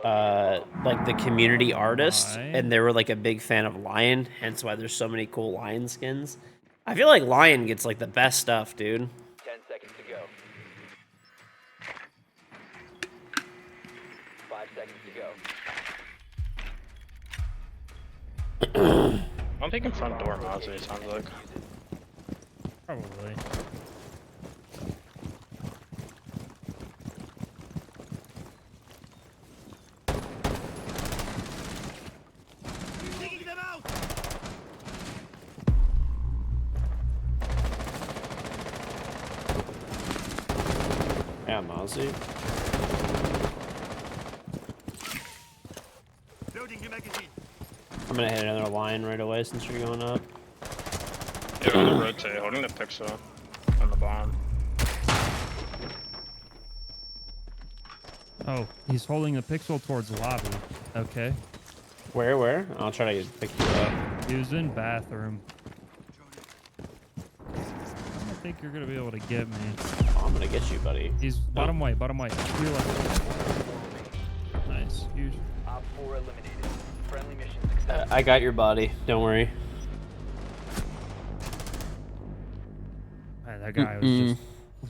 Speaker 1: like the community artist,
Speaker 7: Why?
Speaker 1: and they were like a big fan of lion, hence why there's so many cool lion skins. I feel like lion gets like the best stuff, dude.
Speaker 2: 10 seconds to go. 5 seconds to go.
Speaker 9: I'm taking front door, Mozzie, it sounds like.
Speaker 7: Probably.
Speaker 5: Taking them out!
Speaker 1: Yeah, Mozzie.
Speaker 5: Loading new magazine.
Speaker 1: I'm gonna hit another lion right away since you're going up.
Speaker 9: Yeah, on the rotate, holding the pixel on the bomb.
Speaker 7: Oh, he's holding a pixel towards lobby. Okay.
Speaker 1: Where? I'll try to pick you up.
Speaker 7: He was in bathroom. I don't think you're gonna be able to get me.
Speaker 1: Oh, I'm gonna get you, buddy.
Speaker 7: He's bottom white, bottom white. To your left. Nice. Huge.
Speaker 2: Op 4 eliminated. Friendly mission success.
Speaker 1: I got your body. Don't worry.
Speaker 7: Man, that guy was just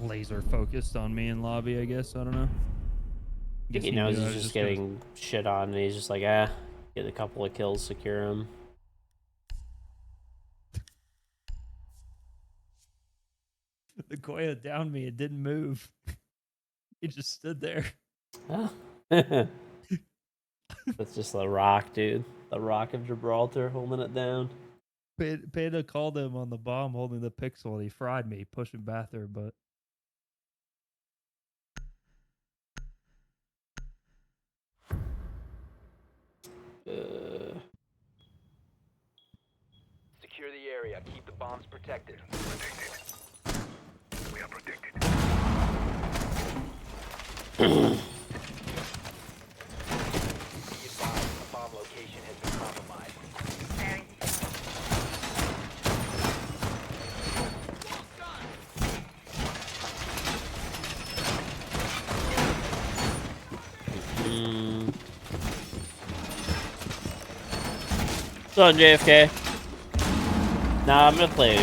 Speaker 7: laser focused on me in lobby, I guess. I don't know.
Speaker 1: I think he knows he's just getting shit on, and he's just like, get a couple of kills, secure him.
Speaker 7: The Goya downed me. It didn't move. He just stood there.
Speaker 1: Oh. That's just the rock, dude. The rock of Gibraltar holding it down.
Speaker 7: Panda called him on the bomb holding the pixel, and he fried me, pushing bathroom, but
Speaker 2: Secure the area. Keep the bombs protected.
Speaker 6: We are protected.
Speaker 2: Be advised, the bomb location has been compromised.
Speaker 1: What's on JFK? Nah, I'm gonna play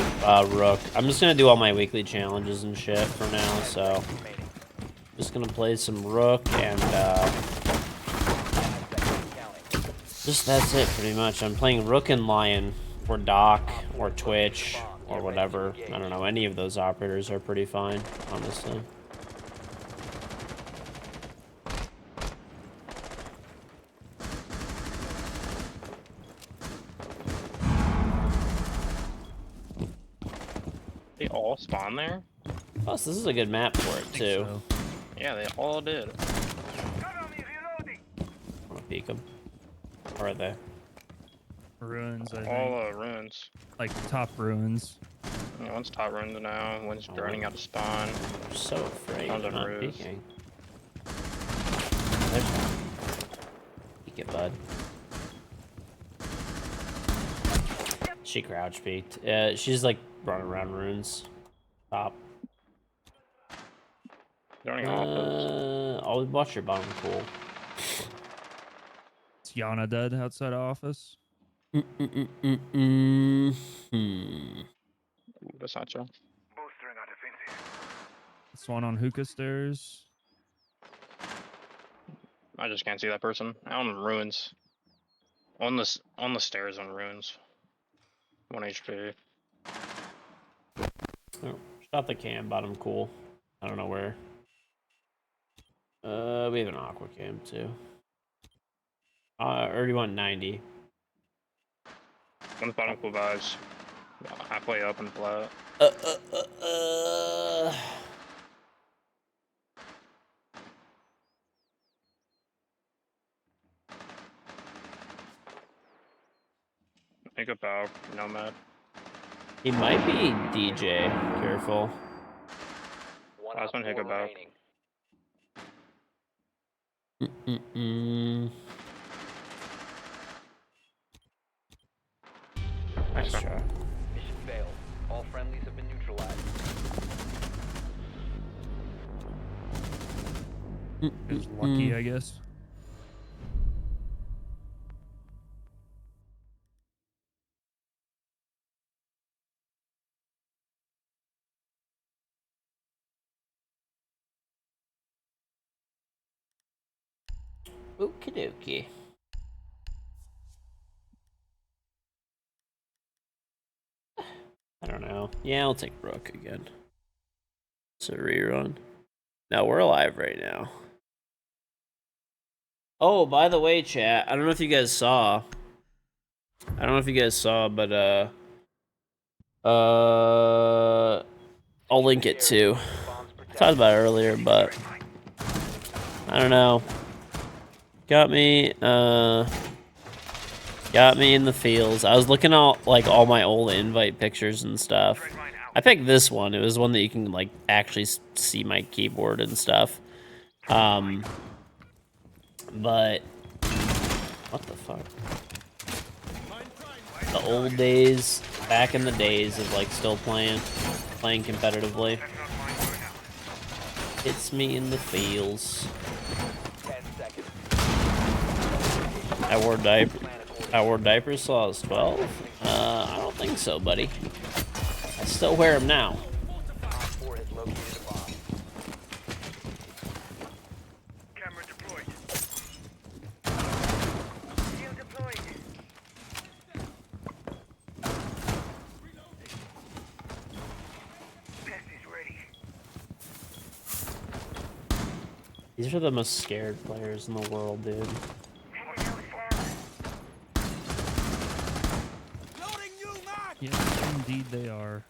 Speaker 1: Rook. I'm just gonna do all my weekly challenges and shit for now, so just gonna play some Rook and just that's it pretty much. I'm playing Rook and Lion or Doc or Twitch or whatever. I don't know, any of those operators are pretty fine, honestly.
Speaker 9: They all spawn there?
Speaker 1: Plus, this is a good map for it too.
Speaker 7: so.
Speaker 9: Yeah, they all did.
Speaker 6: Cover me, reloading.
Speaker 1: I'm gonna peek them. Where are they?
Speaker 7: ruins, I think.
Speaker 9: All ruins.
Speaker 7: Like top ruins.
Speaker 9: Yeah, one's top ruins now, one's running out of spawn.
Speaker 1: I'm so afraid
Speaker 9: Tons
Speaker 1: of
Speaker 9: of
Speaker 1: not
Speaker 9: ruse.
Speaker 1: peeking. There's one. Peek it, bud. She crouch peeked. She's like running around ruins. Top.
Speaker 9: They're running off those.
Speaker 1: I'll watch your bottom cool.
Speaker 7: Is Yana dead outside of office?
Speaker 9: Ooh, that's not true.
Speaker 6: Bolstering our defenses.
Speaker 7: This one on hookah stairs.
Speaker 9: I just can't see that person. Out in ruins. On the stairs on ruins. 1 HP.
Speaker 1: Oh, shot the cam, bottom cool. I don't know where. We have an aqua cam too. Or do you want 90?
Speaker 9: One's bottom cool vibes. Halfway up and flat. Make a bow, nomad.
Speaker 1: He might be DJ. Careful.
Speaker 2: One
Speaker 9: I was
Speaker 2: op
Speaker 9: gonna
Speaker 2: 4
Speaker 9: go back.
Speaker 2: remaining.
Speaker 1: Nice
Speaker 9: Okay.
Speaker 1: try.
Speaker 2: Mission failed. All friendlies have been neutralized.
Speaker 7: It was lucky, I guess.
Speaker 1: Okie dokie. I don't know. Yeah, I'll take Rook again. It's a rerun. No, we're alive right now. Oh, by the way, chat, I don't know if you guys saw. But I'll link it too. I talked about it earlier, but I don't know. Got me in the feels. I was looking at like all my old invite pictures and stuff. I picked this one. It was one that you can like actually see my keyboard and stuff. But what the fuck? The old days, back in the days of like still playing competitively. It's me in the feels.
Speaker 2: 10 seconds.
Speaker 1: I wore diapers till I was 12? I don't think so, buddy. I still wear them now.
Speaker 2: Op 4 has located a bomb.
Speaker 6: Camera deployed. Shield deployed. Test is ready.
Speaker 1: These are the most scared players in the world, dude.
Speaker 6: Heading elsewhere.
Speaker 5: Loading new mag!
Speaker 7: Yes, indeed they are.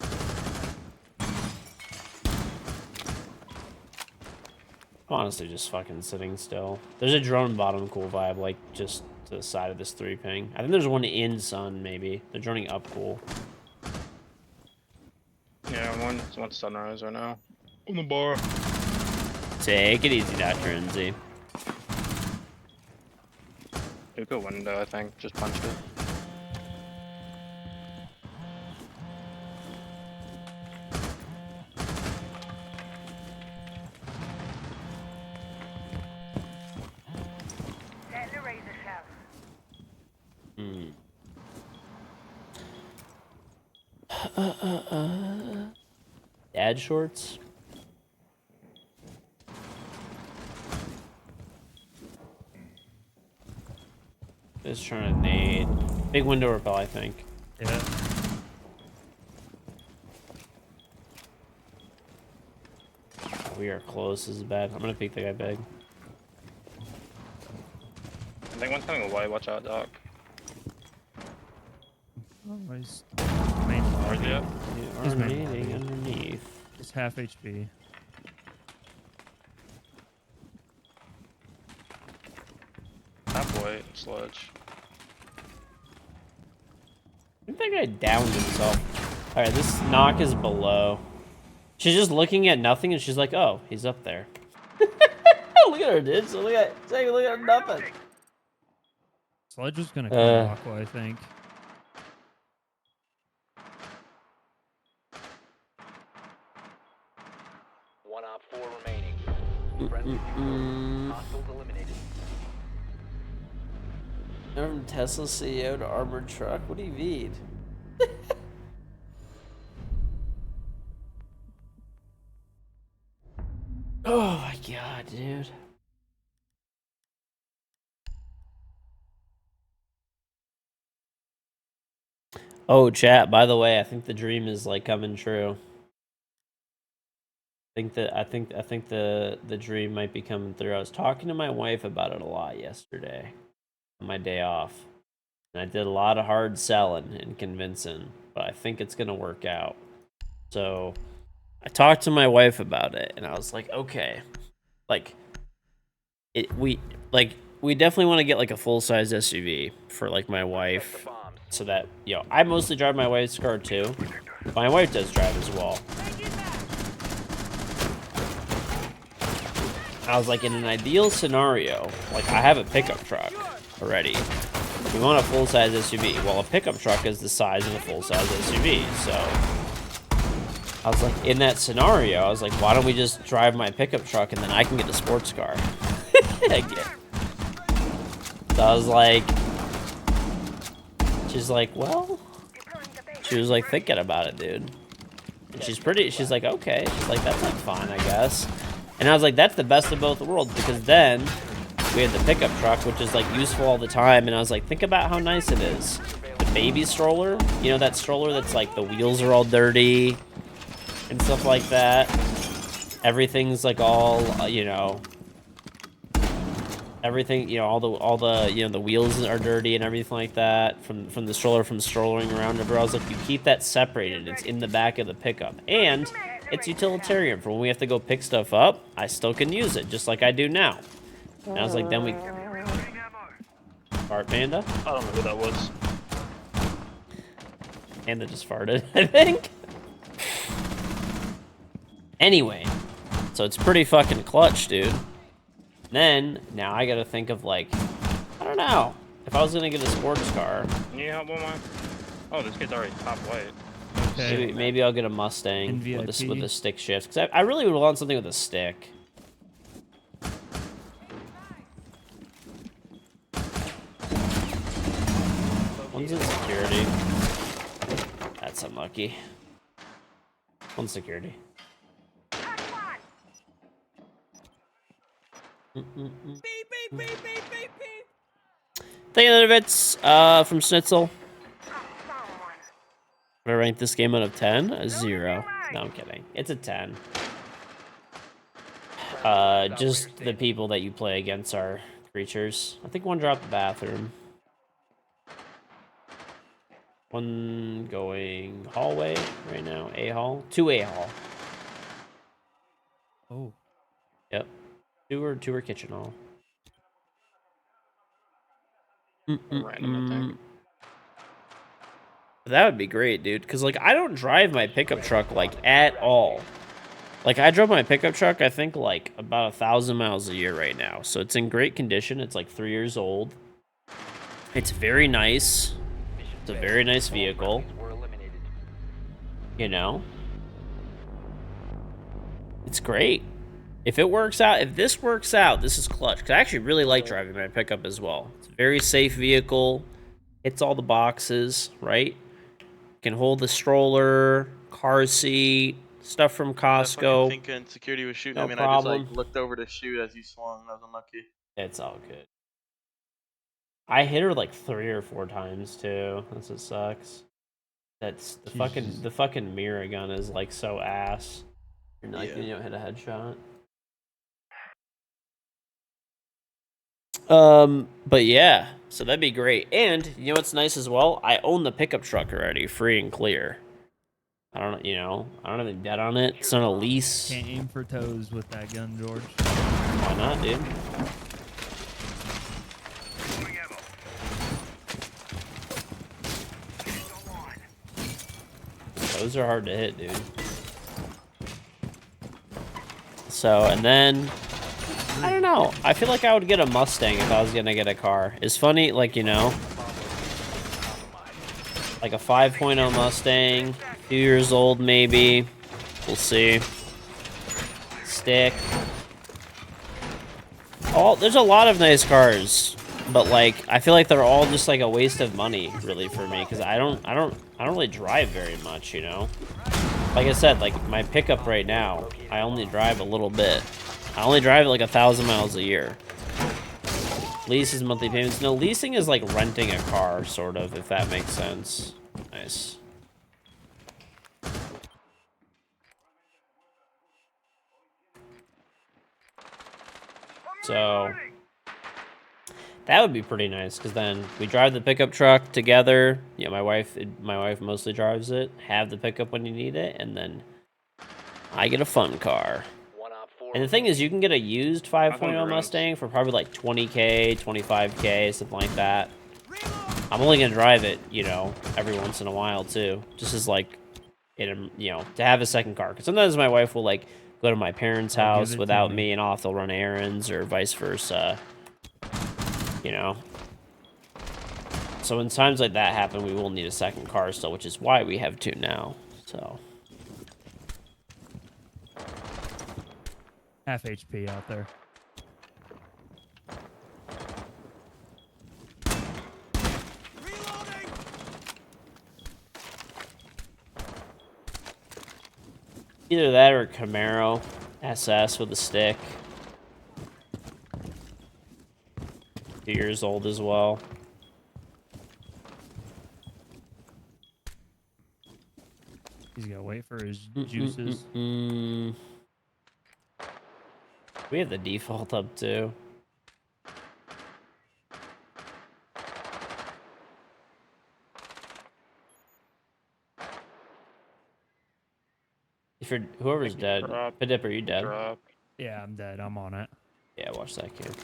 Speaker 1: I'm honestly just fucking sitting still. There's a drone bottom cool vibe, like just to the side of this 3 ping. I think there's one in sun, maybe. They're droning up cool.
Speaker 9: Yeah, one sunrise right now. On the bar.
Speaker 1: Take it easy, Dr. NZ.
Speaker 9: Hookah window, I think. Just punched it.
Speaker 6: Set the razor shell.
Speaker 1: Dad shorts? Just trying to nade. Big window repel, I think.
Speaker 7: Yeah.
Speaker 1: We are close. This is bad. I'm gonna peek the guy big.
Speaker 9: I think one's coming away. Watch out, Doc.
Speaker 7: Always. Main
Speaker 9: Where's
Speaker 7: lobby.
Speaker 9: he at?
Speaker 1: You
Speaker 7: He's
Speaker 1: are
Speaker 7: main
Speaker 1: nading
Speaker 7: lobby.
Speaker 1: underneath.
Speaker 7: It's half HP.
Speaker 9: Halfway, sludge.
Speaker 1: I think that guy downed himself. Alright, this knock is below. She's just looking at nothing and she's like, oh, he's up there. Look at her, dude. So look at her nothing.
Speaker 7: Sledge was gonna come Aqua, I think.
Speaker 2: One op 4 remaining. Friendlies neutralized. Hostiles eliminated.
Speaker 1: From Tesla CEO to armored truck. What do you need? Oh my god, dude. Oh, chat, by the way, I think the dream is like coming true. I think the dream might be coming through. I was talking to my wife about it a lot yesterday on my day off. And I did a lot of hard selling and convincing, but I think it's gonna work out. So I talked to my wife about it and I was like, okay, like we definitely want to get like a full-size SUV for like my wife so that, you know, I mostly drive my wife's car too. My wife does drive as well. I was like, in an ideal scenario, like I have a pickup truck already. We want a full-size SUV. Well, a pickup truck is the size of a full-size SUV, so I was like, in that scenario, I was like, why don't we just drive my pickup truck and then I can get a sports car? So I was like, she's like, well, she was like thinking about it, dude. And she's like, okay. She's like, that's like fine, I guess. And I was like, that's the best of both worlds, because then we had the pickup truck, which is like useful all the time. And I was like, think about how nice it is. The baby stroller, you know, that stroller that's like the wheels are all dirty and stuff like that. Everything's like all, you know, everything, you know, all the, you know, the wheels are dirty and everything like that from the stroller, from strollering around. I was like, you keep that separated. It's in the back of the pickup, and it's utilitarian for when we have to go pick stuff up. I still can use it just like I do now. And I was like, then we fart panda.
Speaker 9: I don't know who that was.
Speaker 1: Panda just farted, I think. Anyway, so it's pretty fucking clutch, dude. Then, now I gotta think of, like, I don't know. If I was gonna get a sports car.
Speaker 9: Can you help with mine? Oh, this kid's already top white.
Speaker 7: Okay.
Speaker 1: Maybe I'll get a Mustang with a stick shift. Because I really would want something with a stick. One's in security. That's unlucky. One's security.
Speaker 5: Beep, beep, beep, beep, beep, beep.
Speaker 1: Thank you, bits from Schnitzel. Would I rank this game out of 10? A 0. No, I'm kidding. It's a 10. Just the people that you play against are creatures. I think one dropped the bathroom. One going hallway right now. A hall. 2 A hall.
Speaker 7: Oh.
Speaker 1: Yep. Two are kitchen hall.
Speaker 9: Random, I think.
Speaker 1: That would be great, dude. Because, like, I don't drive my pickup truck, like, at all. Like, I drove my pickup truck, I think, like, about 1,000 miles a year right now. So it's in great condition. It's, like, 3 years old. It's very nice. It's a very nice vehicle. You know? It's great. If it works out, if this works out, this is clutch. 'Cause I actually really like driving my pickup as well. It's a very safe vehicle. Hits all the boxes, right? Can hold the stroller, car seat, stuff from Costco.
Speaker 8: Thinking security was shooting
Speaker 1: No
Speaker 8: at me, and
Speaker 1: problem.
Speaker 8: I just like looked over to shoot as you swung. I was unlucky.
Speaker 1: It's all good. I hit her like 3 or 4 times too. That's what sucks. That's the fucking mirror gun is like so ass. You're like, you don't hit a headshot. But yeah, so that'd be great. And you know what's nice as well? I own the pickup truck already, free and clear. I don't have any debt on it. It's on a lease.
Speaker 7: Can't aim for toes with that gun, George.
Speaker 1: Why not, dude? Those are hard to hit, dude. So, and then I don't know. I feel like I would get a Mustang if I was gonna get a car. It's funny, like, you know, like a 5.0 Mustang, a few years old maybe. We'll see. Stick. There's a lot of nice cars, but like I feel like they're all just like a waste of money, really, for me, because I don't really drive very much, you know. Like I said, like my pickup right now, I only drive a little bit. I only drive like 1,000 miles a year. Lease is monthly payments. No, leasing is like renting a car, sort of, if that makes sense. Nice. So that would be pretty nice, because then we drive the pickup truck together. Yeah, my wife mostly drives it. Have the pickup when you need it, and then I get a fun car. And the thing is, you can get a used 5.0 Mustang for probably like 20K, 25K, something like that. I'm only gonna drive it, you know, every once in a while too, just as like, you know, to have a second car. Because sometimes my wife will like go to my parents'
Speaker 7: Oh, give
Speaker 1: house
Speaker 7: it to
Speaker 1: without
Speaker 7: me.
Speaker 1: me, and I'll have to run errands or vice versa. You know. So when times like that happen, we will need a second car still, which is why we have two now. So.
Speaker 7: Half HP out there.
Speaker 5: Reloading!
Speaker 1: Either that or Camaro SS with a stick. 2 years old as well.
Speaker 7: He's gonna wait for his juices.
Speaker 1: We have the default up too. If you're whoever's dead,
Speaker 9: Drop.
Speaker 1: Padip, are you dead?
Speaker 9: Drop.
Speaker 7: Yeah, I'm dead. I'm on it.
Speaker 1: Yeah, watch that kid.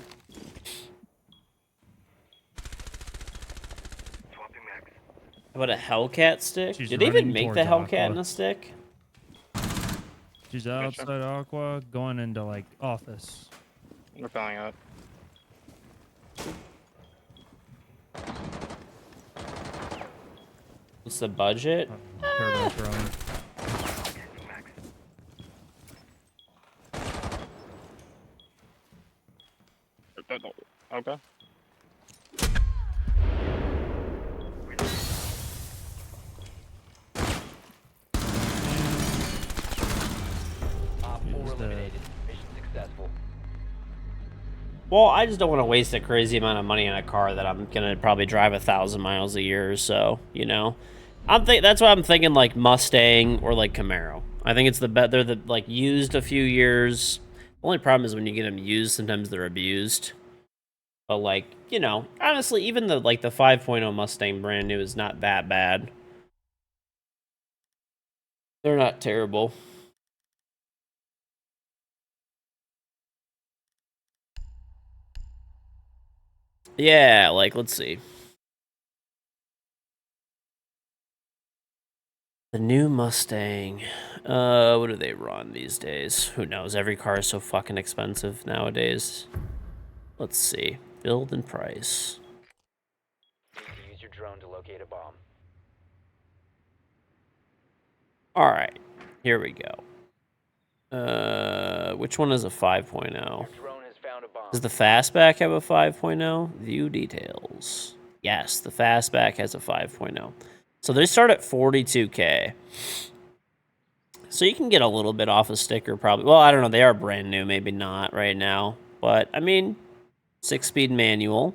Speaker 6: Swapping mags.
Speaker 1: How about a Hellcat stick?
Speaker 7: She's
Speaker 1: Did they even
Speaker 7: running
Speaker 1: make the
Speaker 7: towards
Speaker 1: Hellcat
Speaker 7: Aqua.
Speaker 1: in a stick?
Speaker 7: She's outside Aqua, going into like office.
Speaker 9: Repelling up.
Speaker 1: What's the budget?
Speaker 7: Turbo throwing.
Speaker 9: Okay.
Speaker 2: Op 4
Speaker 7: Here's the-
Speaker 2: eliminated. Mission successful.
Speaker 1: Well, I just don't want to waste a crazy amount of money on a car that I'm gonna probably drive 1,000 miles a year or so. You know, that's why I'm thinking like Mustang or like Camaro. I think it's the bet. They're the like used a few years. The only problem is when you get them used, sometimes they're abused. But like, you know, honestly, even the 5.0 Mustang brand new is not that bad. They're not terrible. Yeah, like let's see. The new Mustang. What do they run these days? Who knows? Every car is so fucking expensive nowadays. Let's see. Build and price.
Speaker 2: Use your drone to locate a bomb.
Speaker 1: All right. Here we go. Which one is a 5.0?
Speaker 2: Drone has found a bomb.
Speaker 1: Does the fastback have a 5.0? View details. Yes, the fastback has a 5.0. So they start at 42K. So you can get a little bit off a sticker probably. Well, I don't know. They are brand new. Maybe not right now. But, I mean, 6-speed manual.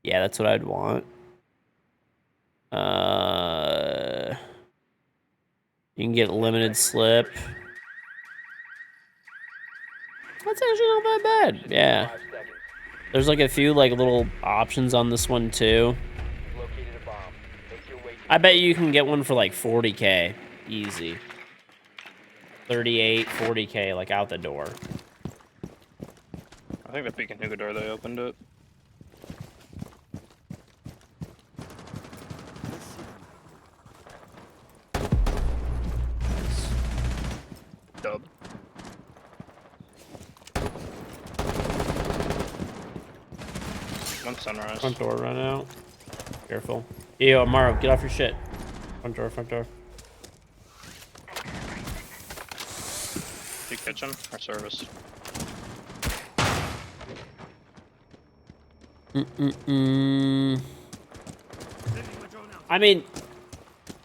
Speaker 1: Yeah, that's what I'd want. You can get limited slip. That's actually not that bad. Yeah.
Speaker 2: 5 seconds.
Speaker 1: There's like a few like little options on this one too.
Speaker 2: You've located a bomb. Make your way to
Speaker 1: I bet you can get one for like 40K. Easy. 38, 40K, like out the door.
Speaker 9: I think the Beacon Hugo door they opened it. Dub. One sunrise.
Speaker 1: Front door run out. Careful. Yo, Amaro, get off your shit. Front door, front door.
Speaker 9: Deep kitchen or service.
Speaker 1: I mean,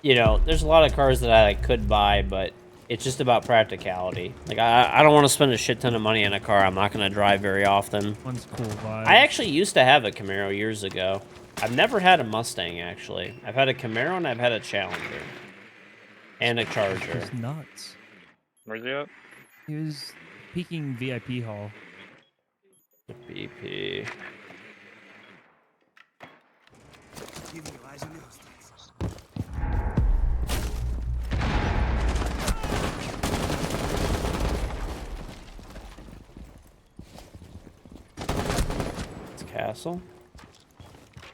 Speaker 1: you know, there's a lot of cars that I could buy, but it's just about practicality. Like, I don't want to spend a shit ton of money on a car I'm not going to drive very often.
Speaker 7: One's cool vibe.
Speaker 1: I actually used to have a Camaro years ago. I've never had a Mustang, actually. I've had a Camaro and I've had a Challenger. And a Charger.
Speaker 7: He's nuts.
Speaker 9: Where's he at?
Speaker 7: He was peeking VIP hall.
Speaker 1: BP.
Speaker 5: Keeping your eyes on the hostiles.
Speaker 1: It's Castle.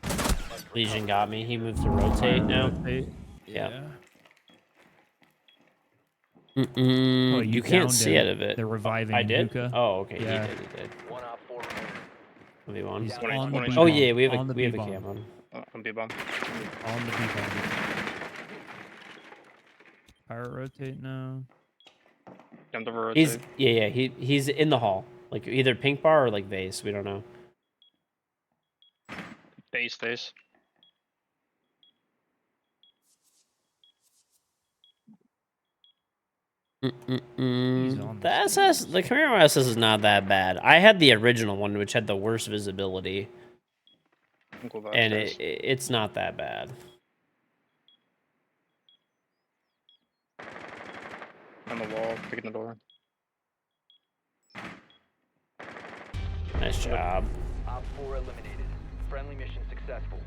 Speaker 2: That's
Speaker 1: Legion got me. He moved to rotate now.
Speaker 7: Rotate.
Speaker 1: Yeah.
Speaker 7: Oh,
Speaker 1: You can't
Speaker 7: downed
Speaker 1: see
Speaker 7: him.
Speaker 1: it of it.
Speaker 7: They're reviving
Speaker 1: I did?
Speaker 7: Hookah.
Speaker 1: Oh, okay.
Speaker 7: Yeah.
Speaker 1: He did.
Speaker 2: One Op 4 remaining.
Speaker 1: 1v1.
Speaker 7: He's
Speaker 2: Down
Speaker 7: on the
Speaker 9: 20,
Speaker 7: B
Speaker 1: Oh,
Speaker 7: bomb.
Speaker 1: yeah, we have
Speaker 7: on the
Speaker 1: we have
Speaker 7: B
Speaker 1: a
Speaker 7: bomb.
Speaker 1: cam on.
Speaker 9: on B-bomb.
Speaker 7: On the B bomb. Pirate rotate now.
Speaker 9: Jump over rotate.
Speaker 1: He's in the hall. Like either pink bar or like vase. We don't know.
Speaker 9: Base face.
Speaker 7: on
Speaker 1: The
Speaker 7: the
Speaker 1: SS, the Camaro SS is not that bad. I had the original one, which had the worst visibility,
Speaker 9: I'm cool about
Speaker 1: and
Speaker 9: face.
Speaker 1: it's not that bad.
Speaker 9: On the wall, picking the door.
Speaker 1: Nice job.
Speaker 2: Op 4 eliminated. Friendly mission successful.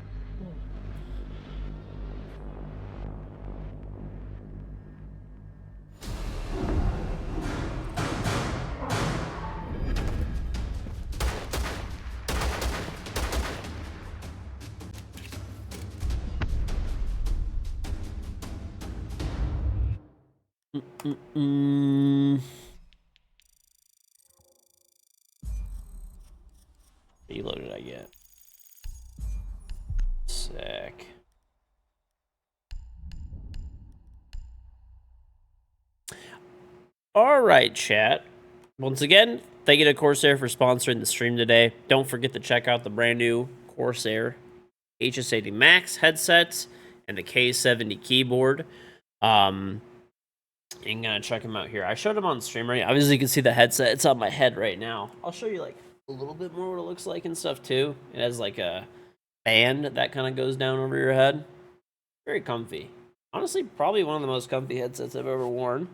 Speaker 1: Reload did I get? Sick. All right, chat. Once again, thank you to Corsair for sponsoring the stream today. Don't forget to check out the brand new Corsair HS80 Max headsets and the K70 keyboard. I'm gonna check them out here. I showed them on stream right. Obviously, you can see the headset. It's on my head right now. I'll show you like a little bit more what it looks like and stuff too. It has like a band that kind of goes down over your head. Very comfy. Honestly, probably one of the most comfy headsets I've ever worn.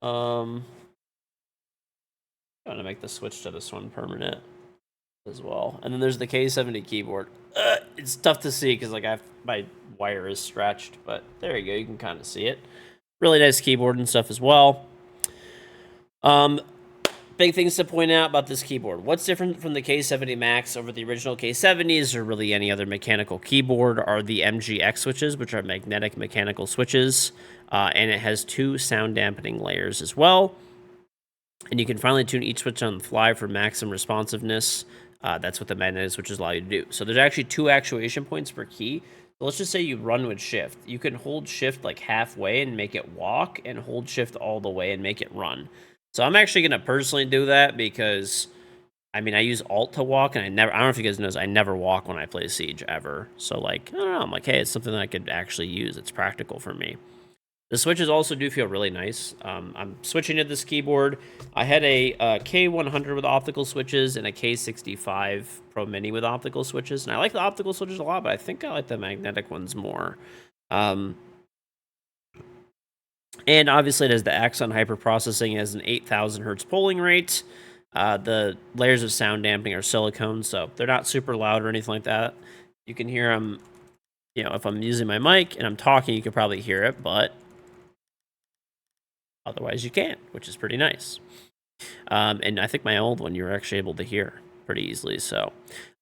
Speaker 1: I'm gonna make the switch to this one permanent as well. And then there's the K70 keyboard. It's tough to see because like my wire is stretched, but there you go. You can kind of see it. Really nice keyboard and stuff as well. Big things to point out about this keyboard. What's different from the K70 Max over the original K70s or really any other mechanical keyboard are the MGX switches, which are magnetic mechanical switches. And it has 2 sound dampening layers as well. And you can finally tune each switch on the fly for maximum responsiveness. That's what the magnetic switches allow you to do. So there's actually 2 actuation points per key. So let's just say you run with shift. You can hold shift like halfway and make it walk, and hold shift all the way and make it run. So I'm actually going to personally do that because, I mean, I use alt to walk, and I don't know if you guys know, I never walk when I play Siege ever. So like, I don't know, I'm like, hey, it's something that I could actually use. It's practical for me. The switches also do feel really nice. I'm switching to this keyboard. I had a K100 with optical switches and a K65 Pro Mini with optical switches. And I like the optical switches a lot, but I think I like the magnetic ones more. And obviously it has the Axon hyperprocessing. It has an 8,000 hertz polling rate. The layers of sound dampening are silicone, so they're not super loud or anything like that. You can hear them, you know, if I'm using my mic and I'm talking, you can probably hear it, but otherwise you can't, which is pretty nice. And I think my old one you were actually able to hear pretty easily. So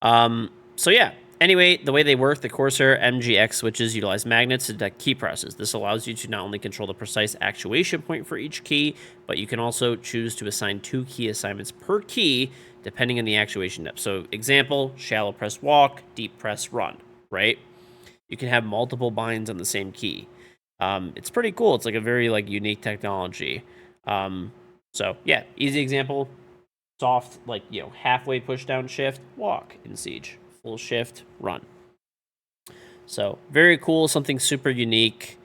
Speaker 1: yeah. Anyway, the way they work, the Corsair MGX switches utilize magnets to detect key presses. This allows you to not only control the precise actuation point for each key, but you can also choose to assign 2 key assignments per key, depending on the actuation depth. So example, shallow press walk, deep press run, right? You can have multiple binds on the same key. It's pretty cool. It's like a very like unique technology. So yeah, easy example, soft, like, you know, halfway push down shift, walk in Siege, full shift, run. So very cool, something super unique.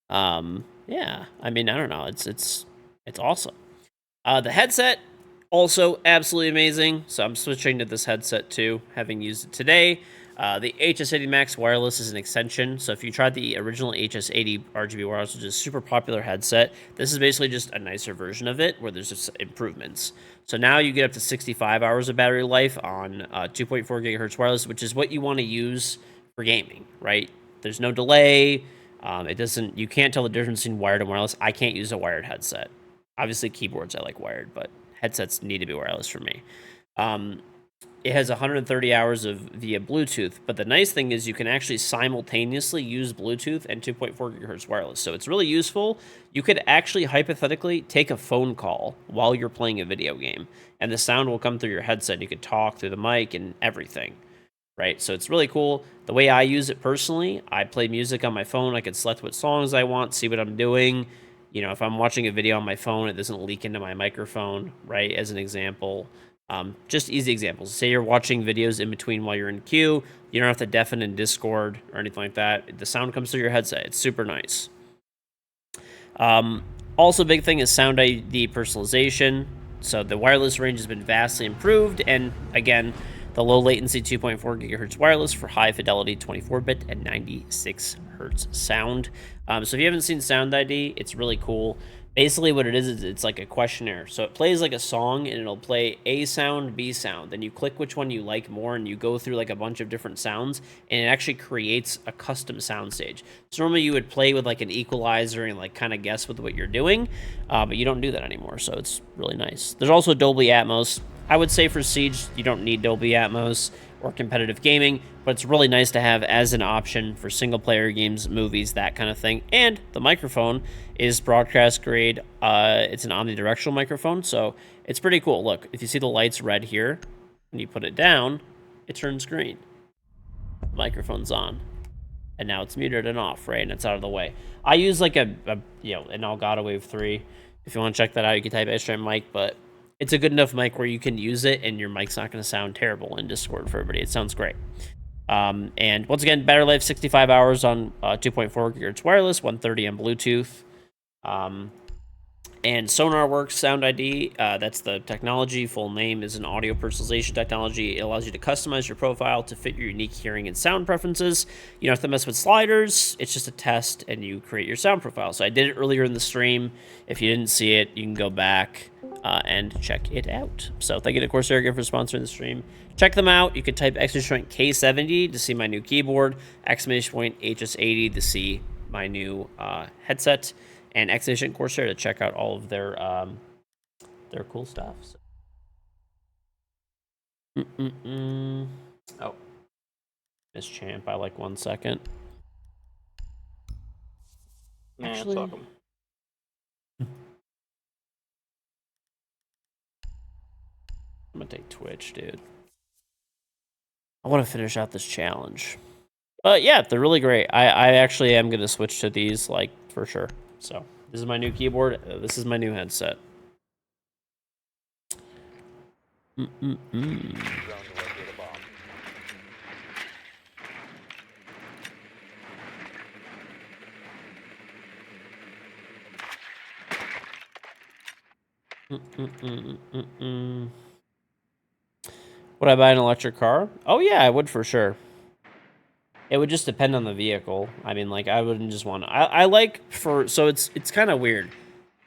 Speaker 1: Yeah, I mean, I don't know, it's awesome. The headset, also absolutely amazing. So I'm switching to this headset too, having used it today. The HS80 Max wireless is an extension. So if you tried the original HS80 RGB wireless, which is a super popular headset, this is basically just a nicer version of it where there's just improvements. So now you get up to 65 hours of battery life on 2.4 gigahertz wireless, which is what you want to use for gaming, right? There's no delay. You can't tell the difference between wired and wireless. I can't use a wired headset. Obviously, keyboards I like wired, but headsets need to be wireless for me. it has 130 hours of via Bluetooth, but the nice thing is you can actually simultaneously use Bluetooth and 2.4 gigahertz wireless. So it's really useful. You could actually hypothetically take a phone call while you're playing a video game, and the sound will come through your headset. You could talk through the mic and everything, right? So it's really cool. The way I use it personally, I play music on my phone. I can select what songs I want, see what I'm doing. You know, if I'm watching a video on my phone, it doesn't leak into my microphone, right? As an example. Just easy examples. Say you're watching videos in between while you're in queue. You don't have to deafen in Discord or anything like that. The sound comes through your headset. It's super nice. Also, big thing is sound ID personalization. So the wireless range has been vastly improved. And again, the low latency 2.4 gigahertz wireless for high fidelity 24-bit and 96 hertz sound. So if you haven't seen Sound ID, it's really cool. Basically what it is it's like a questionnaire. So it plays like a song and it'll play A sound, B sound. Then you click which one you like more and you go through like a bunch of different sounds and it actually creates a custom sound stage. So normally you would play with like an equalizer and like kind of guess with what you're doing, but you don't do that anymore. So it's really nice. There's also Dolby Atmos. I would say for Siege, you don't need Dolby Atmos or competitive gaming, but it's really nice to have as an option for single-player games, movies, that kind of thing. And the microphone is broadcast grade. It's an omnidirectional microphone, so it's pretty cool. Look, if you see the lights red here, when you put it down, it turns green. The microphone's on. And now it's muted and off, right? And it's out of the way. I use like an Elgato Wave 3. If you want to check that out, you can type extra mic, but it's a good enough mic where you can use it and your mic's not going to sound terrible in Discord for everybody. It sounds great. And once again, battery life 65 hours on 2.4 gigahertz wireless, 130 on Bluetooth. And SonarWorks Sound ID, that's the technology. Full name is an audio personalization technology. It allows you to customize your profile to fit your unique hearing and sound preferences. You don't have to mess with sliders. It's just a test, and you create your sound profile. So I did it earlier in the stream. If you didn't see it, you can go back and check it out. So thank you to Corsair again for sponsoring the stream. Check them out. You can type exclamation point K70 to see my new keyboard, exclamation point HS80 to see my new headset, and exclamation Corsair to check out all of their cool stuff. So. Oh, Miss Champ, I like 1 second.
Speaker 9: Nah,
Speaker 1: Actually,
Speaker 9: fuck 'em.
Speaker 1: I'm gonna take Twitch, dude. I want to finish out this challenge. But yeah, they're really great. I actually am gonna switch to these, like, for sure. So this is my new keyboard. This is my new headset.
Speaker 2: Drone to locate a bomb.
Speaker 1: Would I buy an electric car? Oh yeah, I would for sure. It would just depend on the vehicle. I mean, like, I wouldn't just want to. I like so it's kind of weird.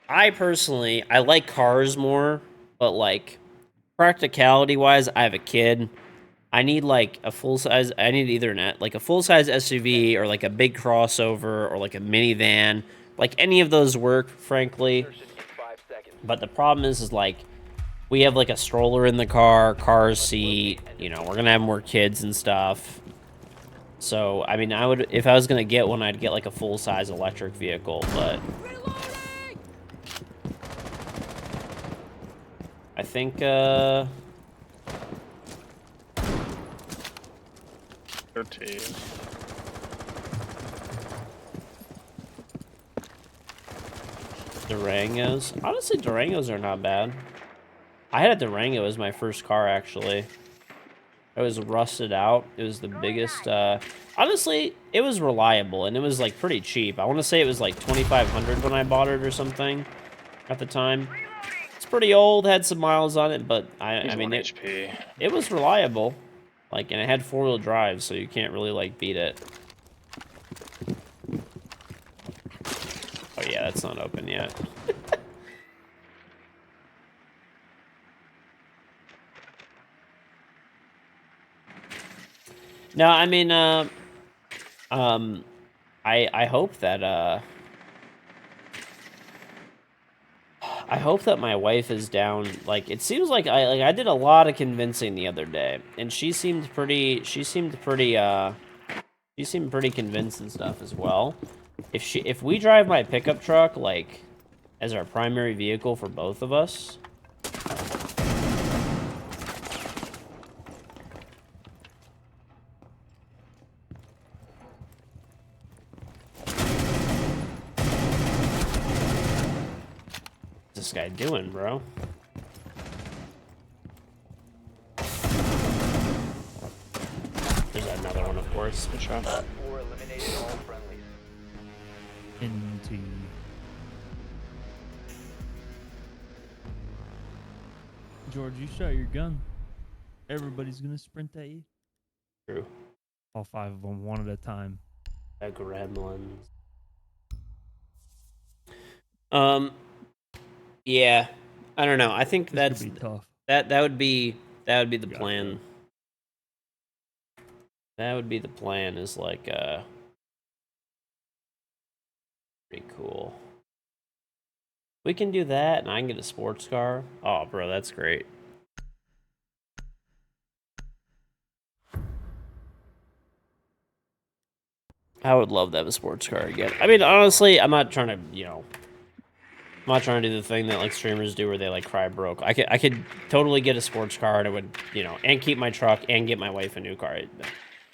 Speaker 1: I personally, I like cars more, but like practicality wise, I have a kid. I need like a full size. I need either like a full size SUV or like a big crossover or like a minivan. Like any of those work, frankly.
Speaker 2: Insertion in 5 seconds.
Speaker 1: But the problem is like we have like a stroller in the car seat. You know, we're gonna have more kids and stuff. So I mean, I would if I was gonna get one, I'd get like a full size electric vehicle. But
Speaker 5: Reloading!
Speaker 1: I think
Speaker 9: 13.
Speaker 1: Durangos. Honestly, Durangos are not bad. I had a Durango as my first car, actually. It was rusted out. It was the biggest, honestly, it was reliable, and it was, like, pretty cheap. I want to say it was, like, $2,500 when I bought it or something at the time. It's pretty old, had some miles on it, but, I mean,
Speaker 9: 1 HP.
Speaker 1: it was reliable. Like, and it had four-wheel drive, so you can't really, like, beat it. Oh, yeah, that's not open yet. No, I mean, I hope that, I hope that my wife is down. Like, it seems like I did a lot of convincing the other day, and she seemed pretty convinced and stuff as well. If we drive my pickup truck like as our primary vehicle for both of us. What's this guy doing, bro? There's another one, of course.
Speaker 9: Good shot.
Speaker 2: Op 4 eliminated all friendlies.
Speaker 7: Into. George, you shot your gun. Everybody's gonna sprint at you.
Speaker 1: True.
Speaker 7: All 5 of them, one at a time.
Speaker 1: The gremlins. Yeah. I don't know. I think
Speaker 7: This
Speaker 1: that's
Speaker 7: could be tough.
Speaker 1: that would be the
Speaker 7: Gotcha.
Speaker 1: plan. That would be the plan. Is like pretty cool. We can do that, and I can get a sports car. Oh, bro, that's great. I would love to have a sports car again. I mean, honestly, I'm not trying to, I'm not trying to do the thing that like streamers do where they like cry broke. I could totally get a sports car and it would, and keep my truck and get my wife a new car.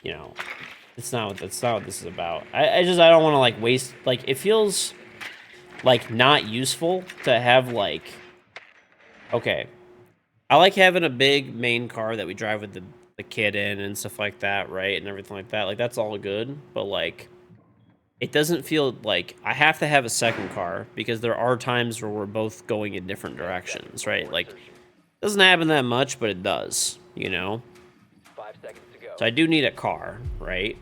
Speaker 1: It's not what this is about. I don't want to like waste, like it feels like not useful to have like, okay, I like having a big main car that we drive with the kid in and stuff like that, right? And everything like that. Like, that's all good. But, like, it doesn't feel like I have to have a second car because there are times where we're both going in different directions, right? Like, it doesn't happen that much, but it does,
Speaker 2: 5 seconds to go.
Speaker 1: So I do need a car, right?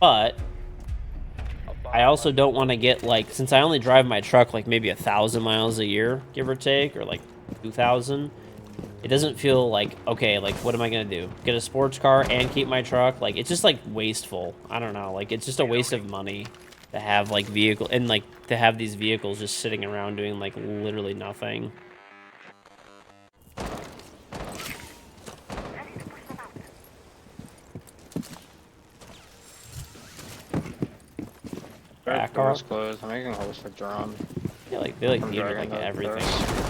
Speaker 1: But I also don't want to get, like, since I only drive my truck, like, maybe 1,000 miles a year, give or take, or, like, 2,000. It doesn't feel like, okay, like, what am I going to do? Get a sports car and keep my truck? Like, it's just, like, wasteful. I don't know. Like, it's just a waste of money to have, like, to have these vehicles just sitting around doing, like, literally nothing. Back car?
Speaker 9: Closed. I'm making holes for drone.
Speaker 1: Yeah, like, they, like,
Speaker 9: I'm
Speaker 1: muted,
Speaker 9: dragging
Speaker 1: like,
Speaker 9: that
Speaker 1: everything.
Speaker 9: first.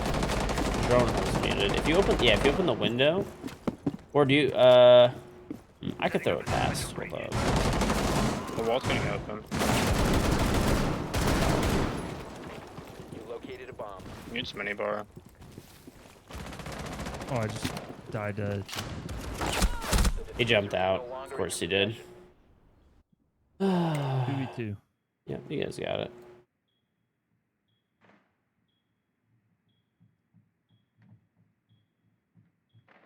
Speaker 1: Drone is muted. If you open the window, or do you, I could throw it past. Hold up.
Speaker 9: The wall's getting open.
Speaker 2: You located a bomb.
Speaker 9: Needs minibar.
Speaker 7: Oh, I just died to.
Speaker 1: He jumped out. Of course he did.
Speaker 7: 2v2.
Speaker 1: Yeah, you guys got it.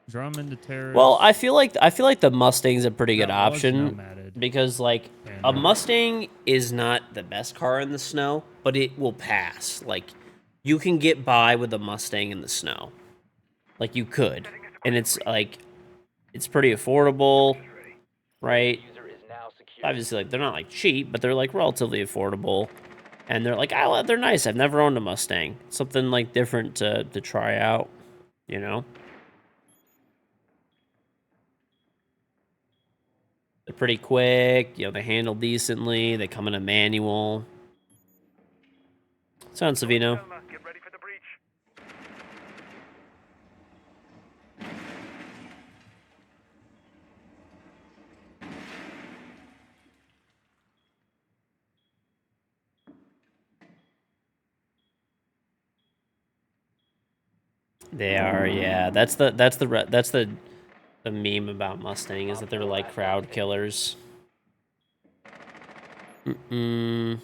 Speaker 7: Drum into terrorists.
Speaker 1: Well, I feel like the Mustang's a pretty good
Speaker 7: That was
Speaker 1: option
Speaker 7: nomaded.
Speaker 1: because like a Mustang is not the best car in the snow, but it will pass. Like you can get by with a Mustang in the snow. Like you could. And it's like it's pretty affordable, right?
Speaker 2: User is now secure.
Speaker 1: Obviously like they're not like cheap, but they're like relatively affordable. And they're like, they're nice. I've never owned a Mustang. Something like different to try out, They're pretty quick, they handle decently, they come in a manual. Sounds Savino.
Speaker 6: Get ready for the breach.
Speaker 1: They are, yeah. That's the meme about Mustang is that they're like crowd killers. Year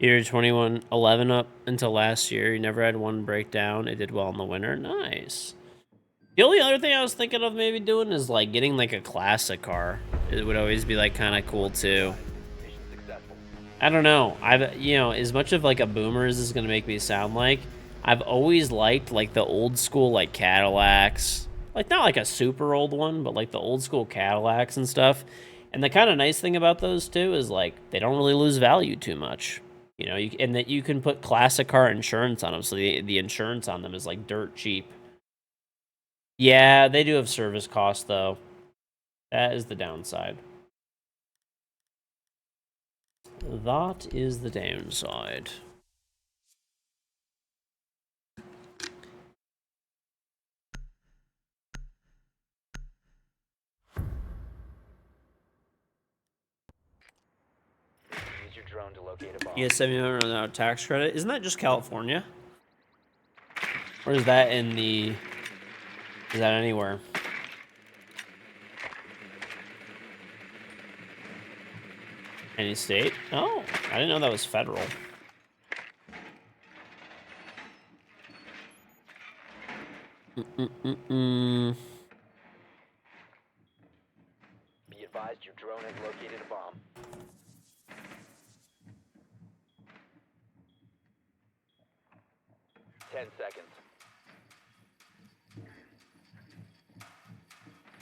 Speaker 1: 2111 up until last year. You never had one breakdown. It did well in the winter. Nice. The only other thing I was thinking of maybe doing is like getting like a classic car. It would always be like kind of cool too.
Speaker 2: Mission successful.
Speaker 1: I don't know. As much of like a boomer as this is gonna make me sound like, I've always liked like the old school like Cadillacs. Like not like a super old one, but like the old school Cadillacs and stuff. And the kind of nice thing about those too is like they don't really lose value too much. You know, and that you can put classic car insurance on them, so the insurance on them is like dirt cheap. Yeah, they do have service costs though. That is the downside. That is the downside.
Speaker 2: Use your drone to locate a bomb.
Speaker 1: Yeah, $700 tax credit. Isn't that just California? Or is that in the... Is that anywhere? Any state? Oh, I didn't know that was federal. Mm-mm-mm-mm.
Speaker 2: Be advised your drone has located a bomb. Ten seconds.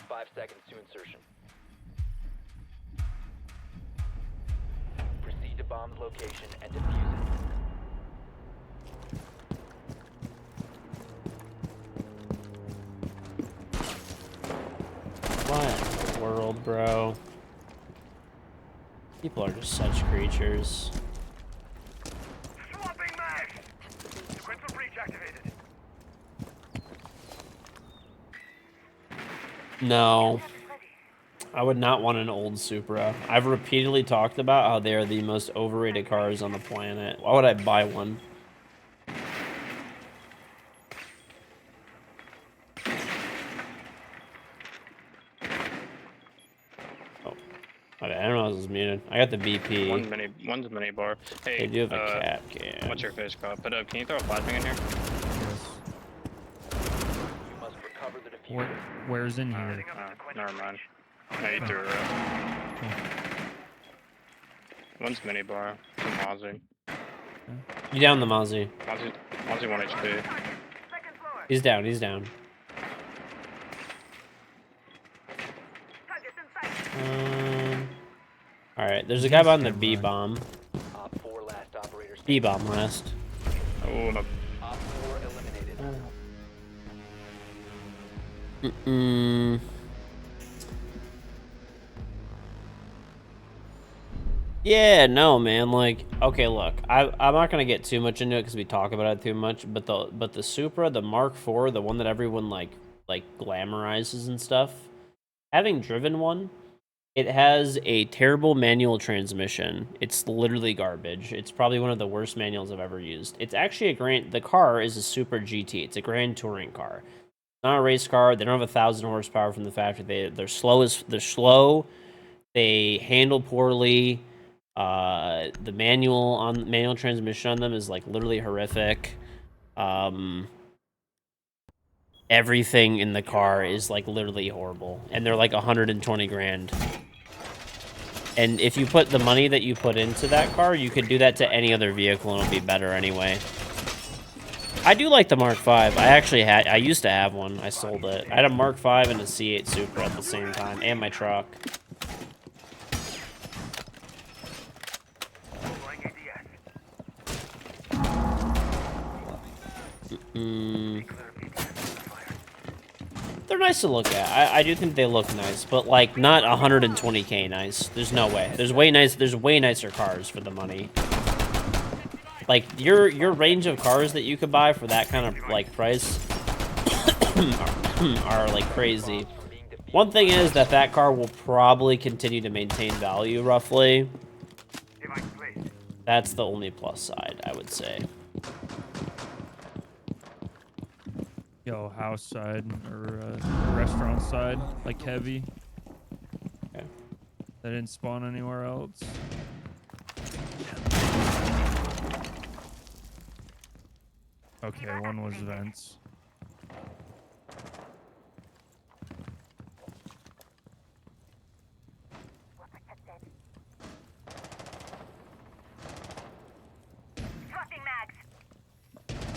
Speaker 2: 5 seconds to insertion. Proceed to bomb's location and defuse it.
Speaker 1: What in the world, bro? People are just such creatures.
Speaker 6: Swapping mag! Sequential breach activated.
Speaker 1: No. I would not want an old Supra. I've repeatedly talked about how they are the most overrated cars on the planet. Why would I buy one? Oh. Okay, I don't know if this is muted. I got the BP.
Speaker 9: One's mini bar. Hey,
Speaker 1: They do have a cap can.
Speaker 9: what's your face called? But can you throw a flashbang in here?
Speaker 2: You must recover the diffuser.
Speaker 7: Where's in here?
Speaker 9: Never mind. No, you threw it out. One's mini bar. Mozzie.
Speaker 1: You down the Mozzie.
Speaker 9: Mozzie 1 HP.
Speaker 1: He's down, he's down. Alright, there's a guy behind the B-bomb.
Speaker 2: Op 4 last operator standing.
Speaker 1: B-bomb last.
Speaker 9: Oh, no.
Speaker 2: Op 4 eliminated.
Speaker 1: Mm-mm. Yeah, no, man. Like, okay, look, I'm not gonna get too much into it because we talk about it too much. But the Supra, the Mark IV, the one that everyone like glamorizes and stuff. Having driven one, it has a terrible manual transmission. It's literally garbage. It's probably one of the worst manuals I've ever used. It's actually the car is a Super GT. It's a Grand Touring car. It's not a race car. They don't have 1,000 horsepower from the factory. They're slow. They handle poorly. The manual transmission on them is like literally horrific. Everything in the car is like literally horrible, and they're like 120 grand. And if you put the money that you put into that car, you could do that to any other vehicle and it'll be better anyway. I do like the Mark V. I used to have one. I sold it. I had a Mark V and a C8 Supra at the same time, and my truck. They're nice to look at. I do think they look nice, but like not 120K nice. There's no way. There's way nicer cars for the money. Like your range of cars that you could buy for that kind of like price are like crazy. One thing is that car will probably continue to maintain value roughly. That's the only plus side, I would say.
Speaker 7: Yo, house side or restaurant side, like heavy.
Speaker 1: Okay.
Speaker 7: That didn't spawn anywhere else. Okay, one was vents.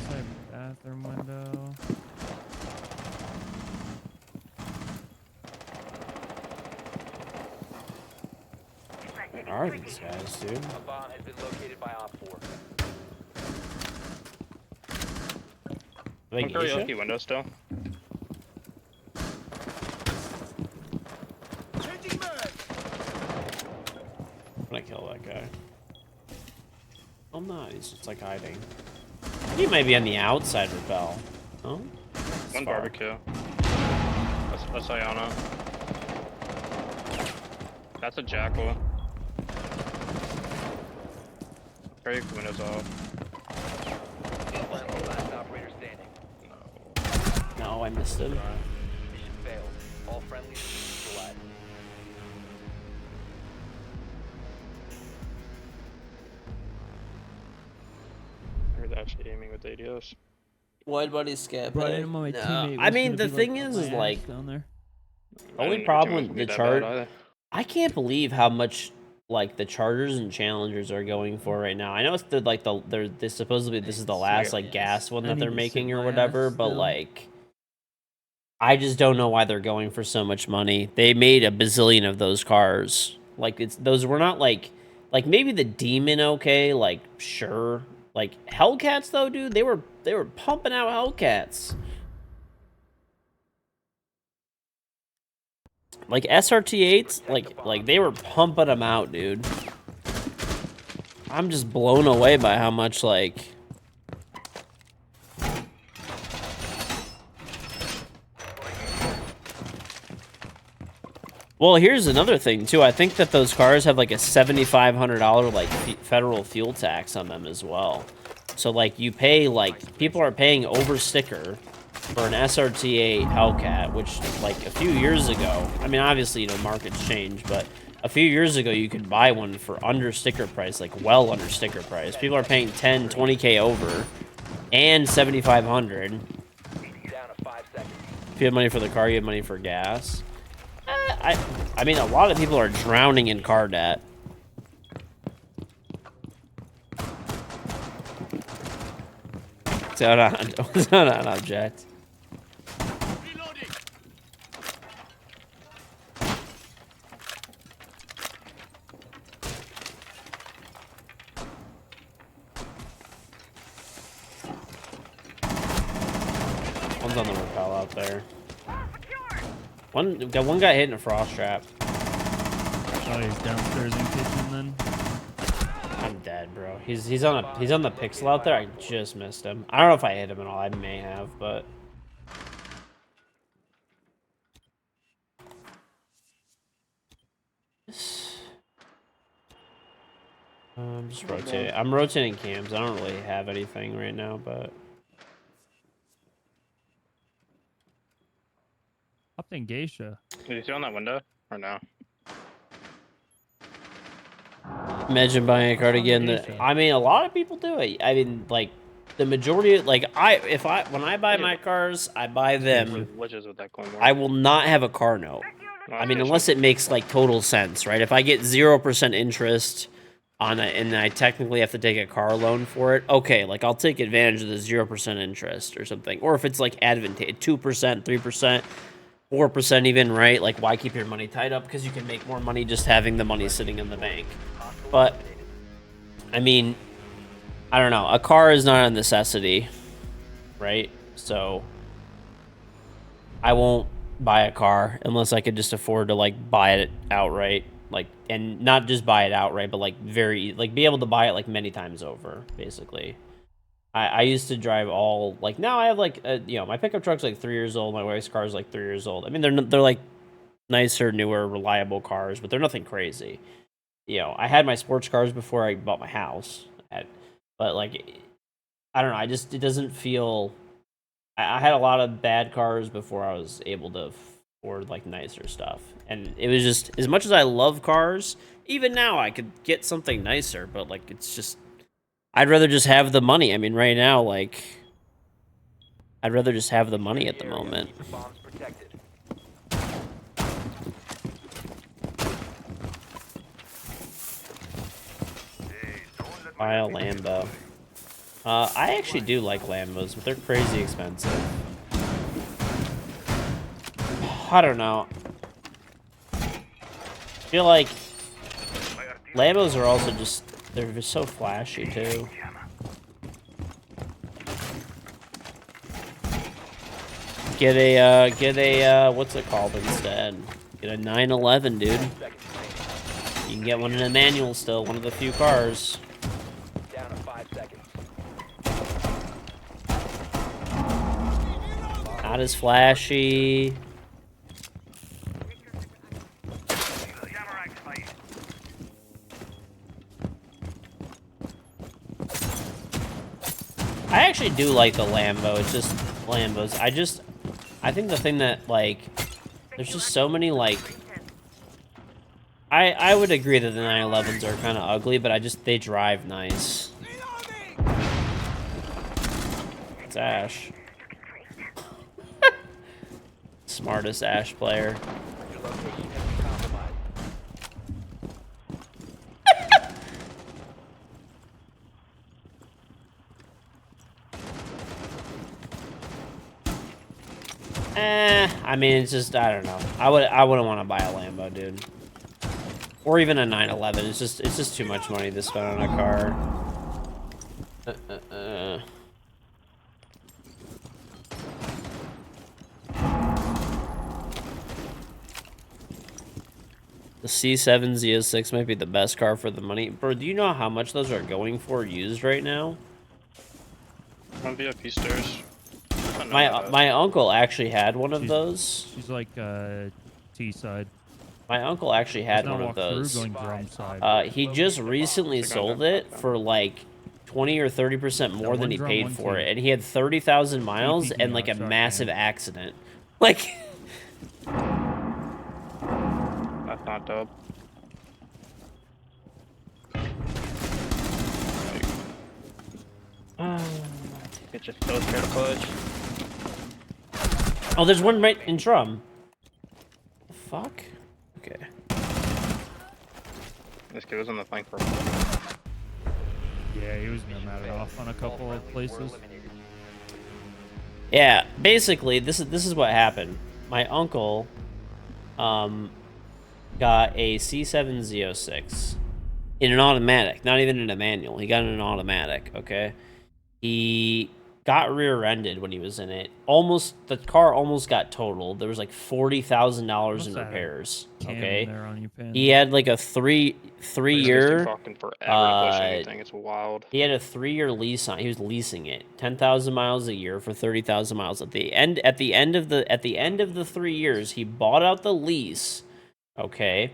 Speaker 7: Side bathroom window.
Speaker 1: are these guys, dude?
Speaker 2: A bomb has been located by Op 4.
Speaker 1: Like
Speaker 9: One karaoke window still.
Speaker 1: I'm gonna kill that guy. Oh no, he's just like hiding. He might be on the outside Rebel. Oh?
Speaker 9: One barbecue. That's Ayana. That's a jackal. Karaoke windows off.
Speaker 2: Friendly last operator standing.
Speaker 1: No, I missed it.
Speaker 2: Mission failed. All friendlies neutralized.
Speaker 9: I was actually aiming with ADS.
Speaker 1: Wide body scat.
Speaker 7: Brought in my teammate.
Speaker 1: I
Speaker 7: was
Speaker 1: mean,
Speaker 7: gonna
Speaker 1: the
Speaker 7: be,
Speaker 1: thing
Speaker 7: like,
Speaker 1: is
Speaker 7: my ass
Speaker 1: like,
Speaker 7: down there.
Speaker 1: only problem with the chart. I can't believe how much like the Chargers and Challengers are going for right now. I know it's the like they're supposedly this is the last like gas one
Speaker 7: I
Speaker 1: that
Speaker 7: need
Speaker 1: they're
Speaker 7: to sit
Speaker 1: making or
Speaker 7: my
Speaker 1: whatever,
Speaker 7: ass
Speaker 1: but
Speaker 7: still.
Speaker 1: like I just don't know why they're going for so much money. They made a bazillion of those cars. Like it's those were not like maybe the Demon okay, like sure. Like Hellcats though, dude, they were pumping out Hellcats. Like SRT8s, like they were pumping them out, dude. I'm just blown away by how much like Well, here's another thing too. I think that those cars have like a $7,500 like federal fuel tax on them as well. So like you pay like people are paying over sticker for an SRT8 Hellcat, which like a few years ago, I mean obviously you know markets change, but a few years ago you could buy one for under sticker price, like well under sticker price. People are paying 10, 20K over and 7,500.
Speaker 2: Down to 5 seconds.
Speaker 1: If you have money for the car, you have money for gas. I mean, a lot of people are drowning in car debt. Don't on object. One's on the rappel out there. One got hit in a frost trap.
Speaker 7: Oh, he's downstairs in kitchen then.
Speaker 1: I'm dead, bro. He's on the pixel out there. I just missed him. I don't know if I hit him at all. I may have, but I'm just rotating. I'm rotating cams. I don't really have anything right now, but
Speaker 7: Up in Geisha.
Speaker 9: Did you see on that window or no?
Speaker 1: imagine buying a card again. I mean, a lot of people do it. I mean, like the majority, like when I buy my cars, I buy them.
Speaker 9: Glitches with that coin more.
Speaker 1: I will not have a car note. I mean, unless it makes like total sense, right? If I get 0% interest on it and I technically have to take a car loan for it, okay, like I'll take advantage of the 0% interest or something. Or if it's like advantageous, 2%, 3%, 4% even, right? Like why keep your money tied up? Because you can make more money just having the money sitting in the bank. But I mean, I don't know. A car is not a necessity, right? So I won't buy a car unless I could just afford to like buy it outright, like, and not just buy it outright, but like be able to buy it like many times over, basically. I used to drive all like now I have like you know my pickup truck's like 3 years old, my wife's car's like 3 years old. I mean they're like nicer, newer, reliable cars, but they're nothing crazy. You know, I had my sports cars before I bought my house, but like I don't know, it doesn't feel. I had a lot of bad cars before I was able to afford like nicer stuff, and it was just as much as I love cars. Even now, I could get something nicer, but like it's just. I'd rather just have the money. I mean, right now, like, I'd rather just have the money at the moment.
Speaker 2: Keep the bombs protected.
Speaker 1: Buy a Lambo. I actually do like Lambos, but they're crazy expensive. I don't know. I feel like Lambos are also just, they're just so flashy too. Get a, what's it called instead? Get a 911, dude. You can get one in a manual still, one of the few cars.
Speaker 2: Down to 5 seconds.
Speaker 1: Not as flashy. I actually do like the Lambo. It's just Lambos. I think the thing that, like, there's just so many, like, I would agree that the 911s are kind of ugly, but they drive nice. It's Ash. Smartest Ash player.
Speaker 2: Your location has been compromised.
Speaker 1: I mean, it's just, I don't know. I wouldn't want to buy a Lambo, dude. Or even a 911. It's just too much money to spend on a car. The C7 Z06 might be the best car for the money. Bro, do you know how much those are going for used right now?
Speaker 9: On VIP stairs.
Speaker 1: My uncle actually had one of those.
Speaker 7: She's like T side.
Speaker 1: My uncle actually had one of those.
Speaker 7: Going drum side.
Speaker 1: He just recently sold it for like 20 or 30% more than he paid for it, and he had 30,000 miles and like a massive accident. Like,
Speaker 9: That's not dope. Get your so scared to push.
Speaker 1: oh, there's one right in drum. The fuck? Okay.
Speaker 9: This kid was on the flank for.
Speaker 7: Yeah, he was nomad off on a couple of places.
Speaker 1: Yeah, basically, this is what happened. My uncle, got a C7 Z06 in an automatic, not even in a manual. He got it in an automatic. Okay, he got rear-ended when he was in it. The car almost got totaled. There was like $40,000 in repairs. Okay, he had like a three year.
Speaker 9: Fucking forever to push anything. It's wild.
Speaker 1: He had a 3-year lease on. He was leasing it, 10,000 miles a year for 30,000 miles. At the end of the 3 years, he bought out the lease. Okay.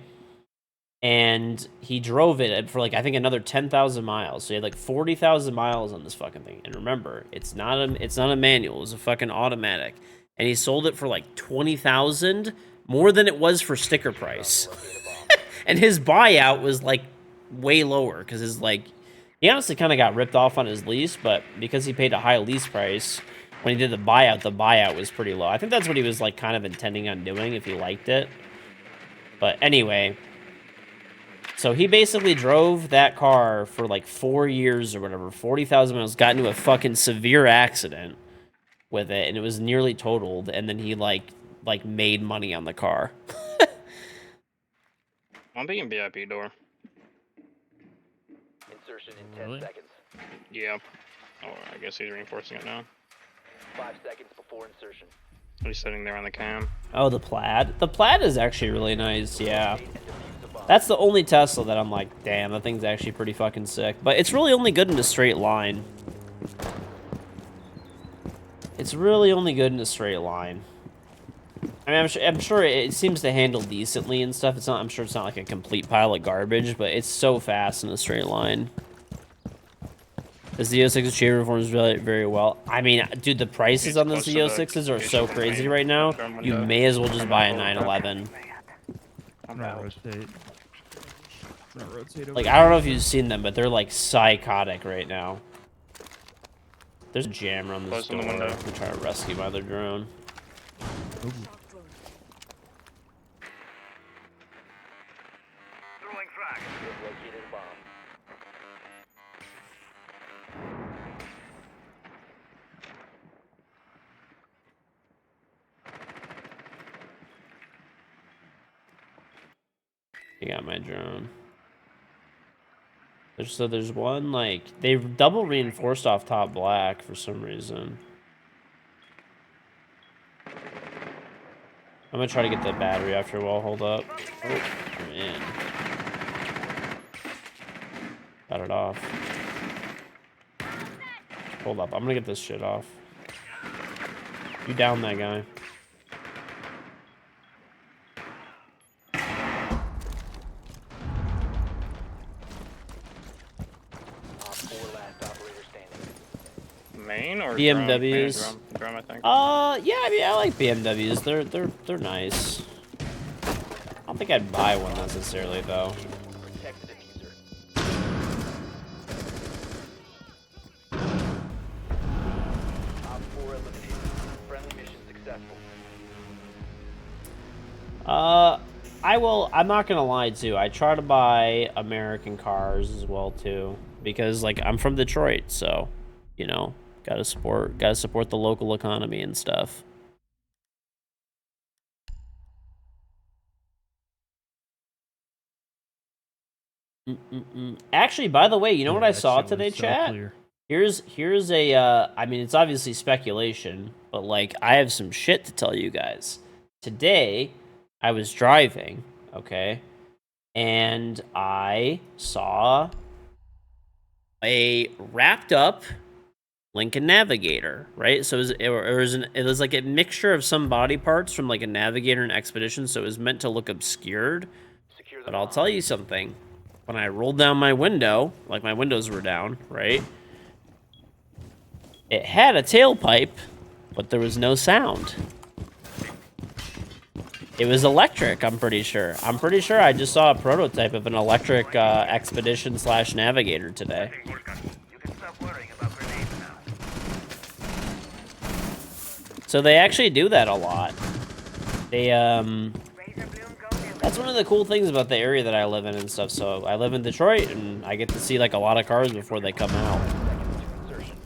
Speaker 1: And he drove it for like, I think, another 10,000 miles. So he had like 40,000 miles on this fucking thing. And remember, it's not a manual. It was a fucking automatic. And he sold it for like 20,000, more than it was for sticker price. And his buyout was like way lower because he honestly kind of got ripped off on his lease, but because he paid a high lease price, when he did the buyout was pretty low. I think that's what he was like kind of intending on doing if he liked it. But anyway, so he basically drove that car for like 4 years or whatever, 40,000 miles, got into a fucking severe accident with it, and it was nearly totaled, and then he like made money on the car.
Speaker 9: I'm being VIP door.
Speaker 2: Insertion in 10 seconds.
Speaker 9: Yeah. Oh, I guess he's reinforcing it now.
Speaker 2: 5 seconds before insertion.
Speaker 9: He's sitting there on the cam.
Speaker 1: Oh, the Plaid. The Plaid is actually really nice, yeah. That's the only Tesla that I'm like, damn, that thing's actually pretty fucking sick. But it's really only good in a straight line. It's really only good in a straight line. I mean, I'm sure it seems to handle decently and stuff. I'm sure it's not like a complete pile of garbage, but it's so fast in a straight line. The Z06 achievement performs very, very well. I mean, dude, the prices on the Z06s are so crazy right now. You may as well just buy a 911. Like, I don't know if you've seen them, but they're like psychotic right now. There's a jammer on this door. I'm trying to rescue my other drone.
Speaker 6: Throwing frag.
Speaker 2: You have located a bomb.
Speaker 1: You got my drone. There's one, like, they've double reinforced off top black for some reason. I'm gonna try to get the battery after wall. Hold up. Oh, I'm in. Got it off. Hold up. I'm gonna get this shit off. You down that guy.
Speaker 2: Op 4 last operator standing.
Speaker 9: Main or
Speaker 1: BMWs.
Speaker 9: Drum, I think.
Speaker 1: Yeah, I mean, I like BMWs. They're nice. I don't think I'd buy one necessarily though.
Speaker 2: Protect the diffuser. Op 4 eliminated. Friendly mission successful.
Speaker 1: I'm not gonna lie too. I try to buy American cars as well too, because like I'm from Detroit, so you know, gotta support the local economy and stuff. Actually, by the way, you know what I saw today, chat? Here's a I mean, it's obviously speculation, but like I have some shit to tell you guys. Today, I was driving, okay? And I saw a wrapped up Lincoln Navigator, right? So it was like a mixture of some body parts from like a Navigator and Expedition, so it was meant to look obscured.
Speaker 2: Secure the
Speaker 1: But I'll
Speaker 2: bomb.
Speaker 1: tell you something. When I rolled down my window, like my windows were down, right? It had a tailpipe, but there was no sound. It was electric, I'm pretty sure. I'm pretty sure I just saw a prototype of an electric Expedition / Navigator today.
Speaker 6: You can stop worrying about grenades now.
Speaker 1: So they actually do that a lot. They, that's one of the cool things about the area that I live in and stuff. So I live in Detroit, and I get to see, like, a lot of cars before they come out.
Speaker 2: Seconds to insertion.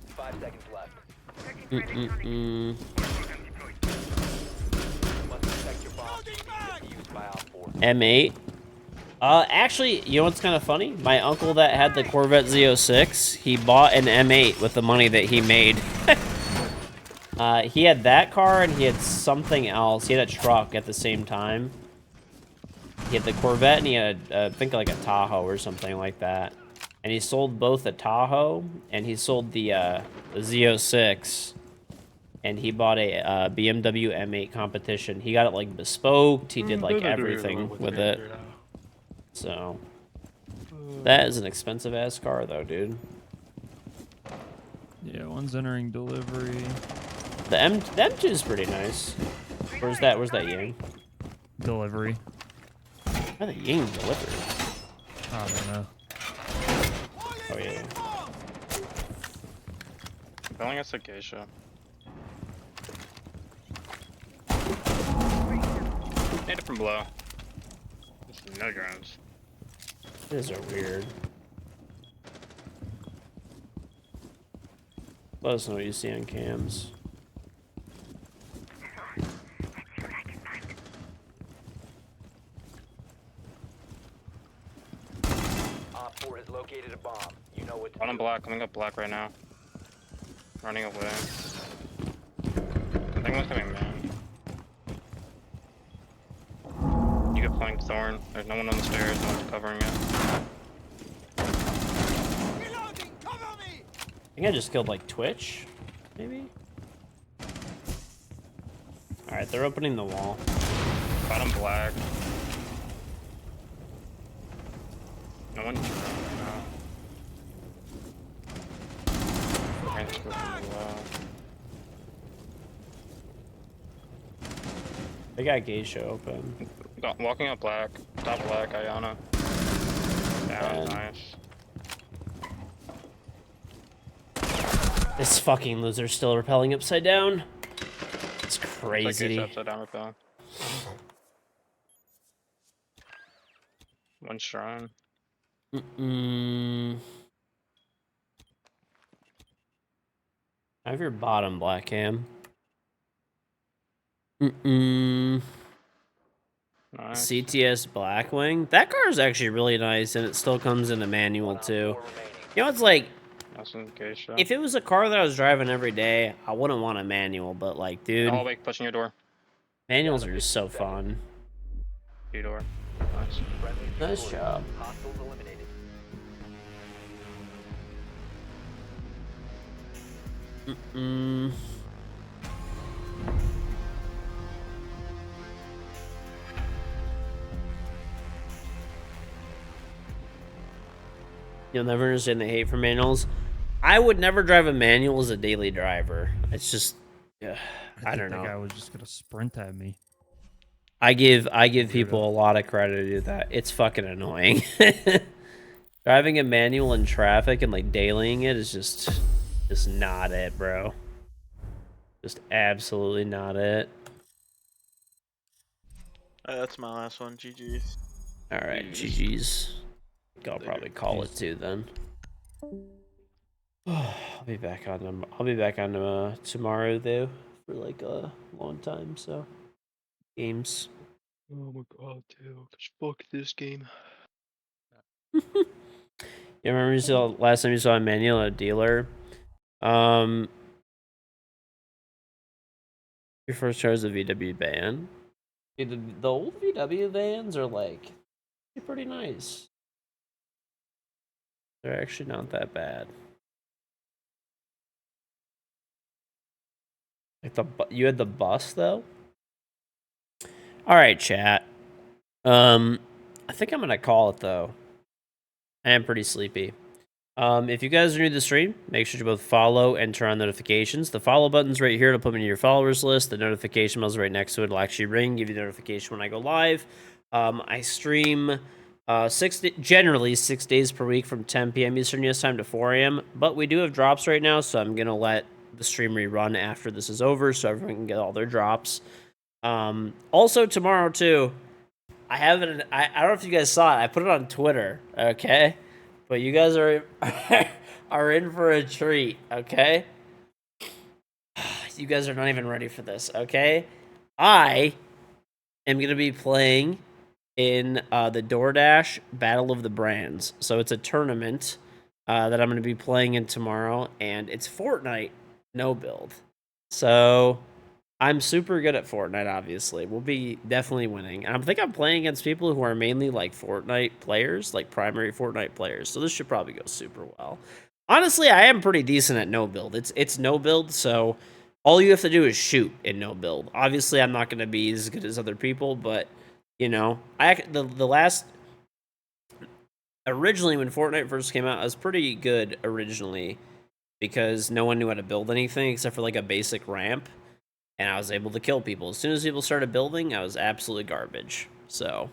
Speaker 2: 5 seconds left. Must protect your bomb. Defused by Op 4.
Speaker 1: M8. Actually, you know what's kind of funny? My uncle that had the Corvette Z06, he bought an M8 with the money that he made. He had that car and he had something else. He had a truck at the same time. He had the Corvette and he had, I think, like a Tahoe or something like that. And he sold both the Tahoe and he sold the Z06. And he bought a BMW M8 competition. He got it like bespoke. He did like everything with it. So that is an expensive ass car though, dude.
Speaker 7: Yeah, one's entering delivery.
Speaker 1: The M2 is pretty nice. Where's that Ying?
Speaker 7: Delivery.
Speaker 1: Why the Ying delivery?
Speaker 7: I don't know.
Speaker 1: Oh yeah.
Speaker 9: Calling us a geisha. Hit it from below. Just no drones.
Speaker 1: These are weird. Let us know what you see on cams.
Speaker 2: Op 4 has located a bomb. You know what to
Speaker 9: One on
Speaker 2: do.
Speaker 9: black, coming up black right now. Running away. I think one's coming man. You get flanked Thorn. There's no one on the stairs, no one's covering it.
Speaker 5: Reloading! Cover me!
Speaker 1: I think I just killed like Twitch, maybe? Alright, they're opening the wall.
Speaker 9: Bottom black. No one's right now. Transfer from below.
Speaker 1: They got Geisha open.
Speaker 9: Walking up black. Top black, Ayana. Down, nice.
Speaker 1: This fucking loser's still repelling upside down. It's
Speaker 9: Like
Speaker 1: crazy.
Speaker 9: geisha upside down repel. One shrine.
Speaker 1: I have your bottom black cam.
Speaker 9: Nice.
Speaker 1: CTS Blackwing. That car is actually really nice, and it still comes in a manual too. You know, it's like
Speaker 9: That's in case.
Speaker 1: if it was a car that I was driving every day, I wouldn't want a manual. But like, dude,
Speaker 9: Oh, wait, pushing your door.
Speaker 1: manuals are just so fun.
Speaker 9: Your door. Nice.
Speaker 1: Nice job.
Speaker 2: Hostiles eliminated.
Speaker 1: Mm. You'll never understand the hate for manuals. I would never drive a manual as a daily driver. It's just, yeah, I don't
Speaker 7: That
Speaker 1: know.
Speaker 7: guy was just gonna sprint at me.
Speaker 1: I give
Speaker 7: Weirdo.
Speaker 1: people a lot of credit to do that. It's fucking annoying. Driving a manual in traffic and like dailying it is just not it, bro. Just absolutely not it.
Speaker 8: That's my last one. GG's.
Speaker 1: All right,
Speaker 8: GG's.
Speaker 1: GG's. I'll probably call it too then. I'll be back on. I'll be back on tomorrow though for like a long time. So games.
Speaker 9: Oh my god, dude. Fuck this game.
Speaker 1: You remember last time you saw a manual at a dealer? Your first choice is a VW van. Dude, the old VW vans are like they're pretty nice. They're actually not that bad. Like you had the bus though. All right, chat. I think I'm gonna call it though. I am pretty sleepy. If you guys are new to the stream, make sure to both follow and turn on notifications. The follow button's right here to put me in your followers list. The notification bell's right next to it. It'll actually ring, give you the notification when I go live. I stream generally 6 days per week from 10 p.m. Eastern US time to 4 a.m. But we do have drops right now, so I'm gonna let the stream rerun after this is over, so everyone can get all their drops. Also tomorrow too, I have it. I don't know if you guys saw it. I put it on Twitter. Okay. But you guys are in for a treat, okay? You guys are not even ready for this, okay? I am going to be playing in the DoorDash Battle of the Brands. So it's a tournament that I'm going to be playing in tomorrow, and it's Fortnite no build. So I'm super good at Fortnite, obviously. We'll be definitely winning. And I think I'm playing against people who are mainly like Fortnite players, like primary Fortnite players. So this should probably go super well. Honestly, I am pretty decent at no build. It's no build, so all you have to do is shoot in no build. Obviously, I'm not going to be as good as other people, but you know, originally when Fortnite first came out, I was pretty good originally because no one knew how to build anything except for like a basic ramp. And I was able to kill people. As soon as people started building, I was absolutely garbage. So,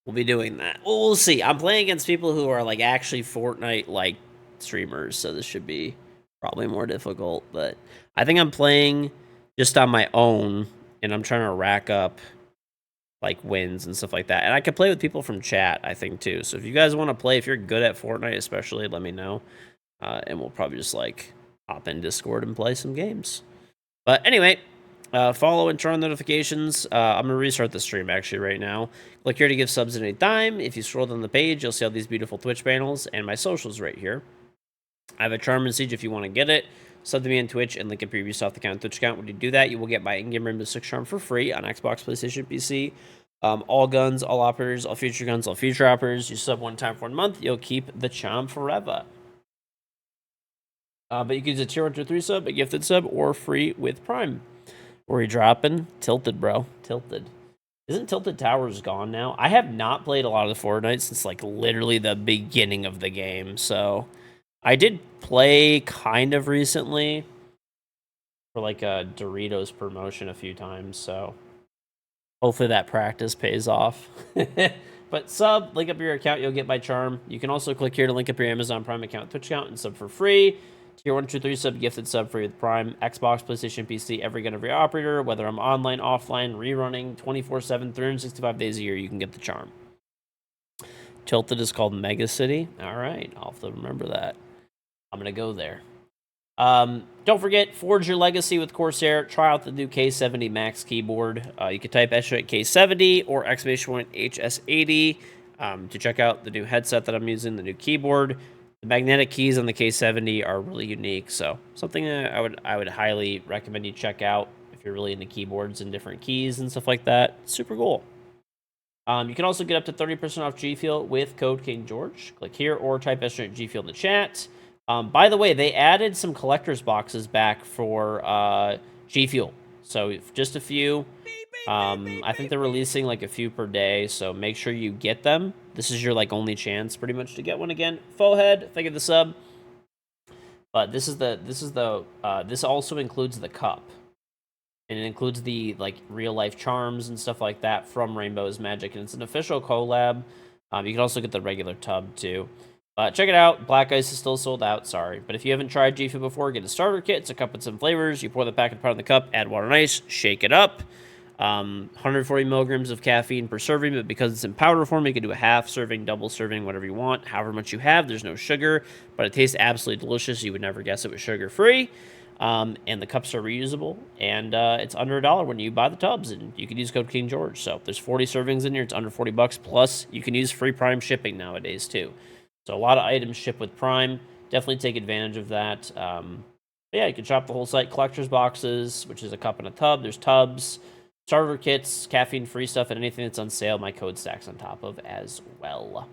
Speaker 1: we'll be doing that. Well, we'll see. I'm playing against people who are, like, actually Fortnite-like streamers, so this should be probably more difficult. But I think I'm playing just on my own, and I'm trying to rack up, like, wins and stuff like that. And I can play with people from chat, I think, too. So if you guys want to play, if you're good at Fortnite especially, let me know. And we'll probably just, like, hop in Discord and play some games. But anyway, follow and turn on notifications. I'm going to restart the stream actually right now. Click here to give subs at any time. If you scroll down the page, you'll see all these beautiful Twitch panels and my socials right here. I have a Charm and Siege if you want to get it. Sub to me on Twitch and link a previous off the account Twitch account. When you do that, you will get my in-game Rainbow Six Charm for free on Xbox, PlayStation, PC. All guns, all operators, all future guns, all future operators. You sub one time for 1 month, you'll keep the charm forever. But you can use a tier 1 to 3 sub, a gifted sub, or free with Prime. Where are you dropping? Tilted, bro. Tilted. Isn't Tilted Towers gone now? I have not played a lot of the Fortnite since, like, literally the beginning of the game. So, I did play kind of recently for, like, a Doritos promotion a few times. So, hopefully that practice pays off. But sub, link up your account, you'll get my charm. You can also click here to link up your Amazon Prime account, Twitch account, and sub for free. Tier 1, 2, 3 sub, gifted sub free with Prime, Xbox, PlayStation, PC, every gun, every operator, whether I'm online, offline, rerunning, 24/7, 365 days a year, you can get the charm. Tilted is called Mega City. All right, I'll have to remember that. I'm going to go there. Don't forget, forge your legacy with Corsair. Try out the new K70 Max keyboard. You can type K70 or !HS80 to check out the new headset that I'm using, the new keyboard. The magnetic keys on the K70 are really unique, so something that I would highly recommend you check out if you're really into keyboards and different keys and stuff like that. Super cool. You can also get up to 30% off G Fuel with code KingGeorge. Click here or type G Fuel in the chat. By the way, they added some collector's boxes back for G Fuel. So just a few. I think they're releasing like a few per day, so make sure you get them. This is your like only chance pretty much to get one again. Foehead, thank you for the sub. But this also includes the cup. And it includes the like real life charms and stuff like that from Rainbow's Magic, and it's an official collab. You can also get the regular tub too. Check it out. Black Ice is still sold out. Sorry, but if you haven't tried G Fuel before, get a starter kit. It's a cup with some flavors. You pour the packet part in the cup, add water and ice, shake it up. 140 milligrams of caffeine per serving, but because it's in powder form, you can do a half serving, double serving, whatever you want, however much you have. There's no sugar, but it tastes absolutely delicious. You would never guess it was sugar-free. And the cups are reusable, and it's under $1 when you buy the tubs, and you can use code KingGeorge. So there's 40 servings in here. It's under $40, plus you can use free Prime shipping nowadays, too. So a lot of items ship with Prime. Definitely take advantage of that. Yeah, you can shop the whole site. Collector's boxes, which is a cup and a tub. There's tubs, starter kits, caffeine-free stuff, and anything that's on sale, my code stacks on top of as well.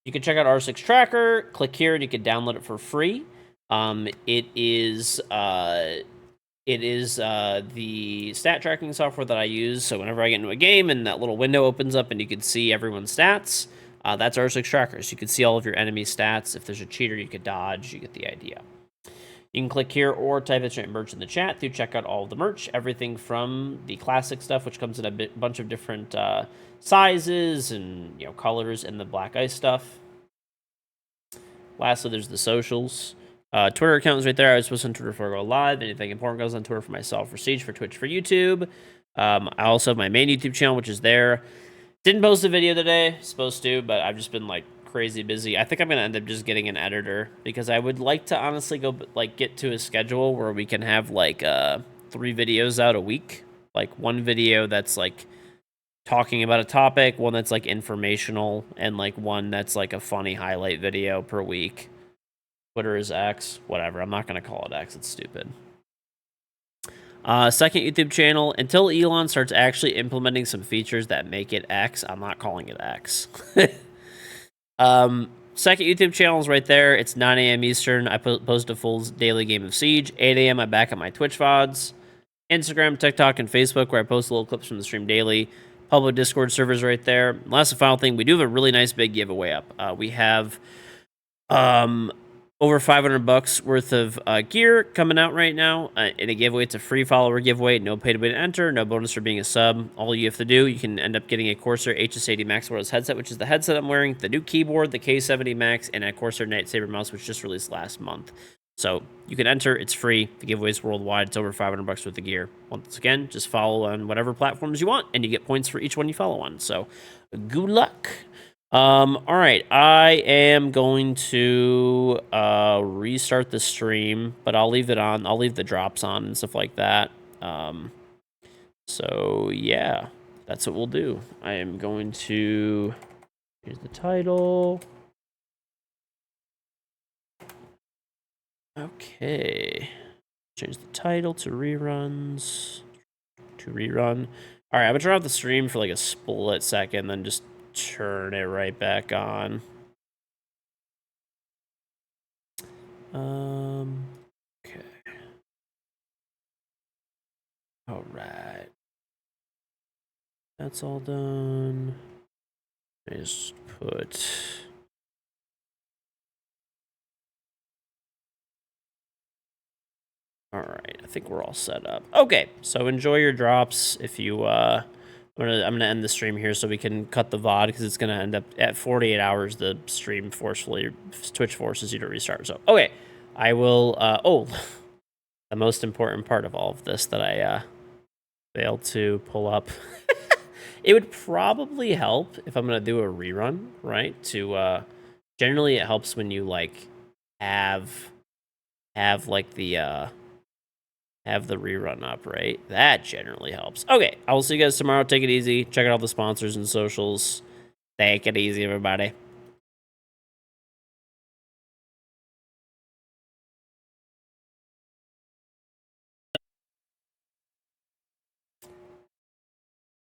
Speaker 1: You can check out R6 Tracker. Click here, and you can download it for free. It is the stat tracking software that I use. So whenever I get into a game and that little window opens up and you can see everyone's stats, that's R6 Tracker. So you can see all of your enemy stats. If there's a cheater, you could dodge. You get the idea. You can click here or type in merch in the chat to check out all of the merch. Everything from the classic stuff, which comes in a bunch of different sizes and colors, and the Black Ice stuff. Lastly, there's the socials. Twitter account is right there. I was supposed to on Twitter before I go live. Anything important goes on Twitter for myself, for Siege, for Twitch, for YouTube. I also have my main YouTube channel, which is there. Didn't post a video today. Supposed to, but I've just been like crazy busy. I think I'm gonna end up just getting an editor because I would like to honestly go get to a schedule where we can have like 3 videos out a week. Like one video that's like talking about a topic, one that's like informational, and like one that's like a funny highlight video per week. Twitter is X, whatever. I'm not gonna call it X, it's stupid. Second YouTube channel, until Elon starts actually implementing some features that make it X, I'm not calling it X. Second YouTube channel is right there. It's 9 a.m. Eastern. I post a full daily game of Siege. 8 a.m. I'm back at my Twitch VODs. Instagram, TikTok, and Facebook, where I post little clips from the stream daily. Public Discord servers right there. Last and final thing, we do have a really nice big giveaway up. We have over $500 worth of gear coming out right now in a giveaway. It's a free follower giveaway. No pay to win to enter. No bonus for being a sub. All you have to do, you can end up getting a Corsair !HS80 Max wireless headset, which is the headset I'm wearing, the new keyboard, the K70 Max, and a Corsair Nightsaber mouse, which just released last month. So you can enter. It's free. The giveaway is worldwide. It's over $500 worth of gear. Once again, just follow on whatever platforms you want, and you get points for each one you follow on. So good luck. All right, I am going to restart the stream, but I'll leave it on. I'll leave the drops on and stuff like that. So yeah, that's what we'll do. I am going to, here's the title. Okay, change the title to reruns, to rerun. All right, I'm gonna turn off the stream for like a split second, then just turn it right back on. Okay. All right. That's all done. I just put... All right, I think we're all set up. Okay, so enjoy your drops. If you, I'm gonna end the stream here so we can cut the VOD because it's gonna end up at 48 hours. The stream Twitch forces you to restart. So okay, I will. Oh, the most important part of all of this that I failed to pull up. It would probably help if I'm gonna do a rerun, right? To generally it helps when you like have like the have the rerun up, right? That generally helps. Okay, I will see you guys tomorrow. Take it easy. Check out all the sponsors and socials. Take it easy, everybody.